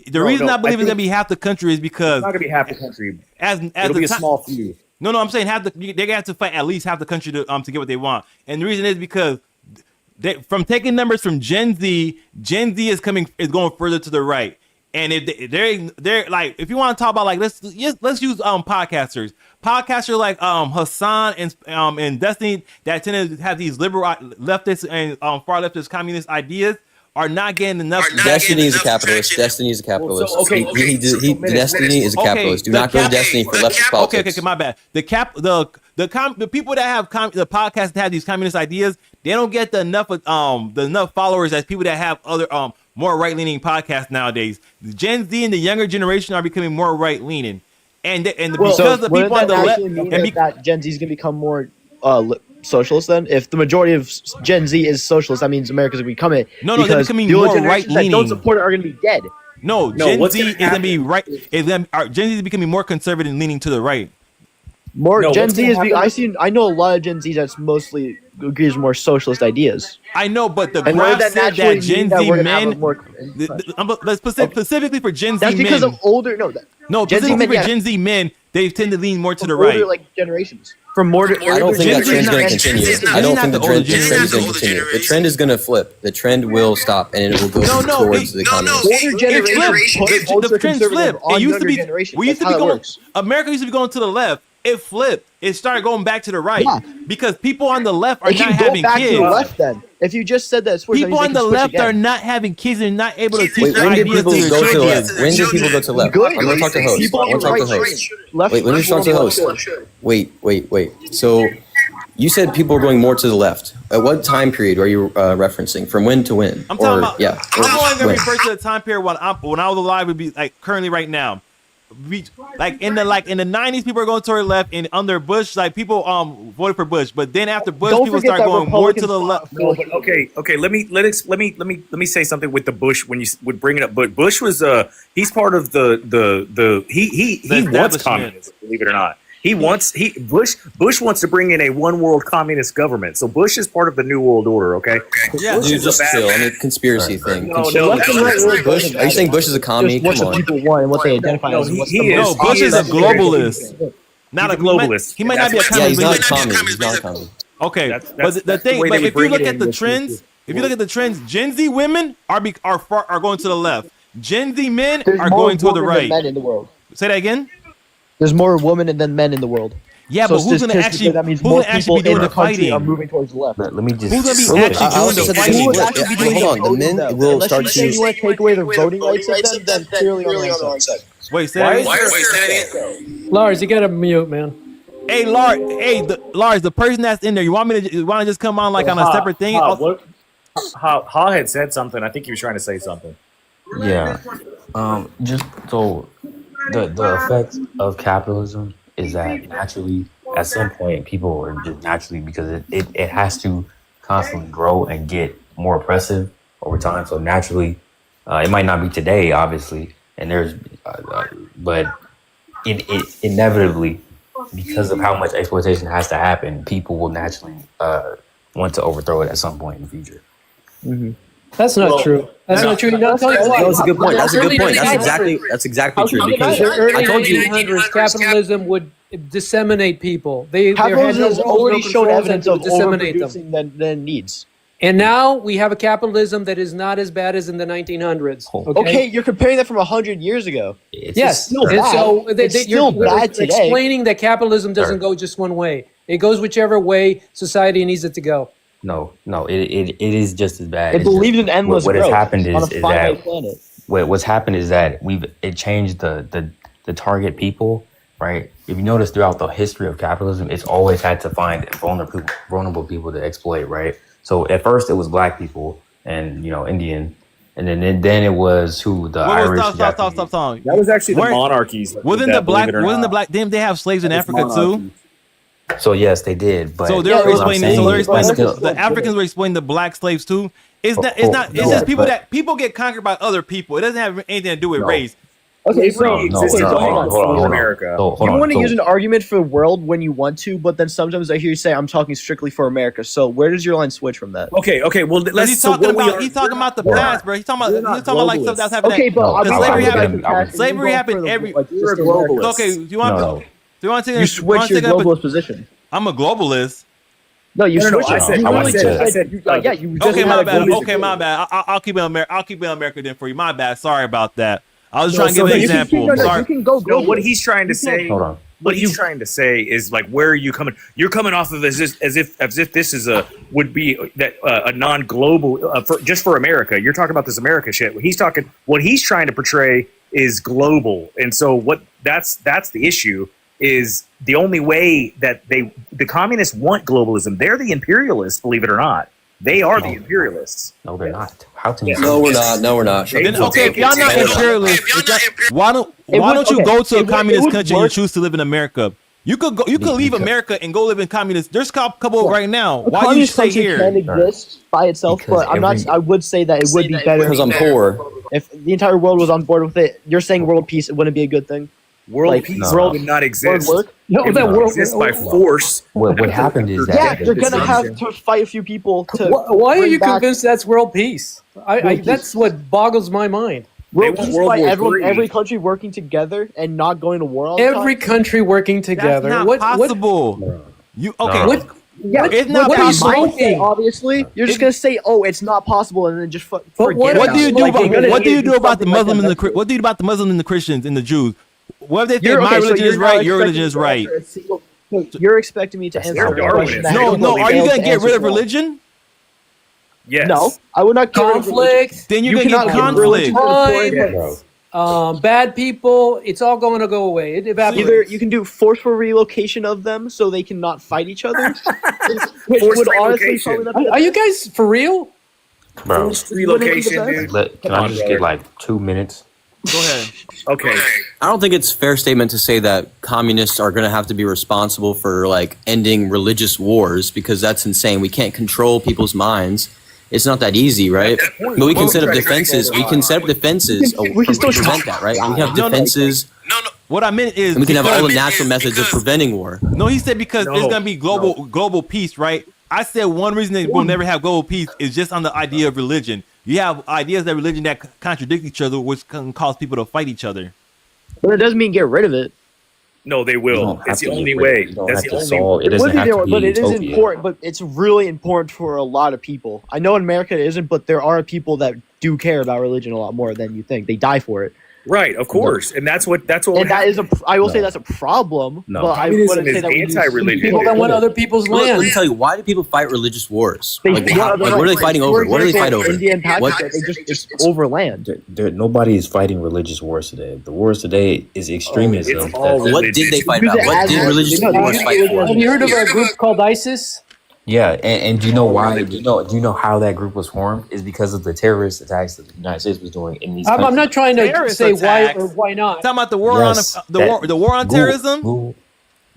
The reason I believe it's gonna be half the country is because
It's not gonna be half the country.
It'll
be a small few.
No, I'm saying they have to fight at least half the country to get what they want. And the reason is because from taking numbers from Gen Z is going further to the right. And if they're like, if you want to talk about like let's use podcasters like Hassan and Destiny that tend to have these liberal leftist and far leftist communist ideas are not getting enough.
Destiny is a capitalist. Destiny is a capitalist. Destiny is a capitalist. Do not go to Destiny for leftist politics.
Okay, my bad. The people that have the podcast that have these communist ideas, they don't get the enough followers as people that have other more right leaning podcasts nowadays. The Gen Z and the younger generation are becoming more right leaning, because the people on the left
that Gen Z is going to become more socialist. Then, if the majority of Gen Z is socialist, that means America's going to become it.
No, they're becoming more right leaning.
Don't support it are going to be dead.
No, Gen Z is going to be right. Gen Z is becoming more conservative and leaning to the right.
Gen Z is. I know a lot of Gen Z that's mostly agrees with more socialist ideas.
I know, but the graph said that Gen Z men. Specifically for Gen Z men.
That's because of older.
Specifically for Gen Z men, they tend to lean more to the right.
Older, like generations. From more to
I don't think that trend's going to continue. I don't think the trend is going to continue. The trend is going to flip. The trend will stop, and it will go towards the communists.
Older generations.
The trend flipped. It used to be. America used to be going to the left. It flipped. It started going back to the right because people on the left are not having kids.
To the left, then. If you just said that,
people on the left are not having kids and not able to teach their ideas to their children.
When did people go to the left? I'm going to talk to host. Wait, let me talk to the host. Wait. So you said people were going more to the left. At what time period are you referencing? From when to when?
I'm talking about. I'm only going to refer to the time period when I was alive would be like currently right now. like in the 90s, people are going to the left, and under Bush, like people voted for Bush, but then after Bush, people start going more to the left.
No, but okay. Let me say something with the Bush when you would bring it up. But Bush was he's part of he wants communism, believe it or not. Bush wants to bring in a one world communist government. So Bush is part of the New World Order, okay?
Yeah, dude, just chill. I mean, conspiracy thing.
No,
Bush, are you saying Bush is a commie?
What the people want and what they identify as.
Bush is a globalist. Not a
globalist.
He might not be a
Yeah, he's
communist.
not a commie. He's not a commie.
Okay,
That's
but the thing,
way
but
they
if you
bring
look
it
at
in
the
with
trends, if you look at the trends, Gen Z women are going to the left. Gen Z men are going to the right.
Men in the world.
Say that again.
There's more women than men in the world.
Yeah,
So
but who's going to actually
that means
who's
more
gonna actually be
people in
doing
the
the
country are
fighting?
moving towards the left.
Let me just.
Who's going to be
Look,
actually
I
doing the
said the
fighting?
same
Who would
thing.
actually be
Yeah,
doing
hold on, the men will
Unless
start
you say you want to take away the voting rights of them, then clearly on the wrong side.
Wait, say that again?
Wait, say that again.
Lars, you gotta mute, man.
Hey, Lars. Hey, Lars, the person that's in there. You want to just come on like on a separate thing?
Ha had said something. I think he was trying to say something.
Yeah. Just so the effect of capitalism is that naturally, at some point, people are just naturally, because it has to constantly grow and get more oppressive over time. So naturally, it might not be today, obviously, and but it inevitably, because of how much exploitation has to happen, people will naturally want to overthrow it at some point in the future.
Mm-hmm.
That's not true. That's not true. No, tell you why.
That was a good point. That's a good point. That's exactly true. Because
the early
I told you.
1900s, capitalism would disseminate people.
Capitalism has already shown evidence of
disseminate them.
overproducing than needs.
And now we have a capitalism that is not as bad as in the 1900s.
Okay, you're comparing that from 100 years ago.
Yes.
still
And
bad.
so
It's still bad today.
explaining that capitalism doesn't go just one way. It goes whichever way society needs it to go.
No, it is just as bad.
It
It's
believes
just-
in endless
what has
growth
happened
on a
is
finite
that
planet.
what's happened is that it changed the target people, right? If you notice throughout the history of capitalism, it's always had to find vulnerable people to exploit, right? So at first it was black people and Indian, and then it was Irish.
Stop.
That was actually the monarchies.
Wasn't the black? Didn't they have slaves in Africa too?
So yes, they did. But
So they're explaining.
still,
The Africans were explaining the black slaves too. It's not. It's
no,
just people
but-
that people get conquered by other people. It doesn't have anything to do with
No.
race.
Okay,
Slavery
so
existed
hold on,
all
hold
over
on.
America.
So, hold
You
on.
want to
So-
use an argument for the world when you want to, but then sometimes I hear you say I'm talking strictly for America. So where does your line switch from that?
Okay. Well,
But he's talking about the past, bro. He's talking about like stuff that's happening.
Okay, but I'm not
slavery
talking
happened.
about the past.
Slavery
You're
happened
going for
every.
the, like,
You're a
just America.
globalist.
Okay, do you want
No.
to?
You switch your globalist position.
I'm a globalist.
No, you
No,
switch
I
it.
said-
You
I
really
said-
just
I said-
yeah, you just
Okay,
had
my
a
bad.
globalist
Okay, my bad. I'll keep it on America. I'll keep it on America then for you. My bad. Sorry about that. I was trying to give an example. Sorry.
You can go
No,
globalist.
what he's trying to say.
Hold on.
What he's trying to say is like, where are you coming? You're coming off of as if this is would be a non-global just for America. You're talking about this America shit. What he's trying to portray is global, and so that's the issue. Is the only way that the communists want globalism. They're the imperialists, believe it or not. They are the imperialists.
No, they're not. How can you?
No, we're not. No, we're not.
Then, okay, if y'all not imperialists, why don't you go to a communist country and choose to live in America? You could go. You could leave America and go live in communist. There's a couple right now.
A
Why you
communist
stay
country
here?
can exist by itself,
Because
but I'm not. I would say that it would be better
Because I'm poor.
if the entire world was on board with it. You're saying world peace, it wouldn't be a good thing.
World
Like,
peace
world-
would not exist.
World work?
No,
It
that
would
world
exist by force.
What happened is
Yeah,
that
you're gonna have to fight a few people to.
Why are
bring
you
back
convinced that's world peace?
World
That's what boggles my mind.
world
They want
peace
World
by
War
everyone,
III.
every country working together and not going to war all the
Every
time?
country working together.
That's not possible. You okay?
No.
What?
Yeah,
It's not
what are you
possible.
smoking?
Obviously, you're just gonna say, "Oh, it's not possible," and then just forget.
what
What do you do
Like,
about
you're gonna
what do you
do
do about the
something like
Muslims and
that.
what do you do about the Muslims and the Christians and the Jews? What if they think
You're-
my
okay, so
religion
you're
is
not
right, your
expecting
religion is
me to
right?
answer a single- so you're expecting me to answer
They're
a question
Darwinists.
that
They
No,
don't
no.
believe
Are
it.
you
failed
gonna
to
get
answer
rid of
well.
religion?
Yes.
No, I would not get rid of religion.
Conflict.
Then you're
You
gonna get
cannot get religion
conflict.
to the point
Crime,
Yes.
bad people. It's all going to go away. It evaporates.
Either you can do forceful relocation of them so they cannot fight each other, which
Forced
would honestly
relocation.
probably not be
Are you guys for real?
bro.
Relocation,
best.
dude.
Can
Come
I
on,
just
brother.
get like 2 minutes?
Go ahead.
Okay.
I don't think it's a fair statement to say that communists are going to have to be responsible for like ending religious wars, because that's insane. We can't control people's minds. It's not that easy, right? But we can set up defenses. We can set up defenses. We can still prevent that, right? We have defenses.
No. What I meant is,
and we can have all the natural methods of preventing war.
No, he said because there's gonna be global peace, right? I said one reason that we'll never have global peace is just on the idea of religion. You have ideas that religion that contradict each other, which can cause people to fight each other.
But it doesn't mean get rid of it.
No, they will. It's the only way. That's the only way.
It doesn't have to be
but it is
utopia.
important. But it's really important for a lot of people. I know in America it isn't, but there are people that do care about religion a lot more than you think. They die for it.
Right, of course, and that's what.
And that is I will say that's a problem.
No,
but I
communism
wouldn't say
is
that we
anti-religion.
People that want other people's
Well,
land.
let me tell you, why do people fight religious wars?
They-
Like,
yeah,
what are they fighting over? What do they fight over?
India and Pakistan, it's over land.
Nobody is fighting religious wars today. The wars today is extremism.
it's all
What did they fight about? What did religious wars fight for?
Have you heard of a group called ISIS?
Yeah, and do you know why? Do you know how that group was formed? Is because of the terrorist attacks that the United States was doing in these.
I'm not trying to
Terrorist
say why
attacks.
or why not.
Talking about the war on the war on terrorism.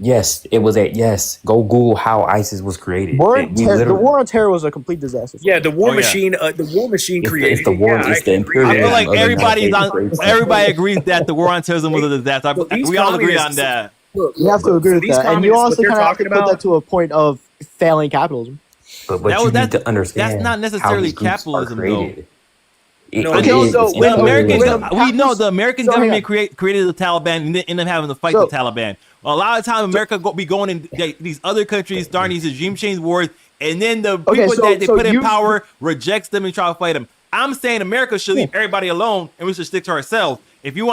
Yes, it was yes. Go Google how ISIS was created.
The war on terror was a complete disaster.
Yeah, the war machine. The war machine created.
It's the war.
Yeah,
it's the imperialism.
I feel like
of the United States.
everybody agrees that the war on terrorism was a disaster. We all agree on that.
You have to agree with
these
that, and you
communists,
also
what they're
kind of have to
talking
put
about-
that to a point of failing capitalism.
But
That
you
was-
need to understand.
that's not
how
necessarily
these groups are
capitalism, though.
created.
No,
It
okay,
is.
so
It's
when
Americans,
imperialism.
we know the American
So, hang
government
on.
created the Taliban and then ended up having to fight
So-
the Taliban. A lot of time, America be going in these other countries, starting these regime change wars, and then the people that they put in power rejects them and try to fight them. I'm saying America should leave everybody alone, and we should stick to ourselves. If you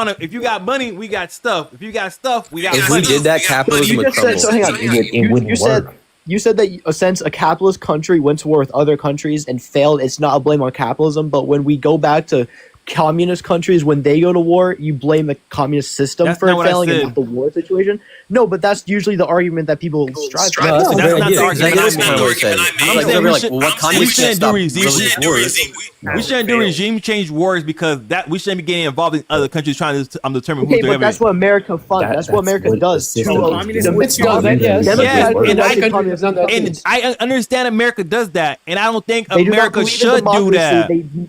got money, we got stuff. If you got stuff, we got.
If
money.
we did that, capitalism would crumble.
So hang on.
It wouldn't work.
You said that since a capitalist country went to war with other countries and failed, it's not a blame on capitalism. But when we go back to communist countries, when they go to war, you blame the communist system
That's
for
not
it
what I
failing and
said.
not the war situation. No, but that's usually the argument that people strive for.
No, that's not the argument
Exactly
I
what
made.
I said.
I'm
Like,
saying
we're
we
like,
should-
well, what
we
communists
shouldn't
can't
do
stop
regime
religious
change.
wars.
We shouldn't do regime change wars because that we shouldn't be getting involved in other countries trying to determine
Okay,
who's
but
doing
that's what America funds. That's what America
what
does.
the system
To-
is.
It's done that, yes.
Yeah,
Democrats
and
and
I-
communists done that
And
too.
I understand America does that, and I don't think
They do not
America
believe in
should do
democracy.
that.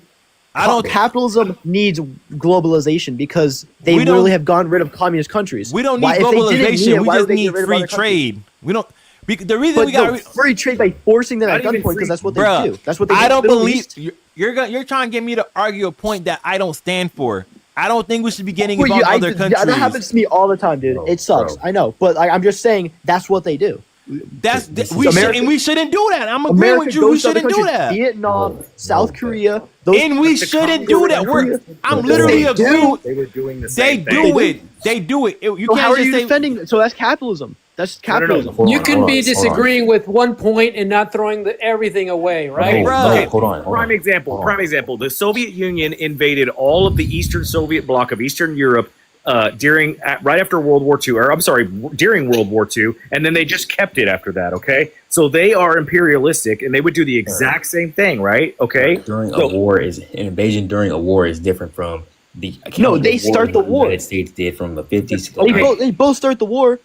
I don't.
Capitalism needs globalization because they
We don't-
literally have gotten rid of communist countries.
We don't need
Why- if they didn't need
globalization.
it,
We
why
just
would they get
need
rid of
free
other countries?
trade. We don't. The reason
But
we got
no, free trade by forcing them at
Not even
gunpoint because that's what they
Bruh,
do. That's what they do.
I
in the
don't
Middle
believe
East.
you're trying to get me to argue a point that I don't stand for. I don't think we should be getting
Well,
involved in other
yeah,
countries.
that happens to me all the time, dude.
Bro,
It sucks.
bro.
I know, but I'm just saying that's what they do.
We shouldn't do that. I'm agreeing
America
with you. We
goes to other
shouldn't do
countries,
that.
Vietnam, South Korea,
And we shouldn't do that. I'm literally
They do.
agreeing.
They were doing the
They
same
do
thing.
it. They do it. You
So how
can't
are you
just say.
defending? So that's capitalism. That's capitalism.
You can be disagreeing with one point and not throwing everything away, right?
Bro.
Hold on.
Prime example. The Soviet Union invaded all of the Eastern Soviet bloc of Eastern Europe right after World War II, or I'm sorry, during World War II, and then they just kept it after that. Okay, so they are imperialistic, and they would do the exact same thing, right? Okay,
During a war is an invasion during a war is different from the
No, they start the war.
United States did from the 50s.
They both start the war.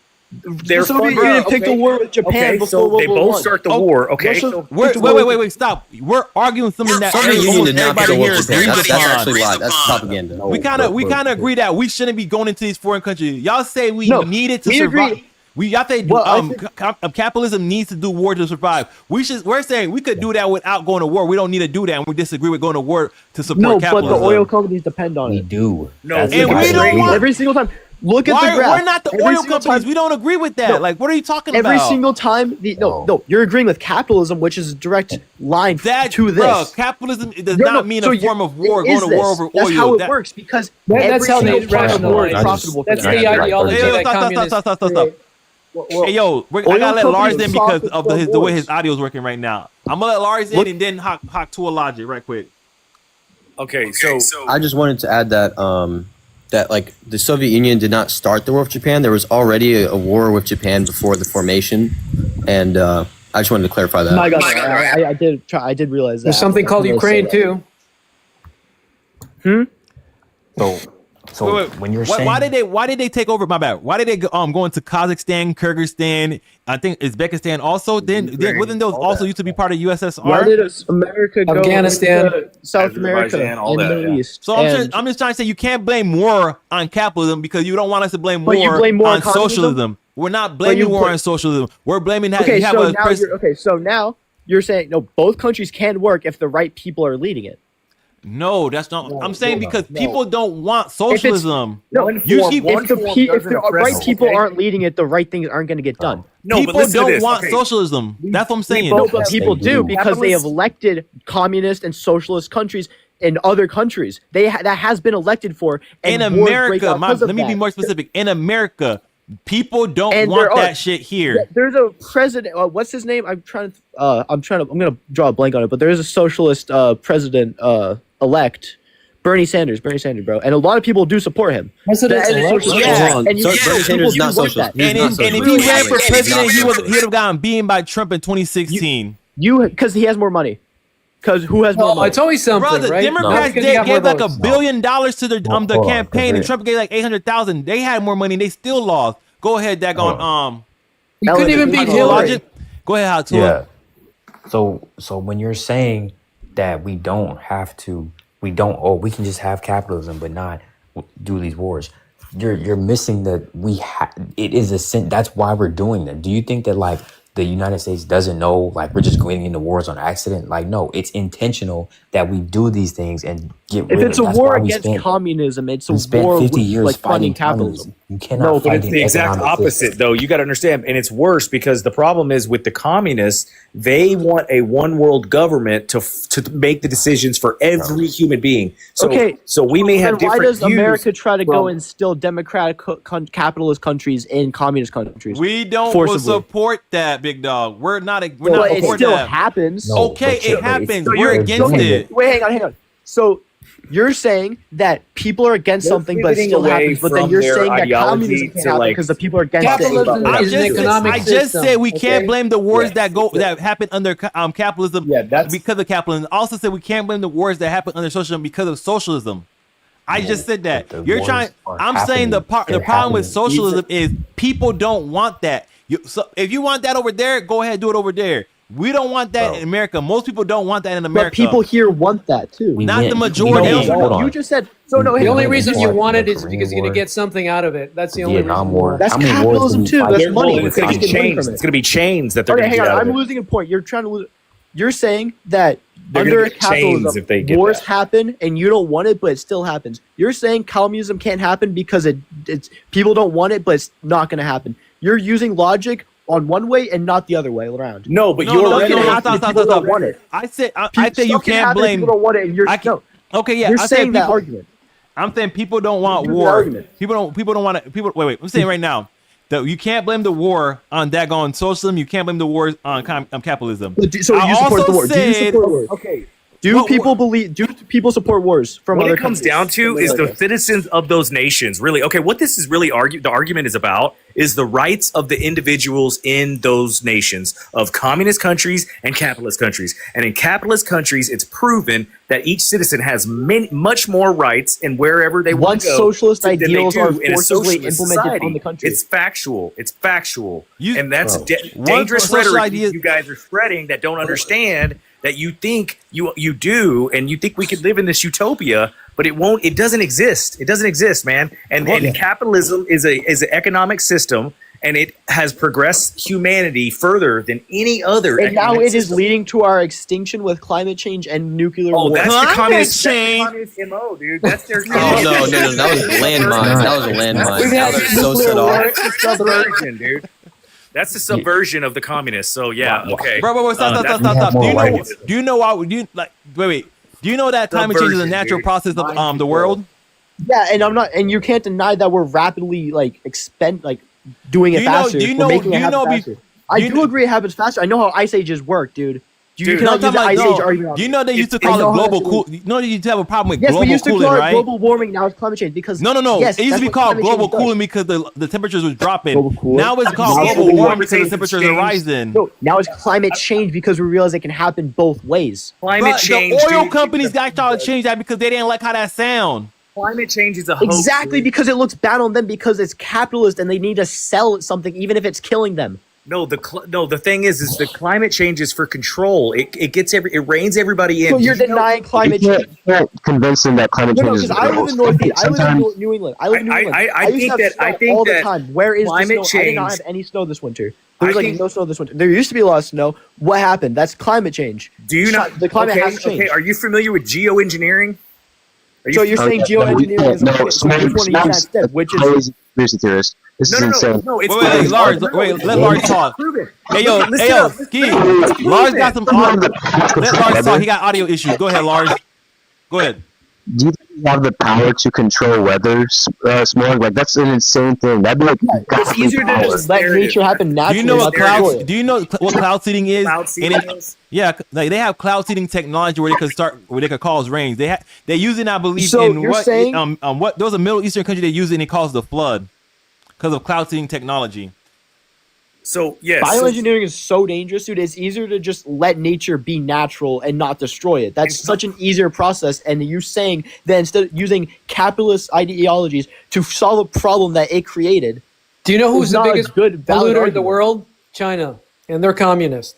They're
The Soviet
fun-
Union picked a war with Japan
Okay,
before
so
World
they
War
both
I.
start the war. Okay,
Russia
so
picked a war with-
Wait, stop. We're arguing something that
Soviet Union did not pick a
everybody
war
here
with Japan.
agrees
That's
upon.
actually a lie. That's propaganda.
We kind of agree that we shouldn't be going into these foreign countries. Y'all say we
No,
needed to
we
survive.
agree.
Y'all say
Well, I think-
capitalism needs to do war to survive. We're saying we could do that without going to war. We don't need to do that, and we disagree with going to war to support
No, but
capitalism.
the oil companies depend on
We
it.
do.
No,
That's
and
the
we don't
guy.
want-
Every single time. Look at the
Why,
graph.
we're not the
Every
oil
single
companies.
time-
We don't agree with that.
No.
Like, what are you talking
Every
about?
single time, no, you're agreeing with capitalism, which is a direct line to this.
Bro, capitalism does
No,
not mean
so
a form of war.
it
Going
is
to war
this.
over
That's
oil.
how it
That-
works because
That's
every
how they
single part of war is
rationalize.
profitable.
That's
for
the
them.
ideology
Hey,
that
stop.
communists create.
Hey, yo, I
oil
gotta let Lars
companies
in because
profit
of
from
the way
wars.
his audio is working right now. I'm gonna let Lars in and then hawk to a logic right quick.
okay, so
I just wanted to add that that like the Soviet Union did not start the war with Japan. There was already a war with Japan before the formation, and I just wanted to clarify that.
My God, I did try. I did realize that.
There's something called
I didn't
Ukraine
say that.
too.
So So when you're saying,
why did they take over? My bad. Why did they go into Kazakhstan, Kyrgyzstan? I think Uzbekistan also. Then wasn't those also used to be part of USSR?
Why did America go
Afghanistan,
to South America, and the Middle East?
So I'm just trying to say you can't blame war on capitalism because you don't want us to blame
But you
war
blame more
on
on communism?
socialism. We're not blaming war on socialism. We're blaming that.
Okay,
you have
so
a
now so now you're saying no, both countries can work if the right people are leading it.
No, that's not. I'm saying because people don't want socialism.
If the right people aren't leading it, the right things aren't going to get done.
No,
people don't want socialism. That's what I'm saying.
But people do because they have elected communist and socialist countries in other countries. That has been elected for. And
in America, let me be more specific. In America, people don't want that shit here.
There's a president. What's his name? I'm gonna draw a blank on it. But there is a socialist president elect, Bernie Sanders, bro, and a lot of people do support him.
Bernie Sanders is not socialist.
And if he ran for president, he would have gotten beaten by Trump in 2016.
Because he has more money. Because who has more money?
It's always something,
Bro, the
right?
Democrats gave like $1 billion to the campaign, and Trump gave like 800,000. They had more money, and they still lost. Go ahead, Dagon.
You couldn't even beat Hillary.
Go ahead, Hatua.
Yeah. So when you're saying that we don't have to, we can just have capitalism but not do these wars, you're missing that it is a sin. That's why we're doing that. Do you think that like the United States doesn't know, like we're just going into wars on accident? Like, no, it's intentional that we do these things and get rid of it.
If it's a war against communism, it's a war
50 years
like
fighting
capitalism.
You cannot fight
it's the exact opposite, though. You got to understand, and it's worse because the problem is with the communists, they want a one world government to make the decisions for every human being. So, so we may have different.
Why does
views
America try to go and still democratic capitalist countries in communist countries?
We don't support that, big dog. We're not. We're
well,
not.
It still happens.
No, okay, it happens. We're against it.
Wait, hang on. So you're saying that people are against something, but it still happens. But then you're saying that communism can't happen because the people are against
capitalism
it.
is an economic
I just
system,
said we can't blame the wars that happen under capitalism because of capitalism. I also said we can't blame the wars that happen under socialism because of socialism. I just said that. You're trying. I'm saying the problem with socialism is people don't want that. So if you want that over there, go ahead, do it over there. We don't want that in America. Most people don't want that in America.
But people here want that too.
Not the majority.
You just said so. No,
the only reason you want it is because you're going to get something out of it. That's the only reason.
That's capitalism too. That's money.
It's going to be chains. It's going to be chains that they're going to get out of it.
I'm losing a point. You're trying to lose. You're saying that under capitalism, wars happen and you don't want it, but it still happens. You're saying communism can't happen because it's people don't want it, but it's not going to happen. You're using logic on one way and not the other way around.
No, but you're
don't want it.
I said you can't blame.
People don't want it, and you're
okay. Yeah,
you're
I
saying
said
that argument.
I'm saying people don't want war. People don't want it. People wait. I'm saying right now that you can't blame the war on daggone socialism. You can't blame the war on capitalism.
So you support the war? Do you support wars? Okay. Do people support wars from
what
other
it comes
countries?
down to is the citizens of those nations really what this is really the argument is about is the rights of the individuals in those nations of communist countries and capitalist countries. And in capitalist countries, it's proven that each citizen has much more rights in wherever they want to go.
Once socialist ideals are forcibly implemented on the country.
It's factual. And that's dangerous rhetoric you guys are spreading that don't understand that you think you do, and you think we could live in this utopia, but it doesn't exist. It doesn't exist, man. And capitalism is an economic system, and it has progressed humanity further than any other.
And now it is leading to our extinction with climate change and nuclear war.
That's the communist MO, dude. That's their
no, that was landmines. That was a landmine. That was so set off.
Subversion, dude. That's the subversion of the communists. So yeah, okay.
Bro, stop. Do you know why? Wait. Do you know that climate change is a natural process of the world?
Yeah, and you can't deny that we're rapidly doing it faster. I do agree it happens faster. I know how ice ages work, dude. You cannot use the ice age argument.
Do you know they used to call it global cool? You know they used to have a problem with global cooling, right?
Yes, we used to call it global warming. Now it's climate change because
no.
Yes,
it used to be called global cooling because the temperatures was dropping. Now it's called global warming because the temperatures are rising.
No, now it's climate change because we realize it can happen both ways.
Climate change.
The oil companies got to change that because they didn't like how that sound.
climate change is a hoax.
Exactly, because it looks bad on them because it's capitalist and they need to sell something even if it's killing them.
No, the thing is the climate change is for control. It reins everybody in.
So you're denying climate change.
You can't convince them that climate
No,
change is
because I live in Northeast. I live in New England. I live in New England.
I
used
think
to have
that-
snow
I think
all the
that
time. Where is the
climate
snow? I did not
change-
have any snow this winter. There was no snow this winter. There used to be a lot of snow. What happened? That's climate change.
Do you not?
The climate has changed.
Okay, are you familiar with geoengineering?
So you're saying geoengineering is which one you said instead? Which is
conspiracy theorist. This is insane.
No, it's
Wait, Lars, let Lars talk. Hey, yo, Ski. Lars got some audio. Let Lars talk. He got audio issues. Go ahead, Lars. Go ahead.
Do you think you have the power to control weather, Smog? Like, that's an insane thing. That'd be like
it's easier to just let nature happen naturally.
Do you know what
cloud?
Do you know what cloud seeding is?
Cloud seeding is?
Yeah, like they have cloud seeding technology where they could cause rains. They're using, I believe,
So
in
you're
what
saying-
what there was a Middle Eastern country they use it and it caused the flood because of cloud seeding technology.
So yes,
Bioengineering is so dangerous, dude. It's easier to just let nature be natural and not destroy it. That's such an easier process. And you're saying that instead of using capitalist ideologies to solve a problem that it created,
Do you know who's
it's
the
not a
biggest
good, valid
polluter in the
argument.
world? China, and they're communist.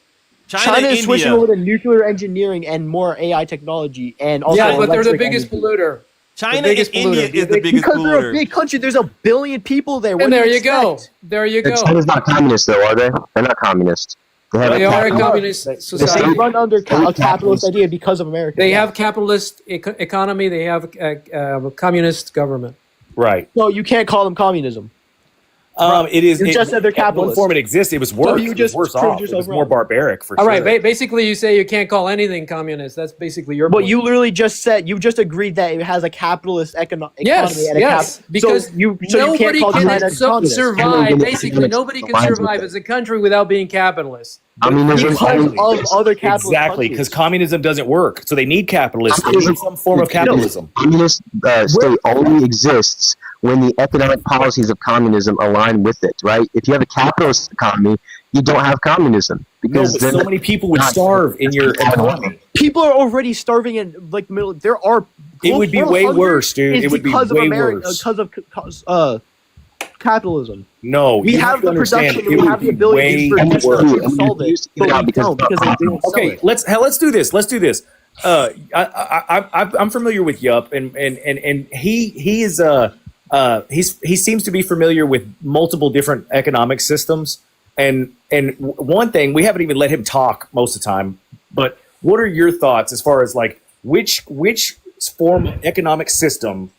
China is
India.
switching over to nuclear engineering and more AI technology, and also
Yeah, but they're the
electric
biggest
energy.
polluter.
China and
biggest
India
polluter.
is the biggest
Because they're a
polluter.
big country. There's 1 billion people there. What
And
do
there you go.
expect?
There you go.
China's not communist, though, are they? They're not communist. They have
They are a
capital-
communist
They
society.
run under a capitalist idea because of America.
They have capitalist economy. They have a communist government.
right.
So you can't call them communism.
It is.
You just said they're
At one
capitalist.
form, it exists. It was
So
worse.
you
It was
just
worse
proved
off. It
yourself
was more
wrong.
barbaric for
All
sure.
right. Basically, you say you can't call anything communist. That's basically your
But
point.
you literally just said you just agreed that it has a capitalist economy.
Yes,
and a
yes, because
so you can't
nobody
call China
can
communist.
survive. Basically, nobody can survive as a country without being capitalist.
Communism
Because of other capitalist
Exactly, because
countries.
communism doesn't work. So they need capitalists. They need some form of capitalism.
Communist state only exists when the economic policies of communism align with it, right? If you have a capitalist economy, you don't have communism
No,
because
but
then
so many people would
not-
starve in your economy.
People are already starving in like middle. There are.
It would be
global
way
hunger
worse, dude.
is
It would be
because of
way
America,
worse.
because of capitalism.
No,
We
you
have
to
the
understand,
production.
it
We
would
have the
be
ability to
way
produce
worse.
something and solve it, but we don't because they don't sell
Okay,
it.
let's do this. Let's do this. I'm familiar with Yup, and he seems to be familiar with multiple different economic systems. And one thing, we haven't even let him talk most of the time. But what are your thoughts as far as like which form of economic system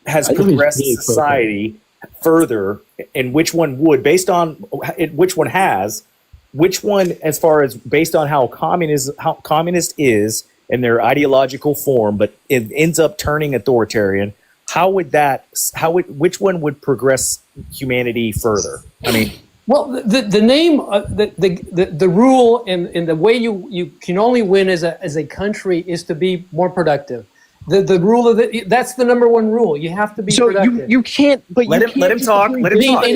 has progressed society further, and which one would, based on which one has, which one as far as based on how communist is in their ideological form, but it ends up turning authoritarian. Which one would progress humanity further? I mean,
Well, the name, the rule, and the way you can only win as a country is to be more productive. The rule of that's the number one rule. You have to be
So
productive.
you can't. But
Let him talk. Let him talk.
And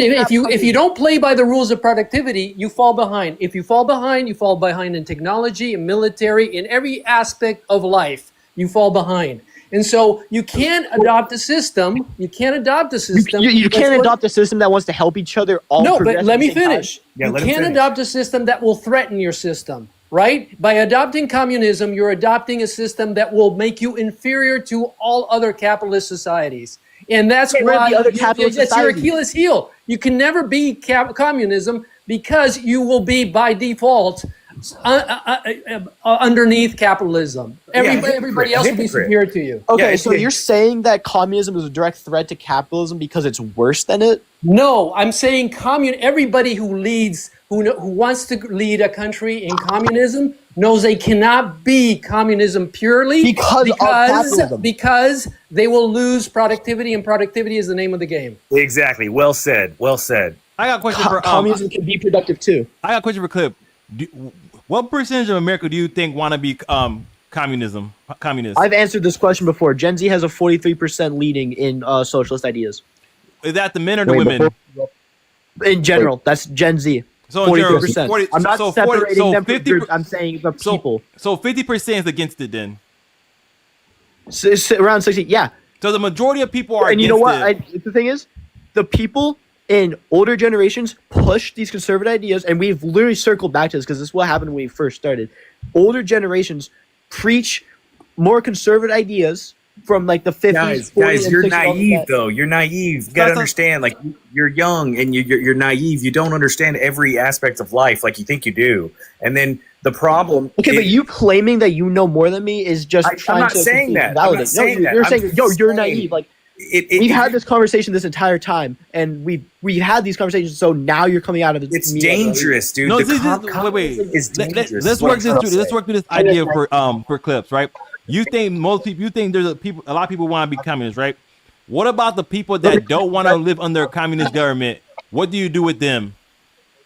if you don't play by the rules of productivity, you fall behind. If you fall behind in technology, in military, in every aspect of life. You fall behind. And so you can't adopt a system. You can't adopt a system.
You can't adopt a system that wants to help each other. All
No,
progress
but let
at
me
the same time.
finish.
Yeah,
You
let him
can't
finish.
adopt a system that will threaten your system, right? By adopting communism, you're adopting a system that will make you inferior to all other capitalist societies. And that's
Get rid of
why
the other capitalist
that's your
societies.
Achilles heel. You can never be communism because you will be by default underneath capitalism. Everybody else will be
hypocrite.
superior to you.
Okay,
Yeah,
so
yeah.
you're saying that communism is a direct threat to capitalism because it's worse than it?
No, I'm saying everybody who leads, who wants to lead a country in communism knows they cannot be communism purely
Because of capitalism.
because they will lose productivity, and productivity is the name of the game.
Exactly. Well said. Well said.
I got a question for
Communism can be productive too.
I got a question for Clip. What percentage of America do you think want to be communist?
I've answered this question before. Gen Z has a 43% leading in socialist ideas.
Is that the men or the
Wait,
women?
In general, that's Gen Z.
So in general,
43%.
40
I'm not
so 40
separating
so
them from
50
groups. I'm saying the people.
So 50% is against it then.
So it's around 60. Yeah.
So the majority of people are
And you know what?
it.
The thing is, the people in older generations push these conservative ideas, and we've literally circled back to this because this is what happened when we first started. Older generations preach more conservative ideas from like the 50s, 40s,
guys,
and
you're
60s, all of
naive
that.
though. You're naive. You gotta understand, like you're young and you're naive. You don't understand every aspect of life like you think you do. And then the problem.
Okay, but you claiming that you know more than me is just
I'm
trying
not
to
saying that. I'm
validate.
not saying
no,
that.
you're
I'm
saying, yo, you're
saying
naive. Like we've had this conversation this entire time, and we had these conversations. So now you're coming out of it.
It's dangerous, dude.
No,
wait. It's dangerous.
Let's work through this idea for clips, right? You think there's a lot of people want to be communists, right? What about the people that don't want to live under a communist government? What do you do with them?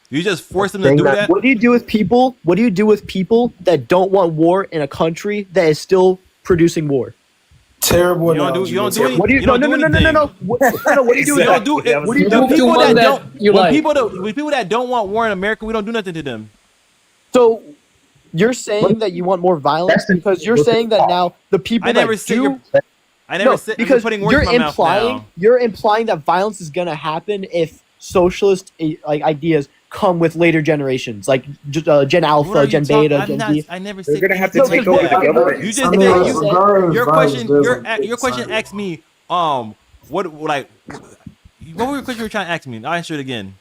You just force them to do that?
What do you do with people? What do you do with people that don't want war in a country that is still producing war?
Terrible.
You don't do anything.
What do you? No. What do you do with that?
What do you do? With people that don't want war in America, we don't do nothing to them.
So you're saying that you want more violence because you're saying that now the people because you're implying that violence is gonna happen if socialist like ideas come with later generations, like Gen Alpha, Gen Beta, Gen Z.
I never said
they're gonna have to take over the government.
You just your question asked me what were your question you were trying to ask me? I'll answer it again.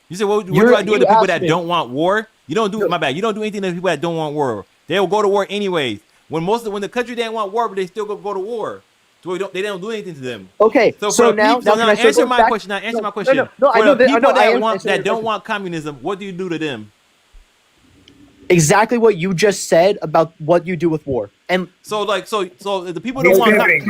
You said what do I do with the people that don't want war? You don't do my bad. You don't do anything to the people that don't want war. They will go to war anyways. When the country didn't want war, but they still go to war. So they don't do anything to them.
Okay, so now
answer my question. Now answer my question.
No,
For the people that don't want communism, what do you do to them?
Exactly what you just said about what you do with war. And
so if the people don't want if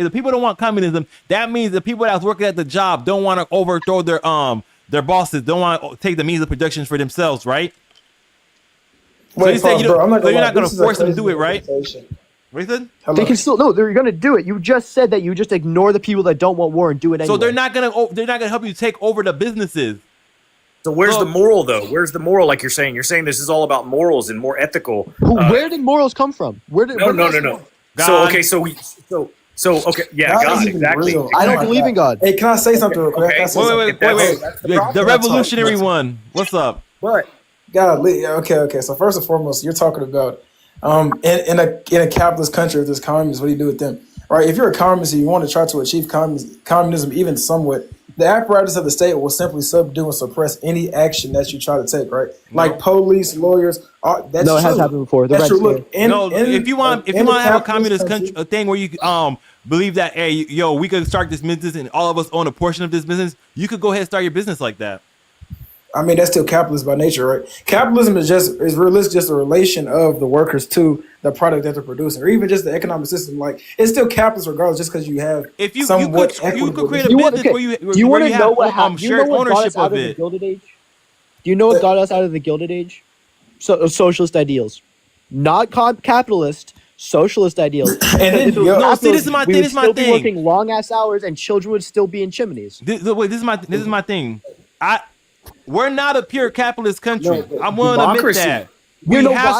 the people don't want communism, that means the people that's working at the job don't want to overthrow their bosses, don't want to take the means of production for themselves, right? So you say you're not going to force them to do it, right? What you said?
They can still they're going to do it. You just said that you just ignore the people that don't want war and do it anyway.
So they're not going to help you take over the businesses.
So where's the moral though? Where's the moral? Like you're saying this is all about morals and more ethical.
Where did morals come from?
No. So okay, so yeah, God, exactly.
I don't believe in God.
Hey, can I say something real quick?
Wait. The revolutionary one. What's up?
What?
Golly, okay. So first and foremost, you're talking about in a capitalist country, if there's communists, what do you do with them? Right? If you're a communist and you want to try to achieve communism even somewhat, the apparatus of the state will simply subdue and suppress any action that you try to take, right? Like police, lawyers. That's
it has happened before.
That's true. Look,
if you want to have a communist country, a thing where you believe that, hey, we could start this business and all of us own a portion of this business, you could go ahead and start your business like that.
I mean, that's still capitalist by nature, right? Capitalism is really just a relation of the workers to the product that they're producing, or even just the economic system. Like, it's still capitalist regardless, just because you have
you could create a business where you have shared ownership of it.
Do you know what got us out of the Gilded Age? Socialist ideals, not capitalist. Socialist ideals.
This is my thing.
This is my thing. Working long ass hours, and children would still be in chimneys.
This is my thing. We're not a pure capitalist country. I'm willing to admit that. We have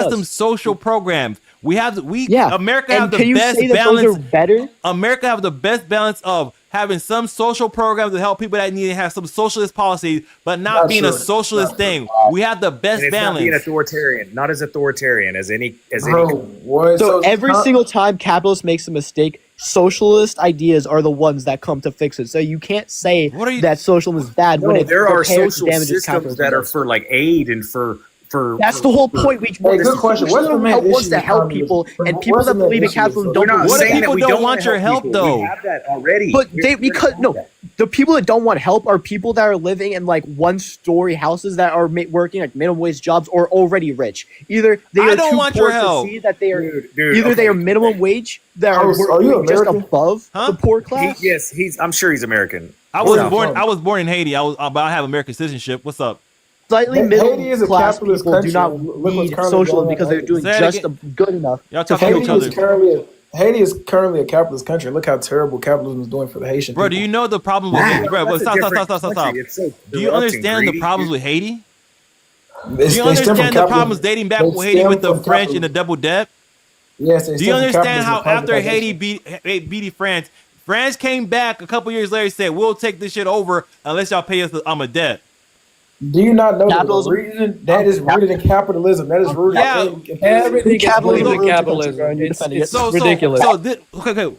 some social programs. America have the best balance. America have the best balance of having some social programs to help people that need to have some socialist policies, but not being a socialist thing. We have the best balance.
Not being authoritarian, not as authoritarian as any.
So every single time capitalists makes a mistake, socialist ideas are the ones that come to fix it. So you can't say that socialism is bad when
there are social systems that are for like aid and for.
That's the whole point.
Good question. What's the main issue
wants to help people, and people that believe in capitalism don't.
What if people don't want your help though?
We have that already.
But the people that don't want help are people that are living in like one-story houses that are working like minimum wage jobs or already rich. Either they are too poor to see that they are they are minimum wage that are working just above the poor class.
I'm sure he's American.
I was born in Haiti. But I have American citizenship. What's up?
Slightly middle class people do not need socialism because they're doing just good enough.
Y'all talking to each other.
Haiti is currently a capitalist country. Look how terrible capitalism is doing for the Haitian people.
Bro, do you know the problem with Haiti? Bro, stop. Do you understand the problems with Haiti? Do you understand the problems dating back with Haiti with the French and the double debt?
Yes.
Do you understand how after Haiti beat France, France came back a couple years later and said, "We'll take this shit over unless y'all pay us a debt."
Do you not know the reason that is rooted in capitalism? That is rooted in
everything is rooted in
capitalism.
capitalism. It's
So
ridiculous.
Okay.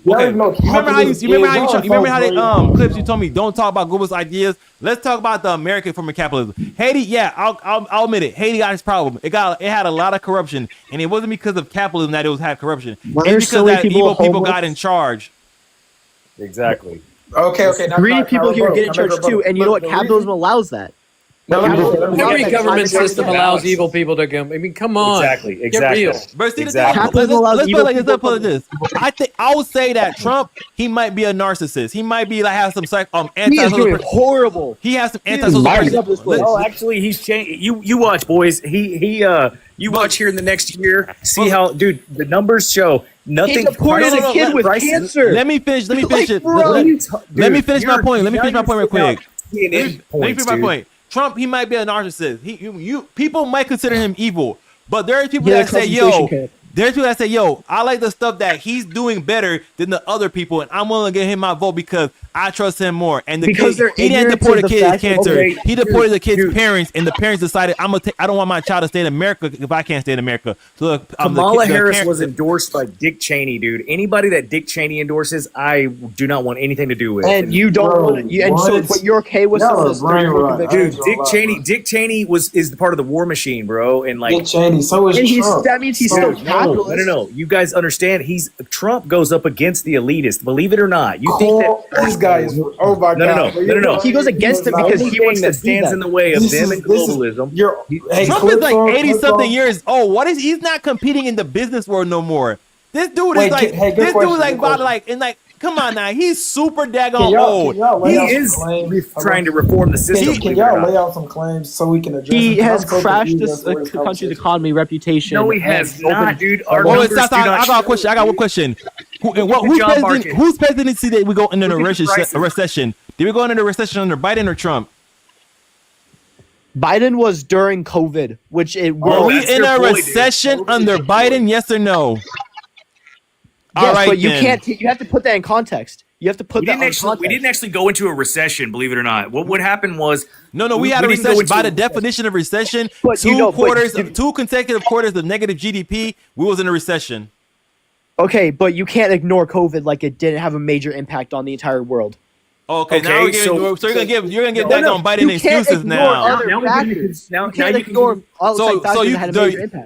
Remember how they clips you told me don't talk about globalist ideas. Let's talk about the American form of capitalism. Haiti, yeah, I'll admit it. Haiti got its problem. It had a lot of corruption, and it wasn't because of capitalism that it had corruption. It's because that evil people got in charge.
Exactly.
Okay.
Greedy people here get in charge too, and you know what? Capitalism allows that.
Every government system allows evil people to come. I mean, come on.
Exactly.
Get real.
But see, let's put it this. I would say that Trump, he might be a narcissist. He might be like have some
He is doing horrible.
He has some anti-social.
Oh, actually, he's changed. You watch, boys. You watch here in the next year. See how, dude, the numbers show nothing.
He's supported a kid with cancer.
Let me finish it. Let me finish my point. Let me finish my point real quick. Let me finish my point. Trump, he might be a narcissist. People might consider him evil, but there are people that say, "Yo, I like the stuff that he's doing better than the other people, and I'm willing to give him my vote because I trust him more." And he didn't deport the kid's cancer. He deported the kid's parents, and the parents decided, I don't want my child to stay in America if I can't stay in America. So
Kamala Harris was endorsed by Dick Cheney, dude. Anybody that Dick Cheney endorses, I do not want anything to do with.
And you don't want to. And so, but you're okay with
dude. Dick Cheney is the part of the war machine, bro. And like
Dick Cheney, so is Trump.
That means he's still capitalist.
No. You guys understand? Trump goes up against the elitists. Believe it or not, you think that
this guy is? Oh my God!
No.
He goes against it because he wants to
stands in the way of them and globalism.
Trump is like 80-something years old. He's not competing in the business world no more. This dude is like, come on now, he's super daggone old.
He is trying to reform the system.
Can y'all lay out some claims so we can address?
He has crashed the country's economy reputation.
No, he has not, dude.
I got one question. Whose presidency did we go into a recession? Did we go into a recession under Biden or Trump?
Biden was during COVID, which
were we in a recession under Biden? Yes or no?
Yes, right, but you can't. You have to put that in context. You have to put that in context.
We didn't actually go into a recession, believe it or not. What happened was
we had a recession. By the definition of recession, two consecutive quarters of negative GDP, we was in a recession.
Okay, but you can't ignore COVID like it didn't have a major impact on the entire world.
Okay, now you're gonna give that on Biden excuses now.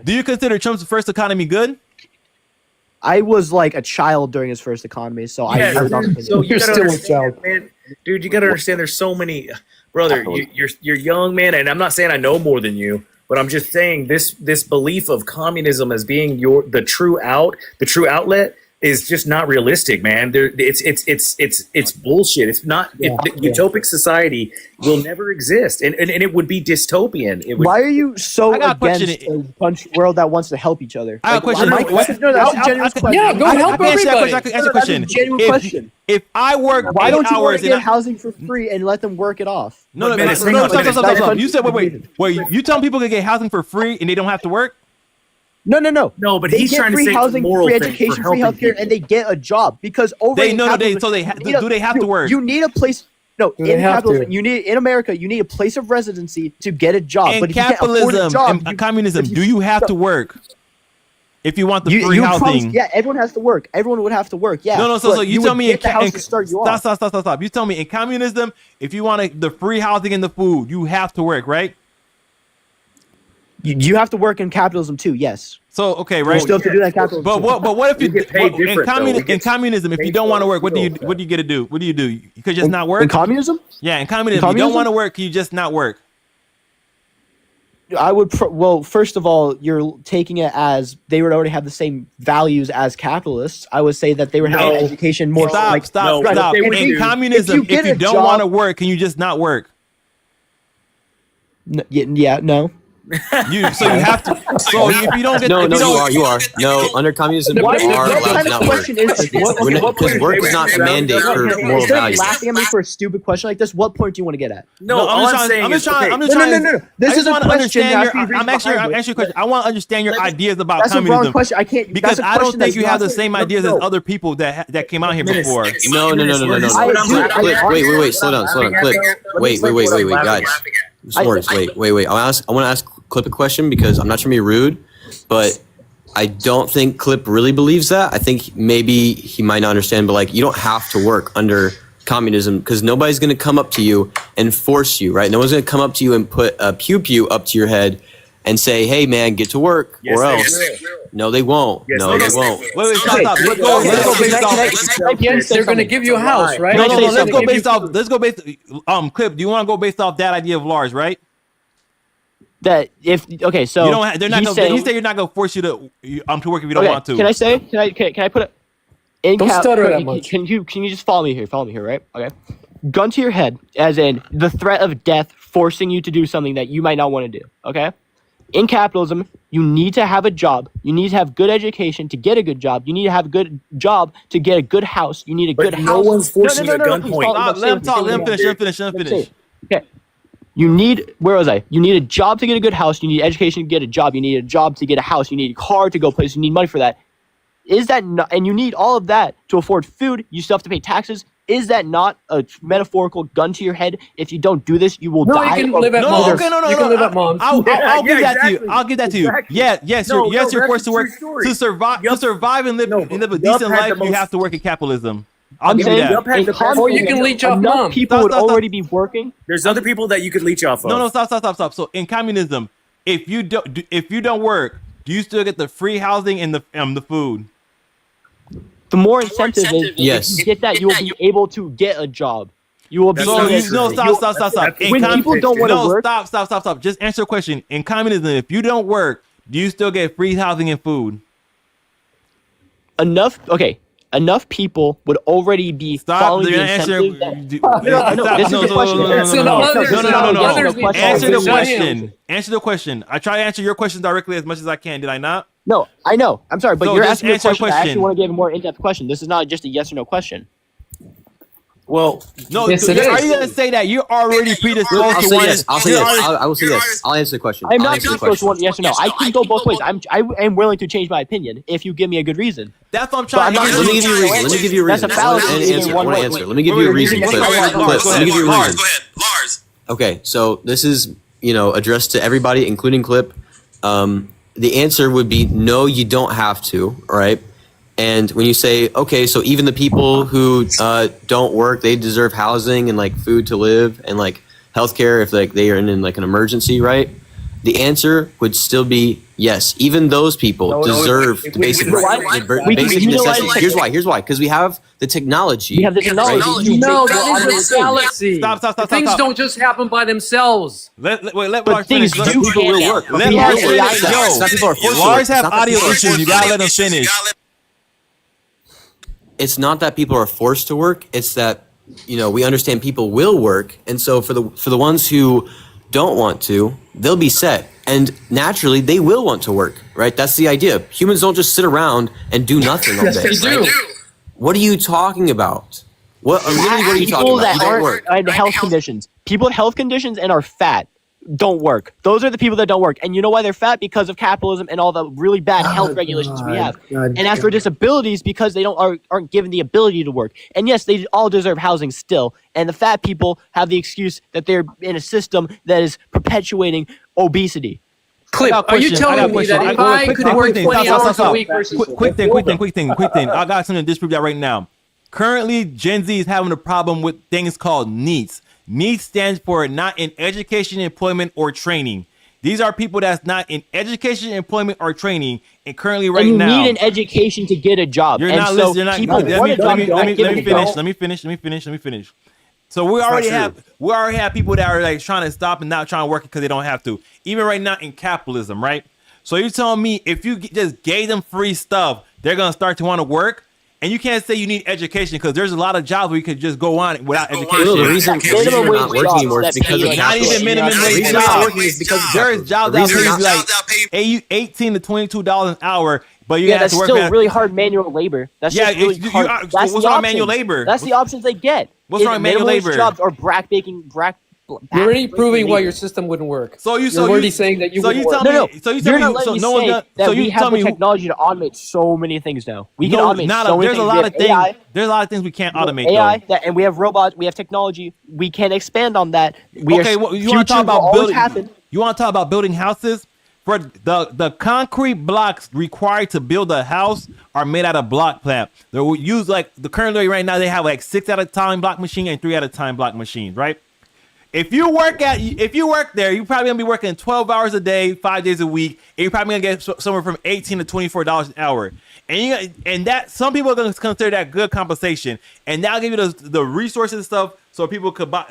Do you consider Trump's first economy good?
I was like a child during his first economy, so
you're still a child, man. Dude, you gotta understand. There's so many, brother. You're young, man, and I'm not saying I know more than you, but I'm just saying this belief of communism as being the true outlet is just not realistic, man. It's bullshit. It's not. Utopic society will never exist, and it would be dystopian.
Why are you so against a world that wants to help each other?
I have a question.
No, that's a genuine question.
Yeah, go help everybody.
I can answer a question.
That's a genuine question.
If I work 8 hours,
why don't you want to get housing for free and let them work it off?
No. Stop. You said wait. You telling people can get housing for free and they don't have to work?
No.
No, but he's trying to say
housing,
moral
free education, free healthcare, and they get a job because do they
have to work?
You need a place. No, in capitalism, in America, you need a place of residency to get a job.
In
but if
capitalism,
you can't afford a job,
in communism, do you have to work? If you want the free housing,
everyone has to work. Everyone would have to work. Yeah.
No. So you tell me
Stop.
You tell me in communism, if you want the free housing and the food, you have to work, right?
You have to work in capitalism too. Yes.
So right. You
still have to do that capitalism.
But what if you get paid in communism? If you don't want to work, what do you get to do? What do you do? You could just not work.
In communism?
Yeah, in communism, you don't want to work. You just not work.
I would. First of all, you're taking it as they would already have the same values as capitalists. I would say that they would have an education more.
Stop. In communism, if you don't want to work, can you just not work?
Yeah. No.
So you have to. So if you don't get,
No,
if
no,
you don't,
you are. No, under communism, you
What
are allowed
kind
to
of
not work.
question is this?
Because work is not a mandate for moral
Instead of
values.
laughing at me for a stupid question like this, what point do you want to get at?
No, I'm just trying. I'm just trying.
No. This is a question.
I'm actually answering your question. I want to understand your ideas about
That's a
communism.
wrong question. I can't
Because
that's a
I don't
question that
think
is
you have
not-
the same ideas as other people that came out here before.
No. Clip, wait, slow down. Clip. Wait, guys. S'mores, wait. I want to ask Clip a question because I'm not trying to be rude, but I don't think Clip really believes that. I think maybe he might not understand, but like you don't have to work under communism because nobody's going to come up to you and force you, right? No one's going to come up to you and put a pew up to your head and say, "Hey, man, get to work," or else. No, they won't. No, they won't.
Wait, stop. Let's go based off.
They're going to give you a house, right?
No. Let's go based off. Let's go based. Clip. Do you want to go based off that idea of Lars, right?
That if okay, so
you don't. They're not.
he's
Gonna,
saying,
he said you're not going to force you to work if you don't want to.
Can I say? Can I put it? In
Don't stutter that much.
Can you just follow me here? Follow me here, right? Okay. Gun to your head, as in the threat of death forcing you to do something that you might not want to do. Okay. In capitalism, you need to have a job. You need to have good education to get a good job. You need to have a good job to get a good house. You need a good house.
No one's forcing you at gunpoint.
Let him talk. Let him finish.
Okay. You need, where was I? You need a job to get a good house. You need education to get a job. You need a job to get a house. You need a car to go places. You need money for that. Is that not, and you need all of that to afford food. You still have to pay taxes. Is that not a metaphorical gun to your head? If you don't do this, you will die.
You can live at mom's. You can live at mom's.
I'll give that to you. I'll give that to you. Yeah, yes, you're forced to work to survive. To survive and live a decent life, you have to work in capitalism. I'll give you that.
Or you can leach off mom.
People would already be working.
There's other people that you could leech off of.
No, stop. So in communism, if you don't work, do you still get the free housing and the food?
The more incentive is,
yes.
If you get that, you will be able to get a job. You will be.
Stop.
When people don't want to work,
stop. Just answer the question. In communism, if you don't work, do you still get free housing and food?
Enough people would already be following the incentive. This is the question.
Answer the question. Answer the question. I try to answer your question directly as much as I can. Did I not?
No, I know. I'm sorry, but
So
you're
just
asking me a
answer a
question. I actually
question.
want to give a more in-depth question. This is not just a yes or no question.
Well,
no.
Yes, it
Are
is.
you gonna say that you're already predisposed
I'll
to
say
one?
yes. I will say yes. I'll answer the question.
I'm
I'll
not
answer the
predisposed to
question.
one yes or no. I can go both ways. I am willing to change my opinion if you give me a good reason.
That's what I'm trying to
I'm not-
Let me give you a reason. Let me give you a reason.
That's a fallacy.
I want to answer. Let me give you a reason. Clip. Let me give you a reason.
Lars.
Okay, so this is addressed to everybody, including Clip. The answer would be no, you don't have to, right? And when you say, okay, so even the people who don't work, they deserve housing and like food to live and like healthcare if like they are in like an emergency, right? The answer would still be yes. Even those people deserve the basic necessities. Here's why. Because we have the technology.
We have the technology.
No, that is a fallacy.
Stop.
Things don't just happen by themselves.
Let
But
Lars
things
finish.
do
People will work.
Let
We
Lars
have
finish.
AI
It's not people are forced to
Lars
work.
have
It's not that
audio
people are
issues.
forced
You
to
gotta
work.
let him finish.
It's not that people are forced to work. It's that we understand people will work, and so for the ones who don't want to, they'll be set, and naturally they will want to work, right? That's the idea. Humans don't just sit around and do nothing all day.
Yes, they do.
Right? What are you talking about? What are you talking
People
about?
that
You don't work.
aren't in health conditions. People with health conditions and are fat don't work. Those are the people that don't work. And you know why they're fat? Because of capitalism and all the really bad health regulations we have. And as for disabilities, because they aren't given the ability to work. And yes, they all deserve housing still. And the fat people have the excuse that they're in a system that is perpetuating obesity.
Clip, are you telling me that if I could work 20 hours a week versus...
Quick thing. I got something to disprove that right now. Currently, Gen Z is having a problem with things called NEETs. NEET stands for not in education, employment, or training. These are people that's not in education, employment, or training, and currently right
and
now
you need an education to get a job.
You're
and
not
so
listening.
people want a job,
Let me
given a job.
finish. So we already have people that are like trying to stop and not trying to work because they don't have to. Even right now in capitalism, right? So you're telling me if you just gave them free stuff, they're gonna start to want to work, And you can't say you need education because there's a lot of jobs where you could just go on without education.
No, the reason we're not working anymore is because of
not even minimum wage
reason we're not
jobs.
working is because
There is jobs that pay you like $18 to $22 an hour, but you have
that's
to work.
still really hard manual labor. That's just really hard. That's
what's wrong with manual labor?
That's the options they get.
What's wrong with manual
minimum wage
labor?
Jobs or brack baking.
You're already proving why your system wouldn't work.
So you're
already saying that you wouldn't work.
So you tell me so no one does.
That
So
we
you
have
tell
the
me
technology to automate so many things now. We can automate so many
there's
things.
a lot of things.
AI,
There's a lot of things we can't automate.
AI,
though.
and we have robots. We have technology. We can expand on that.
You want to talk about building? You want to talk about building houses? For the concrete blocks required to build a house are made out of block plant. They will use like the currently right now they have like 6 at a time block machine and 3 at a time block machines, right? If you work there, you're probably gonna be working 12 hours a day, 5 days a week, and you're probably gonna get somewhere from $18 to $24 an hour. And that some people are gonna consider that good compensation, and that'll give you the resources and stuff so people could buy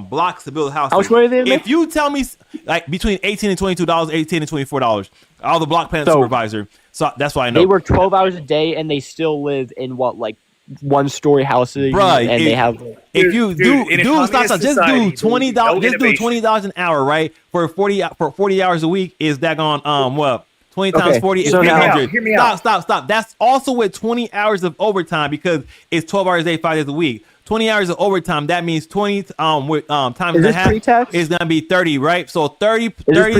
blocks to build houses.
How much money they make?
If you tell me like between $18 and $22, $18 and $24, all the block plant supervisor. So that's why I know
they work 12 hours a day and they still live in what, like 1-story houses,
Bruh,
and they have.
If you do just do $20, just do $20 an hour, right? For 40 hours a week is that on what? 20 times 40 is 300.
Hear me out.
Stop. That's also with 20 hours of overtime because it's 12 hours a day, 5 days a week. 20 hours of overtime, that means 20 times and a half is gonna be 30, right? So 30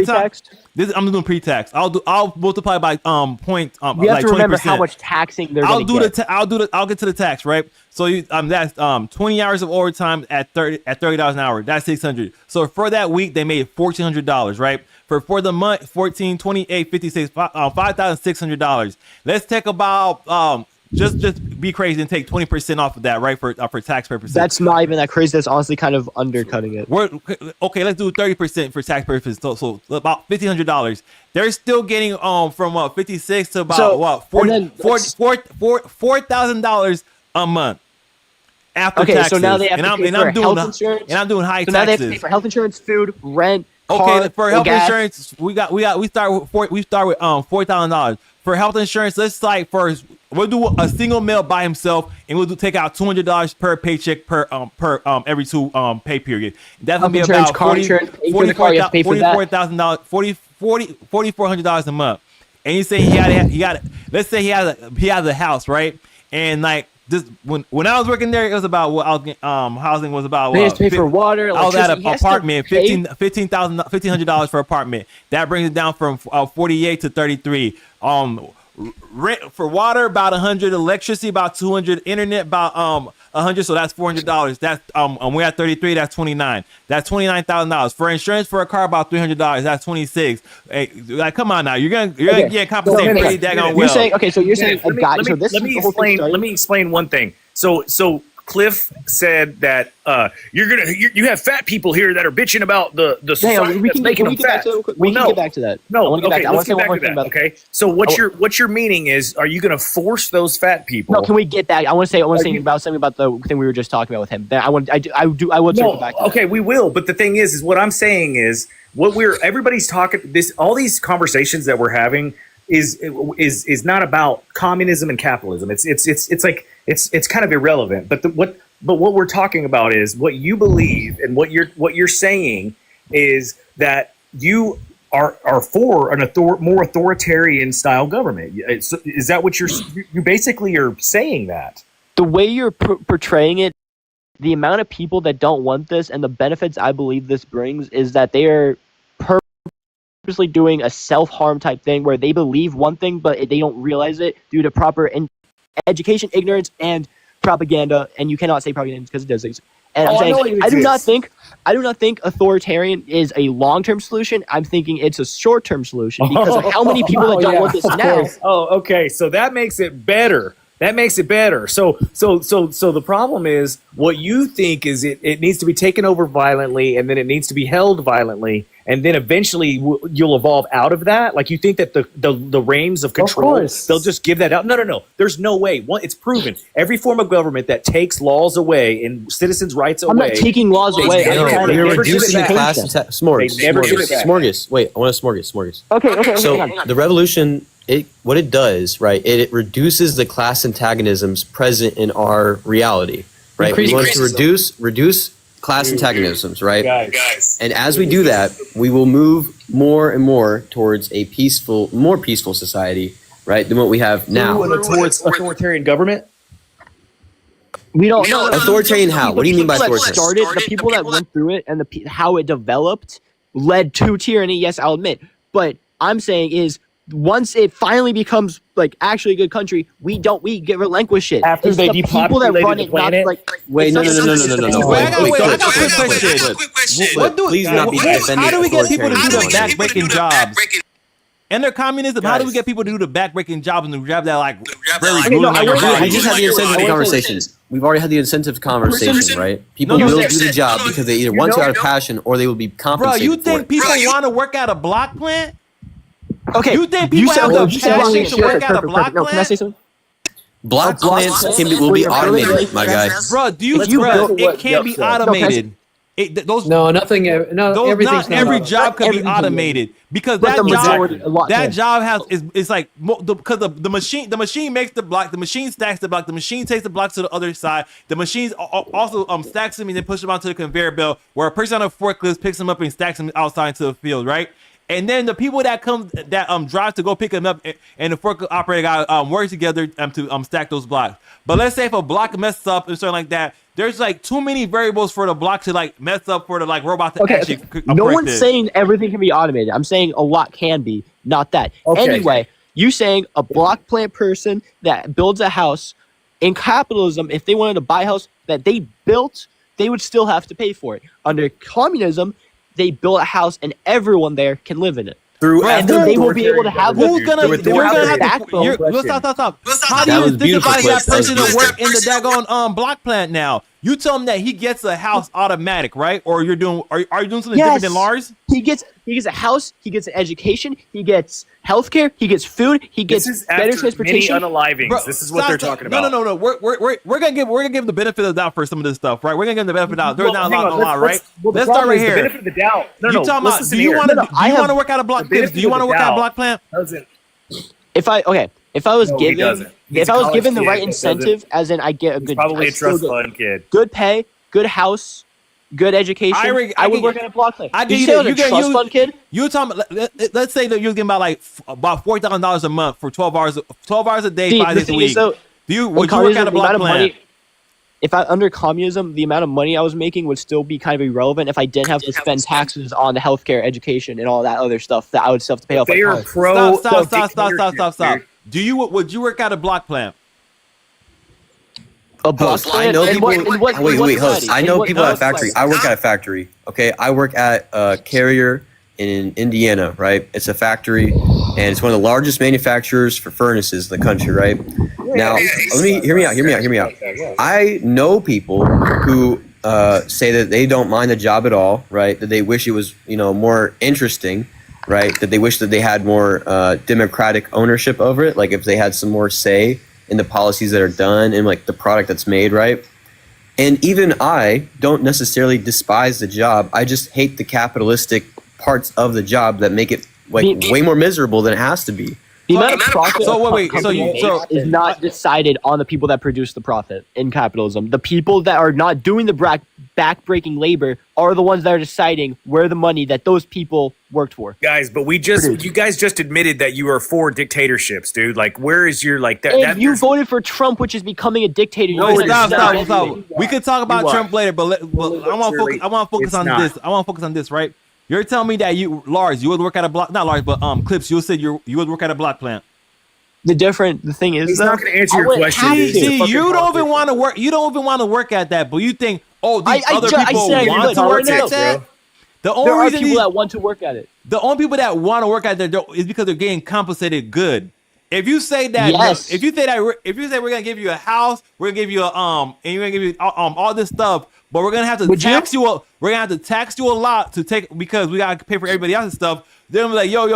times. I'm doing pre-tax. I'll multiply by point.
You have to remember 20%. How much taxing they're going to get.
I'll get to the tax, right? So that's 20 hours of overtime at $30 an hour. That's $600. So for that week they made $1,400, right? For the month, 14, 28, 56, $5,600. Let's take about just be crazy and take 20% off of that, right? For tax purposes.
That's not even that crazy. That's honestly kind of undercutting it.
Okay, let's do 30% for tax purposes. So about $1,500. They're still getting from 56 to about $4,000 a month after taxes.
So now they have to pay for health insurance.
And I'm doing high taxes.
So now they have to pay for health insurance, food, rent.
Okay, for health insurance, we start with $4,000 for health insurance. Let's like first we'll do a single male by himself, and we'll take out $200 per paycheck per every 2 pay period. That's gonna be about $4,400 a month. And you say let's say he has a house, right? And like this when I was working there, it was about housing was about.
They have to pay for water.
I was at an apartment, $1,500 for apartment. That brings it down from 48 to 33. Rent for water about 100, electricity about 200, internet about 100, so that's $400. That's we're at 33, that's 29. That's $29,000. For insurance for a car about $300, that's 26. Hey, like come on now, you're gonna get compensated pretty daggone well.
You're saying let
me explain one thing. So Cliff said that you have fat people here that are bitching about the society that's making them fat.
We can get back to that.
No,
let's get back to
that. Okay, so what you're meaning is, are you going to force those fat people?
No, can we get back? I want to say something about the thing we were just talking about with him. I will circle back to that.
Okay, we will. But the thing is what I'm saying is everybody's talking all these conversations that we're having is not about communism and capitalism. It's like it's kind of irrelevant. But what we're talking about is what you believe, and what you're saying is that you are for more authoritarian style government. Is that what you basically are saying? That
the way you're portraying it, the amount of people that don't want this and the benefits I believe this brings is that they are purposely doing a self-harm type thing where they believe one thing but they don't realize it due to proper education, ignorance, and propaganda. And you cannot say propaganda because it does things. And I'm saying I do not think authoritarian is a long-term solution. I'm thinking it's a short-term solution because of how many people that don't want this now.
Oh, okay. So that makes it better. So the problem is what you think is it needs to be taken over violently, and then it needs to be held violently, and then eventually you'll evolve out of that. Like you think that the reins of control, they'll just give that out. No. There's no way. It's proven. Every form of government that takes laws away and citizens' rights away.
I'm not taking laws away.
You're reducing the class smorgasbord. Wait, I want a smorgasbord.
Okay.
So the revolution what it does, right? It reduces the class antagonisms present in our reality, right? We want to reduce class antagonisms, right?
Guys.
And as we do that, we will move more and more towards a more peaceful society, right, than what we have now.
Towards authoritarian government.
We don't know.
Authoritarian how? What do you mean by authoritarian?
The people that went through it and how it developed led to tyranny. Yes, I'll admit. But I'm saying is once it finally becomes like actually a good country, we get relinquish it.
After
it's
they
the people that run it, not like.
Wait, no.
I got a quick question.
Please not be defending
how do we get people to do the
authoritarian
backbreaking jobs? And their communism, how do we get people to do the backbreaking jobs and the job that like very grueling on your body?
We just had the incentive conversation. We've already had the incentive conversation, right? People will do the job because they either want to out of passion or they will be compensated.
Bro, you think people want to work at a block plant?
Okay.
You think people have the passion to work at a block plant?
No, can I say something?
Block plants will be automated, my guy.
Bro, it can't be automated.
Nothing. Everything's
not every job can be automated because that job has it's like because the machine makes the block, the machine stacks the block, the machine takes the blocks to the other side, the machine also stacks them and then pushes them onto the conveyor belt where a person on a forklift picks them up and stacks them outside into the field, right? And then the people that drive to go pick them up and the forklift operator got work together to stack those blocks. But let's say if a block messes up or something like that, there's like too many variables for the block to like mess up for the like robot to actually.
No one's saying everything can be automated. I'm saying a lot can be, not that.
Okay.
Anyway, you saying a block plant person that builds a house in capitalism, if they wanted to buy a house that they built, they would still have to pay for it. Under communism, they build a house and everyone there can live in it. And then they will be able to have
Stop. How do you incentivize that person to work in the daggone block plant now? You tell him that he gets a house automatic, right? Or are you doing something different than Lars?
He gets a house, he gets an education, he gets healthcare, he gets food, he gets better transportation.
Many unalivings. This is what they're talking about.
No. We're gonna give the benefit of the doubt for some of this stuff, right? We're gonna give the benefit of the doubt. There's not a lot, right? Let's start right here.
The benefit of the doubt.
You talking about? Do you want to work at a block plant? Do you want to work at a block plant?
If I was given the right incentive, as in I get a good,
probably a trust fund kid,
good pay, good house, good education, I would work at a block plant.
I get you. Trust fund kid. You talking? Let's say that you're getting about $4,000 a month for 12 hours a day, 5 days a week. Would you work at a block plant?
If under communism, the amount of money I was making would still be kind of irrelevant if I didn't have to spend taxes on the healthcare, education, and all that other stuff that I would still have to pay off.
They are pro.
Stop. Would you work at a block plant?
A block plant? I know people. Wait, host. I know people at a factory. I work at a factory. Okay, I work at a carrier in Indiana. Right, it's a factory, and it's one of the largest manufacturers for furnaces in the country. Right. Now, hear me out. I know people who say that they don't mind the job at all. Right. That they wish it was more interesting. Right, that they wish that they had more democratic ownership over it, like if they had some more say in the policies that are done and like the product that's made, right? And even I don't necessarily despise the job. I just hate the capitalistic parts of the job that make it way more miserable than it has to be.
The amount of profit is not decided on the people that produce the profit in capitalism. The people that are not doing the back-breaking labor are the ones that are deciding where the money that those people worked for.
Guys, but you guys just admitted that you are for dictatorships, dude. Like, where is your like that?
And you voted for Trump, which is becoming a dictator.
Stop. We could talk about Trump later, but I want to focus on this. I want to focus on this, right? You're telling me that Lars, you would work at a block, not Lars, but Clips, you said you would work at a block plant.
The thing is,
he's not going to answer your question.
See, you don't even want to work. You don't even want to work at that, but you think, these other people want to work at that.
There are people that want to work at it.
The only people that want to work at that is because they're getting compensated good. If you say that, if you say we're gonna give you a house, we're gonna give you and you're gonna give you all this stuff. But we're gonna have to tax you. We're gonna have to tax you a lot to take because we gotta pay for everybody else's stuff. Then we're like, yo,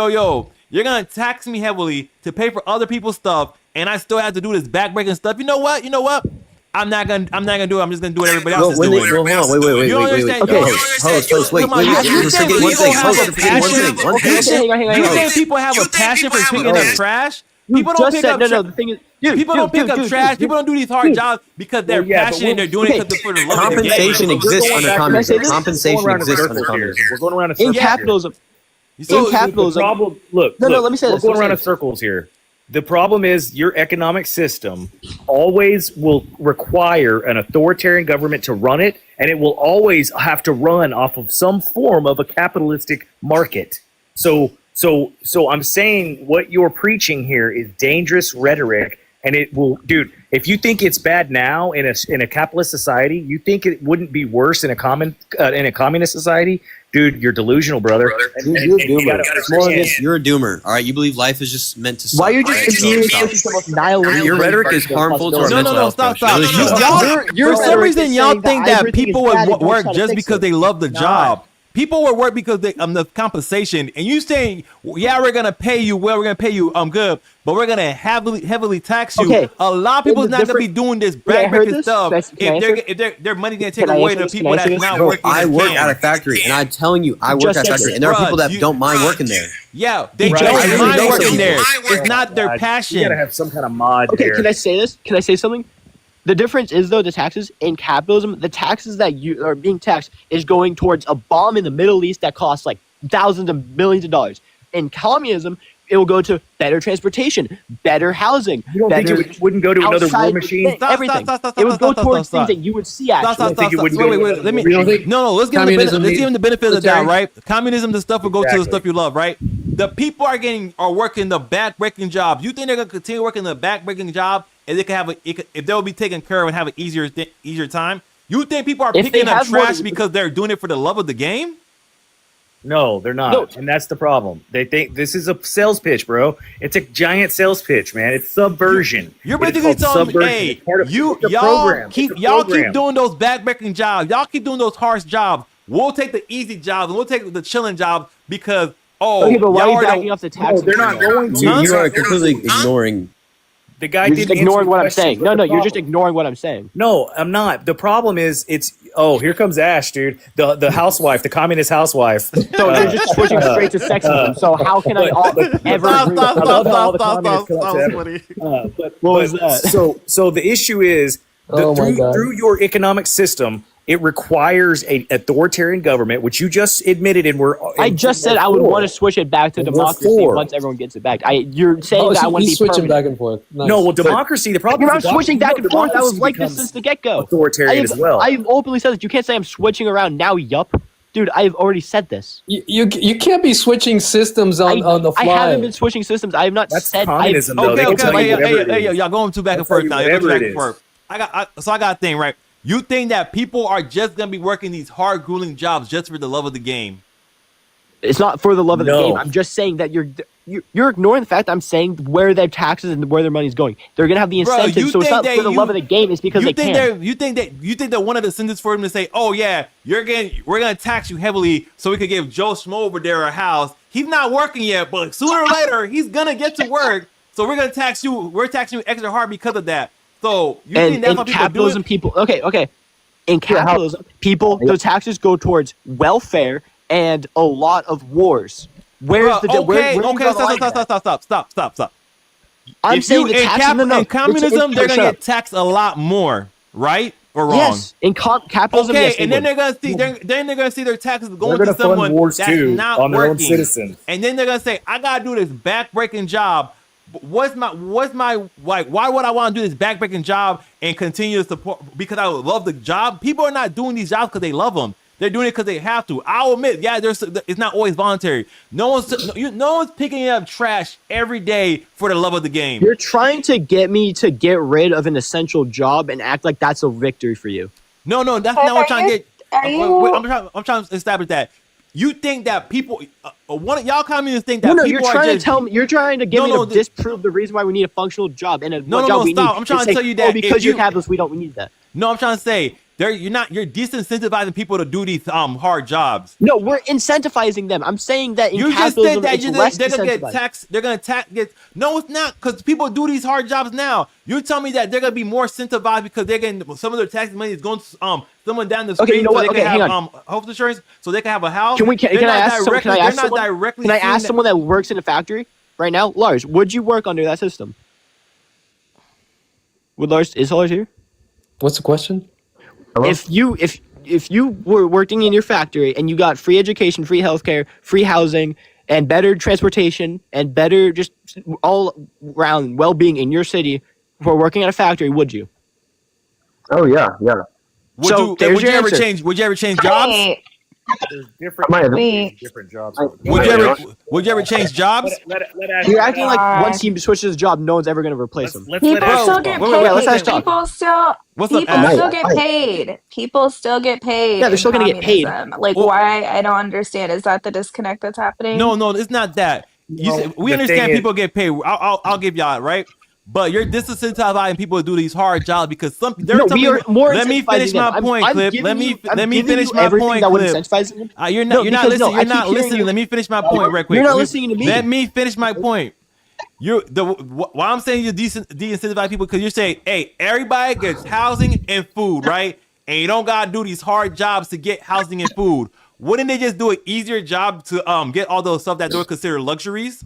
you're gonna tax me heavily to pay for other people's stuff, and I still have to do this backbreaking stuff. You know what? I'm not gonna do it. I'm just gonna do what everybody else is doing.
Hold on, wait.
You don't understand?
Okay, host, wait.
Come on, you think people have a passion? You think people have a passion for picking up trash? People don't pick up trash.
The thing is, dude,
People don't pick up trash. People don't do these hard jobs because they're passionate and they're doing it because for the love of the game.
Compensation exists under communism. Compensation exists under communism.
We're going around
in capitalism.
In capitalism, look,
let me say this.
We're going around in circles here. The problem is your economic system always will require an authoritarian government to run it, and it will always have to run off of some form of a capitalistic market. So I'm saying what you're preaching here is dangerous rhetoric, and it will, dude. If you think it's bad now in a capitalist society, you think it wouldn't be worse in a communist society? Dude, you're delusional, brother.
You're a doomer. All right, you believe life is just meant to suck.
Why are you just
Your rhetoric is harmful to our mental health.
Stop. For some reason, y'all think that people would work just because they love the job. People would work because they the compensation, and you saying, yeah, we're gonna pay you well, we're gonna pay you good, but we're gonna heavily tax you.
Okay.
A lot of people's not gonna be doing this backbreaking stuff if their money's gonna take away the people that's not working.
I work at a factory, and I'm telling you, I work at a factory, and there are people that don't mind working there.
Yeah, they don't mind working there. It's not their passion.
You gotta have some kind of mod.
Okay,
there.
can I say this? Can I say something? The difference is, though, the taxes in capitalism, the taxes that you are being taxed is going towards a bomb in the Middle East that costs like thousands of millions of dollars. In communism, it will go to better transportation, better housing.
You don't think it wouldn't go to another war machine?
Everything. It would go towards things that you would see actually.
Wait. Let me. No. Let's give him the benefit of the doubt, right? Communism, the stuff will go to the stuff you love, right? The people are working the back-breaking jobs. You think they're gonna continue working the back-breaking job, and they can have if they'll be taken care of and have an easier time? You think people are picking up trash because they're doing it for the love of the game?
No, they're not. No. And that's the problem. They think this is a sales pitch, bro. It's a giant sales pitch, man. It's subversion.
You're basically telling me, hey, y'all keep doing those backbreaking jobs. Y'all keep doing those harsh jobs. We'll take the easy jobs and we'll take the chilling jobs because
okay, but why are you backing up the taxes?
No, they're not going to.
You are completely ignoring.
The guy
you're just ignoring what I'm saying. No, you're just ignoring what I'm saying.
No, I'm not. The problem is, here comes Ash, dude. The housewife, the communist housewife.
So you're just switching straight to sexism. So how can I ever agree
What was that? So the issue is, through your economic system, it requires an authoritarian government, which you just admitted,
I just said I would want to switch it back to democracy once everyone gets it back. You're saying that I want to be
switching back and forth. Nice.
No, well, democracy. The problem
is I'm switching back and forth. I was like this since the get-go.
Authoritarian as well.
I've openly said that you can't say I'm switching around now. Yup, dude, I've already said this.
You can't be switching systems on the fly.
I haven't been switching systems. I have not said.
Communism, though.
Hey, y'all going too back and forth now. I got a thing right. You think that people are just gonna be working these hard, grueling jobs just for the love of the game?
It's not for the love of the game. I'm just saying that you're ignoring the fact that I'm saying where their taxes and where their money is going. They're gonna have the incentive, so it's not for the love of the game. It's because they can.
You think that one of the incentives for them to say, "Oh yeah, we're gonna tax you heavily, so we could give Joe Schmo over there a house. He's not working yet, but sooner or later he's gonna get to work. So we're gonna tax you. We're taxing you extra hard because of that." So you think that's how
people do it? Okay. In capitalism, the taxes go towards welfare and a lot of wars. Stop. I'm saying the taxes
in communism, they're gonna get taxed a lot more, right? Or wrong?
Yes, in capitalism.
Okay,
yes,
and then they're gonna see their taxes going to someone that's not
on their own
working,
citizens.
and then they're gonna say, "I gotta do this backbreaking job." What's my like? Why would I want to do this backbreaking job and continue to support? Because I love the job. People are not doing these jobs because they love them. They're doing it because they have to. I'll admit, yeah, it's not always voluntary. No one's picking up trash every day for the love of the game.
You're trying to get me to get rid of an essential job and act like that's a victory for you.
No, that's not what I'm trying to get. I'm trying to establish that. You think that people, one of y'all communists think that people
you're trying to tell me. You're trying to get me to disprove the reason why we need a functional job and a job we need.
I'm trying to tell you that
because you're capitalist, we don't need that.
No, I'm trying to say You're disincentivizing people to do these hard jobs.
No, we're incentivizing them. I'm saying that in
You just said
capitalism,
that
it's less
they're gonna get
incentivized.
taxed. They're gonna get. No, it's not, because people do these hard jobs now. You tell me that they're gonna be more incentivized because they're getting some of their tax money is going to someone down the street,
Okay, you know
so
what?
they
Okay,
can
hang
have
on.
health insurance, so they can have a house.
Can I ask someone? Can I ask someone?
Directly
Can I
seeing
ask someone that works in a factory right now, Lars? Would you work under that system? Would Lars is Lars here?
What's the question?
Hello?
If you were working in your factory and you got free education, free healthcare, free housing, and better transportation and better just all around well-being in your city for working at a factory, would you?
Oh yeah.
Would you ever change jobs?
Hey,
There's different
Wait.
different jobs.
Would you ever change jobs?
You're acting like once he switches job, no one's ever going to replace him.
People still get paid.
Let's ask Tom.
People still
What's up,
people
Ash?
still get paid. People still get paid.
Yeah, they're
in
still gonna get paid.
communism. Like,
Well-
why? I don't understand. Is that the disconnect that's happening?
No, it's not that. We
the
understand
thing is-
people get paid. I'll give y'all it, right. But you're disincentivizing people to do these hard jobs because
No, we are more
Let me finish
incentivizing
my
them.
point,
I'm
Clip.
giving
Let me
you- I'm
let me
giving
finish
you
my
everything
point,
that would
Clip.
incentivize them.
You're
No,
not
because
listening.
no, I
You're
keep
not
hearing
listening.
you.
Let me finish my point right quick.
You're not listening to me.
Let me finish my point. Why I'm saying you're de-incentivize people because you're saying, hey, everybody gets housing and food, right? And you don't gotta do these hard jobs to get housing and food. Wouldn't they just do an easier job to get all those stuff that they're considered luxuries?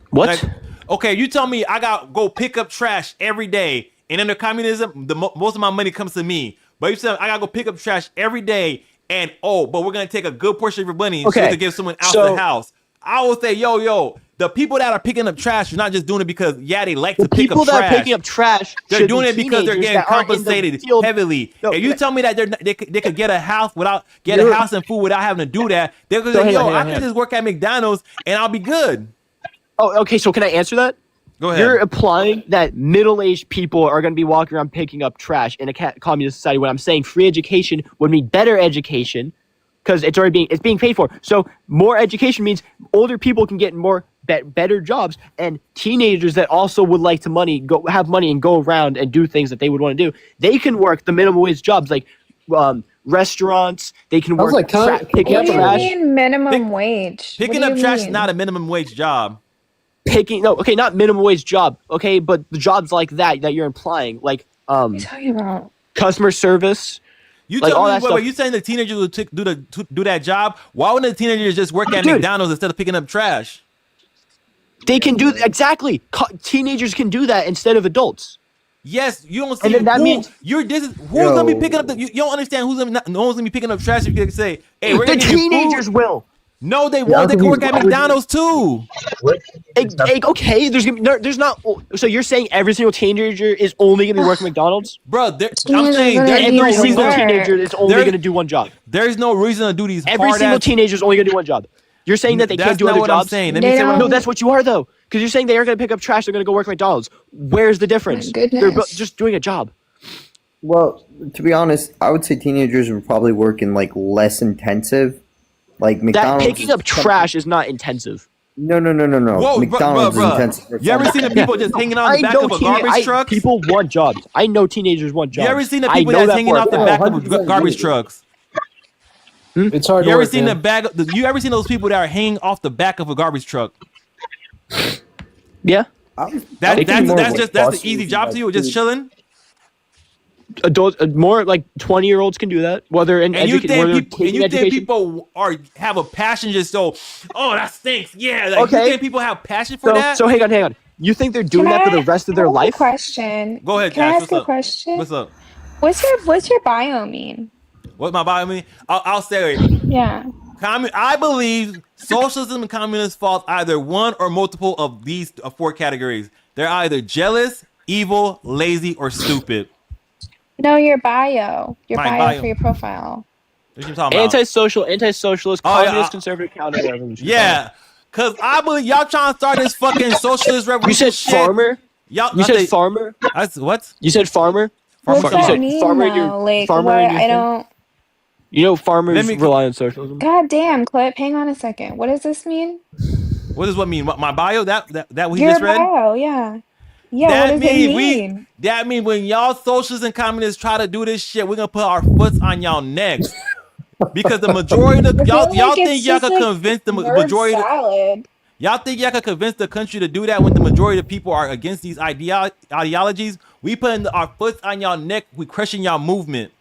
What?
Like, okay, you tell me I gotta go pick up trash every day, and under communism, most of my money comes to me. But you said I gotta go pick up trash every day, and but we're gonna take a good portion of your money so to give someone else the house. I will say, yo, the people that are picking up trash are not just doing it because they like to pick up trash.
People that are picking up trash,
They're doing it because they're getting compensated heavily.
No,
if you tell me that they could get a house a house and food without having to do that, they're gonna say, yo, I can just work at McDonald's and I'll be good.
Oh, okay. So can I answer that?
Go ahead.
You're implying that middle-aged people are going to be walking around picking up trash in a communist society. When I'm saying free education would mean better education, because it's being paid for. So more education means older people can get more better jobs, and teenagers that also would like to have money and go around and do things that they would want to do. They can work the minimum wage jobs like restaurants. They can work picking up trash.
What do you mean minimum wage?
Picking up trash is not a minimum wage job.
Not minimum wage job, okay, but the jobs like that you're implying, like
What are you talking about?
customer service.
You
like
tell
all
me,
that stuff.
wait, you saying the teenagers would do that job? Why wouldn't the teenagers just work at McDonald's instead of picking up trash?
They can do exactly. Teenagers can do that instead of adults.
Yes, you don't see.
And then that means
who's gonna be picking up the? You don't understand no one's gonna be picking up trash if you say, "Hey, we're
the
gonna give you
teenagers
food."
will.
No, they won't. They can work at McDonald's too.
Okay, there's not. So you're saying every single teenager is only gonna be working at McDonald's,
bro? I'm saying
every single teenager is only gonna do one job.
There's no reason to do these.
Every single teenager is only gonna do one job. You're saying that they can't do other jobs?
I'm saying.
No, that's what you are though. Because you're saying they are gonna pick up trash. They're gonna go work at McDonald's. Where's the difference? They're just doing a job.
Well, to be honest, I would say teenagers would probably work in like less intensive, like McDonald's.
That picking up trash is not intensive.
No.
Whoa,
McDonald's is intensive.
You ever seen the people just hanging on the back of a garbage truck?
People want jobs. I know teenagers want jobs.
You ever seen the people that's hanging off the back of garbage trucks?
It's hard.
You ever seen You ever seen those people that are hanging off the back of a garbage truck?
Yeah.
That's the easy job to you, just chilling.
Adults, more like 20-year-olds can do that. Whether in
and you think
education.
people have a passion just so, oh, that stinks. Yeah, like,
okay.
You think people have passion for that?
So hang on. You think they're doing that for the rest of their life?
Question.
Go ahead,
Can
Josh.
I ask a question?
What's up?
What's your bio mean?
What's my bio mean? I'll say it.
Yeah.
I believe socialism and communism fall either one or multiple of these four categories. They're either jealous, evil, lazy, or stupid.
No, your bio. Your
My
bio for your profile.
What you talking about?
Anti-socialist, communist, conservative, counter-revolution.
Yeah, because I believe y'all trying to start this fucking socialist revolution.
You said farmer? You said farmer?
What?
You said farmer?
What's that mean, though? Like, what? I don't...
You know farmers rely on socialism?
God damn, Clip. Hang on a second. What does this mean?
What does what mean? My bio? That what he
Your
just read?
bio, yeah. Yeah, what does it mean?
That means when y'all socialists and communists try to do this shit, we're gonna put our foot on y'all necks. Because the majority of y'all think y'all could convince the majority y'all think y'all could convince the country to do that when the majority of people are against these ideologies. We putting our foot on y'all neck, we crushing y'all movement.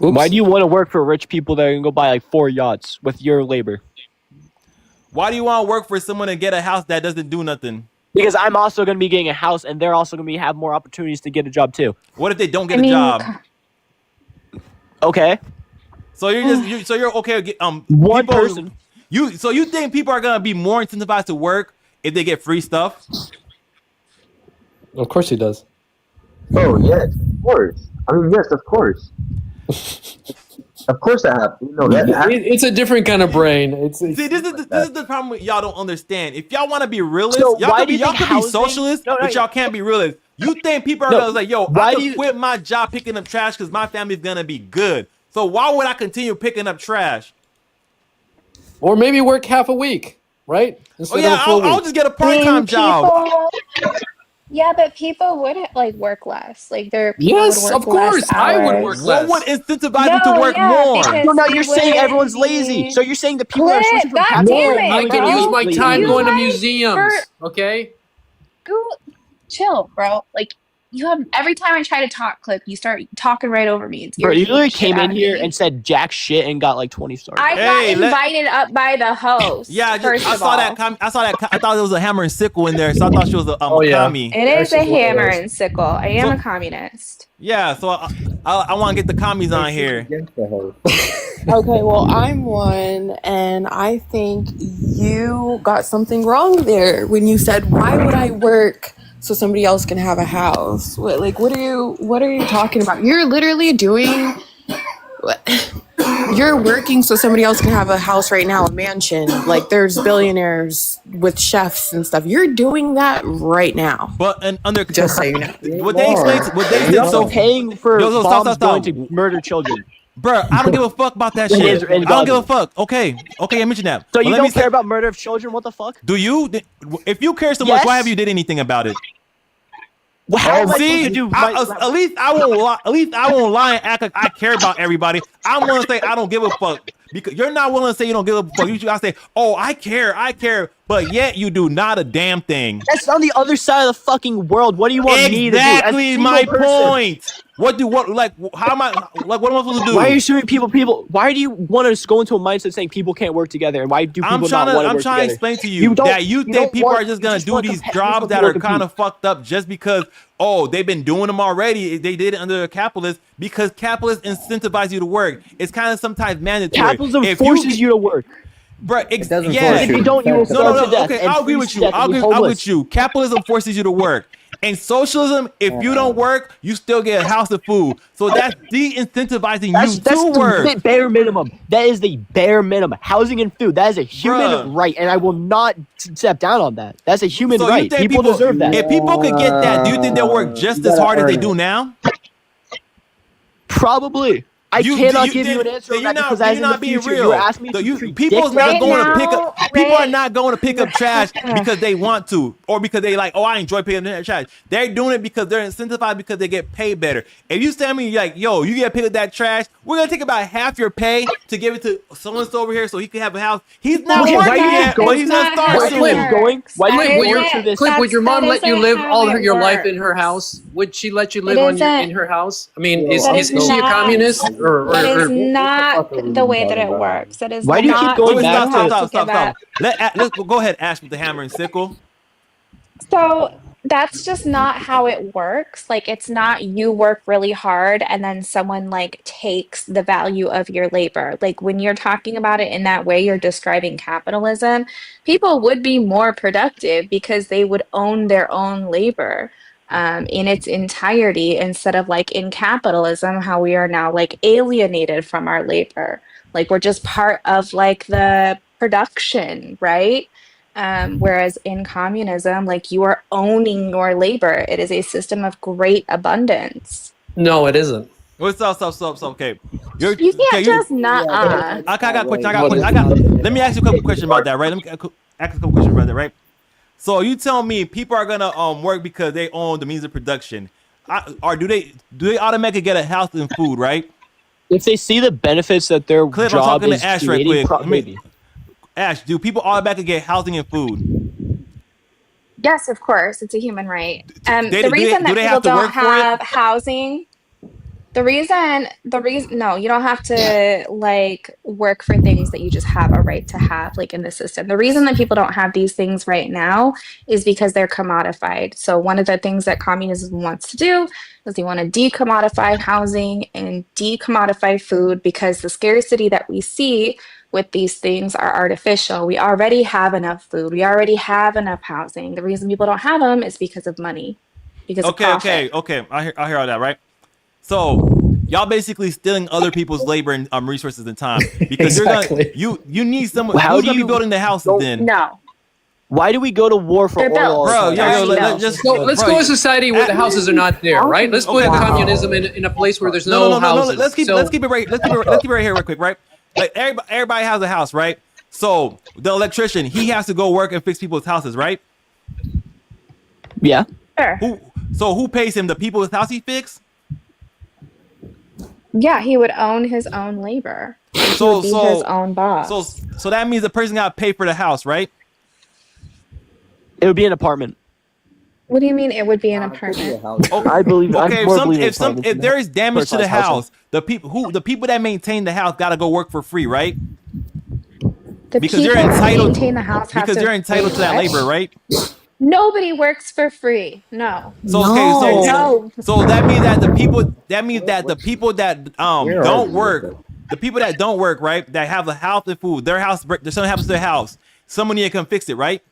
Oops. Why do you want to work for rich people that can go buy like 4 yachts with your labor?
Why do you want to work for someone and get a house that doesn't do nothing?
Because I'm also going to be getting a house, and they're also going to have more opportunities to get a job too.
What if they don't get a job?
Okay.
So you're okay with
one person.
You think people are gonna be more incentivized to work if they get free stuff?
Of course he does.
Oh yes, of course. I mean, yes, of course. Of course I have. You know,
it's a different kind of brain.
See, this is the problem with y'all don't understand. If y'all want to be realists, y'all could be socialists, but y'all can't be realists. You think people are gonna say, "Yo, I can quit my job picking up trash because my family's gonna be good." So why would I continue picking up trash?
Or maybe work half a week, right? Instead of a full
I'll
week.
just get a part-time job.
Yeah, but people would like work less. Like people
yes,
would work
of course,
less
I would work less.
What would incentivize them to work more?
So now you're saying everyone's lazy. So you're saying the people that are switching from
I can use my time going to museums. Okay.
Chill, bro. Like you have every time I try to talk, Clip, you start talking right over me. It's
bro, you literally came in here and said jack shit and got like 20 stars.
I got invited up by the host.
Yeah, I saw that. I thought it was a hammer and sickle in there, so I thought she was a commie.
It is a hammer and sickle. I am a communist.
Yeah, so I want to get the commies on here.
Okay, well, I'm one, and I think you got something wrong there when you said, "Why would I work so somebody else can have a house?" What are you talking about? You're literally doing. You're working so somebody else can have a house right now, a mansion. Like there's billionaires with chefs and stuff. You're doing that right now.
But under
just so you know,
what they said so
paying for bombs going to murder children.
Bro, I don't give a fuck about that shit. I don't give a fuck. Okay, I mentioned that.
So you don't care about murder of children? What the fuck?
Do you? If you care so much, why have you did anything about it?
Well, how am I supposed to do
at least I won't lie. At least I won't lie and act like I care about everybody. I'm gonna say I don't give a fuck because you're not willing to say you don't give a fuck. You gotta say, "Oh, I care," but yet you do not a damn thing.
That's on the other side of the fucking world. What do you want me to do?
Exactly my point. How am I supposed to do?
Why are you assuming people? Why do you want to go into a mindset saying people can't work together? And why do people not want to work together?
I'm trying to explain to you that you think people are just gonna do these jobs that are kind of fucked up just because they've been doing them already. They did it under a capitalist because capitalists incentivize you to work. It's kind of sometimes mandatory.
Capitalism forces you to work.
Bro,
If you don't, you will starve to death.
Okay, I'll agree with you. I'll agree with you. Capitalism forces you to work. And socialism, if you don't work, you still get a house of food. So that's de-incentivizing you to work.
That's the bare minimum. That is the bare minimum. Housing and food. That is a human right, and I will not step down on that. That's a human right. People deserve that.
If people could get that, do you think they'll work just as hard as they do now?
Probably. I cannot give you an answer on that because you're not being real.
You're asking me people are not going to pick up trash because they want to or because they like, I enjoy picking up trash. They're doing it because they're incentivized because they get paid better. If you tell me like, yo, you get to pick up that trash, we're gonna take about half your pay to give it to someone that's over here so he can have a house. He's not working yet, but he's gonna start soon.
Would your mom let you live all your life in her house? Would she let you live in her house? I mean, is she a communist?
That is not the way that it works. That is
Why do you keep going back
to
stop. Let's go ahead, Ash, with the hammer and sickle.
So that's just not how it works. Like it's not you work really hard and then someone like takes the value of your labor. Like when you're talking about it in that way, you're describing capitalism. People would be more productive because they would own their own labor. In its entirety instead of like in capitalism how we are now like alienated from our labor, like we're just part of like the production, right? Whereas in communism, like you are owning your labor. It is a system of great abundance.
No, it isn't.
What's up? Okay,
you can't just not.
I got a question. Let me ask you a couple questions about that, right? Ask a couple questions about that, right? So you tell me people are gonna work because they own the means of production, or do they automatically get a house and food, right?
If they see the benefits that their
Cliff, I'm
job
talking
is
to Ash
creating,
right quick.
maybe.
Ash, do people automatically get housing and food?
Yes, of course, it's a human right.
They-
The
do they-
reason
do
that
they
people
have to
don't
work for it?
have housing, the reason, no, you don't have to like work for things that you just have a right to have, like in the system. The reason that people don't have these things right now is because they're commodified. So one of the things that communism wants to do is they want to decommodify housing and decommodify food, because the scarcity that we see with these things are artificial. We already have enough food. We already have enough housing. The reason people don't have them is because of money, because of profit.
Okay. I hear all that, right? So y'all basically stealing other people's labor and resources and time, because
Exactly.
you need someone.
How
Who's
do
gonna be
you-
building the houses then?
No.
Why do we go to war for
They're
oil? all the
built.
Bro,
time?
Let's go to a society where the houses are not there, right? Let's put communism in a place where there's no houses.
Let's keep it right. Let's keep it right here, real quick, right? Like everybody has a house, right? So the electrician, he has to go work and fix people's houses, right?
Yeah.
Sure.
Who pays him? The people's house he fix?
Yeah, he would own his own labor. He
So
would be his own boss.
So that means the person got to pay for the house, right?
It would be an apartment.
What do you mean it would be an apartment?
I believe.
Okay,
if
if there is damage to the
personalized housing.
house, the people that maintain the house got to go work for free, right?
The
Because
people
they're
that
entitled
maintain the house have
because
to
they're entitled to that
pay
labor, right?
Nobody works for free. No.
So so that means that the people that don't work, the people that don't work, right, that have the house and food, their house, there's something happens to their house, someone need to come fix it, right?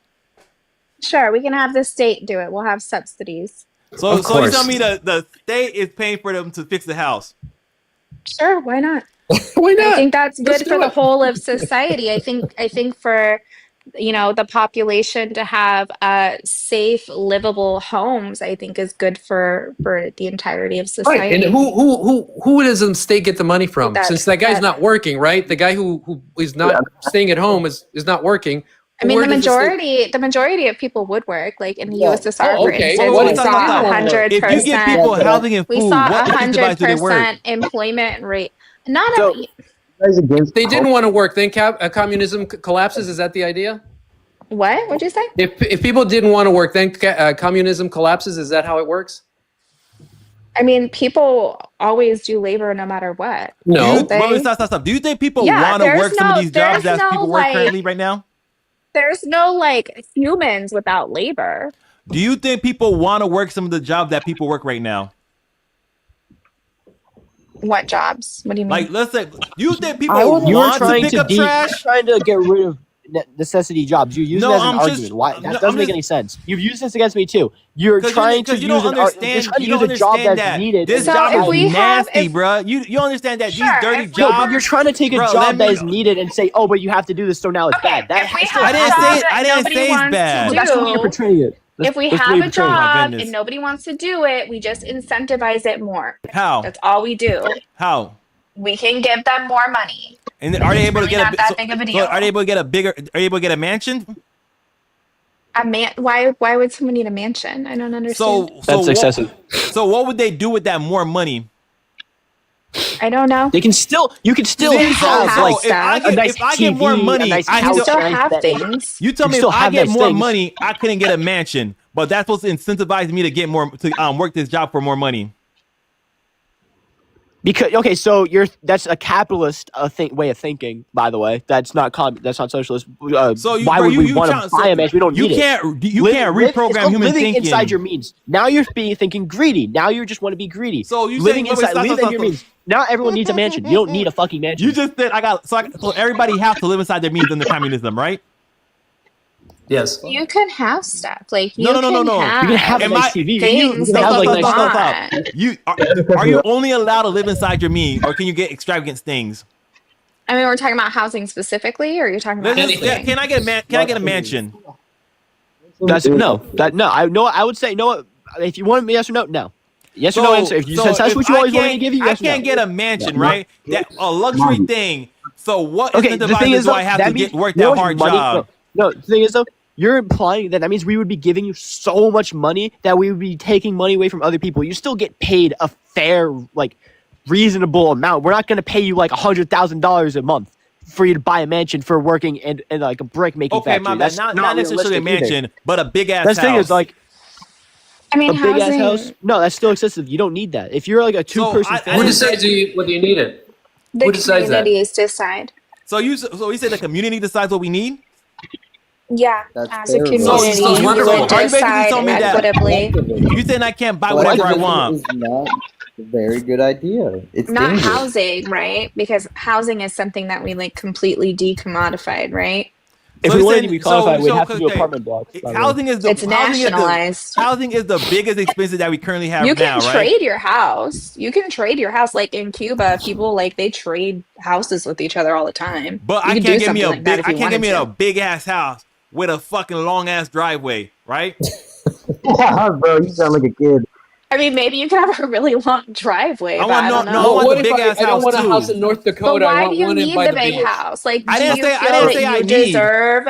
Sure, we can have the state do it. We'll have subsidies.
So you tell me the state is paying for them to fix the house?
Sure, why not?
Why not?
I think that's
Let's
good
do
for the
it.
whole of society. I think for the population to have safe, livable homes, I think is good for the entirety of society.
Right, and who does the state get the money from?
That-
Since that guy's
that-
not working, right? The guy who is not staying at home is not working.
I mean,
Where
the
does state-
majority of people would work, like in the
Yeah.
USSR,
Oh,
for
okay.
instance,
Well,
we saw
stop.
100%.
If you give people housing and
we
food,
saw
what incentivize do they work?
100% employment rate. Not
So-
They didn't want to work. Then communism collapses. Is that the idea?
what? What'd you say?
If people didn't want to work, then communism collapses. Is that how it works?
I mean, people always do labor no matter what.
No.
Stop. Do you think people
Yeah,
want to
there's
work some of
no-
these jobs
there's
that
no,
people work
like-
currently right now?
There's no like humans without labor.
Do you think people want to work some of the jobs that people work right now?
What jobs? What do you mean?
Like, let's say, do you think people
You were
want to
trying
pick
to
up trash?
You're trying to get rid of necessity jobs. You use
No,
it as an
I'm just-
argument. Why? That
no,
doesn't
I'm
make
just-
any sense. You've used this against me too. You're trying to use
you don't
you're
understand.
trying to
You
use
don't
a job
understand
that's
that
needed.
this
So
job
if
is
we have-
nasty,
if-
bro. You understand that
Sure,
these dirty
if we-
No,
jobs.
but you're trying to take a
Bro, let
job
me-
that is needed and say, "Oh, but you have to do this, so now it's bad." That
if we
has
have
I
a
didn't
job
say-
that
I didn't
nobody
say it's
wants
bad.
to
Well, that's the way you're
do,
portraying it.
if we
that's the
have
way
a
you're portraying it. My
job
goodness.
and nobody wants to do it, we just incentivize it more.
How?
That's all we do.
How?
We can give them more money.
And then are they
It's
able to
really
get
not that big of a deal.
are they able to get a bigger? Are they able to get a mansion?
A man? Why would someone need a mansion? I don't understand.
So
That's excessive.
So what would they do with that more money?
I don't know.
They can still. You can still
See,
have
so
like
if I get,
a nice
if I get more
TV,
money,
a nice
I
house,
You still
a nice
have
bed.
things.
You tell
You
me if
still
I
have
get
nice
more
things.
money, I couldn't get a mansion, but that's supposed to incentivize me to get more to work this job for more money.
Because so that's a capitalist way of thinking. By the way, that's not that's not socialist.
So
why would we want to buy a mansion? We don't need it.
You can't reprogram human
living
thinking
inside your means. Now you're thinking greedy. Now you just want to be greedy.
So you
living
saying,
inside living your means. Now everyone needs a mansion. You don't need a fucking mansion.
You just said so everybody has to live inside their means under communism, right?
Yes.
You can have stuff like you
No.
can have.
You can have a
Am
nice
I-
TV.
things
You can
that
have
you
like nice
want.
You are you only allowed to live inside your means, or can you get extravagant things?
I mean, we're talking about housing specifically, or you're talking about anything?
Can I get Can I get a mansion?
I would say no. If you want yes or no, no. Yes or no answer. If you
so
that's
if
what you
I
always wanted to
can't-
give you.
I
Yes or no.
can't get a mansion, right? That a luxury thing. So what
Okay, the thing
incentivizes
is,
do I have to
that means
work
you know
that
what
hard
money-
job?
No, the thing is though, you're implying that means we would be giving you so much money that we would be taking money away from other people. You still get paid a fair, like, reasonable amount. We're not going to pay you like $100,000 a month for you to buy a mansion for working in like a brick making factory.
My bad. Not necessarily a mansion, but a big ass house.
That's the thing is like,
I mean,
a big ass house. No, that's still excessive. You don't need that. If you're like a two-person family,
Who decides whether you need it?
The
Who decides that?
communities decide.
So you said the community decides what we need?
Yeah,
That's
as a
fair,
community,
though.
So
you
wonderful.
would
Are you basically
decide
telling me that
equitably.
you saying I can't buy whatever I want?
Is not a very good idea. It's
Not
dangerous.
housing, right? Because housing is something that we like completely decommodified, right?
if we wanted to be qualified, we'd have to do
okay,
apartment blocks. by the way.
Housing is the
It's nationalized.
Housing is the biggest expense that we currently have
You
now,
can
right?
trade your house. You can trade your house. Like in Cuba, people like they trade houses with each other all the time.
But
you
I
can
can't
do
get me
something
a
like that
big.
if
I
you
can't get
wanted
me
to.
a big ass house with a fucking long ass driveway, right?
Yeah, bro, you sound like a kid.
I mean, maybe you can have a really long driveway,
I
but
want
I don't know.
I want
what
the
if
big ass
I don't
house
want a
too.
house in North
But
Dakota. I
why
want
do you
one
need
by
the
the
big
beach.
house? Like,
I
do
didn't
you
say- I
feel
didn't
that
say I
you
need.
deserve?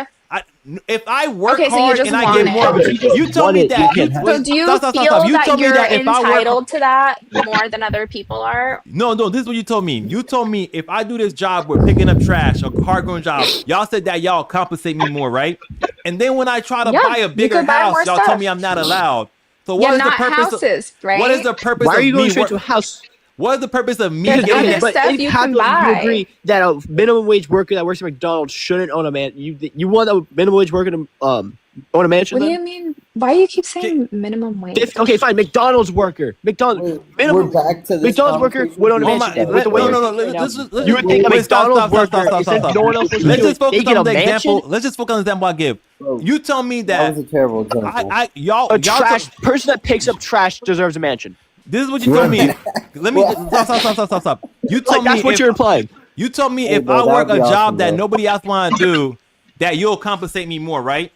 If I work
Okay, so you
hard
just
and I
want
get more,
it.
you told me that.
So do you
Stop.
feel
You
that
told me
you're
that if I work,
entitled to that more than other people are?
no, this is what you told me. You told me if I do this job with picking up trash, a hard-going job, y'all said that y'all compensate me more, right? And then when I try to
Yeah,
buy a
you
bigger
could buy
house,
more
y'all
stuff.
tell me I'm not allowed. So what
Yeah,
is the
not
purpose?
houses, right?
What is the purpose?
Why are you
of
going
me
straight to a house?
What is the purpose of me
There's
getting
other
that?
But
stuff
in
you can
capitalism, you
buy.
agree that a minimum wage worker that works at McDonald's shouldn't own a man. You want a minimum wage worker to own a mansion?
What do
then?
you mean? Why do you keep saying minimum wage?
Okay, fine. McDonald's worker. McDonald's minimum.
We're back to this
McDonald's worker
conversation
would own a
Oh
mansion.
my!
With the way you're
No.
thinking right now.
Let's
You would think a
wait, stop,
McDonald's worker,
stop.
if no one else was
Let's
doing
just
it, they
focus
get
on
a
the example.
mansion.
Let's just focus on the example I give.
Bro,
You tell me
that
that
was a terrible example.
y'all
A trash person that picks up trash deserves a mansion.
This is what you told me. Let me stop. You told me
That's what
if-
you're implying.
You told me
Hey,
if
bro,
I work
that'd
a
be
job
awesome,
that
bro.
nobody else want to do, that you'll compensate me more, right?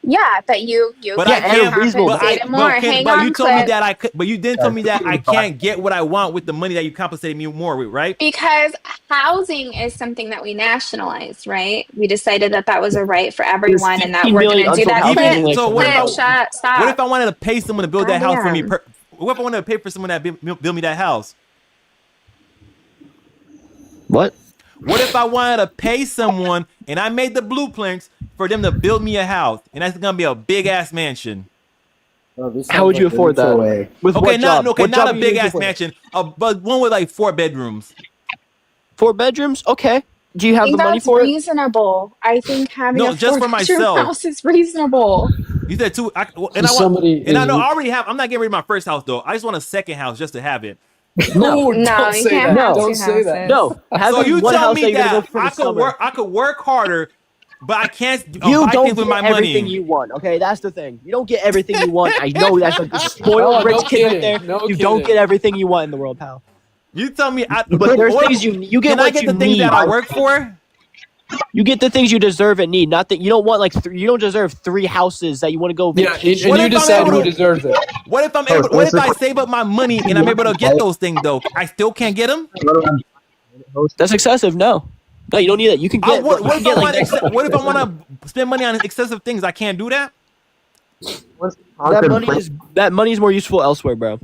Yeah, that you
But
get
I can't.
compensated more. Hang
but you
on,
told me
Cliff.
that I could. But you didn't tell me that I can't get what I want with the money that you compensated me more with, right?
Because housing is something that we nationalized, right? We decided that that was a right for everyone, and that
15
we're going
million
to do that.
unsold houses in,
Cliff,
like,
So what if
Cliff,
I,
stop.
what if I wanted to pay someone to build that house for me?
Goddamn.
What if I wanted to pay for someone that build me that house?
What?
What if I wanted to pay someone and I made the blueprints for them to build me a house, and that's gonna be a big ass mansion?
Bro, this
How would
sounds
you
like a
afford that?
mutual way.
With
Okay,
what job?
not
What job
a
are you
big
looking
ass
for?
mansion, but one with like 4 bedrooms.
4 bedrooms? Okay. Do you
I
have
think
the money
that's
for it?
reasonable. I think having
No,
a
just for
4-bedroom
myself.
house is reasonable.
You said 2,
Somebody
and I
is-
know I already have. I'm not getting rid of my first house though. I just want a second house just to have it.
No,
No,
don't
you
say
can't
that.
have
Don't
two
say that.
houses.
No.
So
Having
you
one
tell
house
me
that you're gonna go
that
for the
I could
summer.
work. I could work harder, but I can't
You
buy
don't
things with
get
my
everything
money.
you want. Okay, that's the thing. You don't get everything you want. I know that's like a spoiled
No,
rich
no
kid right
kidding.
there.
No
You don't
kidding.
get everything you want in the world, pal.
You tell me,
But there's
what-
things you get
Can I
what
get
you
the things
need.
that I work for?
You get the things you deserve and need. Not that you don't want like you don't deserve 3 houses that you want to go
Yeah,
vacation.
What
and you
if I'm
decide
able
who
to-
deserves it.
What if I'm able? What if I save up my money and I'm able to get those things though? I still can't get them.
That's excessive. No, you don't need that. You can get.
What
you can
if
get
I
like
want? What if I want to spend money on excessive things? I can't do that.
that money is more useful elsewhere, bro.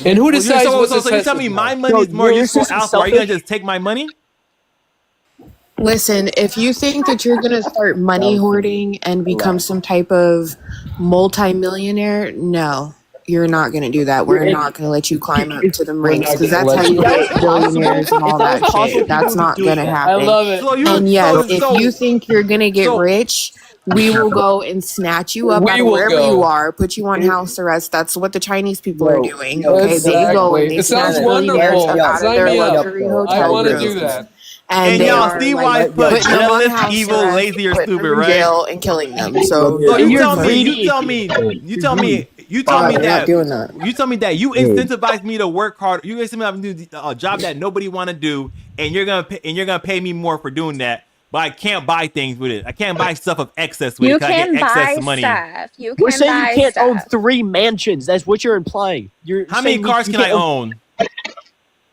And who decides
so,
what's
so you tell
excessive
me
now?
my money is
Yo,
more
you're
useful
so
elsewhere? Are you gonna
selfish.
just take my money?
Listen, if you think that you're going to start money hoarding and become some type of multimillionaire, no, you're not going to do that. We're not going to let you climb up to the ranks because that's how you get billionaires and all that shit. That's not going to
I
happen.
love it.
So you,
And yes,
so,
if
so,
you think you're going to get
so-
rich, we will go and snatch you up
We
out of
will
wherever
go.
you are, put you on house arrest. That's what the Chinese people are doing.
Yo,
Okay, they go and
Exactly.
they
It sounds
snatch billionaires
wonderful.
up out of
Sign
their
me up.
luxury
I
hotel
want to
rooms.
do that.
And
And
they
y'all
are
see why
like
I put
putting them on
jealous,
house
evil,
arrest,
lazy, or
putting them
stupid,
in
right?
jail and killing them. So
So you
You're
tell me,
greedy.
you tell me
we're
that
not doing that.
you tell me that you incentivize me to work hard. You incentivize me to do a job that nobody want to do, and you're gonna pay me more for doing that. But I can't buy things with it. I can't buy stuff of excess with
You
it. 'Cause I
can
get excess
buy
money.
stuff. You can
We're saying
buy
you can't own
stuff.
3 mansions. That's what you're implying. You're
How many
saying
cars
you
can I
can't
own?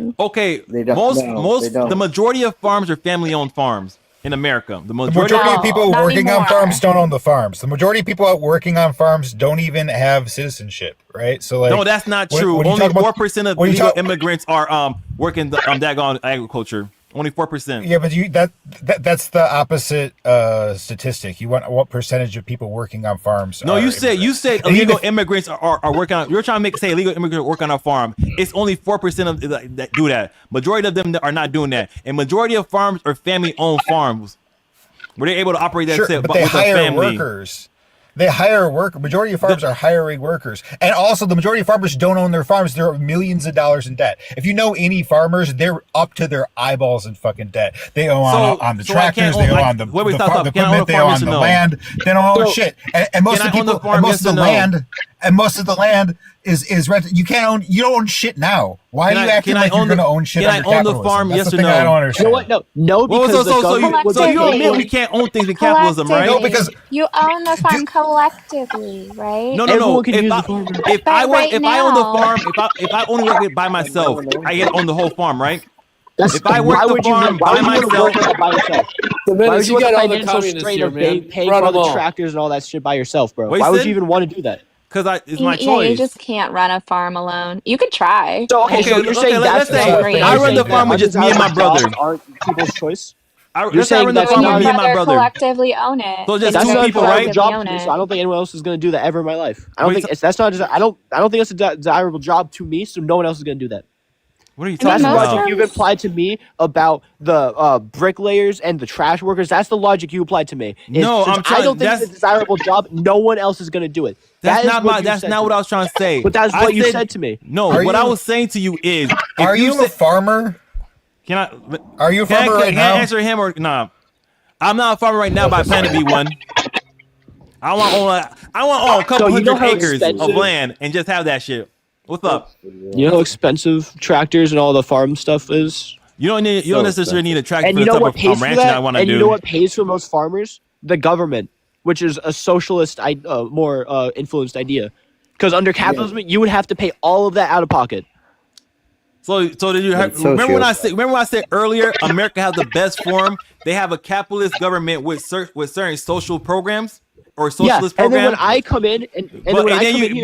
them.
Okay,
They don't-
most
no,
most
they don't.
the majority of farms are family-owned farms in America.
The majority of people
not
working on
anymore.
farms don't own the farms. The majority of people out working on farms don't even have citizenship, right? So like,
no, that's not
when-
true.
when you
Only
talk about-
4% of
when you
legal
talk-
immigrants are working daggone agriculture. Only 4%.
Yeah, but that's the opposite statistic. You want what percentage of people working on farms?
No, you said illegal immigrants are working on. You're trying to say illegal immigrants work on a farm. It's only 4% of that do that. Majority of them are not doing that, and majority of farms are family-owned farms where they're able to operate that
sure, but they
with
hire
a family.
Workers. They hire Majority of farms are hiring workers, and also the majority of farmers don't own their farms. They're millions of dollars in debt. If you know any farmers, they're up to their eyeballs in fucking debt. They owe on the tractors. They owe on the equipment. They owe on the land. They don't own shit. And most of the people, and most of the land, and most of the land is rented. You don't own shit now. Why are you acting like you're going to own shit?
Can I own the farm?
That's
Yes
the
or
thing
no?
I don't understand.
You know what? No, because
so you admit we can't own things in capitalism, right?
No, because
you own the farm collectively, right?
No. If I own the farm, if I only work it by myself, I get to own the whole farm, right? If I work the farm by myself,
why would you get all the communist strain of paying for all the tractors and all that shit by yourself, bro? Why would you even want to do that?
Because it's my choice.
Yeah, you just can't run a farm alone. You could try.
So you're saying that's
I run the farm with just me and my brother.
Aren't people's choice?
You're saying I run the farm with me and my brother.
Collectively own it.
So just two people, right?
Job to me, so I don't think anyone else is going to do that ever in my life. I don't think I don't think it's a desirable job to me, so no one else is going to do that.
What are you
talking
about?
That's the logic you've applied to me about the bricklayers and the trash workers. That's the logic you applied to me.
No,
I don't think it's a desirable job. No one else is going to do it.
That's not what I was trying to say.
But that's what you said to me.
No, what I was saying to you is,
are you a farmer? Are you a farmer right now?
Can I answer him or nah? I'm not a farmer right now, but I plan to be one. I want to own a couple hundred acres of land and just have that shit. What's up?
You know how expensive tractors and all the farm stuff is?
You don't necessarily need a tractor
and
for
you
the
know
type
what
of
pays for
ranching
that?
I want to do.
And you know what pays for most farmers? The government, which is a socialist, more influenced idea. Because under capitalism, you would have to pay all of that out of pocket.
So did you remember when I said earlier, America has the best form? They have a capitalist government with certain social programs. Or socialist program.
And then when I come in and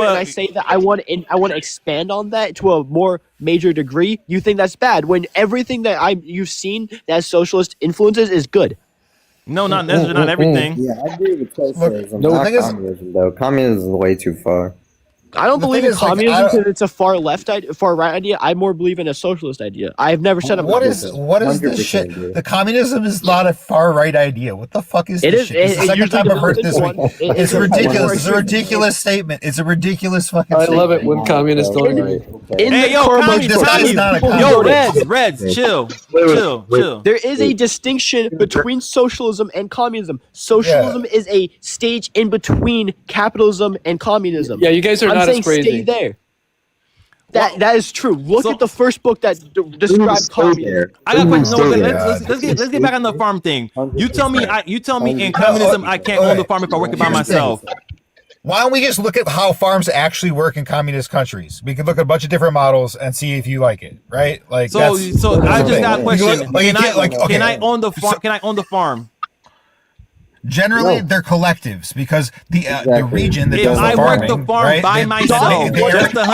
I say that I want to expand on that to a more major degree, you think that's bad when everything that you've seen that has socialist influences is good.
No, not necessarily, not everything.
Yeah, I agree with socialism. Not communism, though. Communism is way too far.
I don't believe in communism because it's a far right idea. I more believe in a socialist idea. I've never set up.
What is this shit? The communism is not a far right idea. What the fuck is this shit? It's the second time I've heard this week. It's ridiculous. It's a ridiculous statement. It's a ridiculous fucking statement.
I love it when communists don't agree.
Hey, yo, Reds, chill.
There is a distinction between socialism and communism. Socialism is a stage in between capitalism and communism.
Yeah, you guys are not as crazy.
Stay there. That is true. Look at the first book that describes communism.
I got questions. Let's get back on the farm thing. You tell me in communism I can't own the farm if I work it by myself.
Why don't we just look at how farms actually work in communist countries? We could look at a bunch of different models and see if you like it, right? Like
so I just got a question. Can I own the farm? Can I own the farm?
Generally, they're collectives because the region that does the farming.
If I work the farm by myself,
are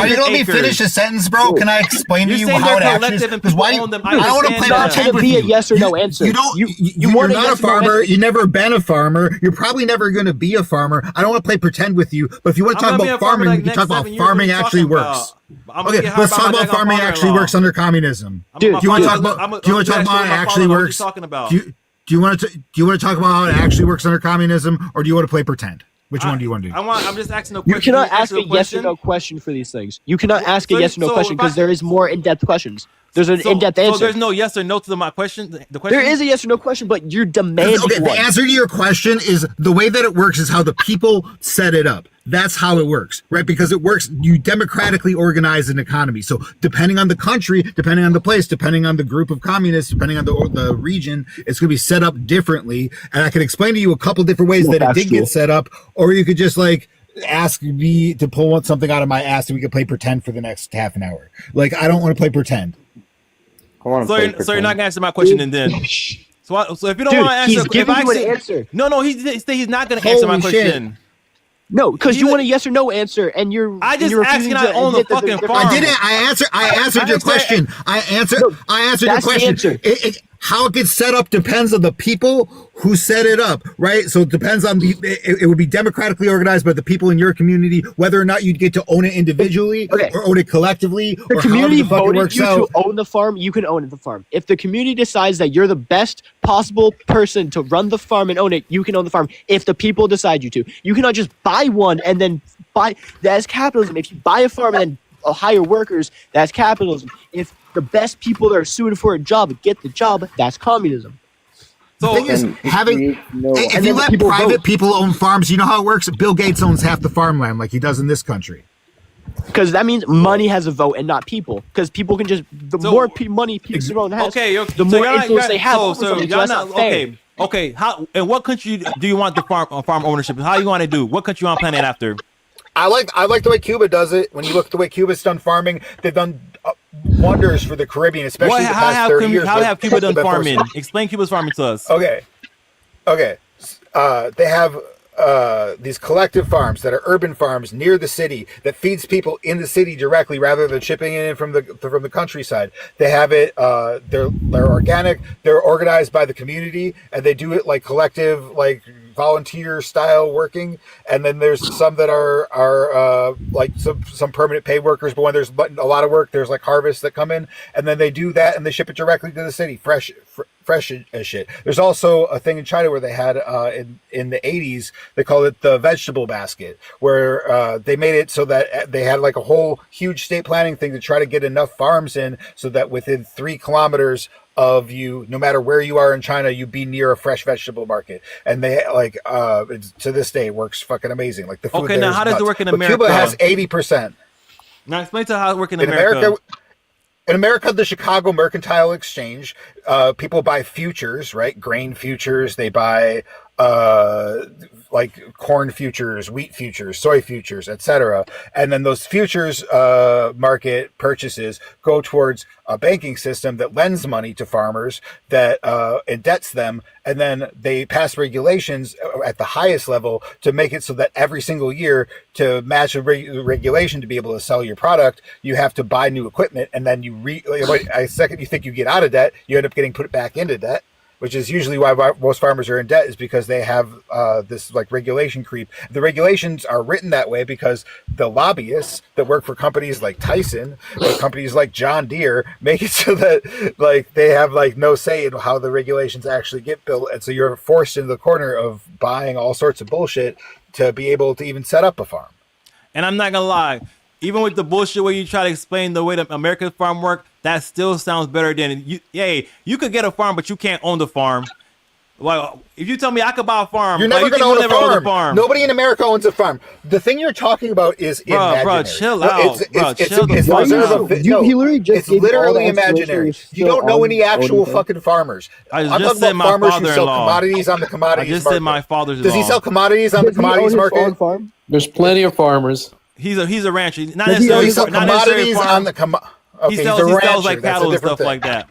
you gonna let me finish a sentence, bro? Can I explain to you how it actually is? Because why? I don't want to play pretend with you.
Be a yes or no answer.
You're not a farmer. You've never been a farmer. You're probably never going to be a farmer. I don't want to play pretend with you. But if you want to talk about farming, we can talk about farming actually works. Okay, let's talk about farming actually works under communism. Do you want to talk about how it actually works? Do you want to talk about how it actually works under communism, or do you want to play pretend? Which one do you want to do?
I'm just asking a question.
You cannot ask a yes or no question for these things. You cannot ask a yes or no question because there is more in-depth questions. There's an in-depth answer.
So there's no yes or no to my question? The question?
There is a yes or no question, but you're demanding
one. The answer to your question is the way that it works is how the people set it up. That's how it works, right? Because it works, you democratically organize an economy. So depending on the country, depending on the place, depending on the group of communists, depending on the region, it's going to be set up differently. And I can explain to you a couple different ways that it did get set up, or you could just ask me to pull something out of my ass and we could play pretend for the next half an hour. I don't want to play pretend.
So you're not gonna answer my question, and then so if you don't want to answer,
he's giving you an answer.
No, he's not gonna answer my question.
No, because you want a yes or no answer, and
I just asked, can I own the fucking farm?
I didn't. I answered your question. I answered your question. how it gets set up depends on the people who set it up, right? So it depends on it would be democratically organized by the people in your community, whether or not you'd get to own it individually or own it collectively.
The
or
community
however the fuck it
voted
works
you
out.
to own the farm, you can own the farm. If the community decides that you're the best possible person to run the farm and own it, you can own the farm. If the people decide you to, you cannot just buy one and then buy. That's capitalism. If you buy a farm and then hire workers, that's capitalism. If the best people that are suited for a job get the job, that's communism.
So the thing is, if you let private people own farms, you know how it works? Bill Gates owns half the farmland like he does in this country.
Because that means money has a vote and not people. Because people can just, more money someone has, the more influence they have. So
y'all not, okay. How, in what country do you want the farm ownership? How you want to do? What country you want to plan it after?
I like the way Cuba does it. When you look at the way Cuba's done farming, they've done wonders for the Caribbean, especially the past 30 years.
How have Cuba done farming? Explain Cuba's farming to us.
Okay. They have these collective farms that are urban farms near the city that feeds people in the city directly rather than shipping it in from the countryside. They have it. They're organic. They're organized by the community, and they do it like collective, like volunteer style working. And then there's some that are like some permanent paid workers, but when there's a lot of work, there's like harvests that come in, and then they do that and they ship it directly to the city, fresh as shit. There's also a thing in China where they had in the 80s, they called it the vegetable basket, where they made it so that they had like a whole huge state planning thing to try to get enough farms in so that within 3 kilometers of you, no matter where you are in China, you be near a fresh vegetable market. And they like to this day works fucking amazing. Like the food.
Okay, now how does it work in
but
America?
Cuba has 80%.
Now explain to how it works in America.
In America, the Chicago Mercantile Exchange, people buy futures, right? Grain futures. They buy like corn futures, wheat futures, soy futures, etc. And then those futures market purchases go towards a banking system that lends money to farmers that indebts them. And then they pass regulations at the highest level to make it so that every single year, to match a regulation to be able to sell your product, you have to buy new equipment. And then a second you think you get out of debt, you end up getting put back into debt, which is usually why most farmers are in debt, is because they have this like regulation creep. The regulations are written that way because the lobbyists that work for companies like Tyson or companies like John Deere make it so that like they have like no say in how the regulations actually get built. And so you're forced into the corner of buying all sorts of bullshit to be able to even set up a farm.
And I'm not gonna lie, even with the bullshit where you try to explain the way that America's farm work, that still sounds better than you could get a farm, but you can't own the farm. Well, if you tell me I could buy a farm,
you're never going to own a farm. Nobody in America owns a farm. The thing you're talking about is imaginary.
Bro, chill out.
It's literally imaginary. You don't know any actual fucking farmers.
I'm talking about
my farmers who sell commodities on the commodities market.
I just said my father-in-law.
Does he sell commodities on the commodities market?
Farm? There's plenty of farmers.
He's a rancher. Not necessarily.
He sells commodities on the
he sells like cattle and stuff like that.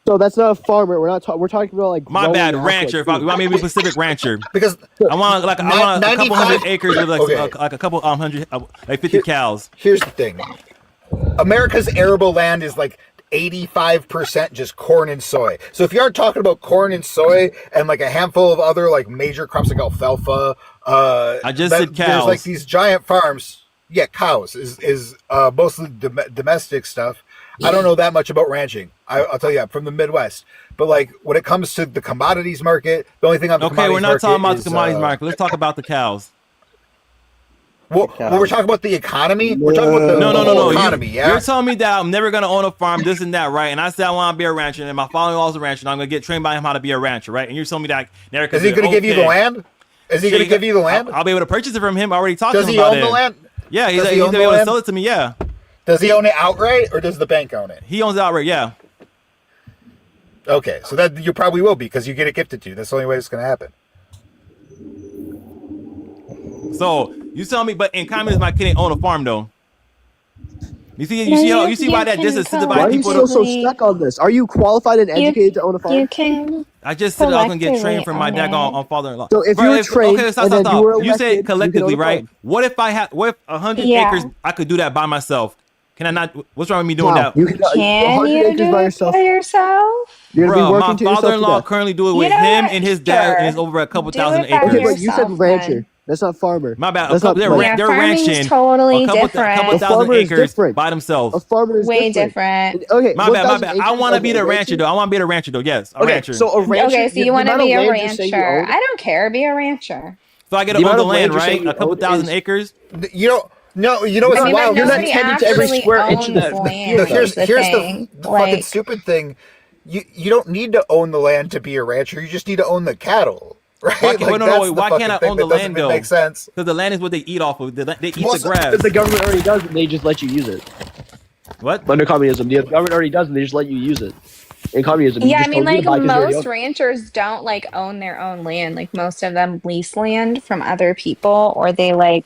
So that's not a farmer. We're talking about like.
My bad, rancher. If you want me to be Pacific rancher, because I want a couple hundred acres with like a couple hundred, like 50 cows.
Here's the thing: America's arable land is like 85% just corn and soy. So if you aren't talking about corn and soy and like a handful of other like major crops like alfalfa,
I just said cows.
There's like these giant farms. Yeah, cows is mostly domestic stuff. I don't know that much about ranching. I'll tell you, I'm from the Midwest. But like when it comes to the commodities market, the only thing on the commodities market
we're not talking about the commodities market. Let's talk about the cows.
Well, we're talking about the economy. We're talking about the economy.
You're telling me that I'm never gonna own a farm, this and that, right? And I said I want to be a rancher, and my father-in-law is a rancher, and I'm gonna get trained by him how to be a rancher, right? And you're telling me that never.
Is he gonna give you the land? Is he gonna give you the land?
I'll be able to purchase it from him. I already talked to him
about it.
Does
he own the land?
Yeah, he's gonna be able to sell it to me. Yeah.
Does he own it outright, or does the bank own it?
He owns it outright. Yeah.
Okay, so that you probably will be because you get it gifted to you. That's the only way it's going to happen.
So you tell me, but in communism, my kid ain't own a farm though. You see why that disincentivizes
Why are you
people
so stuck on this? Are you qualified and educated to own a farm?
I just said I was gonna get trained from my daggone father-in-law.
So if you're trained,
you said collectively, right? What if 100 acres? I could do that by myself. Can I not? What's wrong with me doing that?
You can,
Can
100
you
acres
do
by
it
yourself.
by yourself?
You're gonna be
Bro,
working
my
to yourself to
father-in-law
death.
currently do it
You
with
know
him
what?
and his dad, and
Sure.
it's over a couple
Do
thousand
it by
Okay,
acres.
but you said
yourself
rancher.
then.
That's not farmer.
My bad.
That's not like
Yeah,
They're
farming's
ranching
totally
a couple
a
different.
thousand
farmer is
acres
different.
by themselves.
A farmer is
Way
different.
different.
Okay,
My bad, my
1,000
bad. I
acres
want to
of
be the
a
rancher though. I want to be the rancher though. Yes, a
Okay,
rancher.
so a rancher.
Okay, so you
the
want to
amount of
be a
land you're saying you
rancher.
own.
I don't care. Be a rancher.
So I get
The
to own
amount
the
of land
land,
you're saying
right?
you
A couple
own
thousand
is
acres.
You know, no, you know
It's
what's
I mean, but
wild?
you're not
nobody
tending to every
actually
square inch of
owns
that.
land.
Here's
Is the
here's
thing.
the fucking
Like,
stupid thing. You don't need to own the land to be a rancher. You just need to own the cattle, right?
Why can't,
Like
no,
that's
wait,
the
why can't
fucking
I
thing
own the
that doesn't
land
even
though?
make sense.
Because the land is what they eat off of. They eat
Well,
the grass.
The government already does, and they just let you use it.
What?
Under communism, the government already does, and they just let you use it. In communism, you
yeah, I
just
mean,
don't need
like
to buy because you already
most
own it.
ranchers don't like own their own land. Like most of them lease land from other people, or they like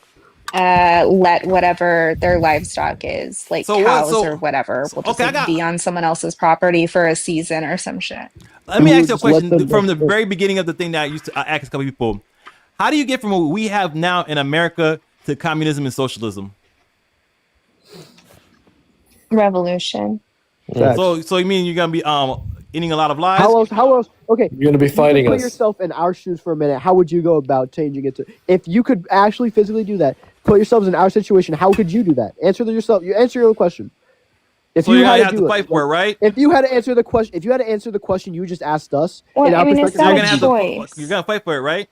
let whatever their livestock is, like
So what?
cows or whatever, will just
Okay, I
like be
got.
on someone else's property for a season or some shit.
Let me ask you a
Just let
question
them
from the very beginning of the thing that I asked a couple people. How do you get from what we have now in America to communism and socialism?
Revolution.
So you mean you're gonna be eating a lot of lies?
How else? Okay,
You're gonna be fighting
put
us.
yourself in our shoes for a minute. How would you go about changing it to? If you could actually physically do that, put yourselves in our situation. How could you do that? Answer yourself. You answer your own question. If
So
you
you're
had
gonna
to
have
do
to
it,
fight for it, right?
if you had to answer the question, you just asked us.
Well,
in our
I mean, it's
perspective,
not a choice.
You're gonna fight for it, right?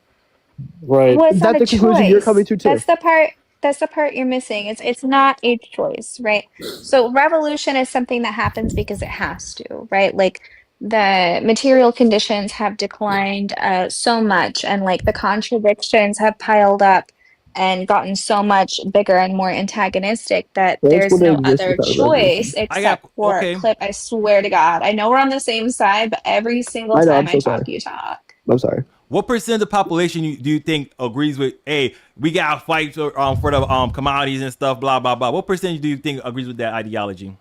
Right.
Well, it's
Is
not
that
a
the conclusion you're coming
choice.
to too?
That's the part. That's the part you're missing. It's not a choice, right? So revolution is something that happens because it has to, right? Like the material conditions have declined so much, and like the contradictions have piled up and gotten so much bigger and more antagonistic that
France
there's no
wouldn't exist
other
without a revolution.
choice except for Clip. I swear to God, I know we're on the same side, but every single
I know.
time
I'm
I
so
talk,
sorry.
you talk.
I'm sorry.
What percent of the population do you think agrees with? Hey, we gotta fight for the commodities and stuff. Blah blah blah. What percentage do you think agrees with that ideology?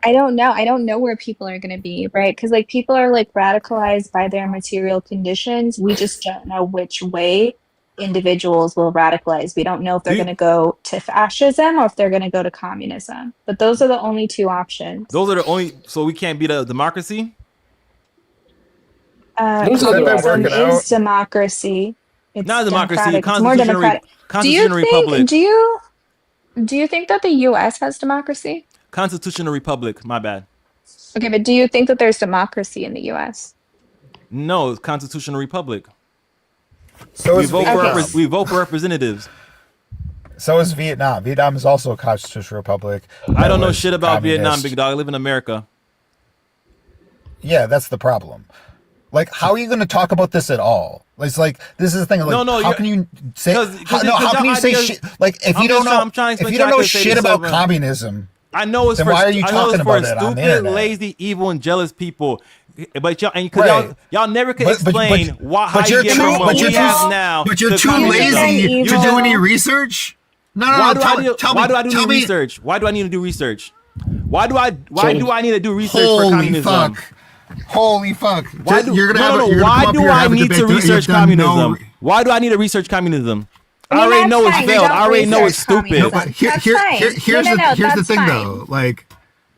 I don't know. I don't know where people are going to be, right? Because like people are like radicalized by their material conditions. We just don't know which way individuals will radicalize. We don't know if they're going to go to fascism or if they're going to go to communism. But those are the only two options.
Those are the only. So we can't beat a democracy.
Communism is democracy. It's
not a democracy.
democratic. It's more democratic.
Constitutional republic.
Do you think that the U.S. has democracy?
Constitutional republic. My bad.
Okay, but do you think that there's democracy in the U.S.?
No, it's constitutional republic.
So
we vote for representatives.
So is Vietnam. Vietnam is also a constitutional republic.
I don't know shit about Vietnam, big dog. I live in America.
Yeah, that's the problem. Like, how are you going to talk about this at all? It's like this is the thing. Like, how can you say? How can you say shit? Like, if you don't know shit about communism,
I know it's
then
for,
why are you talking about it on the
stupid,
internet?
lazy, evil, and jealous people. But y'all never could explain how you get from what we have now.
But you're
to
too
communism.
lazy to do any research. No.
Why do I do research? Why do I need to do research? Why do I need to do research for communism?
Holy fuck!
Why do I need to research communism? Why do I need to research communism? I already know it's failed. I already know it's stupid.
No, but here's the thing, though. Like,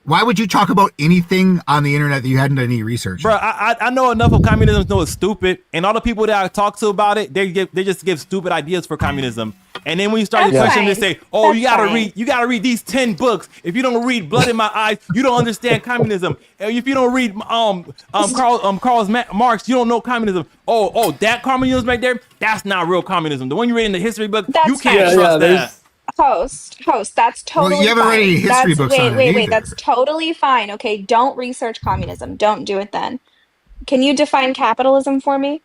why would you talk about anything on the internet that you hadn't done any research?
Bro, I know enough of communism to know it's stupid, and all the people that I talk to about it, they just give stupid ideas for communism. And then when you start the question, they say, "Oh, you gotta read these 10 books. If you don't read Blood in My Eyes, you don't understand communism. And if you don't read Karl Marx, you don't know communism. Oh, that communism right there, that's not real communism. The one you read in the history book, you can't trust that."
Host, that's totally
you haven't
fine.
read any history books on it
Wait,
either.
that's totally fine. Okay, don't research communism. Don't do it then. Can you define capitalism for me?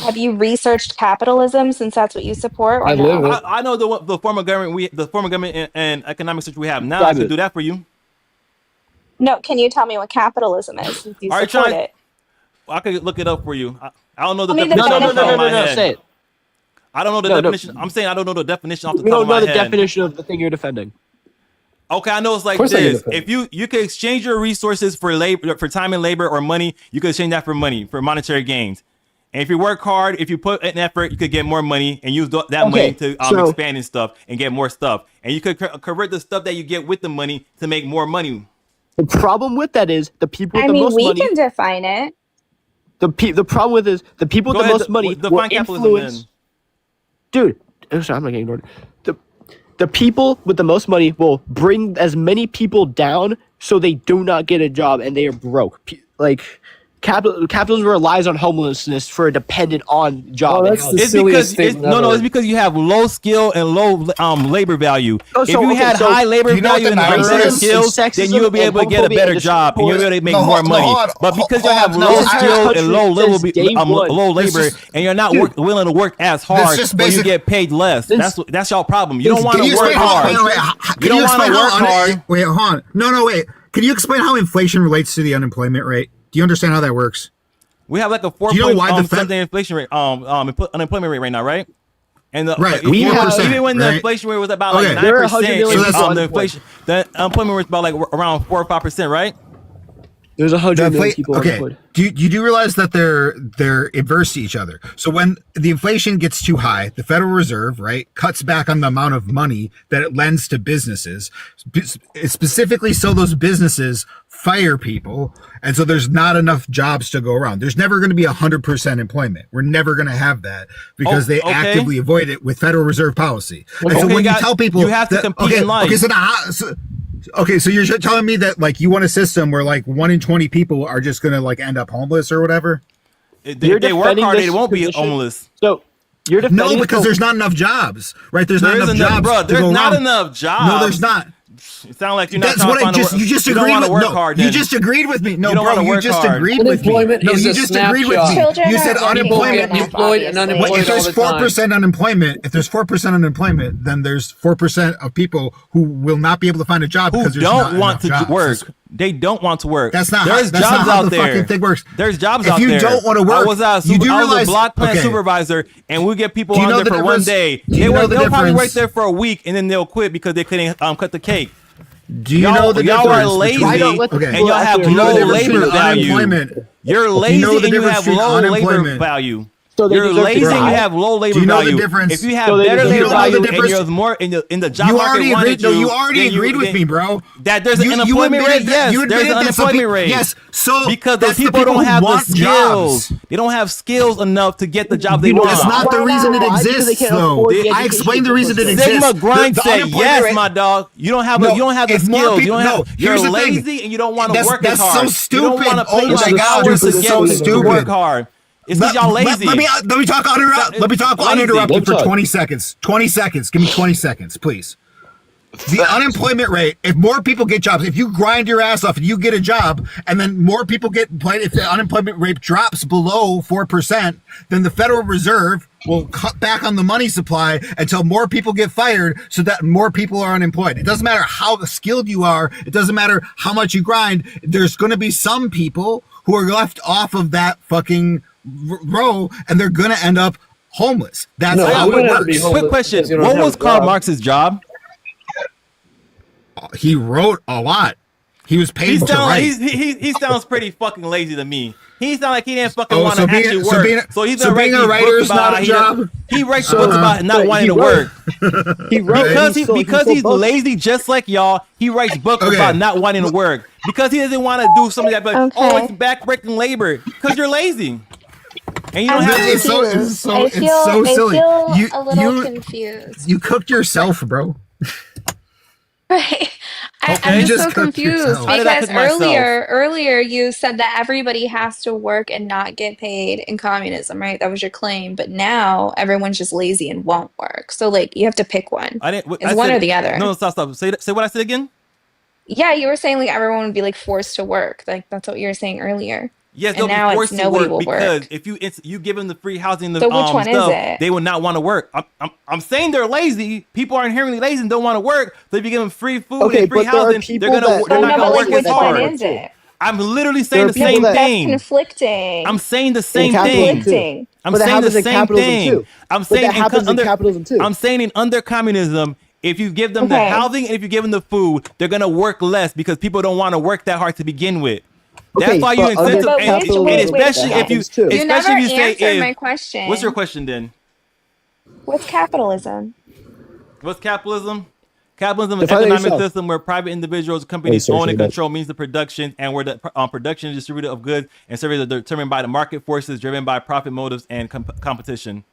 Have you researched capitalism since that's what you support? Or
I
no?
live it. I know the form of government and economic system we have now. I can do that for you.
No, can you tell me what capitalism is since you support it?
I could look it up for you. I don't know the
definition. No, say it.
I don't know the definition. I'm saying I don't know the definition off the top of my head.
We don't know the definition of the thing you're defending.
Okay, I know it's like this. If you could exchange your resources for time and labor or money, you could exchange that for money, for monetary gains. And if you work hard, if you put an effort, you could get more money and use that money to expand and stuff and get more stuff. And you could convert the stuff that you get with the money to make more money.
The problem with that is the people with
I
the
mean,
most
we
money.
can define it.
The problem with is the people with the most money will
define capitalism
influence. Dude, sorry, I'm not getting ignored. The people with the most money will bring as many people down so they do not get a job and they are broke. Like capitalism relies on homelessness for a dependent on job.
It's because you have low skill and low labor value. If you had high labor value and better skills, then you will be able to get a better job and you'll be able to make more money. But because you have low skill and low labor and you're not willing to work as hard, so you get paid less. That's your problem. You don't want to work hard. You don't want to work hard.
Wait, hold on. No, wait. Can you explain how inflation relates to the unemployment rate? Do you understand how that works?
We have like a 4 something inflation rate, unemployment rate right now, right? And even when the inflation rate was about like 9%, the inflation, the unemployment rate was about like around 4 or 5%, right?
There's 100 million people
unemployed. Do you realize that they're inverse to each other? So when the inflation gets too high, the Federal Reserve, right, cuts back on the amount of money that it lends to businesses, specifically so those businesses fire people, and so there's not enough jobs to go around. There's never going to be 100% employment. We're never going to have that because they actively avoid it with Federal Reserve policy. And so when you tell people
you have to compete in life.
So you're telling me that like you want a system where like 1 in 20 people are just going to like end up homeless or whatever?
If they work hard, they won't be homeless.
So you're defending
because there's not enough jobs, right? There's not enough jobs.
Bro, there's not enough jobs.
No, there's not.
It sounds like you're not
That's what I just. You just agreed with me.
Hard,
you just agreed with me. No,
you
bro, you just agreed with me. No, you just agreed with me. You said unemployment.
Employed and unemployed.
If there's 4% unemployment, then there's 4% of people who will not be able to find a job because there's not enough jobs.
Work. They don't want to work.
That's not.
There's
that's
jobs
not how
out
the
there.
Fucking thing works.
There's jobs out
there.
there.
If you don't want to work,
I was a block plant supervisor, and we get people on there for one day. They'll probably work there for a week, and then they'll quit because they couldn't cut the cake.
Do you know the difference?
Y'all are lazy and y'all have low labor value. You're lazy and you have low labor value. You're lazy and you have low labor value. If you have better labor value and you're more in the job market wanted
you already agreed with me, bro.
That there's an unemployment rate. Yes, there's an unemployment rate.
Yes, so
because those people don't have the skills. They don't have skills enough to get the job they want.
That's not the reason it exists, though. I explained the reason it exists.
Sigma grind said yes, my dog. You don't have the skills. You're lazy and you don't want to work as hard.
That's so stupid.
You don't want to put in the hours to work hard. It's because y'all lazy.
Let me talk uninterrupted for 20 seconds. 20 seconds. Give me 20 seconds, please. The unemployment rate, if more people get jobs, if you grind your ass off and you get a job, and then more people get employed, if the unemployment rate drops below 4%, then the Federal Reserve will cut back on the money supply until more people get fired so that more people are unemployed. It doesn't matter how skilled you are. It doesn't matter how much you grind. There's going to be some people who are left off of that fucking row and they're going to end up homeless. That's how it works.
Quick question. What was Karl Marx's job?
He wrote a lot. He was paid to write.
He sounds pretty fucking lazy to me. He sounds like he didn't fucking want to actually work. So he's
being a writer is not a job.
He writes books about not wanting to work. Because he's lazy, just like y'all. He writes books about not wanting to work because he doesn't want to do something that. But it's backbreaking labor because you're lazy. And you don't have
it's so silly.
I feel a little confused.
You cooked yourself, bro.
Right. I'm just so confused because earlier you said that everybody has to work and not get paid in communism, right? That was your claim. But now everyone's just lazy and won't work. So like you have to pick one. It's one or the other.
No, stop. Say what I said again.
Yeah, you were saying like everyone would be like forced to work. Like that's what you were saying earlier.
Yes, they'll be forced to work because if you give them the free housing, so which one stuff, is it? They will not want to work. I'm saying they're lazy. People are inherently lazy and don't want to work. So if you give them free food and free housing, they're not gonna work as hard. Which one is it? I'm literally saying the same thing.
That's conflicting.
I'm saying the same thing. I'm saying the same thing. I'm saying that happens in capitalism too. I'm saying under communism, if you give them the housing and if you give them the food, they're gonna work less because people don't want to work that hard to begin with. That's why you incentive, and especially if you,
You never
especially if you say,
answered my question.
what's your question then?
What's capitalism?
What's capitalism? Capitalism is an economic system where private individuals, companies own and control means of production, and where the production and distribution of goods and services are determined by the market forces driven by profit motives and competition.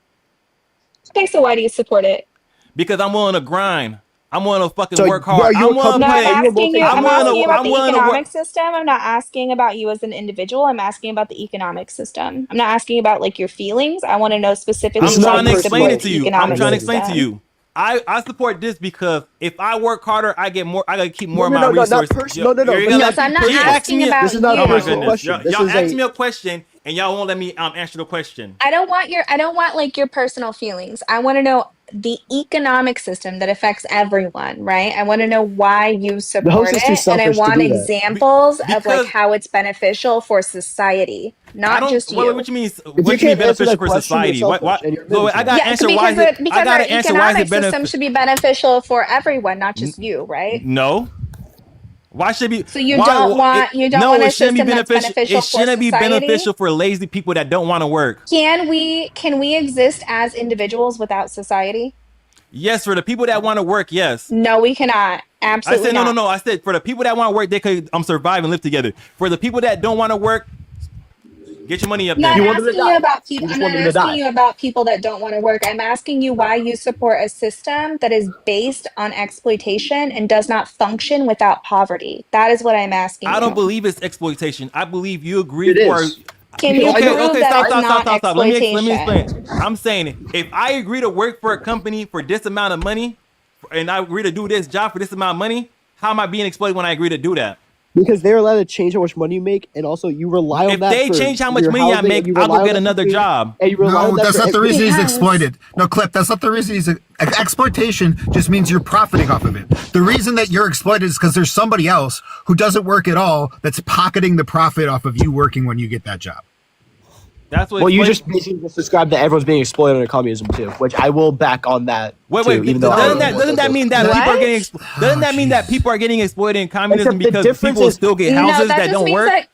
Okay, so why do you support it?
Because I'm willing to grind. I'm willing to fucking work hard.
I'm asking you about the economic system. I'm not asking about you as an individual. I'm asking about the economic system. I'm not asking about like your feelings. I want to know specifically.
I'm trying to explain it to you.
I'm
trying to explain to you. I support this because if I work harder, I get more. I gotta keep more of my resources.
No,
so I'm not asking about
this is not
you.
a personal question.
Y'all ask me a question and y'all won't let me answer the question.
I don't want like your personal feelings. I want to know the economic system that affects everyone, right? I want to know why you support it, and I want examples of like how it's beneficial for society, not just you.
What you mean? What you mean beneficial for society? What? So I got to answer why.
Because our economic system should be beneficial for everyone, not just you, right?
No. Why should it be?
So you don't want a system that's beneficial for society?
It shouldn't be beneficial for lazy people that don't want to work.
Can we exist as individuals without society?
Yes, for the people that want to work, yes.
No, we cannot. Absolutely
I said no. I said for the people that want to work, they could survive and live together. For the people that don't want to work, get your money up there.
I'm not asking you about people that don't want to work. I'm asking you why you support a system that is based on exploitation and does not function without poverty. That is what I'm asking.
I don't believe it's exploitation. I believe you agree
for. Can you prove that it's not exploitation?
Let me explain. I'm saying if I agree to work for a company for this amount of money, and I agree to do this job for this amount of money, how am I being exploited when I agree to do that?
Because they're allowed to change how much money you make, and also you rely on that.
If they change how much money I make, I'll go get another job.
No, that's not the reason he's exploited. No, Clip, that's not the reason he's exploitation. Just means you're profiting off of it. The reason that you're exploited is because there's somebody else who doesn't work at all that's pocketing the profit off of you working when you get that job.
That's what.
Well, you just basically just described that everyone's being exploited under communism too, which I will back on that.
Wait.
Even
doesn't that mean that people are getting? Doesn't that mean that people are getting exploited in communism because people still get houses that don't work?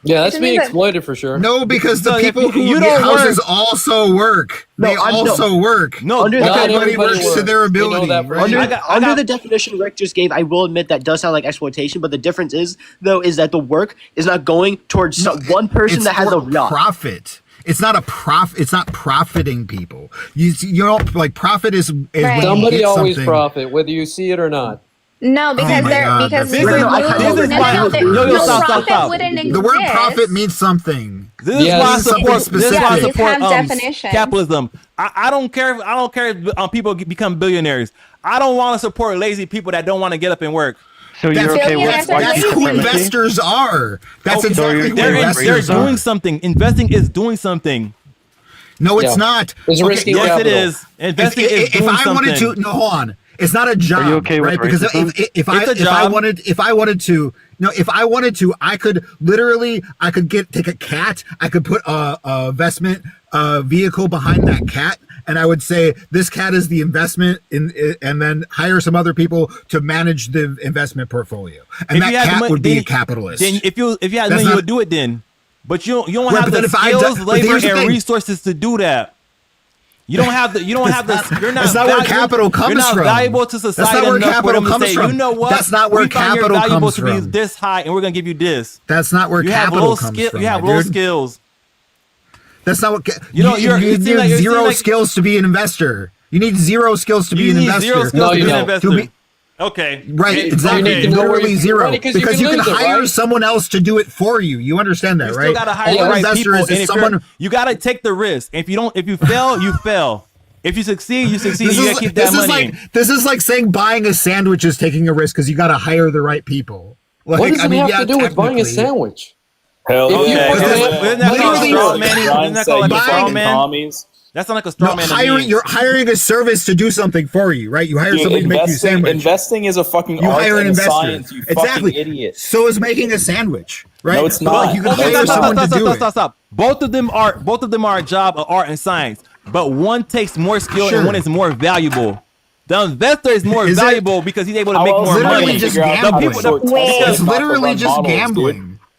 Yeah, that's being exploited for sure.
No, because the people who get houses also work. They also work.
No,
everybody works to their ability.
Under the definition Rick just gave, I will admit that does sound like exploitation, but the difference is that the work is not going towards one person that has a yacht.
Profit. It's not a profit. It's not profiting people. You know, like profit is
right.
Somebody always profit, whether you see it or not.
No, because
stop.
The word profit means something.
This is why I support capitalism. I don't care if people become billionaires. I don't want to support lazy people that don't want to get up and work.
So you're okay with
that's who investors are. That's exactly who investors
are. They're doing something. Investing is doing something.
No, it's not.
It's risky
yes,
capital.
It is. Investing is doing something.
If I wanted to, no, hold on. It's not a job,
are you okay
right?
With
because if I wanted to, I could literally, take a cat, I could put a investment vehicle behind that cat, and I would say this cat is the investment and then hire some other people to manage the investment portfolio, and that cat would be a capitalist.
Then if you had money, you would do it then, but you don't have the skills, labor, and resources to do that. You don't have the. You're not.
That's not where capital comes from.
You're not valuable to society.
That's not where capital comes from.
You know what?
That's not where capital comes from.
To be this high, and we're gonna give you this.
That's not where capital comes from.
You have low skills.
That's not what. You need zero skills to be an investor. You need zero skills to be an investor.
Zero skills to be an investor.
Okay. Right. Exactly. Literally zero. Because you can hire someone else to do it for you. You understand that, right?
You still gotta hire the right people. You gotta take the risk. If you fail, you fail. If you succeed, you succeed. You gotta keep that money.
This is like saying buying a sandwich is taking a risk because you gotta hire the right people.
Like, what does it have to do with buying a sandwich?
Hell yeah.
Isn't that called a straw man? That's not like a straw man.
You're hiring a service to do something for you, right? You hire somebody to make you a sandwich.
Investing is a fucking
you
art
hire an
and
investor.
Science, you fucking idiot.
So is making a sandwich, right?
No, it's not.
Like, you can hire someone to do it.
Stop. Both of them are a job of art and science, but one takes more skill and one is more valuable. The investor is more valuable because he's able to make more money.
It's literally just gambling.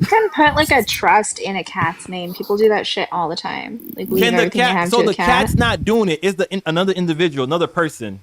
You can put like a trust in a cat's name. People do that shit all the time. Like leave
Can the
everything you
cat?
have
So
to
the
a cat.
cat's not doing it. It's another individual, another person.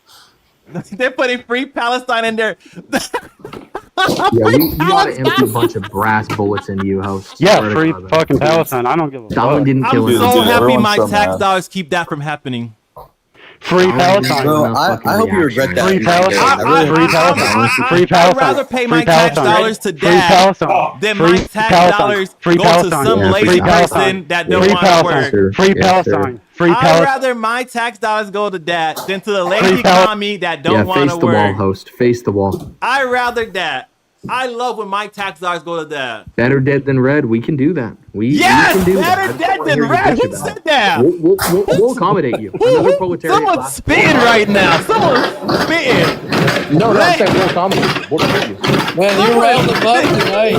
They're putting free Palestine in there.
Yeah, you gotta empty a bunch of brass bullets into you, host.
Yeah, free fucking Palestine. I don't give a fuck.
Stalin didn't
I'm
kill
so
anyone.
happy my tax dollars keep that from happening.
Free Palestine.
Well, I hope you regret that.
Free Palestine. Free Palestine. Free
I'd
Palestine.
rather pay my
Free
tax
Palestine.
dollars to
Free
dad
Palestine.
than
Free
my tax
Palestine.
dollars
Free
go to
Palestine.
some
Yeah,
lazy
free
person
Palestine.
that
Free
don't want to
Palestine.
work.
Free Palestine. Free
I'd
Palestine.
rather my tax dollars go to dad than to the lazy
Free Pal-
commie that don't want
face
to
the wall,
work.
host. Face the wall.
I'd rather that. I love when my tax dollars go to dad.
Better dead than red. We can do that. We
Yes,
can do
better
that.
dead than red. Who said that?
We'll accommodate you. Another proletariat.
Someone's spitting right now. Someone's spitting.
No, I'm saying we'll accommodate you. We'll accommodate you.
Man, you riled them up tonight.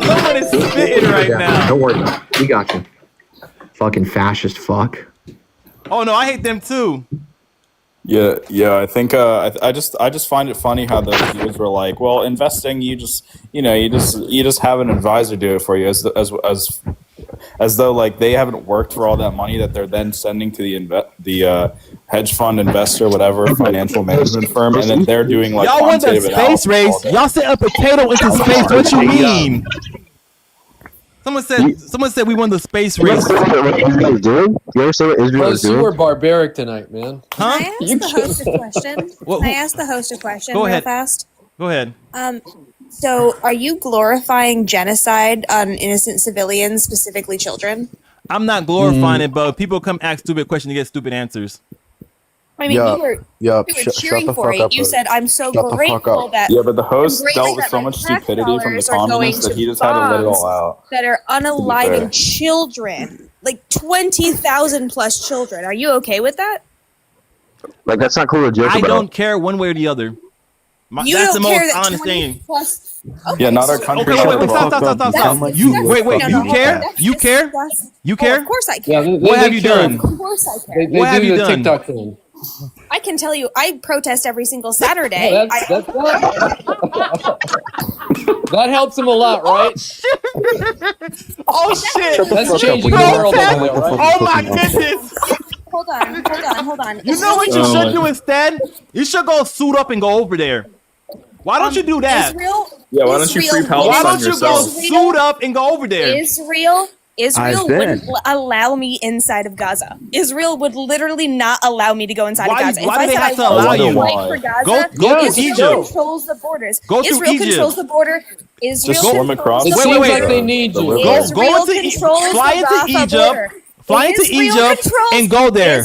Someone is spitting right now.
Don't worry about it. We got you. Fucking fascist fuck.
Oh no, I hate them too.
Yeah. I think I just find it funny how those dudes were like, well, investing, you just have an advisor do it for you, as though like they haven't worked for all that money that they're then sending to the hedge fund investor, whatever financial management firm, and then they're doing like
Y'all won the
quantitative
space
analysis
race.
all day.
Y'all sent a potato into space. What you mean? Someone said we won the space race.
You ever see what Israel is
You
doing?
were barbaric tonight, man.
Huh?
Can I ask the host a question?
Well,
Can I ask the host a question
Go
real
ahead.
fast?
Go ahead.
So are you glorifying genocide on innocent civilians, specifically children?
I'm not glorifying it, but people come ask stupid questions to get stupid answers.
I mean, you were cheering for it. You said, "I'm so grateful that."
Yeah, but the host
I'm grateful
dealt with
that
so
my
much
tax
stupidity from the
dollars are going
communists that
to
he just had to let it all
bombs
out.
that are
fair.
unaliving children, like 20,000 plus children. Are you okay with that?
Like that's not cool to joke
I
about.
don't care one way or the other.
You
That's
don't
the
care
most
that
honest
20
thing.
plus.
Yeah, not our country.
Okay, wait, stop. You care? You care? You care?
Of course I
Yeah,
care.
What have you done?
Of course I care.
They
What have
do
you
the
done?
TikTok thing.
I can tell you, I protest every single Saturday.
That helps them a lot, right?
Oh shit!
That's changing the world over there, right?
Oh my goodness!
Hold on.
You know what you should do instead? You should go suit up and go over there. Why don't you do that?
Yeah, why don't you free Palestine
Why don't you go
yourself?
suit up and go over there?
Israel wouldn't allow me inside of Gaza. Israel would literally not allow me to go inside of Gaza.
Why do they have to
I
allow
want
you?
fight for Gaza,
Go to
Israel
Egypt.
controls the borders.
Go to
Israel
Egypt.
controls the border. Israel
Just swim across.
It seems like they need you.
Go
Israel
into
controls
fly
the
into
Rafah
Egypt.
border.
Fly into
Israel
Egypt
controls-
and go there.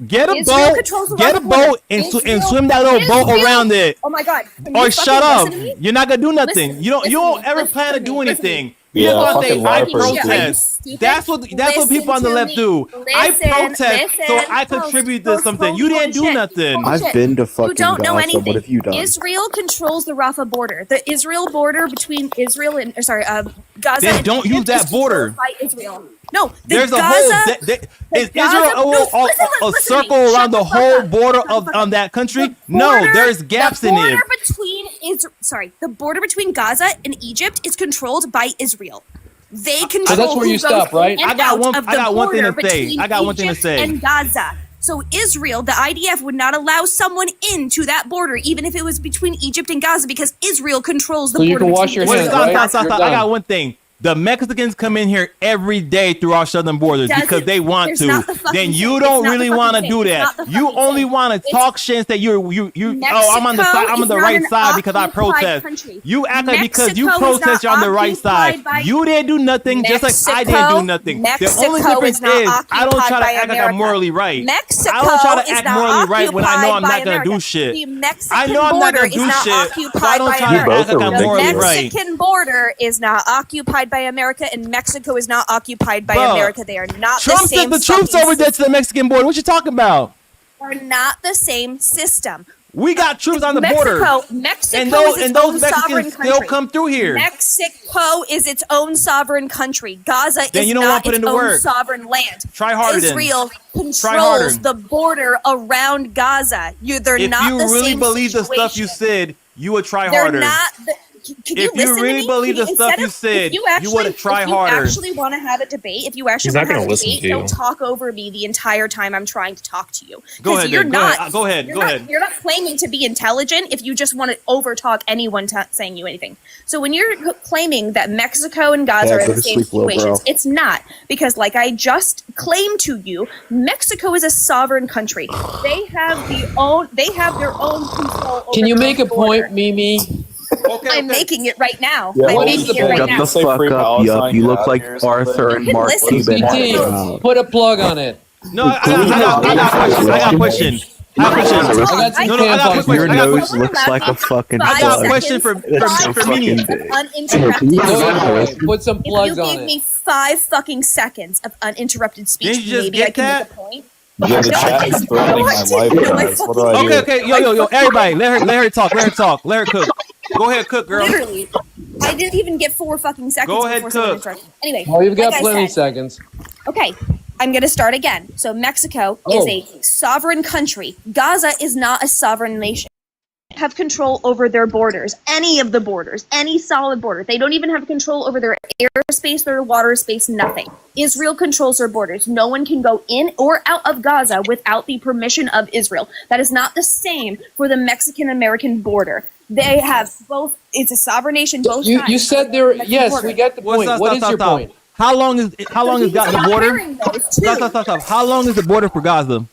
Get a
Israel controls the
boat. Get a
Rafah border.
boat and swim that little boat
Israel-
around it.
Oh my God! Can
Or
you
shut
fucking
up.
listen to me?
You're not gonna do nothing.
Listen,
You don't
listen to
ever
me.
plan to
Listen
do
to me.
anything.
Yeah,
You just
fucking
say I
liar person.
protest.
Stupid.
That's what people on the
Listen
left
to
do.
me.
I
Listen,
protest so
listen.
I contribute to
Host,
something.
host,
You didn't do
bullshit.
nothing.
Bullshit.
been to
You
fucking
don't know
Gaza.
anything.
What have you done?
Israel controls the Rafah border. The Israel border between Israel and Gaza.
Then
and
don't use
Egypt
that
is
border.
controlled by Israel. No, the
There's a
Gaza,
whole. Is
Gaza-
Israel
no, listen to
circle
me.
around the
Shut the fuck
whole
up.
border of that country? No,
border-
there's gaps in it.
The border between Gaza and Egypt is controlled by Israel. They control.
So that's where
who
you
goes
stop, right?
in and
I got
out
one-
of
I
the
got one thing
border
to say.
between
I got one thing to
Egypt
say.
And Gaza. So Israel, the IDF would not allow someone into that border, even if it was between Egypt and Gaza, because Israel controls the
So you
border.
can wash
between
your
Wait,
Israel
hands,
and
right?
Gaza.
stop.
You're
I got
done.
one thing. The Mexicans come in here every day through our southern borders
Doesn't-
because they want
there's
to.
not the fucking
Then
thing.
you
It's
don't
not
really
the
want to
fucking
do
thing. It's
that.
not the
You
fucking
only
thing.
want to
It's-
talk shit that you. Oh, I'm on the
Mexico
side. I'm on
is
the
not
right
an
side because I
occupied
protest.
country.
You act like because you
Mexico is
protest, you're
not
on the right side.
occupied by-
You didn't do nothing, just like I didn't do nothing. The only
Mexico
difference
is not
is I don't try to
occupied by
act like I'm
America.
morally right.
Mexico
I don't try to
is
act
not
morally right when I know I'm
occupied by
not gonna do
America.
shit.
The Mexican
I know I'm not
border
gonna
is
do
not
shit, so I
occupied
don't
by
try to
America.
act like I'm
The
morally right.
Mexican border is not occupied by America, and Mexico is not occupied by
Bro,
America. They are not
Trump
the
sent
same.
the troops
fucking
over there to the Mexican border. What you talking about?
Are not the same system.
We got troops on the border.
Mexico
And those
is its
and those
own sovereign
Mexicans still
country.
come through here.
Mexico is its own sovereign country. Gaza
Then
is
you don't wanna
not
put
its
into
own
work.
sovereign land.
Try harder then.
Israel
Try harder.
controls the border around Gaza. They're
If
not
you
the
really
same
believe the
situation.
stuff you said, you would try
They're
harder.
not. Can
If you
listen
really
to me?
believe the stuff you said, you wouldn't try harder.
If you actually want to have a debate, if you actually
He's not
want to
gonna
have a
listen
debate,
to you.
don't talk over me the entire time I'm trying to talk to you.
Go
'Cause
ahead,
you're
then.
not.
Go ahead. Go ahead.
You're not claiming to be intelligent if you just want to overtalk anyone saying you anything. So when you're claiming that Mexico and Gaza are in the same situations, it's not, because like I just claimed to you, Mexico is a sovereign country. They have their own control over
Can you
their
make a
own border.
point, Mimi?
I'm making it right now.
Yeah,
I'm
what
making
is
it right now.
Shut the fuck up, yup. You look like Arthur and
You can
Mark
listen.
Cuban.
CT, put a plug on it.
No, I got a question.
Your nose looks like a fucking
I got a
plug.
question for Mimi.
Uninterrupted.
Put some
If you
plugs on
gave
it.
me 5 fucking seconds of uninterrupted speech,
Didn't you just
maybe I
get
can
that?
make a point.
Yeah, the chat is threatening my life, guys. What do I do?
Okay, yo, everybody, let her talk, let her cook. Go ahead, cook, girl.
Literally, I didn't even get 4 fucking seconds
Go ahead,
before someone
cook.
interrupted. Anyway,
Well, you've got
like I
plenty
said,
seconds.
Okay, I'm going to start again. So Mexico is a sovereign country. Gaza is not a sovereign nation. They have control over their borders, any of the borders, any solid border. They don't even have control over their airspace, their water space, nothing. Israel controls their borders. No one can go in or out of Gaza without the permission of Israel. That is not the same for the Mexican-American border. They have both. It's a sovereign nation. Both sides.
You said there. Yes,
border.
we get the point. What is your point?
How long is got the border? Stop. How long is the border for Gaza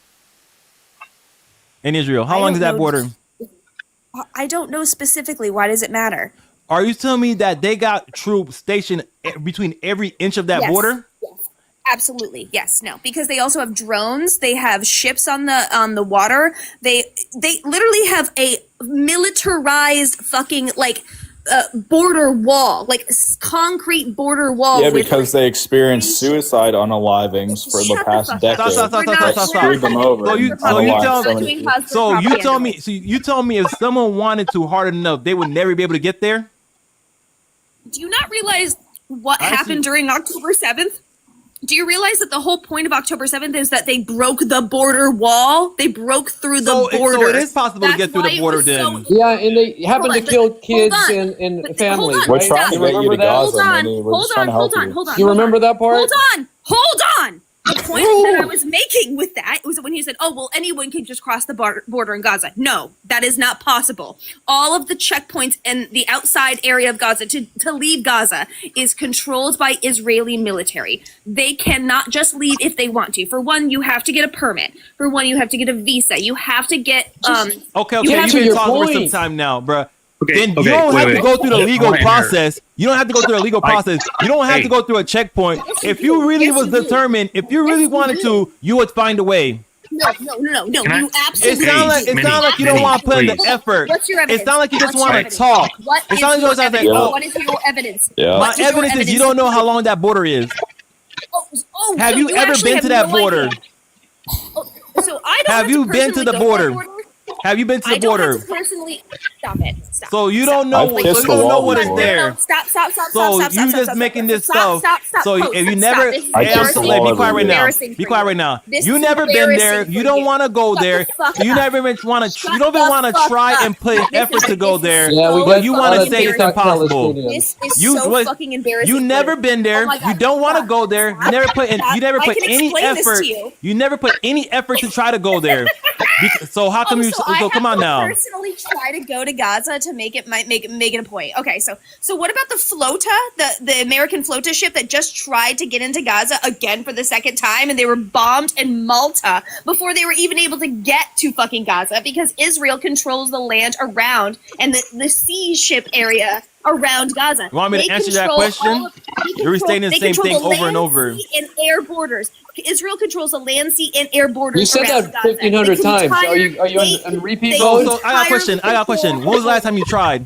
and Israel? How long is that border?
I don't know specifically. Why does it matter?
Are you telling me that they got troops stationed between every inch of that
Yes.
border?
Yes. Absolutely. Yes. No. Because they also have drones. They have ships on the water. They literally have a militarized fucking border wall, concrete border wall.
Yeah, because they experienced suicide unalivings for the past decade. That screwed them over.
So you tell me if someone wanted to hard enough, they would never be able to get there?
Do you not realize what happened during October 7th? Do you realize that the whole point of October 7th is that they broke the border wall? They broke through the border.
So it is possible to get through the border then.
Yeah, and they happen to kill kids and families.
We're
right?
trying to get you to Gaza, Minnie. We're just trying to help you.
Hold on.
You remember that part?
Hold on. The point that I was making with that was when he said, oh, well, anyone can just cross the border in Gaza. No, that is not possible. All of the checkpoints in the outside area of Gaza to leave Gaza is controlled by Israeli military. They cannot just leave if they want to. For one, you have to get a permit. For one, you have to get a visa. You have to get...
Okay, you've been talking for some time now, bruh. Then you don't have to go through the legal process. You don't have to go through the legal process. You don't have to go through a checkpoint. If you really was determined, if you really wanted to, you would find a way.
No. You absolutely.
It sounds like you don't want to put in the effort.
What's your evidence?
It sounds like you just want to talk.
What is your evidence? What is your evidence?
My evidence is you don't know how long that border is. Have you ever been to that border?
So I don't
have you been to the border? Have you been to the border?
I don't have to personally. Stop it. Stop.
So you don't know. So you don't know what is there.
Stop.
So you just making this stuff. So if you never, be quiet right now. Be quiet right now. You never been there. You don't want to go there. You never even want to. You don't even want to try and put an effort to go there. But you want to say it's impossible.
This is so fucking embarrassing.
You never been there. You don't want to go there. You never put. You never put any effort. You never put any effort to try to go there. So how come you? So come on now.
I personally try to go to Gaza to make it a point. Okay, so what about the Flota, the American Flota ship that just tried to get into Gaza again for the second time, and they were bombed in Malta before they were even able to get to fucking Gaza because Israel controls the land around and the sea ship area around Gaza.
You want me to answer that question? You're restating the same thing over and over.
Sea and air borders. Israel controls the land, sea, and air borders.
You said that 1,500 times. Are you on repeat mode?
So I got a question. When was the last time you tried?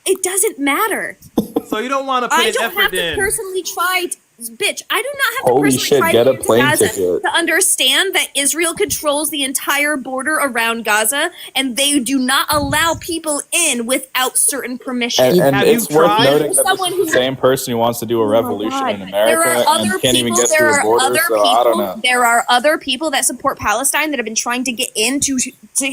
It doesn't matter.
So you don't want to put an effort in.
I don't have to personally try. Bitch, I do not have to
Holy
personally
shit,
try
get
to
a
get to
plane
Gaza
ticket.
to understand that Israel controls the entire border around Gaza, and they do not allow people in without certain permissions.
And it's worth noting that this
Someone
is the same person who wants to do a revolution in America
There are
and
other
can't even
people.
get
There
to a
are
border.
other
So I don't know.
people. There are other people that support Palestine that have been trying to get in to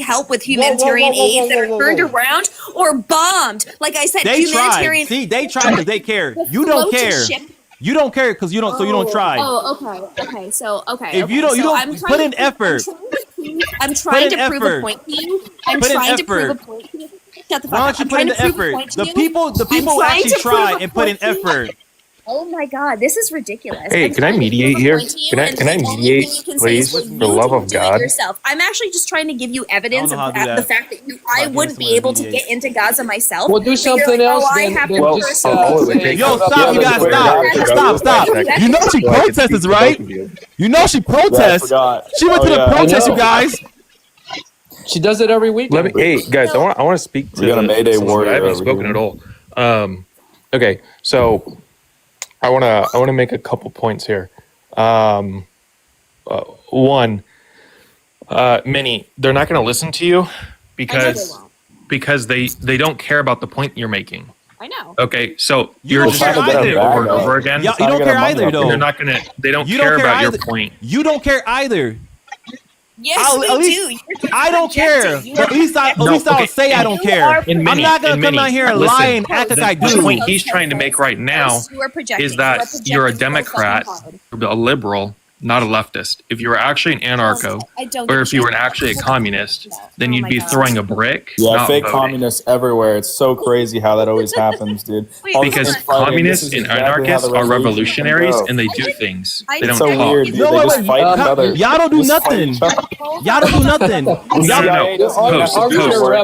help with humanitarian aid that are turned around or bombed. Like I said,
They tried.
humanitarian.
See, they tried because they care.
The
You don't
float to
care.
ship-
You don't care because you don't. So you don't try.
Oh, okay. So, okay.
If you don't, you
so
don't
I'm
put in effort.
I'm trying to
in
prove
effort.
a point to you. I'm
Put in
trying to prove a
effort.
point to you. Shut the fuck
Why
up.
don't you
I'm
put in
trying
the
to prove a
effort?
point to
The
you.
people
I'm trying
actually
to prove
try
a
and put in
point to you.
effort.
Oh my god, this is ridiculous.
Hey,
I'm
can I
trying to prove
mediate
a
here?
point to you,
Can I
and
can I
the only
mediate,
thing you can say is
please?
for
For the
you
love
to
of
do it
God.
yourself. I'm actually just trying to give you evidence
know how
of
to do
the
that.
fact that I wouldn't be able to get into Gaza myself.
Well, do
but you're
something
like,
else
oh, I
then-
have
then
to
just,
personally.
say-
Yo, stop! You guys stop! You know she protests, right? You know she protests. She went to the protest, you guys.
She does it every week.
Hey guys, I want to speak to
We got a Mayday
since
warrior
I haven't
over
spoken
here.
at all. Okay, so I want to make a couple points here. One, Minnie, they're not going to listen to you because they don't care about the point you're making.
I know.
Okay, so
You
you're
don't
just
care
repeating
either.
it over and over again.
Yeah, you don't care either, though.
They're not gonna. They don't
You
care
don't care
about your
either.
point.
You don't care either.
Yes, we
at least,
do. You're just
I don't care.
projecting. You
But at least, I'll say I don't
You
care.
are
I'm not gonna come out here and
listen,
lie and act like I
the
do.
point he's trying to make right now
You are projecting.
is that
You
you're
are
a
projecting so
Democrat,
fucking hard.
a liberal, not a leftist. If you were actually an anarcho,
I don't
or
give
if you
a
were
shit.
actually a communist, then you'd be throwing a brick.
Yeah,
not
fake
voting.
communists everywhere. It's so crazy how that always happens, dude. All this
Because
infighting,
communists
this is
and
exactly how
anarchists
the
are
revolution
revolutionaries
goes.
and they do things. They
It's
don't
so
talk.
weird, dude. They just fight each other.
Y'all don't do
Just fight
nothing.
each other.
Y'all don't do nothing.
No.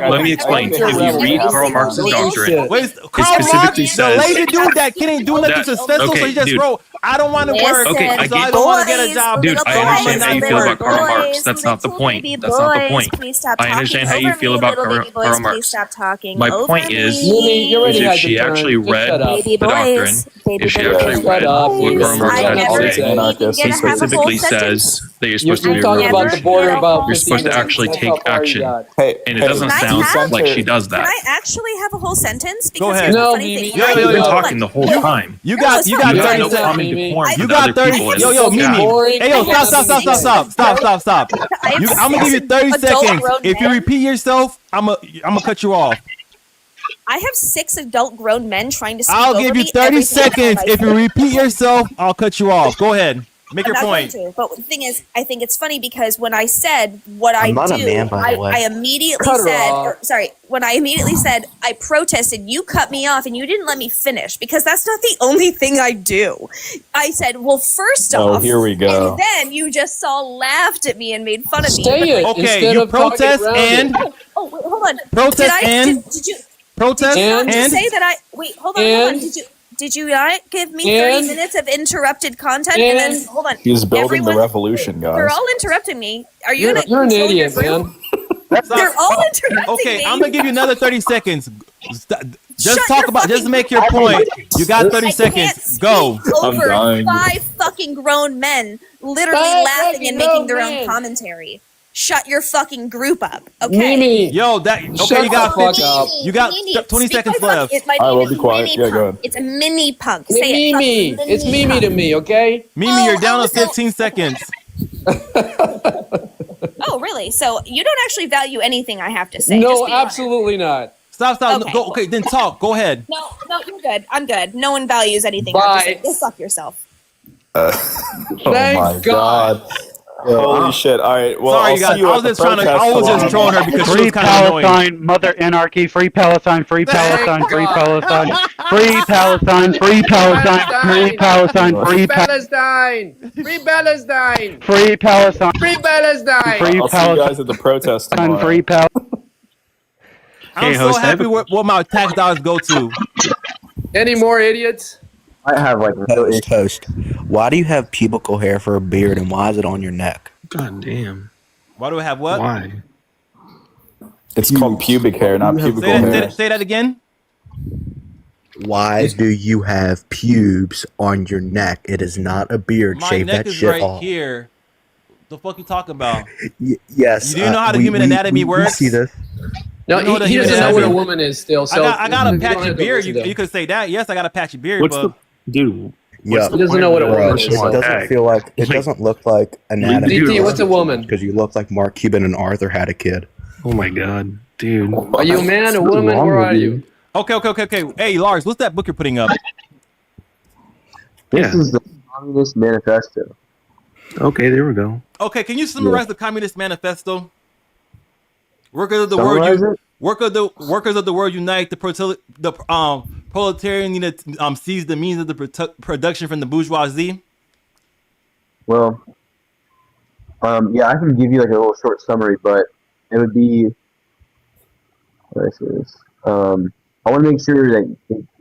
Let me explain. If you read Karl Marx's doctrine,
Wait,
it
Karl Marx,
specifically
the
says
lazy dude that can't do nothing successful, so he just wrote, I don't want to work,
Okay, I
so I
get-
don't want to get a job.
Dude, I
so I'm
understand
gonna
how you
not
feel
work.
about Karl Marx. That's not the point. That's not the point. I understand how you feel about Karl Marx.
Stop talking.
My
over
point is,
me.
is if she actually read the doctrine, if she actually read what Karl Marx had to say, he specifically says that you're supposed to be
talking about the border about
you're supposed to actually take action. And it doesn't sound like she does
Can
that.
I actually have a whole sentence? Because
Go ahead.
here's the
No,
funny
Mimi.
thing.
You've been talking the whole time.
You got
You have
30
no
seconds.
common decorum
You
with
got
other
30.
people in
Yo,
this
Mimi.
guy.
Hey, yo, stop. I'm gonna give you 30 seconds. If you repeat yourself, I'm gonna cut you off.
I have 6 adult grown men trying to speak
I'll
over
give you
me
30
every single time
seconds.
I
If you
speak.
repeat yourself, I'll cut you off. Go ahead. Make your
I'm not
point.
going to. But the thing is, I think it's funny because when I said what I
I'm not a
do,
man, by the way.
I immediately
Cut her
said,
off.
when I immediately said I protested, you cut me off and you didn't let me finish because that's not the only thing I do. I said, well, first
Oh,
off,
here we go.
and then you just all laughed at me and made fun of me.
Say
But,
it
like,
Okay,
instead
you
of talking
protest
around
and
it.
oh, wait, hold on.
Protest and-
did you
protest
did you not just
and-
say that I wait? Hold on.
and-
Did you not give me 30
and-
minutes of interrupted content and then
and-
hold on?
He's building
Everyone-
the revolution,
They're
guys.
all interrupting me. Are you
You're
gonna
an
control your
idiot,
group?
man.
They're all interrupting
Okay,
me.
I'm gonna give you another 30 seconds. Just
Shut
talk
your
about. Just
fucking
make your
mouth.
point. You got 30
I
seconds.
can't
Go.
speak over 5 fucking grown men literally
5
laughing
fucking
and making their
grown
own
men.
commentary. Shut your fucking group up, okay?
Mimi.
Yo, that okay?
Shut
You got
the fuck
50.
up.
You got
Mimi,
20
speak
seconds
my fuck-
left.
My
All right,
name
we'll
is
be quiet.
Mini
Yeah, go
Punk.
ahead.
It's a mini punk. Say it.
Mimi.
fucking
It's
mini
Mimi
punk.
to me, okay?
Mimi, you're
Oh,
down
oh,
to 15 seconds.
Oh, really? So you don't actually value anything I have to say?
No,
just be honest.
absolutely not.
Stop.
Okay.
Go. Okay, then talk. Go ahead.
No, you're good. I'm good. No one values anything I have to say.
Bye.
Go fuck yourself.
Oh
Thank
my
God.
god. Holy shit. All right. Well,
Sorry,
I'll
you guys.
see you
I
at
was
the
just trying to.
protest
I was just
tomorrow.
trolling her because she
Free
was kind of annoying.
Palestine, Mother Anarchy, free Palestine, free Palestine, free Palestine, free Palestine, free Palestine, free Palestine, free
Palestine! Free Palestine!
free Palestine,
Free Palestine!
free
I'll see you guys at the protest
Palestine,
tomorrow.
free Palestine.
I'm so happy with what my tax dollars go to.
Any more idiots?
I have like no issue.
Toast. Why do you have pubical hair for a beard and why is it on your neck?
God damn.
Why do I have what?
Why?
It's called pubic hair, not pubical
Say
hair.
that, say that again.
Why do you have pubes on your neck? It is not a beard.
My
Shave
neck
that
is
shit
right
off.
the fuck you talking about?
Yes.
Do you know how the human anatomy works?
We see this.
No,
You know the
he
human
doesn't know what a
anatomy?
woman is still. So
I got a
you don't
patchy
have to
beard.
listen to him.
You could say that. Yes, I got a patchy beard,
What's
but
the dude?
Yeah,
He doesn't know what a woman is.
It doesn't feel like it doesn't look like anatomy.
DT, what's a woman?
Because you look like Mark Cuban and Arthur had a kid.
Oh my god, dude!
Are you a man, a woman? Where are you?
Okay. Hey, Lars, what's that book you're putting up?
This is the Communist Manifesto.
Okay, there we go.
Okay, can you summarize the Communist Manifesto? Workers of the
Summarize
world, workers of the world unite. The proletarian need to seize the means of the production from the bourgeoisie.
Well, yeah, I can give you like a little short summary, but it would be. How do I say this? I want to make sure that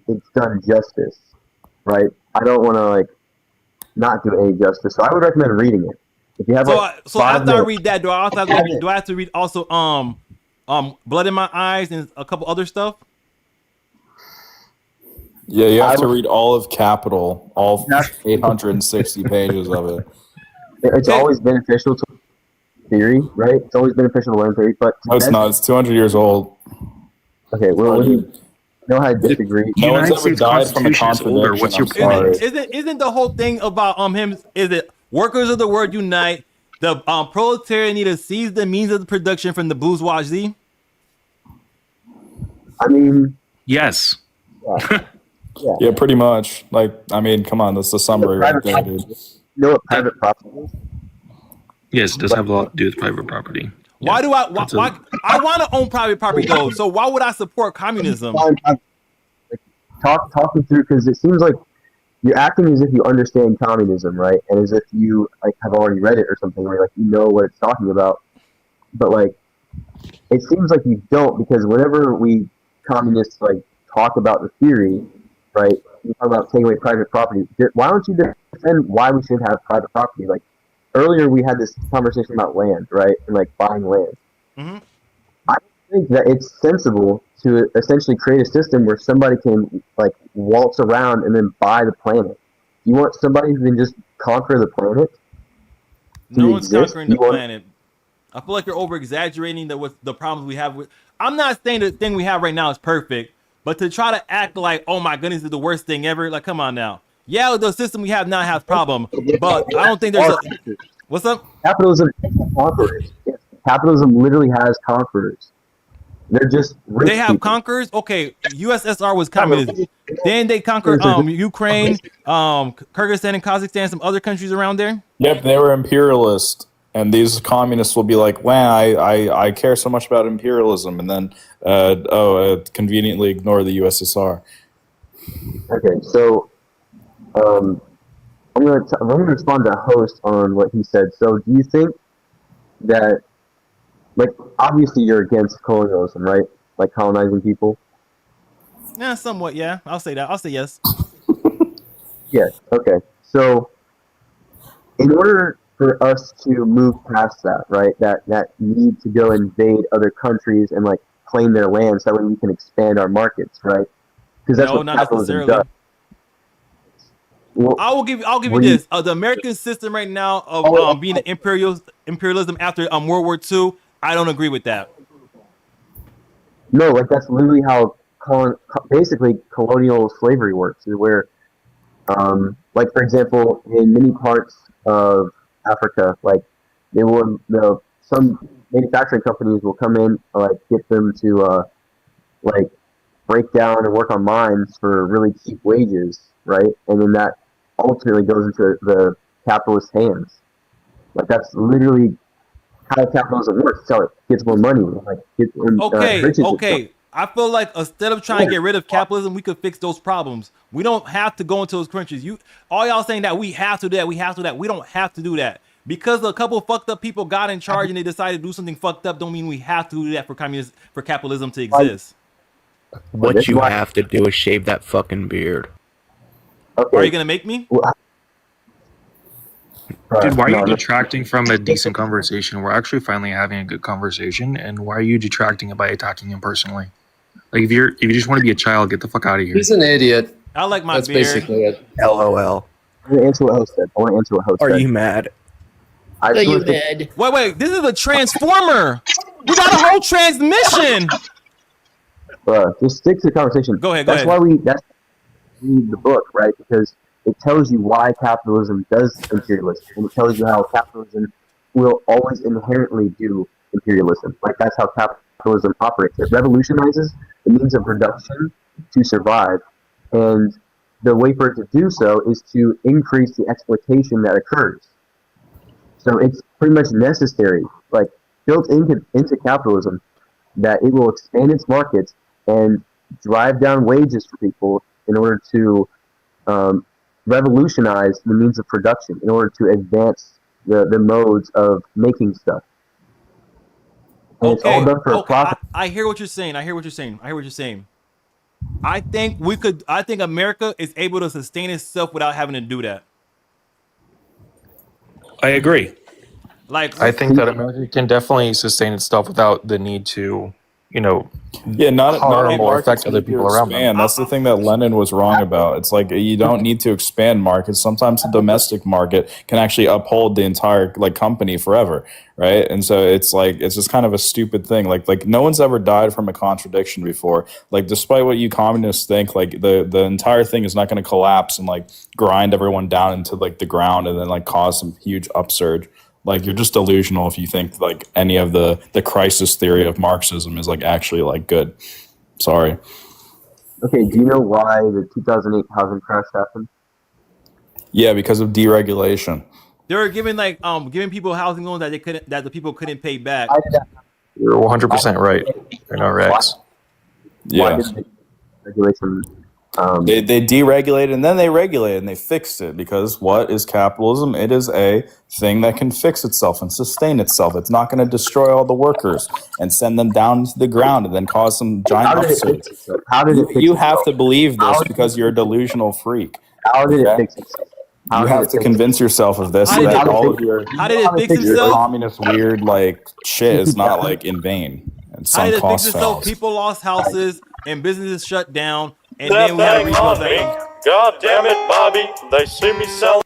it's done justice, right? I don't want to like not do any justice, so I would recommend reading it. If you have
So after I read that, do I have to read also Blood in My Eyes and a couple other stuff?
Yeah, you have to read all of Capital, all 860 pages of it.
It's always beneficial to theory, right? It's always beneficial to learn theory, but
No, it's not. It's 200 years old.
Okay, well, when you know how to disagree.
No one's ever died from a contradiction.
What's your
point?
Isn't the whole thing about him? Is it workers of the world unite? The proletariat need to seize the means of the production from the bourgeoisie.
I mean,
yes.
Yeah, pretty much. Like, I mean, come on, that's the summary right there, dude.
You know what private property is?
Yes, it does have a lot to do with private property.
Why do I want to own private property though? So why would I support communism?
Talk me through, because it seems like you're acting as if you understand communism, right? And as if you like have already read it or something, where like you know what it's talking about. But like, it seems like you don't, because whenever we communists like talk about the theory, right? You talk about taking away private property. Why don't you defend why we should have private property? Like earlier, we had this conversation about land, right? And like buying land.
Mm-hmm.
I think that it's sensible to essentially create a system where somebody can like waltz around and then buy the planet. You want somebody who can just conquer the planet?
No one's conquering the planet. I feel like you're over exaggerating the problems we have with. I'm not saying the thing we have right now is perfect, but to try to act like, oh my goodness, is the worst thing ever. Like, come on now. Yeah, the system we have now has problem, but I don't think there's a. What's up?
Capitalism has conquerors. Capitalism literally has conquerors. They're just rich
they have
people.
conquerors. Okay, USSR was communism. Then they conquered Ukraine, Kyrgyzstan, and Kazakhstan, some other countries around there.
Yep, they were imperialist, and these communists will be like, "Wow, I care so much about imperialism," and then conveniently ignore the USSR.
Okay, so I'm gonna respond to host on what he said. So, do you think that, like, obviously you're against colonialism, right? Like colonizing people.
Yeah, somewhat. Yeah, I'll say that. I'll say yes.
Yes. Okay. So, in order for us to move past that, right? That need to go invade other countries and like claim their land, so that way we can expand our markets, right? Because that's what capitalism does. Well,
I'll give you this. The American system right now of being an imperialism after World War II, I don't agree with that.
No, like that's literally how basically colonial slavery works. Where, like for example, in many parts of Africa, like some manufacturing companies will come in, like get them to like break down and work on mines for really cheap wages, right? And then that ultimately goes into the capitalist hands. Like that's literally how capitalism works. So it gets more money. Like
Okay. I feel like instead of trying to get rid of capitalism, we could fix those problems. We don't have to go into those countries. All y'all saying that we have to do that, we don't have to do that. Because a couple fucked up people got in charge and they decided to do something fucked up, don't mean we have to do that for capitalism to exist.
What you have to do is shave that fucking beard.
Okay.
Are you gonna make me?
Dude, why are you detracting from a decent conversation? We're actually finally having a good conversation, and why are you detracting it by attacking him personally? Like if you just want to be a child, get the fuck out of here.
He's an idiot.
I like my
That's
beard.
basically it.
LOL.
I want to answer what host said.
Are you mad?
I just wanna
mad?
Wait, this is a transformer. We got a whole transmission.
Bro, just stick to the conversation.
Go ahead.
That's why we read the book, right? Because it tells you why capitalism does imperialism, and it tells you how capitalism will always inherently do imperialism. Like that's how capitalism operates. It revolutionizes the means of production to survive, and the way for it to do so is to increase the exploitation that occurs. So it's pretty much necessary, like built into capitalism, that it will expand its markets and drive down wages for people in order to revolutionize the means of production, in order to advance the modes of making stuff. And it's all done for a profit.
I hear what you're saying. I think America is able to sustain itself without having to do that.
I agree.
Like
I think that America can definitely sustain itself without the need to,
not
harm or affect other people around them.
That's the thing that Lenin was wrong about. It's like you don't need to expand markets. Sometimes the domestic market can actually uphold the entire company forever, right? And so it's just kind of a stupid thing. Like no one's ever died from a contradiction before. Like despite what you communists think, the entire thing is not going to collapse and grind everyone down into the ground and then cause some huge upsurge. You're just delusional if you think any of the crisis theory of Marxism is actually good. Sorry.
Okay, do you know why the 2008 housing crash happened?
Yeah, because of deregulation.
They were giving giving people housing loans that the people couldn't pay back.
You're 100% right. They're not Rex.
Yeah.
Regulation.
They deregulated and then they regulated and they fixed it because what is capitalism? It is a thing that can fix itself and sustain itself. It's not going to destroy all the workers and send them down to the ground and then cause some giant upsurge.
How did it fix
You have to believe this because you're a delusional freak.
How did it fix itself?
You have to convince yourself of this
How
that
did
all of your
How did it fix itself?
communist weird shit is not in vain. And
How did it fix
cost
itself?
fails.
People lost houses and businesses shut down, and then we had to rebuild that.
God damn it, Bobby! They see me selling.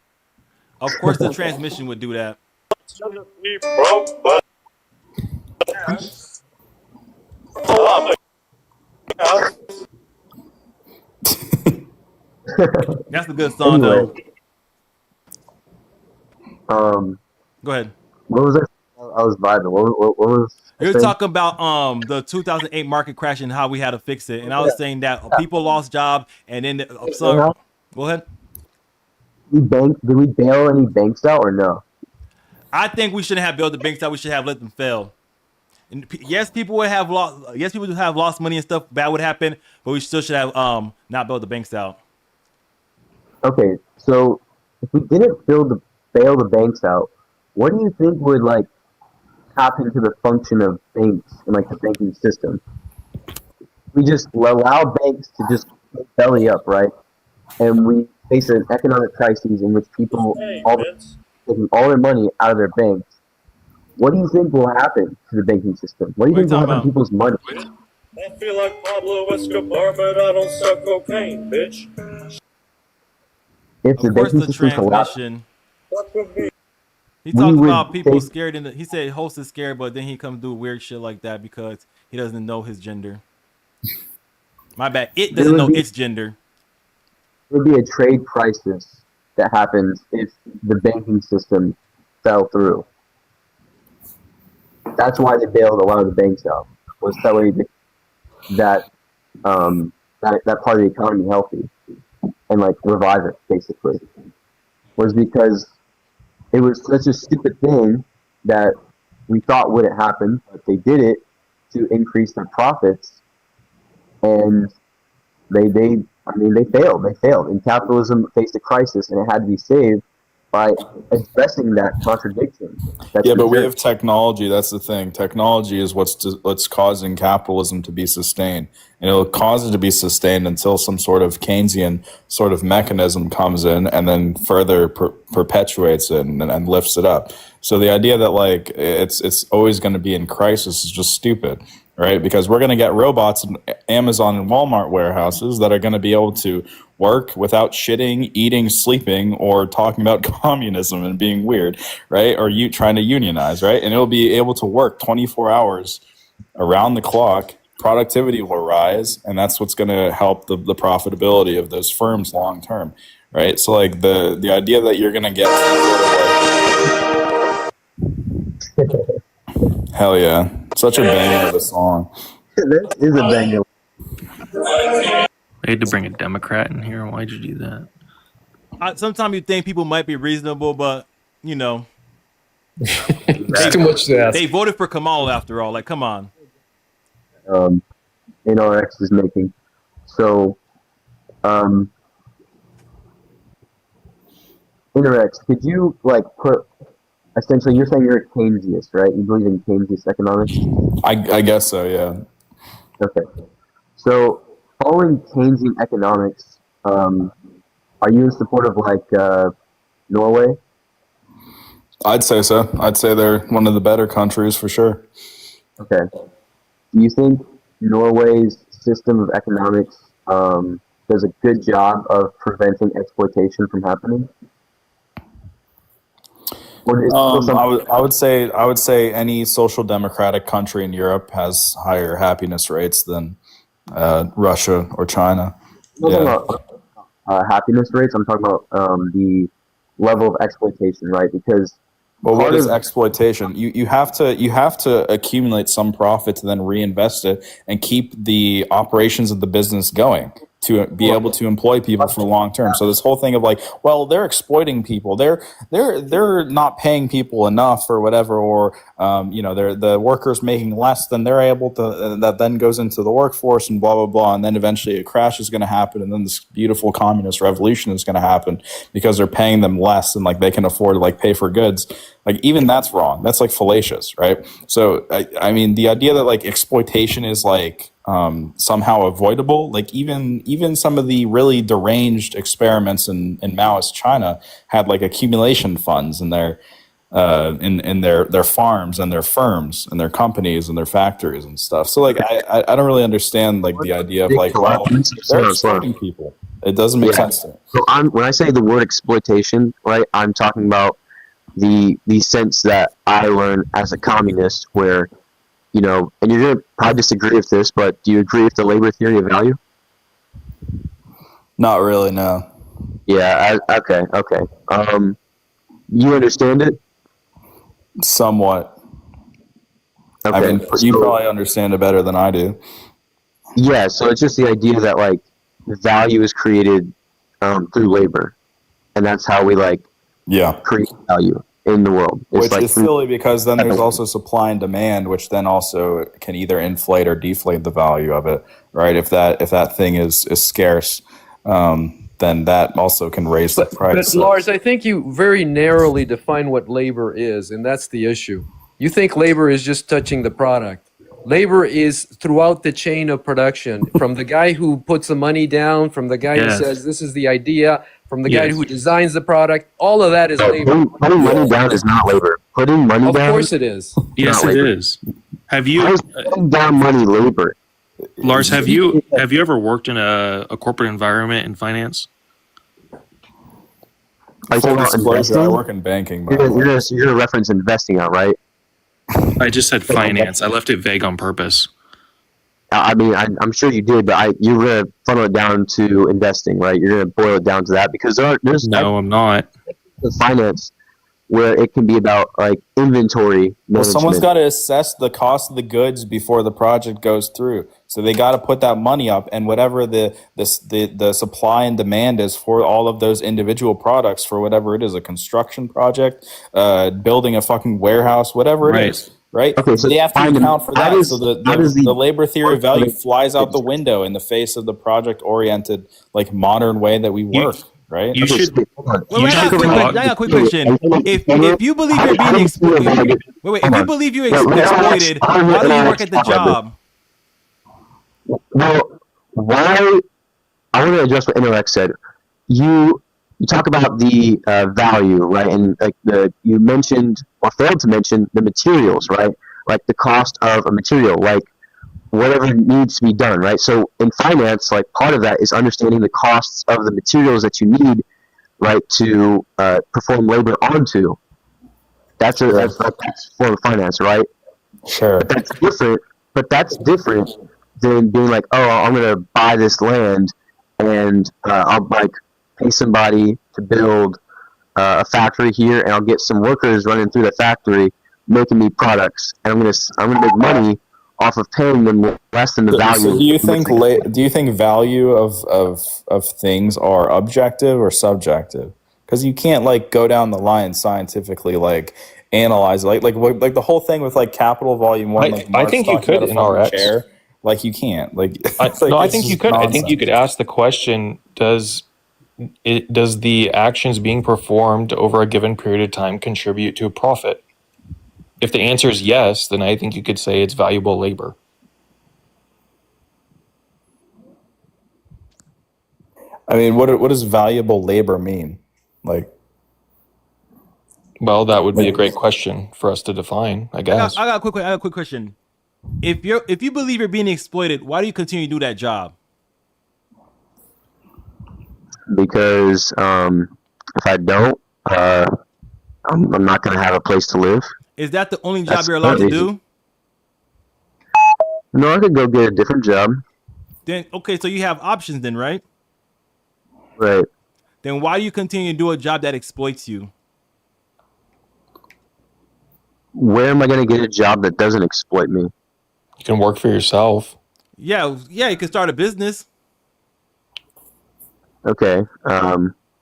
Of course, the transmission would do that.
We broke, but
That's a good song, though. Go ahead.
What was it? I was vibing. What was?
You're talking about the 2008 market crash and how we had to fix it, and I was saying that people lost jobs, and then go ahead.
Did we bail any banks out or no?
I think we shouldn't have bailed the banks out. We should have let them fail. And yes, people would have lost. Yes, people would have lost money and stuff. Bad would happen, but we still should have not bailed the banks out.
Okay, so if we didn't bail the banks out, what do you think would happen to the function of banks and the banking system? We just allow banks to just belly up, right? And we face an economic crisis in which people taking all their money out of their banks. What do you think will happen to the banking system? What do you think will happen to people's money?
I feel like Pablo Escobar, but I don't sell cocaine, bitch.
If the banking system collapses,
he talks about people scared he said host is scared, but then he comes do weird shit like that because he doesn't know his gender. My bad. It doesn't know its gender.
There would be a trade crisis that happens if the banking system fell through. That's why they bailed a lot of the banks out. Was that way that part of the economy healthy and revive it basically. Was because it was such a stupid thing that we thought wouldn't happen, but they did it to increase their profits, and they failed. They failed, and capitalism faced a crisis, and it had to be saved by addressing that contradiction.
But we have technology. That's the thing. Technology is what's causing capitalism to be sustained, and it'll cause it to be sustained until some sort of Keynesian sort of mechanism comes in and then further perpetuates it and lifts it up. So the idea that it's always going to be in crisis is just stupid. right? Because we're going to get robots in Amazon and Walmart warehouses that are going to be able to work without shitting, eating, sleeping, or talking about communism and being weird, right? Or you trying to unionize, right? And it'll be able to work 24 hours around the clock. Productivity will rise, and that's what's going to help the profitability of those firms long term, right? So like the idea that you're going to get hell yeah, such a banger of a song.
That is a banger.
I had to bring a Democrat in here. Why'd you do that?
Sometimes you think people might be reasonable, but you know,
It's too much to ask.
they voted for Kamal after all. Like, come on.
NRX is making. So, NRX, could you like put essentially? You're saying you're a Keynesian, right? You believe in Keynesian economics.
I guess so, yeah.
Okay. So, following Keynesian economics, are you in support of like Norway?
I'd say so. I'd say they're one of the better countries for sure.
Okay. Do you think Norway's system of economics does a good job of preventing exploitation from happening?
I would say any social democratic country in Europe has higher happiness rates than Russia or China.
I'm talking about happiness rates. I'm talking about the level of exploitation, right? Because
what is exploitation? You have to accumulate some profit to then reinvest it and keep the operations of the business going to be able to employ people for the long term. So this whole thing of like, well, they're exploiting people. They're not paying people enough or whatever, or they're the workers making less than they're able to. That then goes into the workforce and blah blah blah, and then eventually a crash is going to happen, and then this beautiful communist revolution is going to happen because they're paying them less and like they can afford to like pay for goods. Like even that's wrong. That's like fallacious, right? So I mean the idea that like exploitation is like somehow avoidable, like even some of the really deranged experiments in Maoist China had like accumulation funds in their their farms and their firms and their companies and their factories and stuff. So like I don't really understand like the idea of like, well, they're exploiting people. It doesn't make sense to me.
So when I say the word exploitation, right, I'm talking about the sense that I learned as a communist, where and you're going to probably disagree with this, but do you agree with the labor theory of value?
Not really, no.
Yeah, okay. You understand it?
Somewhat.
Okay.
I mean, you probably understand it better than I do.
Yeah, so it's just the idea that, like, value is created through labor, and that's how we, like, create value in the world. It's
which is silly because then there's also supply and demand, which then also can either inflate or deflate the value of it, right? If that thing is scarce, then that also can raise the price.
But Lars, I think you very narrowly define what labor is, and that's the issue. You think labor is just touching the product. Labor is throughout the chain of production, from the guy who puts the money down, from the guy who says this is the idea, from the guy who designs the product. All of that is labor.
Putting money down is not labor. Putting money down.
Of course it is.
Yes, it is. Have you
putting down money labor?
Lars, have you ever worked in a corporate environment in finance?
I
work in banking.
You're going to reference investing out, right?
I just said finance. I left it vague on purpose.
I mean, I'm sure you did, but you're going to funnel it down to investing, right? You're going to boil it down to that because there's
I'm not.
Finance where it can be about like inventory management.
Well, someone's got to assess the cost of the goods before the project goes through. So they got to put that money up, and whatever the supply and demand is for all of those individual products, for whatever it is, a construction project, building a fucking warehouse, whatever it is. Right?
Okay, so
they have to account for that. So the labor theory of value flies out the window in the face of the project-oriented, like modern way that we work. Right?
You should.
I got a quick question. If you believe you're being exploited, if you believe you're exploited, why do you work at the job?
Well, why? I want to address what Interact said. You talk about the value, right? And like you mentioned or failed to mention the materials, right? Like the cost of a material. Like whatever needs to be done, right? So in finance, like part of that is understanding the costs of the materials that you need, right, to perform labor onto. That's a form of finance, right?
Sure.
But that's different than being like, oh, I'm gonna buy this land and I'll like pay somebody to build a factory here, and I'll get some workers running through the factory making me products, and I'm gonna make money off of paying them less than the value.
So do you think value of things are objective or subjective? Because you can't like go down the line scientifically like analyze like the whole thing with like Capital Volume 1. Like
I think you could in RX.
Chair, like you can't like.
No, I think you could. Nonsense. I think you could ask the question: does the actions being performed over a given period of time contribute to a profit? If the answer is yes, then I think you could say it's valuable labor.
I mean, what does valuable labor mean? Like,
well, that would be a great question for us to define, I guess.
I got a quick question. If you believe you're being exploited, why do you continue to do that job?
Because if I don't, I'm not going to have a place to live.
Is that the only job you're allowed to do?
No, I could go get a different job.
Then okay, so you have options then, right?
Right.
Then why do you continue to do a job that exploits you?
Where am I going to get a job that doesn't exploit me?
You can work for yourself.
Yeah, you can start a business.
Okay.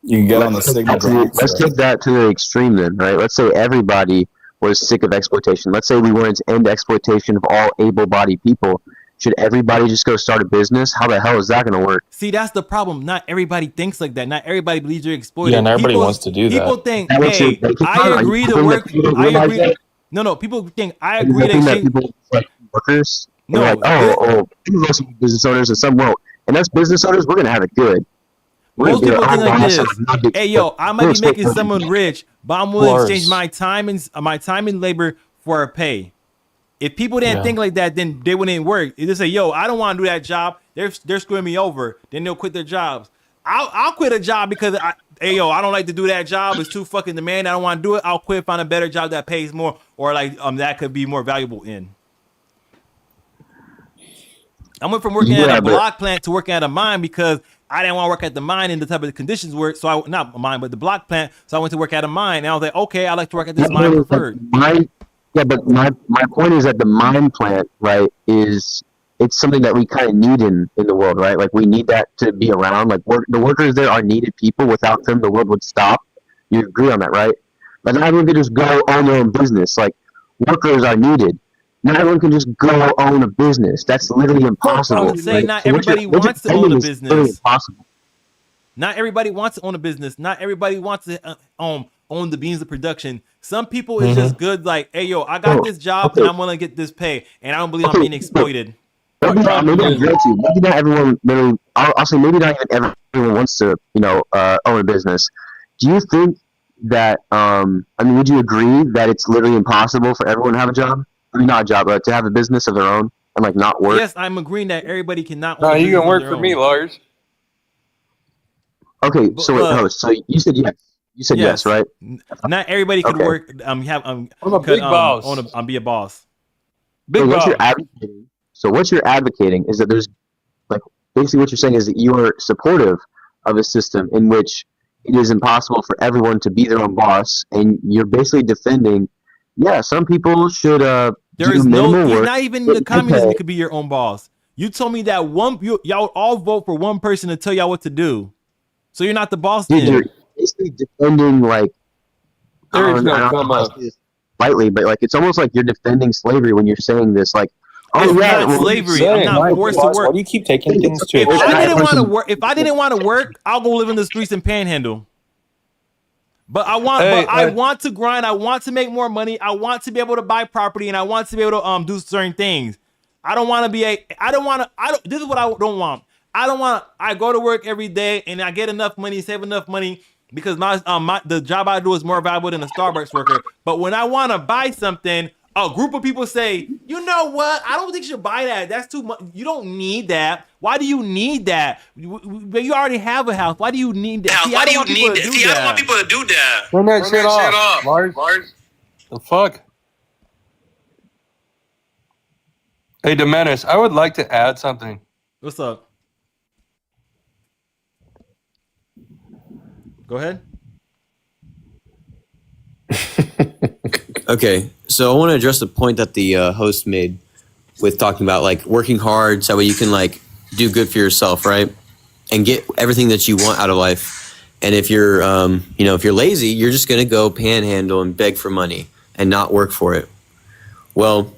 You can get on the signal.
Let's take that to the extreme then, right? Let's say everybody was sick of exploitation. Let's say we wanted to end exploitation of all able-bodied people. Should everybody just go start a business? How the hell is that going to work?
See, that's the problem. Not everybody thinks like that. Not everybody believes you're exploited.
Yeah, not everybody wants to do that.
People think, hey, I agree to work. I agree. No, people think I agree to
people like workers. No, like, people are business owners and some won't. And us business owners, we're going to have it good.
Most people think like this. Hey, yo, I might be making someone rich, but I'm willing to exchange my time and labor for a pay. If people didn't think like that, then they wouldn't work. They just say, yo, I don't want to do that job. They're screwing me over. Then they'll quit their jobs. I'll quit a job because I don't like to do that job. It's too fucking demanding. I don't want to do it. I'll quit, find a better job that pays more, or like that could be more valuable in. I went from working at a block plant to working at a mine because I didn't want to work at the mine in the type of conditions work. So not a mine, but the block plant. So I went to work at a mine, and I was like, okay, I like to work at this mine preferred.
Yeah, but my point is that the mine plant, right, it's something that we kind of need in the world, right? Like we need that to be around. Like the workers there are needed people. Without them, the world would stop. You agree on that, right? Like not everyone can just go own their own business. Like workers are needed. Not everyone can just go own a business. That's literally impossible.
I would say not everybody wants to own a business. Impossible. Not everybody wants to own a business. Not everybody wants to own the means of production. Some people is just good. Like, hey, yo, I got this job and I'm gonna get this pay, and I don't believe I'm being exploited.
Maybe not everyone. Literally, I'll say maybe not even everyone wants to, own a business. Do you think that? Would you agree that it's literally impossible for everyone to have a job? I mean, not a job, but to have a business of their own and like not work.
Yes, I'm agreeing that everybody cannot.
No, you can work for me, Lars.
Okay, so so you said yes. You said yes, right?
Not everybody could work. I'm a big boss. Be a boss.
Big boss. What you're advocating is that there's like basically what you're saying is that you are supportive of a system in which it is impossible for everyone to be their own boss, and you're basically defending. Yeah, some people should. There is
not even the communism could be your own boss. You told me that y'all all vote for one person to tell y'all what to do, so you're not the boss.
Dude, you're basically defending like.
There's
Slightly, but like it's almost like you're defending slavery when you're saying this. Like,
it's not slavery. I'm not forced to work.
Why do you keep taking things to?
If I didn't want to work, I'll go live in the streets and panhandle. But I want to grind. I want to make more money. I want to be able to buy property, and I want to be able to do certain things. I don't want to be this is what I don't want. I go to work every day and I get enough money, save enough money because the job I do is more valuable than a Starbucks worker. But when I want to buy something, a group of people say, you know what? I don't think you should buy that. That's too much. You don't need that. Why do you need that? You already have a house. Why do you need that? See, I don't want people to do that.
Turn that shit off, Lars. The fuck? Hey, Demenis, I would like to add something.
What's up? Go ahead.
Okay, so I want to address the point that the host made with talking about like working hard so that way you can like do good for yourself, right? And get everything that you want out of life. And if you're, if you're lazy, you're just going to go panhandle and beg for money and not work for it. Well,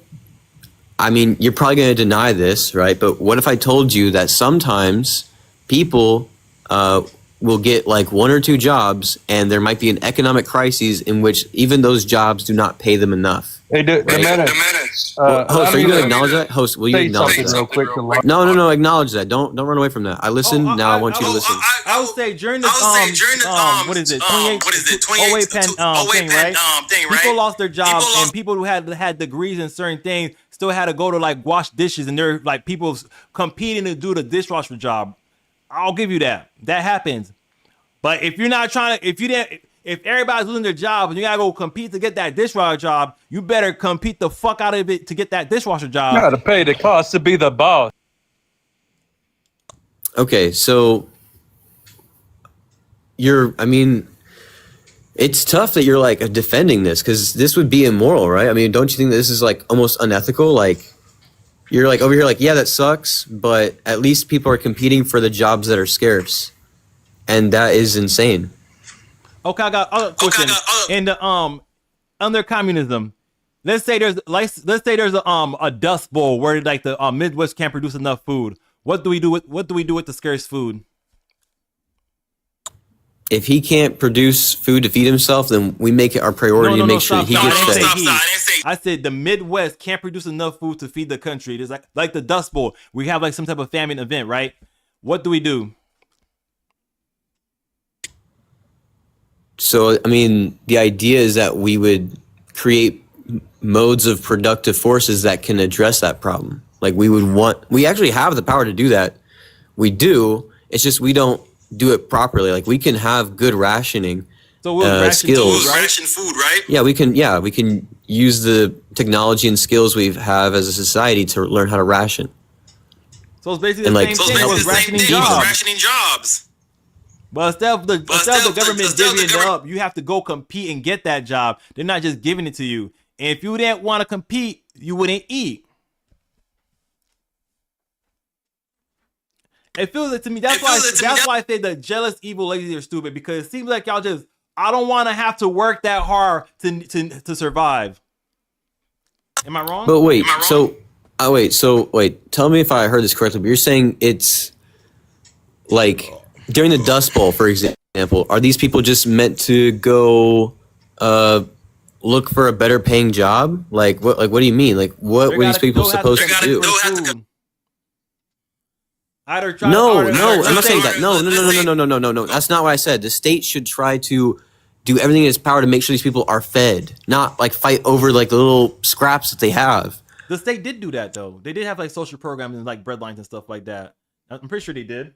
I mean, you're probably going to deny this, right? But what if I told you that sometimes people will get like 1 or 2 jobs and there might be an economic crisis in which even those jobs do not pay them enough.
Hey,
right?
Host,
Host, are you going to acknowledge that? Host, will you acknowledge that?
Real quick to
No, acknowledge that. Don't run away from that. I listened. Now I want you to listen.
I would say during the what is it? 28 thing, right? People lost their jobs, and people who had degrees in certain things still had to go to like wash dishes, and they're like people competing to do the dishwasher job. I'll give you that. That happens. But if you're not trying to, if everybody's losing their job and you gotta go compete to get that dishwasher job, you better compete the fuck out of it to get that dishwasher job.
You gotta pay the cost to be the boss.
Okay, so it's tough that you're like defending this because this would be immoral, right? I mean, don't you think that this is like almost unethical? Like, you're like over here like, yeah, that sucks, but at least people are competing for the jobs that are scarce. And that is insane.
Okay, I got other question. In the under communism, let's say there's a dust bowl where like the Midwest can't produce enough food. What do we do with the scarce food?
If he can't produce food to feed himself, then we make it our priority to make sure he gets fed.
I said the Midwest can't produce enough food to feed the country. There's like the Dust Bowl. We have like some type of famine event, right? What do we do?
So, I mean, the idea is that we would create modes of productive forces that can address that problem. Like we actually have the power to do that. We do. It's just we don't do it properly. Like we can have good rationing skills.
Ration food, right?
Yeah, we can use the technology and skills we have as a society to learn how to ration.
So it's basically the same thing with rationing jobs. But instead of the government divvying it up, you have to go compete and get that job. They're not just giving it to you. And if you didn't want to compete, you wouldn't eat. It feels like to me, that's why I say the jealous, evil, lazy are stupid, because it seems like y'all just, I don't want to have to work that hard to survive. Am I wrong?
But wait, tell me if I heard this correctly, but you're saying it's like during the Dust Bowl, for example, are these people just meant to go look for a better paying job? Like what do you mean? Like what were these people supposed to do? No, I'm not saying that. No. That's not what I said. The state should try to do everything in its power to make sure these people are fed, not like fight over like the little scraps that they have.
The state did do that though. They did have like social programs and like bread lines and stuff like that. I'm pretty sure they did.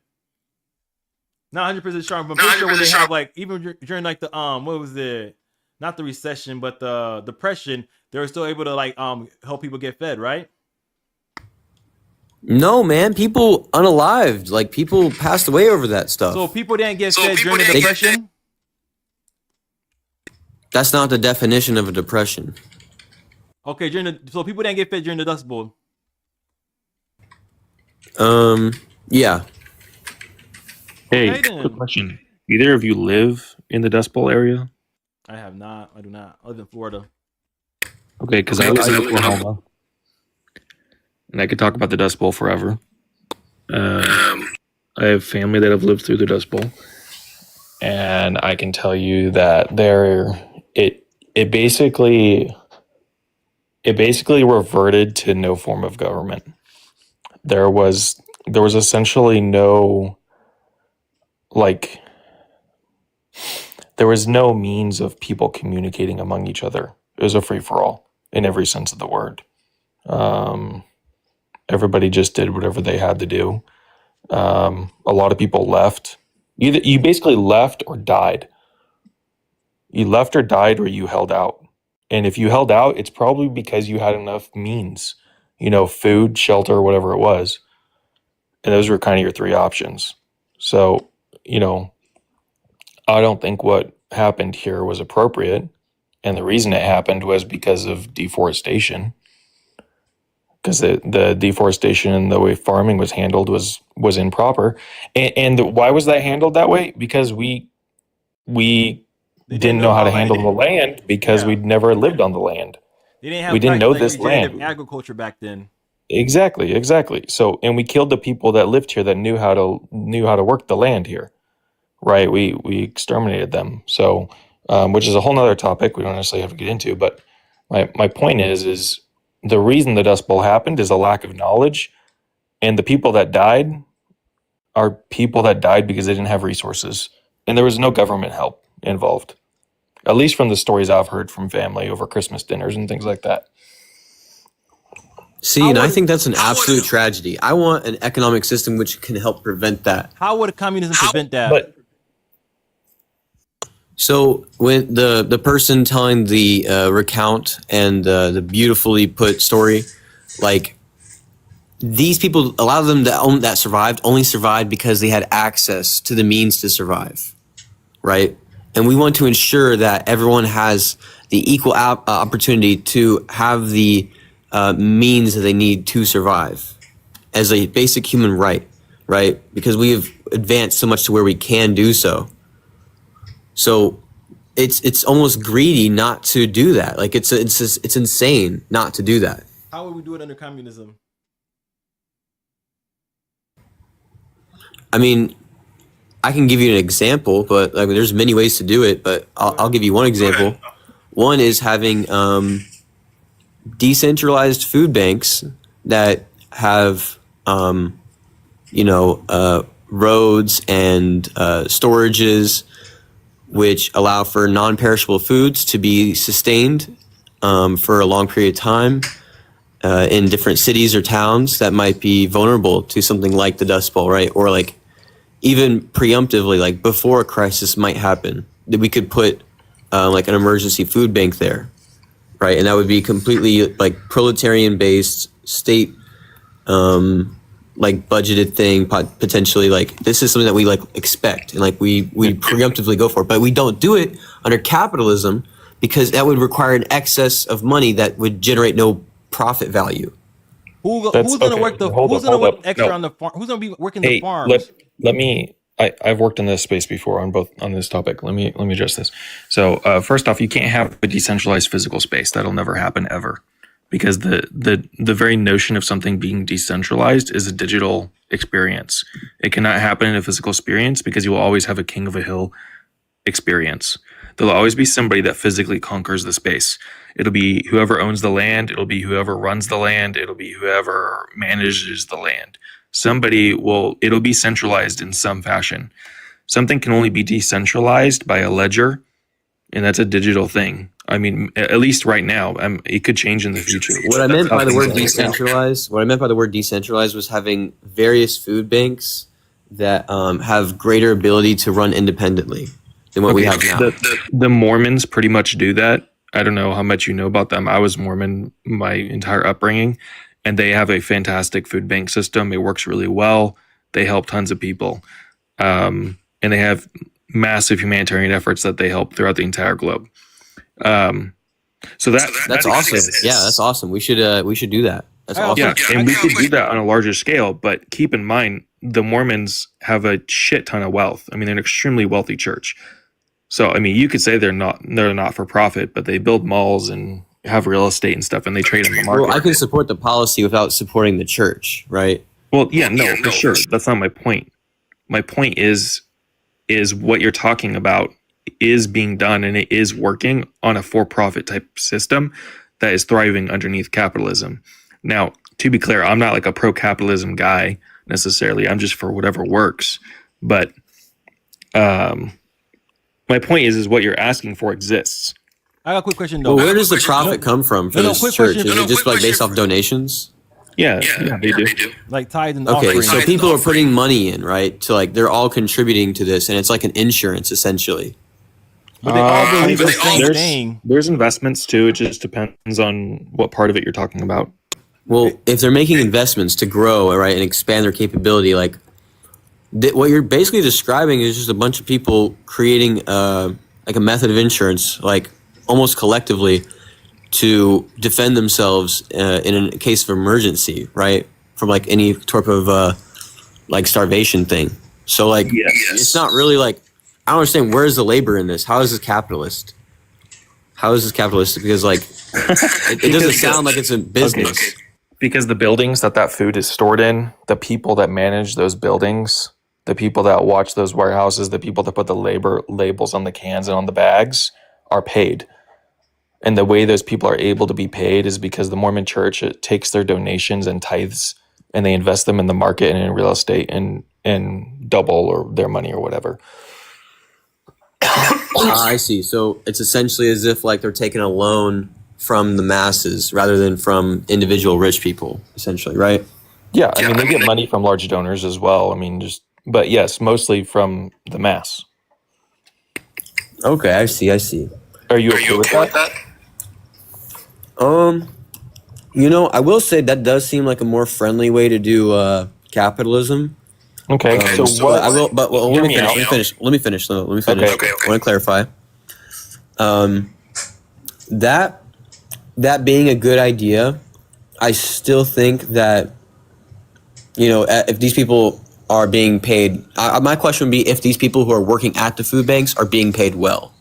Not 100% sure, but I'm pretty sure when they have like even during like the what was it? Not the recession, but the depression, they were still able to like help people get fed, right?
No, man, people unalived. Like people passed away over that stuff.
So people didn't get fed during the depression?
That's not the definition of a depression.
Okay, so people didn't get fed during the Dust Bowl.
Yeah.
Hey,
Okay, then.
quick question. Either of you live in the Dust Bowl area?
I have not. I do not. I live in Florida.
Okay, because I live in Oklahoma. And I could talk about the Dust Bowl forever. I have family that have lived through the Dust Bowl. And I can tell you that it basically reverted to no form of government. There was essentially no there was no means of people communicating among each other. It was a free for all. in every sense of the word. Everybody just did whatever they had to do. A lot of people left. Either you basically left or died. You left or died, or you held out. And if you held out, it's probably because you had enough means, food, shelter, whatever it was. And those were kind of your three options. So, I don't think what happened here was appropriate. And the reason it happened was because of deforestation. Because the deforestation and the way farming was handled was improper. And why was that handled that way? Because we didn't know how to handle the land because we'd never lived on the land.
They didn't have
we didn't know
like
this land.
agriculture back then.
Exactly. So, and we killed the people that lived here that knew how to work the land here, right? We exterminated them. So, which is a whole nother topic we don't necessarily have to get into. But my point is the reason the Dust Bowl happened is a lack of knowledge, and the people that died are people that died because they didn't have resources, and there was no government help involved. At least from the stories I've heard from family over Christmas dinners and things like that.
See, and I think that's an absolute tragedy. I want an economic system which can help prevent that.
How would communism prevent that?
So when the person telling the recount and the beautifully put story, like these people, a lot of them that survived only survived because they had access to the means to survive, right? And we want to ensure that everyone has the equal opportunity to have the means that they need to survive as a basic human right, right? Because we have advanced so much to where we can do so. So it's almost greedy not to do that. Like it's insane not to do that.
How would we do it under communism?
I mean, I can give you an example, but like there's many ways to do it. But I'll give you one example. One is having decentralized food banks that have roads and storages which allow for non-perishable foods to be sustained for a long period of time in different cities or towns that might be vulnerable to something like the Dust Bowl, right? Or like even preemptively, like before a crisis might happen, that we could put like an emergency food bank there, right? And that would be completely like proletarian-based state like budgeted thing, potentially. Like this is something that we like expect and like we preemptively go for, but we don't do it under capitalism because that would require an excess of money that would generate no profit value.
Who's going to work extra on the farm? Who's going to be working the farms?
Let me. I've worked in this space before on this topic. Let me address this. So first off, you can't have a decentralized physical space. That'll never happen ever. Because the very notion of something being decentralized is a digital experience. It cannot happen in a physical experience because you will always have a king of a hill experience. There'll always be somebody that physically conquers the space. It'll be whoever owns the land. It'll be whoever runs the land. It'll be whoever manages the land. It'll be centralized in some fashion. Something can only be decentralized by a ledger, and that's a digital thing. I mean, at least right now, it could change in the future.
What I meant by the word decentralized was having various food banks that have greater ability to run independently than what we have now.
The Mormons pretty much do that. I don't know how much you know about them. I was Mormon my entire upbringing, and they have a fantastic food bank system. It works really well. They help tons of people. And they have massive humanitarian efforts that they help throughout the entire globe. So that's
awesome. Yeah, that's awesome. We should do that. That's awesome.
Yeah, and we could do that on a larger scale. But keep in mind, the Mormons have a shit ton of wealth. I mean, they're an extremely wealthy church. So I mean, you could say they're not for profit, but they build malls and have real estate and stuff, and they trade in the market.
Well, I can support the policy without supporting the church, right?
Well, yeah, no, for sure. That's not my point. My point is what you're talking about is being done, and it is working on a for-profit type system that is thriving underneath capitalism. Now, to be clear, I'm not like a pro-capitalism guy necessarily. I'm just for whatever works. But my point is what you're asking for exists.
I got a quick question though.
Well, where does the profit come from for this
quick
church?
question.
Is it just like based off donations?
Yeah, they do.
Like tithes and
Okay,
offerings.
so people are putting money in, right? To like they're all contributing to this, and it's like an insurance essentially.
But they all believe the same thing.
There's investments too. It just depends on what part of it you're talking about.
Well, if they're making investments to grow, right, and expand their capability, like what you're basically describing is just a bunch of people creating like a method of insurance, like almost collectively, to defend themselves in a case of emergency, right, from like any type of like starvation thing. So like, it's not really like, I don't understand, where's the labor in this? How is this capitalist? How is this capitalistic? Because like, it doesn't sound like it's a business.
Okay. Because the buildings that food is stored in, the people that manage those buildings, the people that watch those warehouses, the people that put the labels on the cans and on the bags are paid. And the way those people are able to be paid is because the Mormon Church, it takes their donations and tithes and they invest them in the market and in real estate and double or their money or whatever.
I see. So it's essentially as if like they're taking a loan from the masses rather than from individual rich people, essentially, right?
Yeah, I mean, they get money from large donors as well. I mean, but yes, mostly from the mass.
Okay, I see.
Are you okay with that?
You know, I will say that does seem like a more friendly way to do capitalism.
Okay, so what?
I will, but let me finish. Let me finish. I want to clarify. That being a good idea, I still think that, you know, if these people are being paid, my question would be if these people who are working at the food banks are being paid well.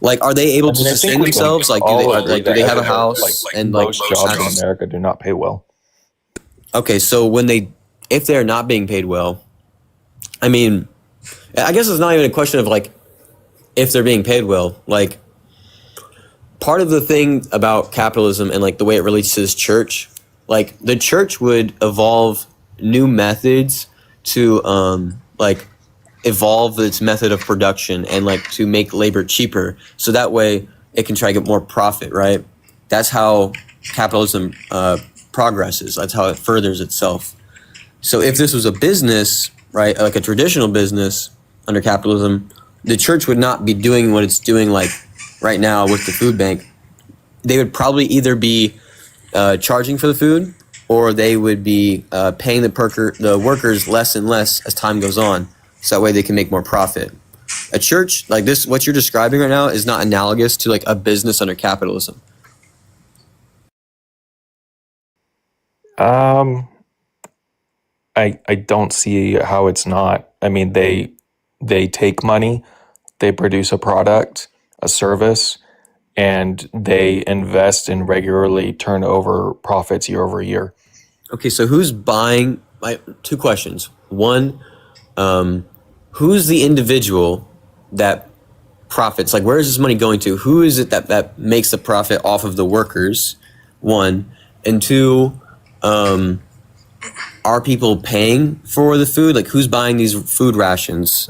Like, are they able to sustain themselves? Like, do they have a house?
And most jobs in America do not pay well.
Okay, so if they're not being paid well, I mean, I guess it's not even a question of like if they're being paid well. Like, part of the thing about capitalism and like the way it relates to this church, like the church would evolve new methods to like evolve its method of production and like to make labor cheaper, so that way it can try to get more profit, right? That's how capitalism progresses. That's how it furthers itself. So if this was a business, right, like a traditional business under capitalism, the church would not be doing what it's doing like right now with the food bank. They would probably either be charging for the food, or they would be paying the workers less and less as time goes on, so that way they can make more profit. A church like this, what you're describing right now, is not analogous to like a business under capitalism.
I don't see how it's not. I mean, they take money, they produce a product, a service, and they invest and regularly turn over profits year over year.
Okay, so who's buying? Two questions. One, who's the individual that profits? Like, where is this money going to? Who is it that makes the profit off of the workers? One. And two, are people paying for the food? Like, who's buying these food rations?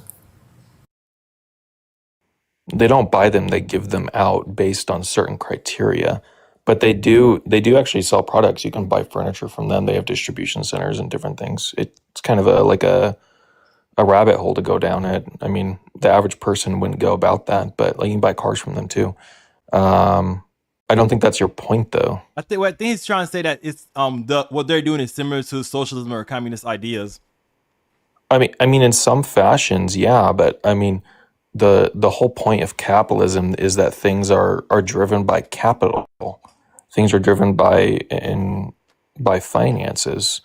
They don't buy them, they give them out based on certain criteria. But they do actually sell products. You can buy furniture from them. They have distribution centers and different things. It's kind of a rabbit hole to go down it. I mean, the average person wouldn't go about that, but like, you can buy cars from them too. I don't think that's your point, though.
I think he's trying to say that it's what they're doing is similar to socialism or communist ideas.
I mean, in some fashions, yeah, but I mean, the whole point of capitalism is that things are driven by capital. Things are driven by finances,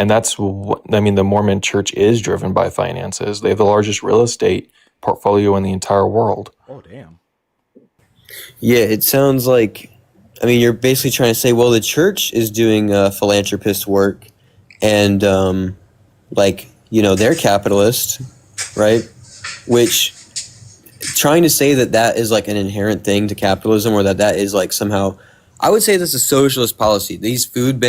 and that's what I mean. The Mormon Church is driven by finances. They have the largest real estate portfolio in the entire world.
Oh, damn.
Yeah, it sounds like, I mean, you're basically trying to say, well, the church is doing philanthropist work, and like, you know, they're capitalist, right? Which, trying to say that is like an inherent thing to capitalism, or that is like somehow, I would say this is socialist policy. These food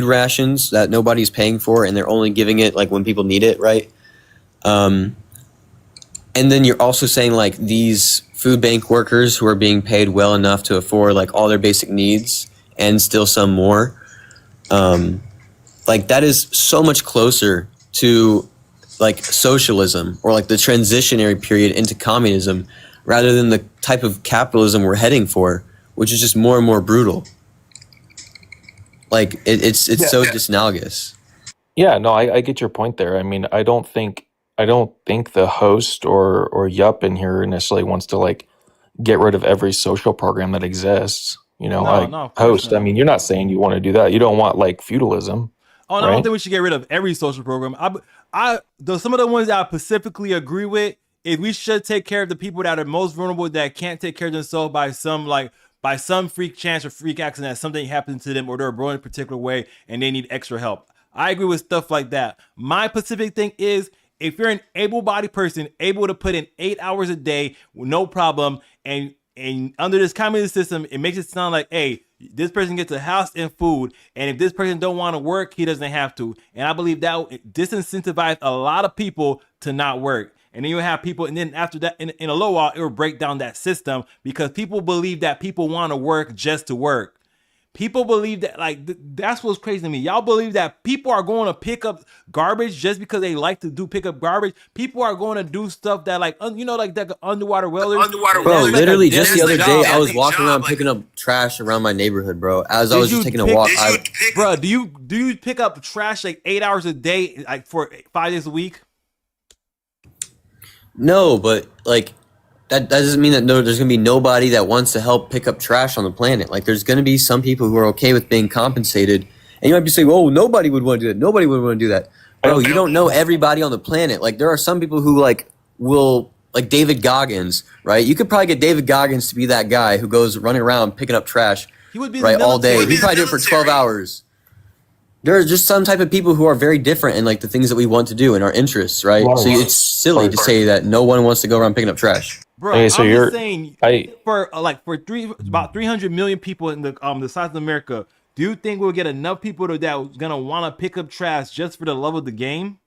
rations that nobody's paying for, and they're only giving it like when people need it, right? And then you're also saying like these food bank workers who are being paid well enough to afford like all their basic needs and still some more. Like that is so much closer to like socialism or like the transitionary period into communism rather than the type of capitalism we're heading for, which is just more and more brutal. Like it's so dysanalogous.
Yeah, no, I get your point there. I mean, I don't think the host or Yup in here necessarily wants to like get rid of every social program that exists. You know,
No, of course
host.
not.
I mean, you're not saying you want to do that. You don't want like feudalism.
Oh, and I
right?
don't think we should get rid of every social program. Some of the ones that I specifically agree with is we should take care of the people that are most vulnerable that can't take care of themselves by some freak chance or freak accident that something happened to them or they're born in a particular way and they need extra help. I agree with stuff like that. My specific thing is if you're an able-bodied person able to put in 8 hours a day with no problem and under this communist system, it makes it sound like, hey, this person gets a house and food, and if this person don't want to work, he doesn't have to. And I believe that disincentivize a lot of people to not work. And then you have people, and then after that, in a low wall, it will break down that system because people believe that people want to work just to work. People believe that, like, that's what's crazy to me. Y'all believe that people are going to pick up garbage just because they like to pick up garbage. People are going to do stuff that, like, like that underwater welders.
Bro, literally just the other day, I was walking around picking up trash around my neighborhood, bro. As I was just taking a walk.
Bro, do you pick up trash like 8 hours a day, like for 5 days a week?
No, but like that doesn't mean that there's gonna be nobody that wants to help pick up trash on the planet. Like there's gonna be some people who are okay with being compensated, and you might be saying, "Oh, nobody would want to do that. Nobody would want to do that." Bro, you don't know everybody on the planet. Like there are some people who will David Goggins, right? You could probably get David Goggins to be that guy who goes running around picking up trash,
he would be
right, all day. He'd probably do it for 12 hours. There are just some type of people who are very different in like the things that we want to do and our interests, right? So it's silly to say that no one wants to go around picking up trash.
Bro, I'm just saying for about 300 million people in the size of America, do you think we'll get enough people that are gonna want to pick up trash just for the love of the game?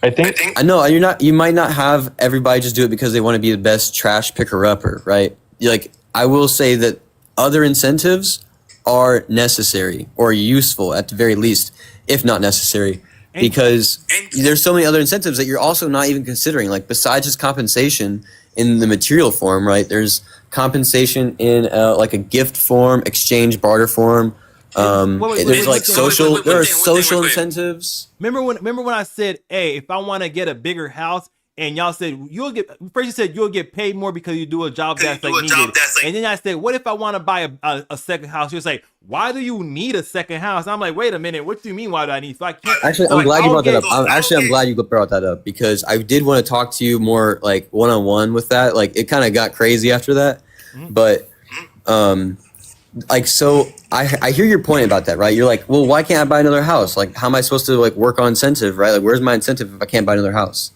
I know you might not have everybody just do it because they want to be the best trash picker upper, right? Like I will say that other incentives are necessary or useful at the very least, if not necessary, because there's so many other incentives that you're also not even considering. Like besides just compensation in the material form, right? There's compensation in like a gift form, exchange, barter form. There's like social. There are social incentives.
Remember when I said, "Hey, if I want to get a bigger house," and y'all said first you said you'll get paid more because you do a job that's like needed, and then I said, "What if I want to buy a second house?" You're say, "Why do you need a second house?" I'm like, "Wait a minute, what do you mean? Why do I need?" So I can't.
Actually, I'm glad you brought that up. I'm glad you brought that up because I did want to talk to you more like one-on-one with that. Like it kind of got crazy after that, but like so I hear your point about that, right? You're like, well, why can't I buy another house? Like, how am I supposed to like work on incentive, right? Like, where's my incentive if I can't buy another house?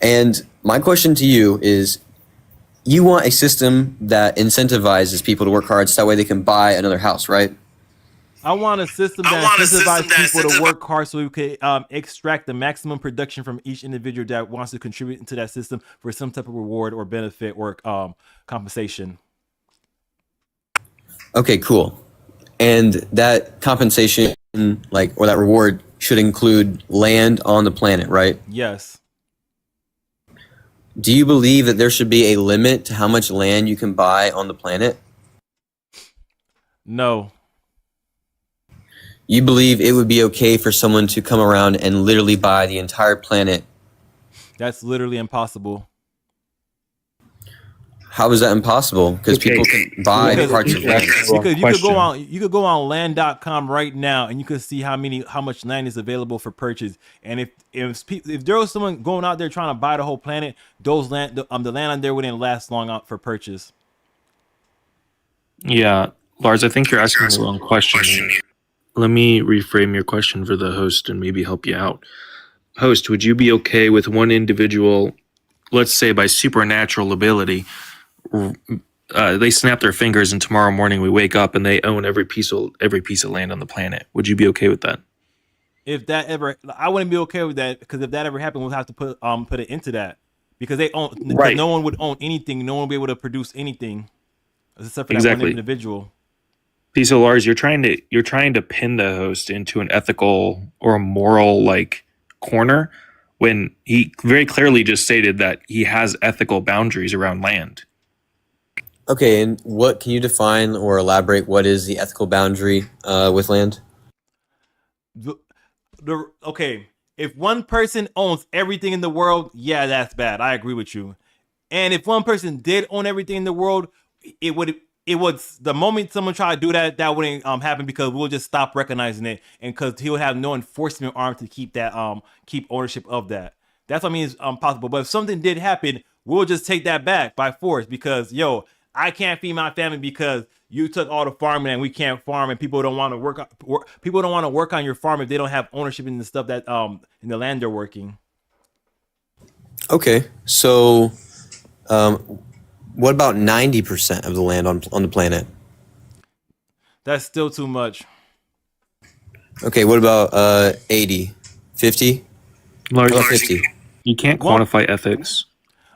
And my question to you is, you want a system that incentivizes people to work hard so that way they can buy another house, right?
I want a system that incentivizes people to work hard so we can extract the maximum production from each individual that wants to contribute into that system for some type of reward or benefit or compensation.
Okay, cool. And that compensation, like, or that reward should include land on the planet, right?
Yes.
Do you believe that there should be a limit to how much land you can buy on the planet?
No.
You believe it would be okay for someone to come around and literally buy the entire planet?
That's literally impossible.
How is that impossible? Because people can buy parts of land.
Because you could go on land.com right now and you could see how much land is available for purchase. And if there was someone going out there trying to buy the whole planet, the land on there wouldn't last long out for purchase.
Yeah, Lars, I think you're asking the wrong question. Let me reframe your question for the host and maybe help you out. Host, would you be okay with one individual, let's say by supernatural ability, they snap their fingers and tomorrow morning we wake up and they own every piece of land on the planet? Would you be okay with that?
If that ever, I wouldn't be okay with that because if that ever happened, we'll have to put it into that because they own. Right. No one would own anything. No one would be able to produce anything except for that one individual.
So Lars, you're trying to pin the host into an ethical or a moral like corner when he very clearly just stated that he has ethical boundaries around land.
Okay, and what can you define or elaborate? What is the ethical boundary with land?
Okay, if one person owns everything in the world, yeah, that's bad. I agree with you. And if one person did own everything in the world, it would the moment someone tried to do that, that wouldn't happen because we'll just stop recognizing it, and because he would have no enforcement arm to keep that keep ownership of that. That's what I mean is possible. But if something did happen, we'll just take that back by force because I can't feed my family because you took all the farming and we can't farm, and people don't want to work. People don't want to work on your farm if they don't have ownership in the stuff that in the land they're working.
Okay, so what about 90% of the land on the planet?
That's still too much.
Okay, what about 80, 50?
Large
50.
You can't quantify ethics.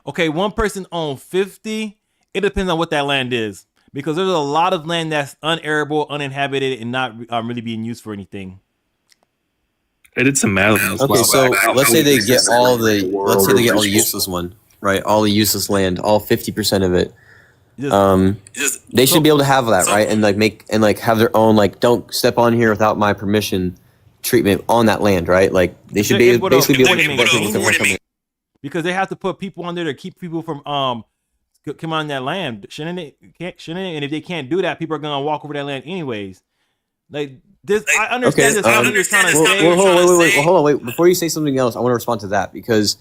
Okay, one person owns 50. It depends on what that land is. Because there's a lot of land that's unarable, uninhabited, and not really being used for anything.
I did some math.
Okay, so let's say they get all the useless one, right? All the useless land, all 50% of it. They should be able to have that, right? And like have their own don't step on here without my permission treatment on that land, right? Like they should basically be able to.
Because they have to put people on there to keep people from come on that land, shouldn't it? And if they can't do that, people are gonna walk over that land anyways. Like this, I understand this. You're trying to say.
Hold on, wait. Before you say something else, I want to respond to that because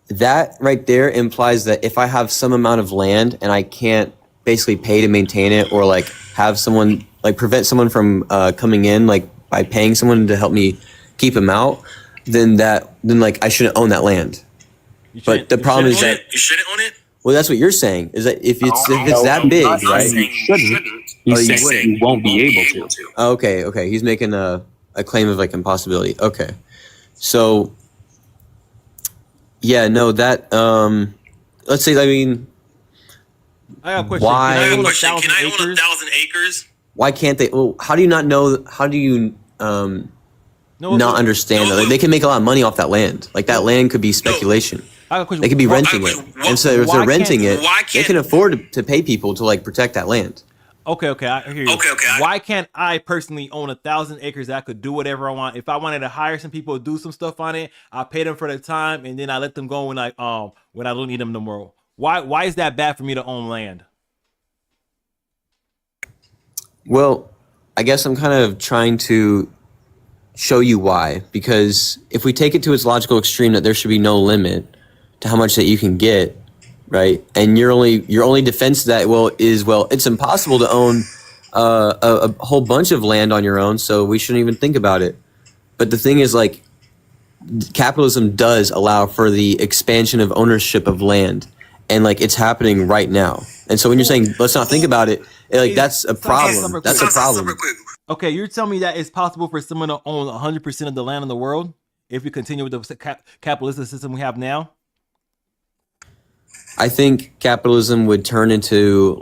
that right there implies that if I have some amount of land and I can't basically pay to maintain it, or have someone prevent someone from coming in, by paying someone to help me keep them out, then I shouldn't own that land. But the problem is that
you shouldn't own it.
Well, that's what you're saying. Is that if it's that big, right?
You shouldn't. He's saying you won't be able to.
Okay. He's making a claim of impossibility. Okay, so yeah, no, that let's say
I got a question. Can I own
1,000 acres?
Why can't they? Well, how do you not know? How do you not understand that they can make a lot of money off that land? That land could be speculation. They could be renting it, and so if they're renting it, they can afford to pay people to protect that land.
Okay, I hear you. Okay. Why can't I personally own 1,000 acres that I could do whatever I want? If I wanted to hire some people to do some stuff on it, I pay them for the time, and then I let them go when I don't need them no more. Why is that bad for me to own land?
Well, I guess I'm kind of trying to show you why, because if we take it to its logical extreme that there should be no limit to how much that you can get, right? And your only defense to that is it's impossible to own a whole bunch of land on your own, so we shouldn't even think about it. But the thing is, capitalism does allow for the expansion of ownership of land, and it's happening right now. And so when you're saying let's not think about it, that's a problem. That's a problem.
Okay, you're telling me that it's possible for someone to own 100% of the land in the world if we continue with the capitalistic system we have now?
I think capitalism would turn into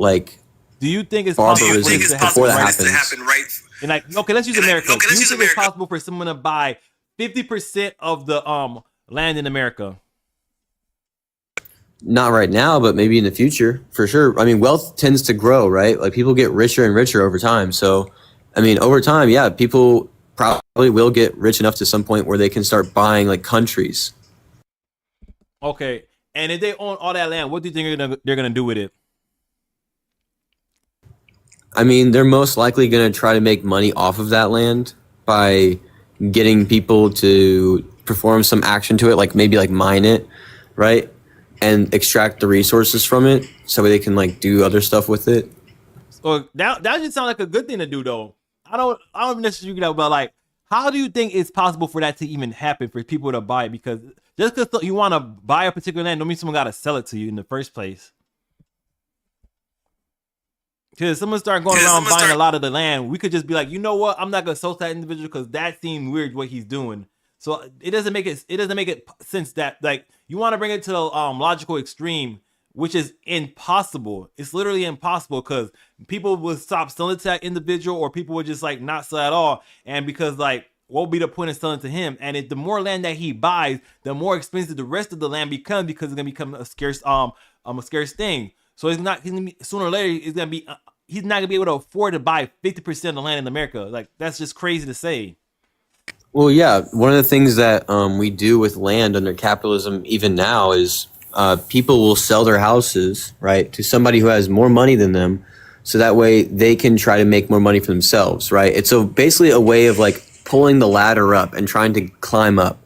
Do you think it's possible
before that happens?
And okay, let's use America. Do you think it's possible for someone to buy 50% of the land in America?
Not right now, but maybe in the future, for sure. I mean, wealth tends to grow, right? People get richer and richer over time. So, I mean, over time, yeah, people probably will get rich enough to some point where they can start buying countries.
Okay. And if they own all that land, what do you think they're gonna do with it?
I mean, they're most likely gonna try to make money off of that land by getting people to perform some action to it, maybe mine it, right, and extract the resources from it, so they can do other stuff with it.
So that just sounds like a good thing to do, though. I don't necessarily know, but how do you think it's possible for that to even happen for people to buy it? Because just because you want to buy a particular land don't mean someone got to sell it to you in the first place. Because someone start going around buying a lot of the land, we could just be like, you know what? I'm not gonna sell to that individual because that seemed weird what he's doing. So it doesn't make it sense that like you want to bring it to the logical extreme, which is impossible. It's literally impossible because people would stop selling to that individual, or people would just like not sell at all. And because like, what would be the point of selling to him? And the more land that he buys, the more expensive the rest of the land becomes, because it's gonna become a scarce thing. So it's not sooner or later it's gonna be he's not gonna be able to afford to buy 50% of the land in America. Like that's just crazy to say.
Well, yeah, one of the things that we do with land under capitalism even now is people will sell their houses, right, to somebody who has more money than them, so that way they can try to make more money for themselves, right? It's basically a way of like pulling the ladder up and trying to climb up,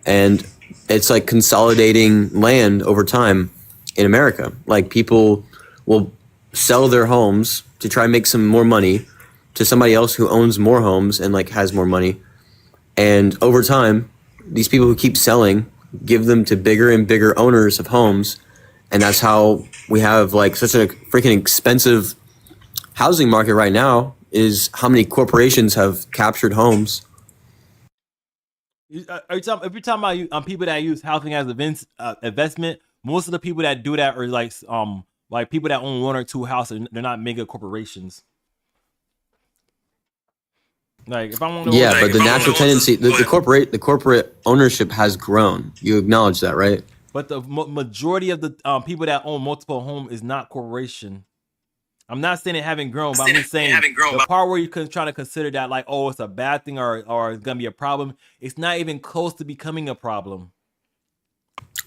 and it's like consolidating land over time in America. Like people will sell their homes to try and make some more money to somebody else who owns more homes and like has more money. And over time, these people who keep selling give them to bigger and bigger owners of homes. And that's how we have like such a freaking expensive housing market right now, is how many corporations have captured homes.
If you're talking about people that use housing as investment, most of the people that do that are like people that own one or two houses. They're not mega corporations. Like if I want to,
but the natural tendency, the corporate ownership has grown. You acknowledge that, right?
But the majority of the people that own multiple homes is not corporation. I'm not saying it haven't grown, but I'm just saying the part where you can try to consider that like, oh, it's a bad thing or it's gonna be a problem. It's not even close to becoming a problem.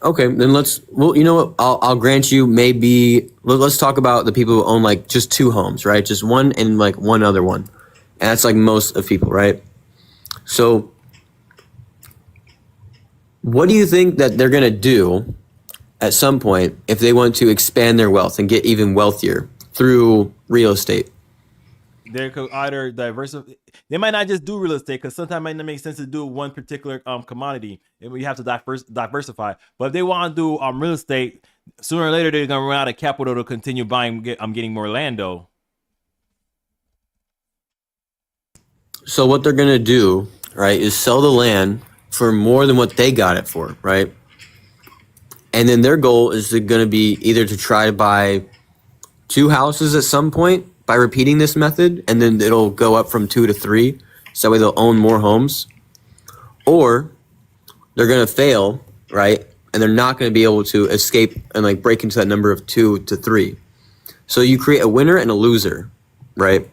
Okay, then you know what? I'll grant you maybe. Let's talk about the people who own like just two homes, right? Just one and like one other one. And that's like most of people, right? So what do you think that they're going to do at some point if they want to expand their wealth and get even wealthier through real estate?
They could either diversify. They might not just do real estate, because sometimes it might not make sense to do one particular commodity, and we have to diversify. But if they want to do real estate, sooner or later they're going to run out of capital to continue buying. Getting more land though.
So what they're going to do, right, is sell the land for more than what they got it for, right? And then their goal is going to be either to try to buy two houses at some point by repeating this method, and then it'll go up from 2 to 3, so that way they'll own more homes. Or they're going to fail, right, and they're not going to be able to escape and like break into that number of 2 to 3. So you create a winner and a loser, right?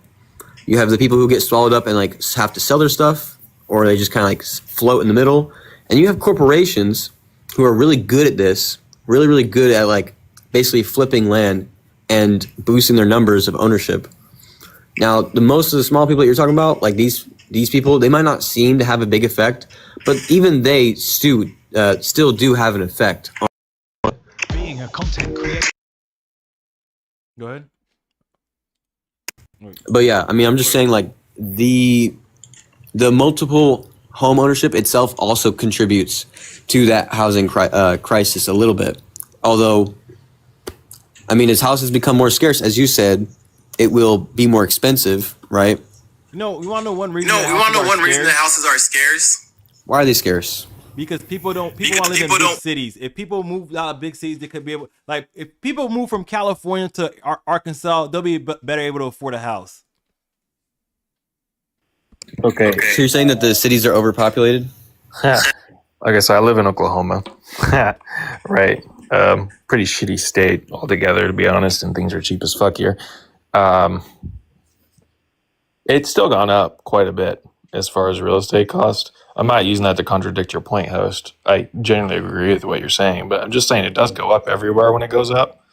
You have the people who get swallowed up and like have to sell their stuff, or they just kind of like float in the middle. And you have corporations who are really good at this, really, really good at like basically flipping land and boosting their numbers of ownership. Now, most of the small people that you're talking about, like these people, they might not seem to have a big effect, but even they still do have an effect on
being a content creator.
Go ahead.
But yeah, I mean, I'm just saying like the multiple home ownership itself also contributes to that housing crisis a little bit. Although, I mean, as houses become more scarce, as you said, it will be more expensive, right?
No, we want to know one reason.
that houses are scarce. Why are they scarce?
Because people want to live in big cities. If people move out of big cities, they could be able, like, if people move from California to Arkansas, they'll be better able to afford a house.
Okay.
So you're saying that the cities are overpopulated?
Okay, so I live in Oklahoma. Right. Pretty shitty state altogether, to be honest, and things are cheap as fuck here. It's still gone up quite a bit as far as real estate cost. I'm not using that to contradict your point, host. I genuinely agree with what you're saying, but I'm just saying it does go up everywhere when it goes up.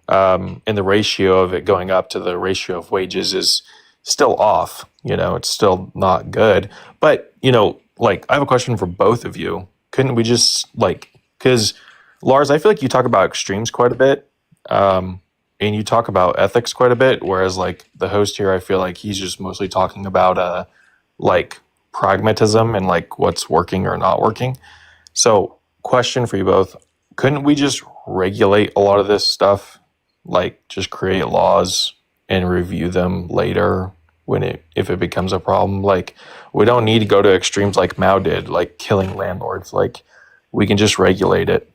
And the ratio of it going up to the ratio of wages is still off. You know, it's still not good. But, you know, like, I have a question for both of you. Couldn't we just, like, because, Lars, I feel like you talk about extremes quite a bit. And you talk about ethics quite a bit, whereas, like, the host here, I feel like he's just mostly talking about, like, pragmatism and like what's working or not working. So, question for you both, couldn't we just regulate a lot of this stuff, like just create laws and review them later if it becomes a problem. Like, we don't need to go to extremes like Mao did, like killing landlords. Like, we can just regulate it.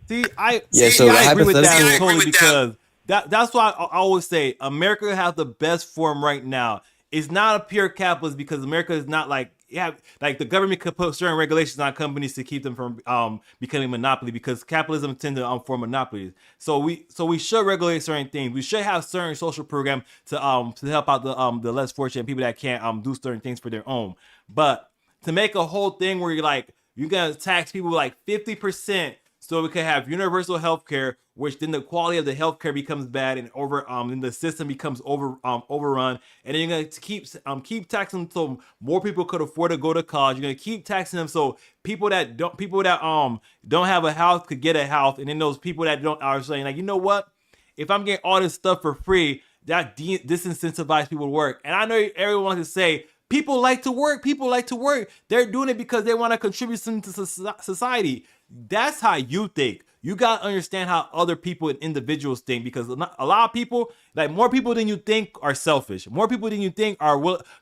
I agree with that totally, because that's why I always say America has the best form right now. It's not a pure capitalist, because America is not like the government could put certain regulations on companies to keep them from becoming monopoly, because capitalism tends to form monopolies. So we should regulate certain things. We should have certain social programs to help out the less fortunate people that can't do certain things for their own. But to make a whole thing where you're gonna tax people like 50%, so we can have universal health care, which then the quality of the healthcare becomes bad and then the system becomes overrun. And then you're gonna keep taxing them so more people could afford to go to college. You're gonna keep taxing them so people that don't have a house could get a house, and then those people that don't are saying, like, you know what? If I'm getting all this stuff for free, that disincentivizes people to work. And I know everyone wants to say, people like to work. People like to work. They're doing it because they want to contribute something to society. That's how you think. You got to understand how other people and individuals think, because a lot of people, like more people than you think, are selfish. More people than you think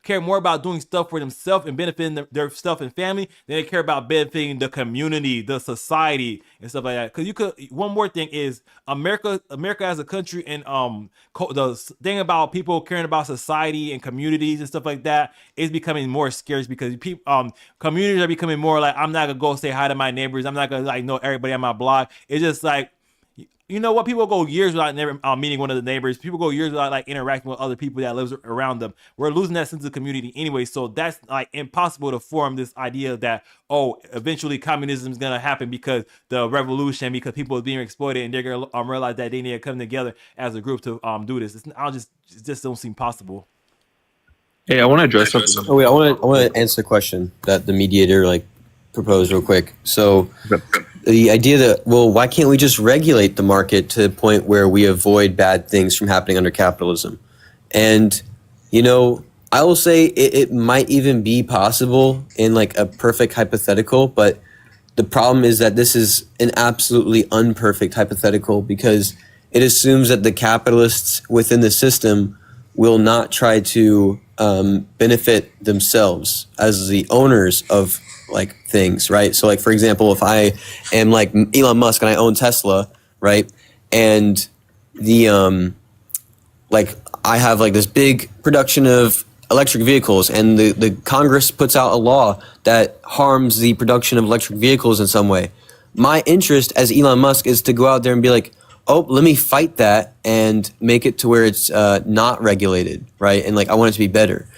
care more about doing stuff for themselves and benefiting their stuff and family than they care about benefiting the community, the society, and stuff like that. Because one more thing is America as a country, and the thing about people caring about society and communities and stuff like that is becoming more scarce, because communities are becoming more like, I'm not gonna go say hi to my neighbors. I'm not gonna know everybody on my block. It's just like, you know what? People go years without never meeting one of the neighbors. People go years without interacting with other people that lives around them. We're losing that sense of community anyway. So that's impossible to form this idea that, eventually communism is gonna happen because the revolution, because people are being exploited, and they're gonna realize that they need to come together as a group to do this. It just don't seem possible.
Hey, I want to address something.
Oh wait, I want to answer the question that the mediator proposed real quick. So the idea that, why can't we just regulate the market to the point where we avoid bad things from happening under capitalism? And, I will say it might even be possible in a perfect hypothetical, but the problem is that this is an absolutely unperfect hypothetical, because it assumes that the capitalists within the system will not try to benefit themselves as the owners of things, right? So for example, if I am like Elon Musk and I own Tesla, right? And the I have this big production of electric vehicles, and the Congress puts out a law that harms the production of electric vehicles in some way. My interest as Elon Musk is to go out there and be like, let me fight that and make it to where it's not regulated, right? And I want it to be better.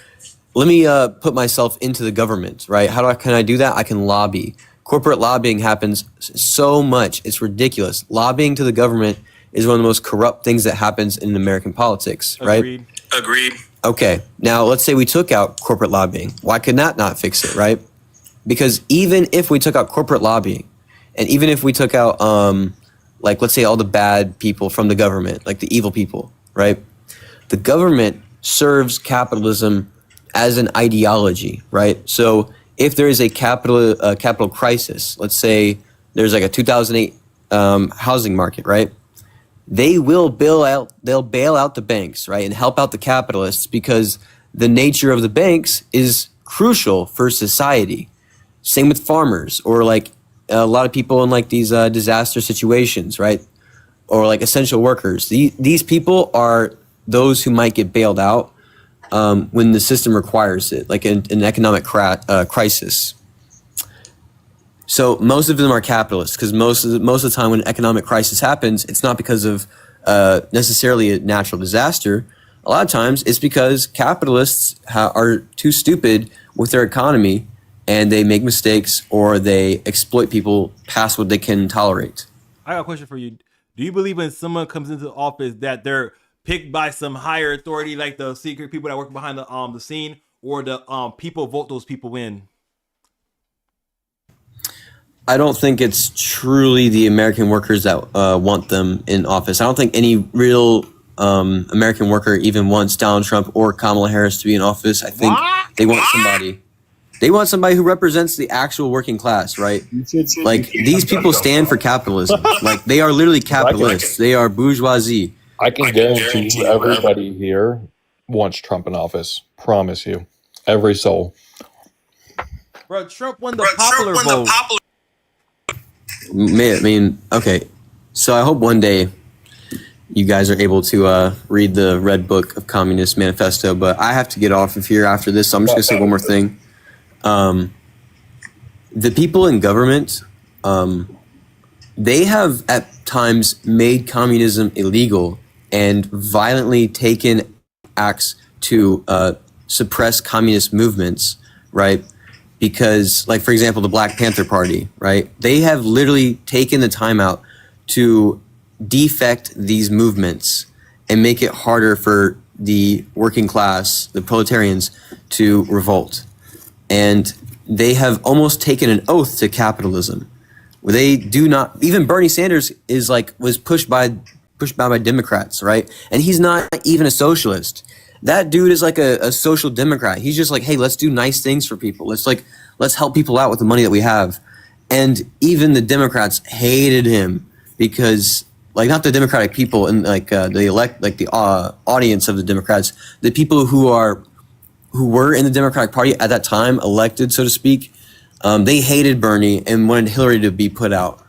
Let me put myself into the government, right? Can I do that? I can lobby. Corporate lobbying happens so much. It's ridiculous. Lobbying to the government is one of the most corrupt things that happens in American politics, right?
Agreed.
Okay, now let's say we took out corporate lobbying. Why could that not fix it, right? Because even if we took out corporate lobbying, and even if we took out, let's say all the bad people from the government, the evil people, right? The government serves capitalism as an ideology, right? So if there is a capital crisis, let's say there's a 2008 housing market, right? They will bail out the banks, right? And help out the capitalists, because the nature of the banks is crucial for society. Same with farmers, or a lot of people in these disaster situations, right? Or essential workers. These people are those who might get bailed out when the system requires it, an economic crisis. So most of them are capitalists, because most of the time when an economic crisis happens, it's not because of necessarily a natural disaster. A lot of times it's because capitalists are too stupid with their economy, and they make mistakes, or they exploit people past what they can tolerate.
I got a question for you. Do you believe when someone comes into the office that they're picked by some higher authority, like the secret people that work behind the scene, or the people vote those people in?
I don't think it's truly the American workers that want them in office. I don't think any real American worker even wants Donald Trump or Kamala Harris to be in office. I think they want somebody. They want somebody who represents the actual working class, right? These people stand for capitalism. They are literally capitalists. They are bourgeoisie.
I can guarantee you everybody here wants Trump in office. Promise you. Every soul.
Bro, Trump won the popular vote.
I mean, okay. So I hope one day you guys are able to read the Red Book of Communist Manifesto, but I have to get off of here after this, so I'm just going to say one more thing. The people in government, they have at times made communism illegal and violently taken acts to suppress communist movements, right? Because, like, for example, the Black Panther Party, right? They have literally taken the time out to defect these movements and make it harder for the working class, the proletarians, to revolt. And they have almost taken an oath to capitalism. They do not, even Bernie Sanders was pushed by Democrats, right? And he's not even a socialist. That dude is like a social democrat. He's just like, hey, let's do nice things for people. Let's help people out with the money that we have. And even the Democrats hated him because, like, not the Democratic people and the audience of the Democrats, the people who were in the Democratic Party at that time, elected, so to speak, they hated Bernie and wanted Hillary to be put out.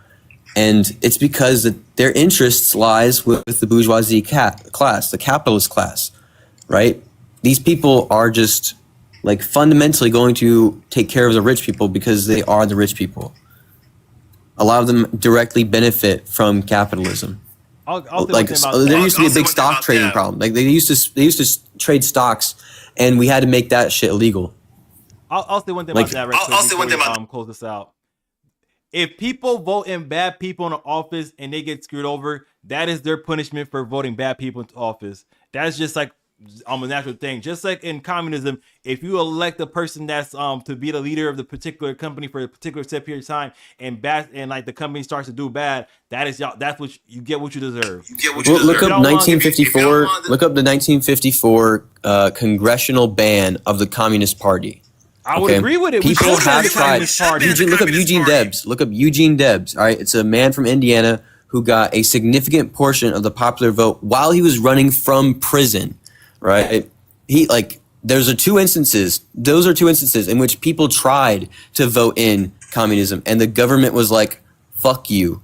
And it's because their interests lies with the bourgeoisie class, the capitalist class, right? These people are just like fundamentally going to take care of the rich people because they are the rich people. A lot of them directly benefit from capitalism. There used to be a big stock trading problem. Like they used to trade stocks, and we had to make that shit illegal.
I'll say one thing about that right quick before we close this out. If people vote in bad people into office and they get screwed over, that is their punishment for voting bad people into office. That's just like a natural thing. Just like in communism, if you elect a person that's to be the leader of the particular company for a particular set period of time, and like the company starts to do bad, that's what you get what you deserve.
Look up 1954. Look up the 1954 congressional ban of the Communist Party.
I would agree with it.
People have tried. Look up Eugene Debs. Look up Eugene Debs. All right, it's a man from Indiana who got a significant portion of the popular vote while he was running from prison. Right? Those are two instances in which people tried to vote in communism, and the government was like, "Fuck you."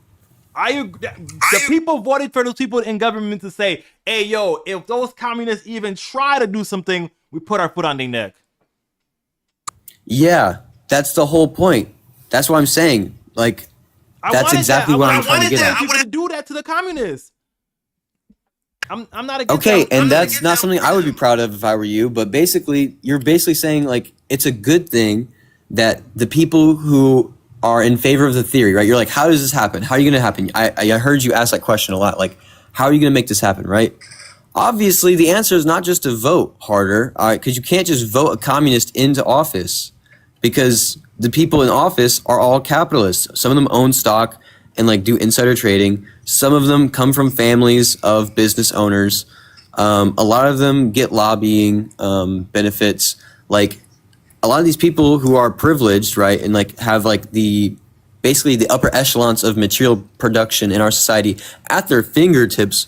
The people voted for those people in government to say, "Hey, yo, if those communists even try to do something, we put our foot on their neck."
Yeah, that's the whole point. That's what I'm saying. That's exactly what I'm trying to get at.
I want to do that to the communists. I'm not against
okay, and that's not something I would be proud of if I were you. But basically, you're basically saying it's a good thing that the people who are in favor of the theory, right? You're like, how does this happen? How are you going to happen? I heard you ask that question a lot. Like, how are you going to make this happen, right? Obviously, the answer is not just to vote harder, all right? Because you can't just vote a communist into office, because the people in office are all capitalists. Some of them own stock and do insider trading. Some of them come from families of business owners. A lot of them get lobbying benefits. A lot of these people who are privileged, right, and have basically the upper echelons of material production in our society at their fingertips,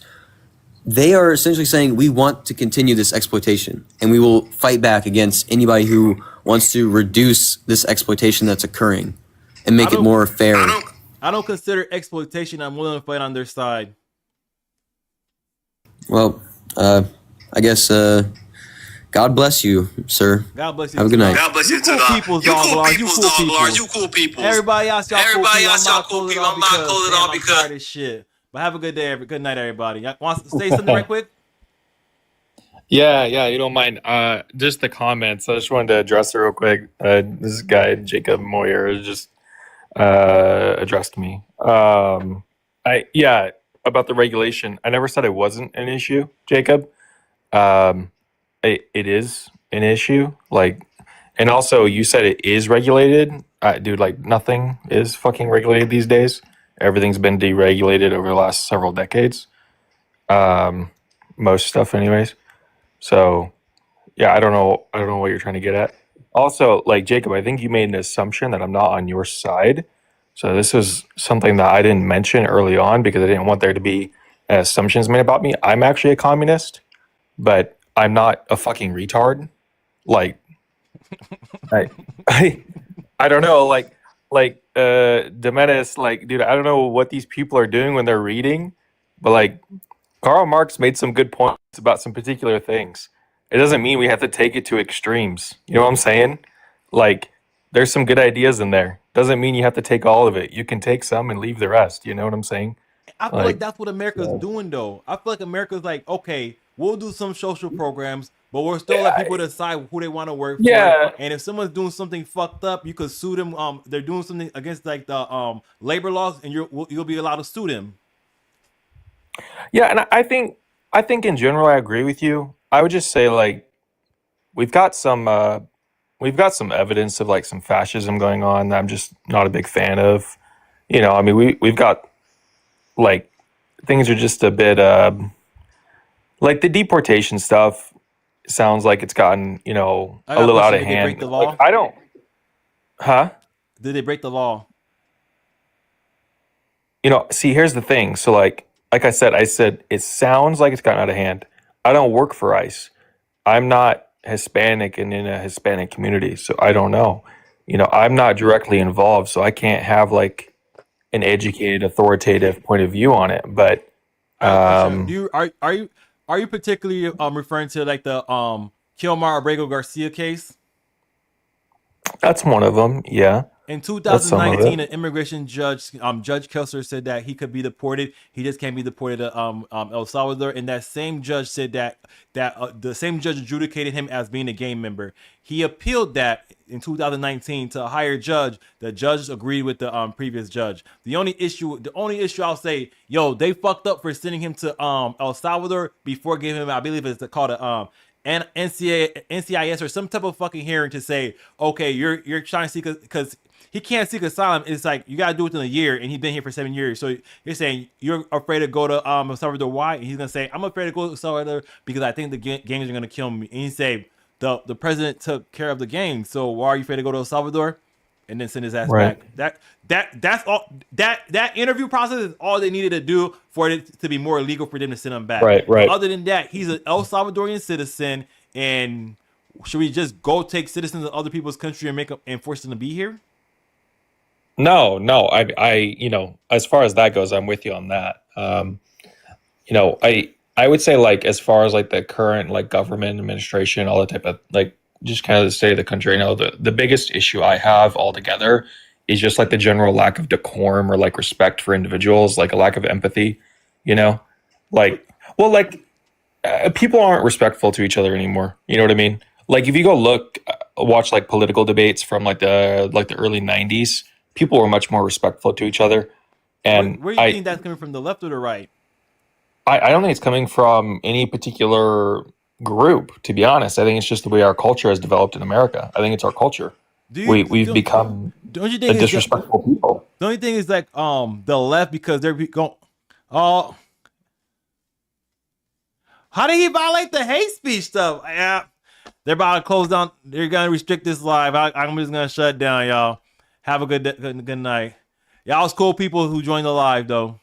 they are essentially saying, we want to continue this exploitation, and we will fight back against anybody who wants to reduce this exploitation that's occurring and make it more fair.
I don't consider exploitation. I'm willing to fight on their side.
Well, I guess God bless you, sir.
God bless you.
Have a good night.
God bless you,
cool people,
You cool people.
Everybody else, y'all cool people.
I'm not cool at all
I'm tired of shit. But have a good day. Good night, everybody. Y'all want to say something right quick?
Yeah, you don't mind. Just the comments. I just wanted to address it real quick. This guy, Jacob Moyer, just addressed me. About the regulation. I never said it wasn't an issue, Jacob. It is an issue. And also you said it is regulated. Dude, nothing is fucking regulated these days. Everything's been deregulated over the last several decades. Most stuff anyways. So yeah, I don't know what you're trying to get at. Also, Jacob, I think you made an assumption that I'm not on your side. So this is something that I didn't mention early on because I didn't want there to be assumptions made about me. I'm actually a communist, but I'm not a fucking retard. Like, I, I don't know. Demetis, like, dude, I don't know what these people are doing when they're reading, but like, Karl Marx made some good points about some particular things. It doesn't mean we have to take it to extremes. You know what I'm saying? Like, there's some good ideas in there. Doesn't mean you have to take all of it. You can take some and leave the rest. You know what I'm saying?
I feel like that's what America's doing, though. I feel like America's like, okay, we'll do some social programs, but we're still let people decide who they want to work
Yeah.
for. And if someone's doing something fucked up, you could sue them. They're doing something against like the labor laws, and you'll be allowed to sue them.
Yeah, and I think in general I agree with you. I would just say like we've got some evidence of like some fascism going on that I'm just not a big fan of. You know, I mean we've got like things are just a bit like the deportation stuff sounds like it's gotten, you know, a little out of hand. Did they break the law? Like, I don't Huh?
Did they break the law?
You know, see, here's the thing. So like I said, it sounds like it's gotten out of hand. I don't work for ICE. I'm not Hispanic and in a Hispanic community, so I don't know. You know, I'm not directly involved, so I can't have like an educated, authoritative point of view on it. But
Do you are you particularly referring to like the Kilmar Abrego Garcia case?
that's one of them. Yeah,
In
that's some of
2019,
it.
an immigration judge, Judge Kessler, said that he could be deported. He just can't be deported to El Salvador. And that same judge said that the same judge adjudicated him as being a gang member. He appealed that in 2019 to a higher judge. The judge agreed with the previous judge. The only issue I'll say, yo, they fucked up for sending him to El Salvador before giving him, I believe it's called a NCIS or some type of fucking hearing to say, okay, you're trying to seek because he can't seek asylum. It's like you gotta do it in a year, and he's been here for 7 years. So you're saying you're afraid to go to El Salvador. Why? And he's gonna say, I'm afraid to go to El Salvador because I think the gangs are gonna kill me. And he say the president took care of the gangs, so why are you afraid to go to El Salvador? And then send his ass
Right.
back. That's all. That interview process is all they needed to do for it to be more illegal for them to send him back.
Right, right.
Other than that, he's an El Salvadorian citizen, and should we just go take citizens of other people's country and make them and force them to be here?
No, you know, as far as that goes, I'm with you on that. You know, I would say like as far as like the current like government administration, all that type of like just kind of the state of the country. You know, the biggest issue I have altogether is just like the general lack of decorum or like respect for individuals, like a lack of empathy. You know, like people aren't respectful to each other anymore. You know what I mean? Like if you go watch like political debates from like the early '90s, people were much more respectful to each other. And
Where do you think that's coming from, the left or the right?
I don't think it's coming from any particular group, to be honest. I think it's just the way our culture has developed in America. I think it's our culture. We've become
Don't you
a
think
disrespectful people.
The only thing is like the left, because they're going. Oh, how did he violate the hate speech stuff? Yeah, they're about to close down. They're gonna restrict this live. I'm just gonna shut down, y'all. Have a good night. Y'all was cool people who joined the live though.